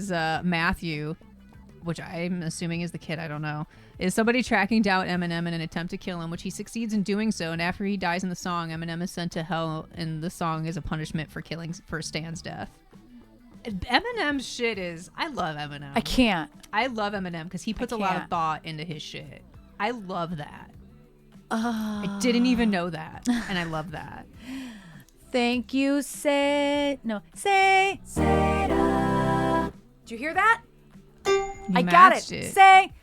Matthew, which I'm assuming is the kid, I don't know, is somebody tracking down Eminem in an attempt to kill him, which he succeeds in doing so, and after he dies in the song, Eminem is sent to hell, and the song is a punishment for Stan's death. Eminem's shit is, I love Eminem. I can't. I love Eminem because he puts a lot of thought into his shit. I love that. I didn't even know that, and I love that. Thank you, Say. Did you hear that? I got it. Say.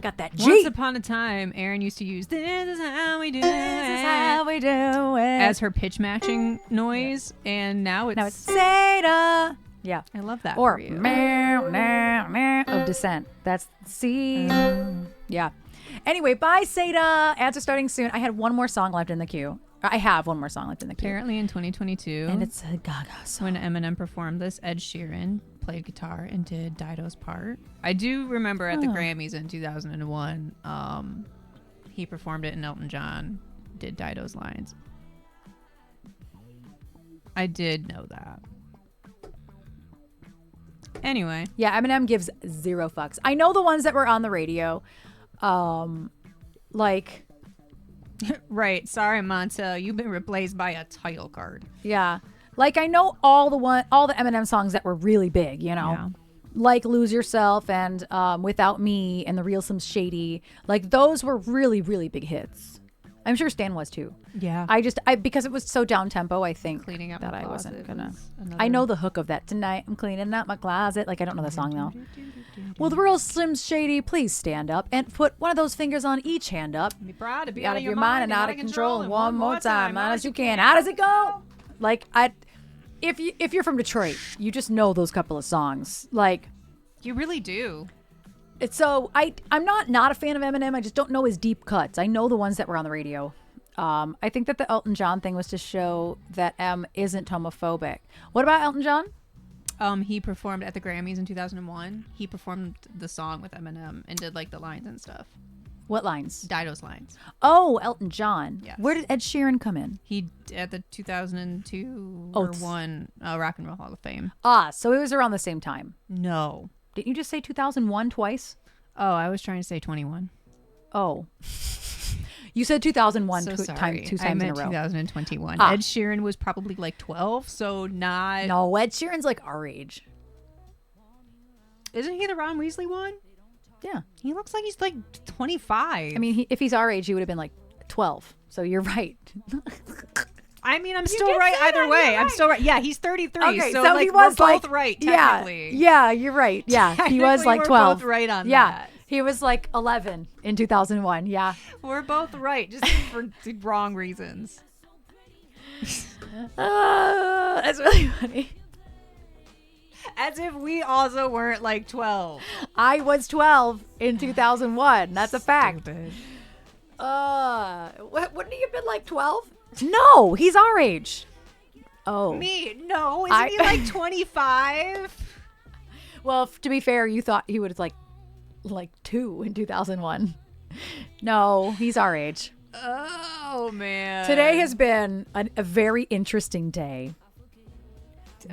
Got that G. Once upon a time, Erin used to use "This is how we do it." This is how we do it as her pitch matching noise, and now it's Seda. Yeah, I love that. Or for you. meow, meow, meow of Descent. That's C. Yeah. Anyway, bye, Seda. Ads are starting soon. I had one more song left in the queue. I have one more song left in the queue. Apparently in 2022. And it's a Gaga song. When Eminem performed this, Ed Sheeran played guitar and did Dido's part. I do remember at the Grammys in 2001, he performed it and Elton John did Dido's lines. I did know that. Anyway. Yeah, Eminem gives zero fucks. I know the ones that were on the radio. Like... Right. Sorry, Montel. You've been replaced by a title card. Yeah. Like, I know all the Eminem songs that were really big, you know? Yeah. Like Lose Yourself and Without Me and The Real Slim Shady. Like, those were really, really big hits. I'm sure Stan was too. Yeah. Because it was so down tempo, I think Cleaning up that my I wasn't closet gonna. was another- I know the hook of that. Tonight I'm cleaning up my closet. Like, I don't know the song though. Will The Real Slim Shady please stand up and put one of those fingers on each hand up? Be proud to be Out of your mind and out of control. And one more time, loud as you can. How does it go? Like, if you're from Detroit, you just know those couple of songs. Like, you really do. so I'm not a fan of Eminem. I just don't know his deep cuts. I know the ones that were on the radio. I think that the Elton John thing was to show that M isn't homophobic. What about Elton John? He performed at the Grammys in 2001. He performed the song with Eminem and did like the lines and stuff. What lines? Dido's lines. Oh, Elton John. Yes. Where did Ed Sheeran come in? He at the 2002 Oh, or 1 Rock and Roll Hall of Fame. So it was around the same time. No. Didn't you just say 2001 twice? Oh, I was trying to say 21. Oh. You said 2001 So two sorry. times I in a meant row. 2021. Ed Sheeran was probably like 12, so not. No, Ed Sheeran's like our age. Isn't he the Ron Weasley one? Yeah. He looks like he's like 25. I mean, if he's our age, he would have been like 12. So you're right. I mean, I'm still did right say either that, way. you're I'm right. still right. Yeah, he's 33. Okay, so so like, he was we're both like, right, technically. Yeah, you're right. Yeah, he was Technically, like we're 12. both right on yeah, that. he was like 11 in 2001. Yeah. We're both right, just for the wrong reasons. That's really funny. As if we also weren't like 12. I was 12 in 2001. That's a fact. Stupid. Wouldn't he have been like 12? No, he's our age. Oh. Me? No. Isn't he like 25? Well, to be fair, you thought he was like 2 in 2001. No, he's our age. Oh, man. Today has been a very interesting day.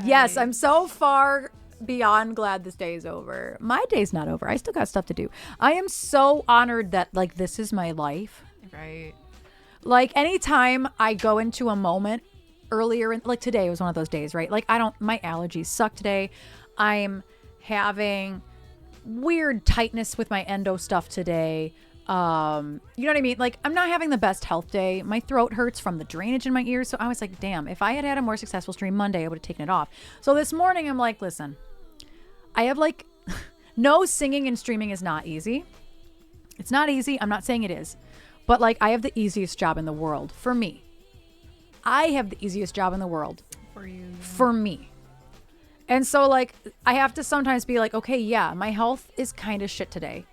Yes, I'm so far beyond glad this day is over. My day's not over. I still got stuff to do. I am so honored that like this is my life. Right. Like anytime I go into a moment earlier in, like today was one of those days, right? Like my allergies suck today. I'm having weird tightness with my endo stuff today. You know what I mean? Like I'm not having the best health day. My throat hurts from the drainage in my ears. So I was like, damn, if I had had a more successful stream Monday, I would have taken it off. So this morning I'm like, listen, I have like, no, singing and streaming is not easy. It's not easy. I'm not saying it is, but like I have the easiest job in the world for me. I have the easiest job in the world For you. for me. And so like, I have to sometimes be like, okay, yeah, my health is kind of shit today.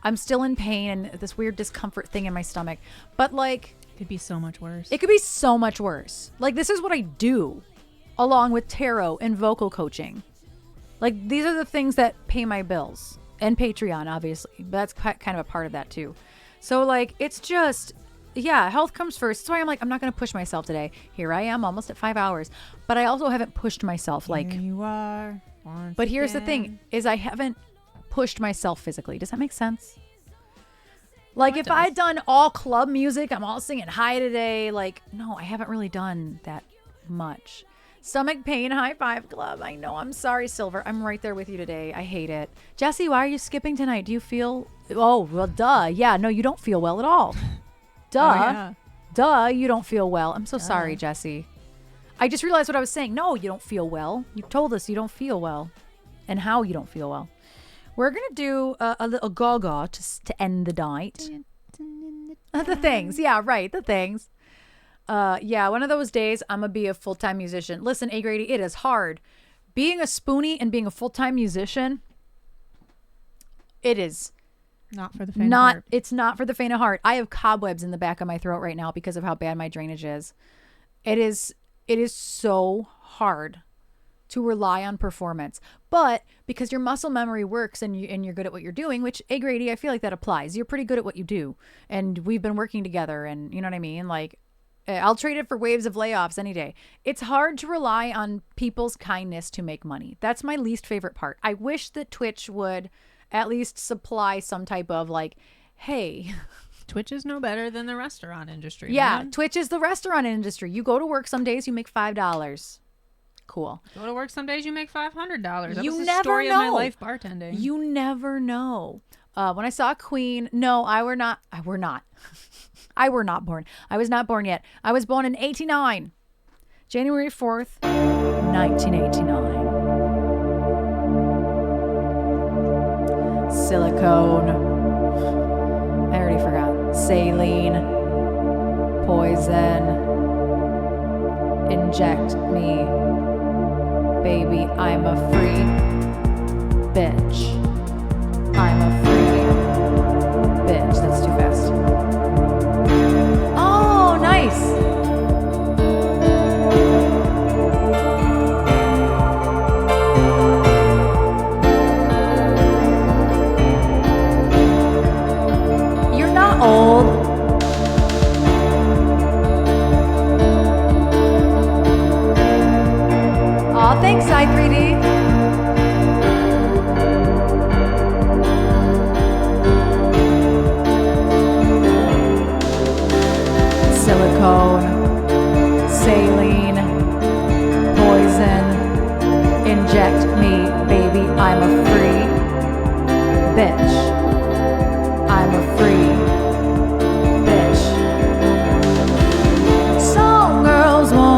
I'm still in pain and this weird discomfort thing in my stomach. But like, Could be so much worse. it could be so much worse. Like this is what I do along with tarot and vocal coaching. Like these are the things that pay my bills and Patreon, obviously. But that's kind of a part of that too. So like, it's just, yeah, health comes first. That's why I'm like, I'm not going to push myself today. Here I am almost at 5 hours, but I also haven't pushed myself like, Here you are. but here's the thing is I haven't pushed myself physically. Does that make sense? Like it if does. I'd done all club music, I'm all singing high today. Like, no, I haven't really done that much. Stomach pain, high five club. I know. I'm sorry, Silver. I'm right there with you today. I hate it. Jesse, why are you skipping tonight? Do you feel, oh, well, duh. Yeah, no, you don't feel well at all. Duh. Oh, yeah. Duh, you don't feel well. I'm so sorry, Jesse. I just realized what I was saying. No, you don't feel well. You told us you don't feel well and how you don't feel well. We're going to do a little gaga to end the night. The things. Yeah, right. The things. Yeah, one of those days I'm going to be a full-time musician. Listen, A. Grady, it is hard. Being a spoonie and being a full-time musician, it is Not for the faint of heart. it's not for the faint of heart. I have cobwebs in the back of my throat right now because of how bad my drainage is. It is so hard to rely on performance. But because your muscle memory works and you're good at what you're doing, which A. Grady, I feel like that applies. You're pretty good at what you do. And we've been working together and you know what I mean? Like I'll trade it for waves of layoffs any day. It's hard to rely on people's kindness to make money. That's my least favorite part. I wish that Twitch would at least supply some type of like, hey, Twitch is no better than the restaurant industry. yeah, man. Twitch is the restaurant industry. You go to work some days, you make $5. Cool. Go to work some days, you make $500. That You was the never story of my know. life bartending. You never know. When I saw Queen, no, I were not. I were not born. I was not born yet. I was born in 89. January 4th, 1989. Silicone. I already forgot. Saline. Poison. Inject me. Baby, I'm a free bitch. I'm a free bitch. That's too fast. Oh, nice. You're not old. Aw, thanks, i3D. Silicone, saline, poison, inject me, baby, I'm a free bitch. I'm a free bitch. Some girls want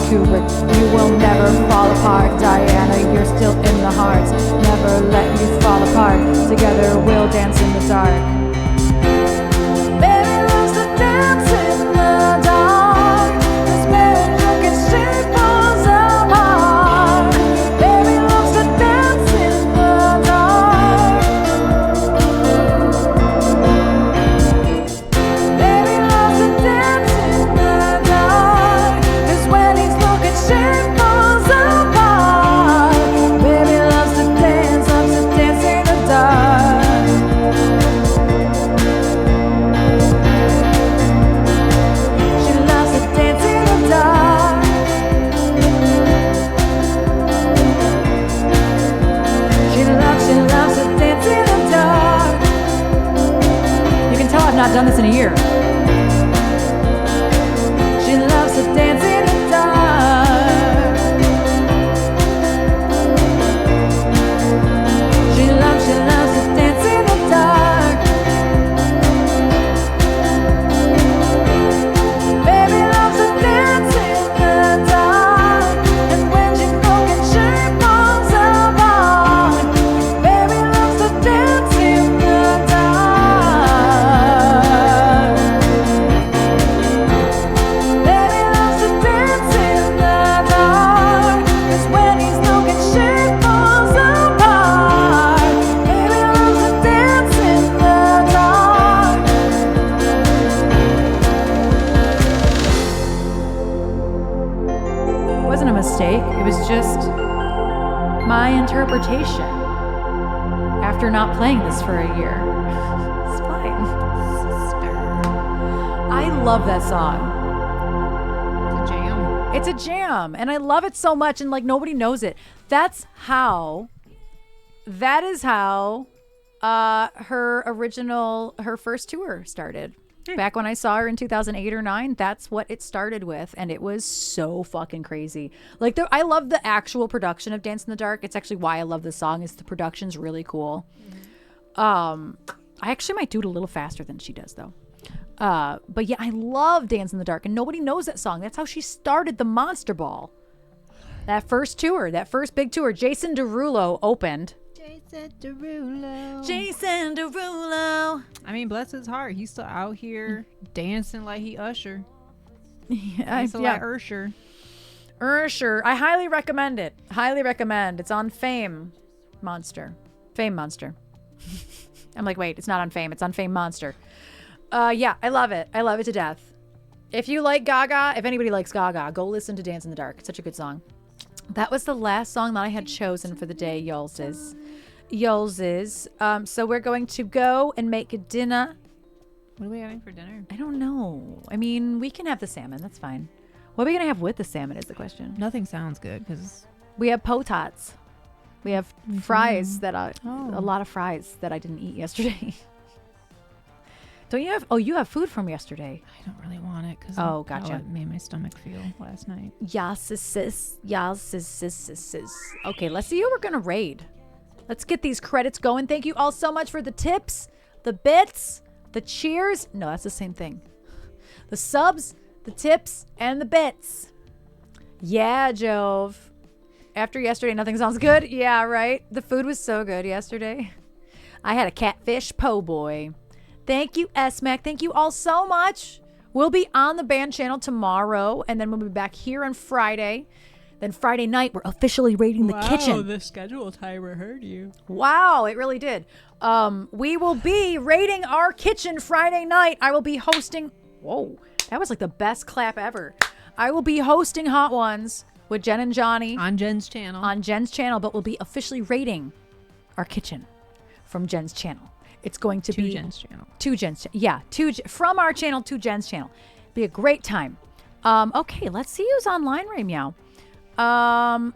Kubrick. You will never fall apart, Diana, you're still in the hearts. Never let you fall apart, together we'll dance in the dark. Baby loves to dance in the dark, this magic and shape falls apart. Baby loves to dance in the dark. Baby loves to dance in the dark, 'cause when he's looking, shit falls apart. Baby loves to dance in the dark. She loves to dance in the dark. She loves to dance in the dark. You can tell I've not done this in a year. She loves to dance in the dark. She loves to dance in the dark. Baby loves to dance in the dark, and when she's broken, she falls apart. Baby loves to dance in the dark. Baby loves to dance in the dark, 'cause when he's looking, she falls apart. Baby loves to dance in the dark. It wasn't a mistake, it was just my interpretation after not playing this for a year. It's fine. I love that song. It's a jam. It's a jam, and I love it so much, and like nobody knows it. That is how her first tour started. Back when I saw her in 2008 or 9, that's what it started with, and it was so fucking crazy. Like, I love the actual production of Dance in the Dark. It's actually why I love this song, is the production's really cool. I actually might do it a little faster than she does, though. But yeah, I love Dance in the Dark, and nobody knows that song. That's how she started the Monster Ball. That first tour, that first big tour. Jason Derulo opened. Jason Derulo. I mean, bless his heart. He's still out here dancing like he Usher. Yeah, Dancing like Usher. Ursher. I highly recommend it. Highly recommend. It's on Fame Monster. Fame Monster. I'm like, wait, it's not on Fame. It's on Fame Monster. Yeah, I love it. I love it to death. If you like Gaga, if anybody likes Gaga, go listen to Dance in the Dark. It's such a good song. That was the last song that I had chosen for the day, y'all's. So we're going to go and make dinner. What are we having for dinner? I don't know. I mean, we can have the salmon. That's fine. What are we going to have with the salmon is the question. Nothing sounds good because We have potats. We have fries that a Oh. lot of fries that I didn't eat yesterday. Don't you have? Oh, you have food from yesterday. I don't really want it because Oh, gotcha. it made my stomach feel last night. Yes. Okay, let's see who we're gonna raid. Let's get these credits going. Thank you all so much for the tips, the bits, the cheers. No, that's the same thing. The subs, the tips, and the bits. Yeah, Jove. After yesterday, nothing sounds good. Yeah, right. The food was so good yesterday. I had a catfish po' boy. Thank you, S-Mac. Thank you all so much. We'll be on the band channel tomorrow, and then we'll be back here on Friday. Then Friday night, we're officially raiding the kitchen. The schedule timer heard you. Wow, it really did. We will be raiding our kitchen Friday night. I will be hosting. Whoa, that was like the best clap ever. I will be hosting Hot Ones with Jen and Johnny On Jen's channel. on Jen's channel, but we'll be officially raiding our kitchen from Jen's channel. It's going to be Jen's channel. to Jen's. From our channel to Jen's channel. Be a great time. Okay, let's see who's online right meow. I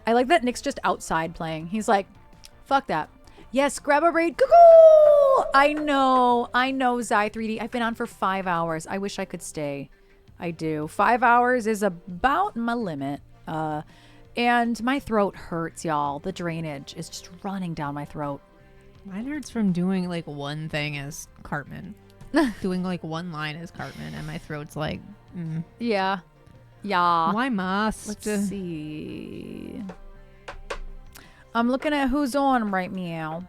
like that Nick's just outside playing. He's like, fuck that. Yes, grab a raid. Cuckoo! I know, Zy3D. I've been on for 5 hours. I wish I could stay. I do. 5 hours is about my limit. And my throat hurts, y'all. The drainage is just running down my throat. Mine hurts from doing like one thing as Cartman. doing like one line as Cartman, and my throat's like, Yeah. Yeah. why must? Let's see. I'm looking at who's on right meow.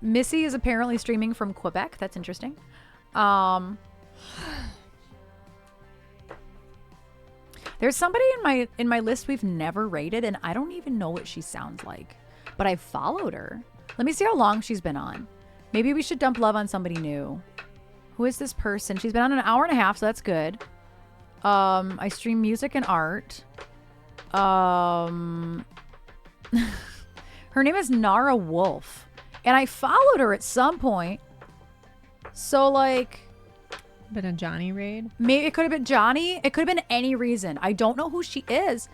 Missy is apparently streaming from Quebec. That's interesting. There's somebody in my list we've never rated, and I don't even know what she sounds like. But I followed her. Let me see how long she's been on. Maybe we should dump love on somebody new. Who is this person? She's been on an hour and a half, so that's good. I stream music and art. Her name is Nara Wolf. And I followed her at some point. So, like... Been a Johnny raid? Maybe it could have been Johnny. It could have been any reason. I don't know who she is.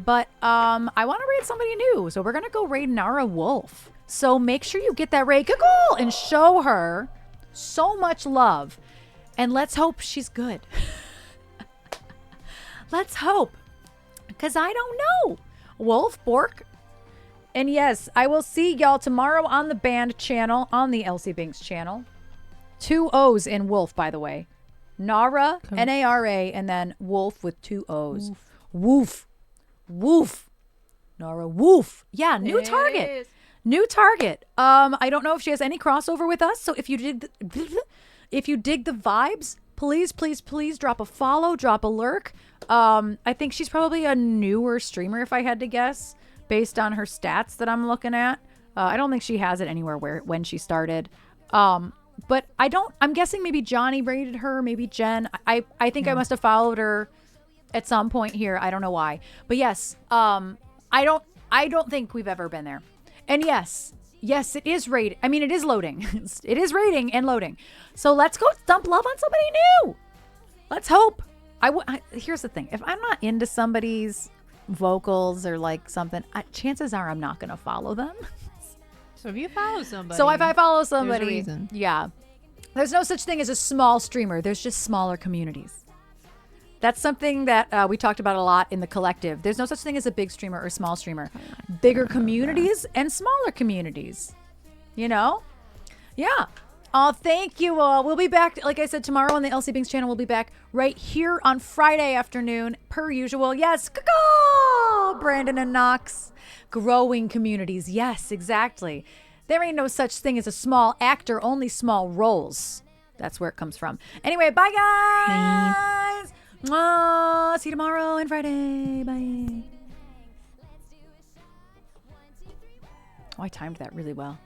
But I want to raid somebody new. So we're going to go raid Nara Wolf. So make sure you get that raid Google and show her so much love. And let's hope she's good. Let's hope. Because I don't know. Wolf, Bork. And yes, I will see y'all tomorrow on the band channel, on the Elsie Binks channel. 2 O's in Wolf, by the way. Nara, N-A-R-A, and then Wolf with 2 O's. Woof. Woof. Nara Woof. Yeah, new target. New target. I don't know if she has any crossover with us, so if you dig the vibes, please drop a follow, drop a lurk. I think she's probably a newer streamer, if I had to guess, based on her stats that I'm looking at. I don't think she has it anywhere when she started. But I'm guessing maybe Johnny rated her, maybe Jen. I think I must have followed her at some point here. I don't know why. But yes, I don't think we've ever been there. And yes, it is rated. I mean, it is loading. It is rating and loading. So let's go dump love on somebody new. Let's hope. Here's the thing. If I'm not into somebody's vocals or like something, chances are I'm not going to follow them. So if you follow somebody. So if I follow somebody. There's a reason. Yeah. There's no such thing as a small streamer. There's just smaller communities. That's something that we talked about a lot in the collective. There's no such thing as a big streamer or small streamer. Bigger communities and smaller communities. You know? Yeah. Oh, thank you all. We'll be back, like I said, tomorrow on the Elsie Binks channel. We'll be back right here on Friday afternoon, per usual. Yes. Caw-caw! Brandon and Knox. Growing communities. Yes, exactly. There ain't no such thing as a small actor, only small roles. That's where it comes from. Anyway, bye, guys. Mwah. See you tomorrow and Friday. Bye. Oh, I timed that really well.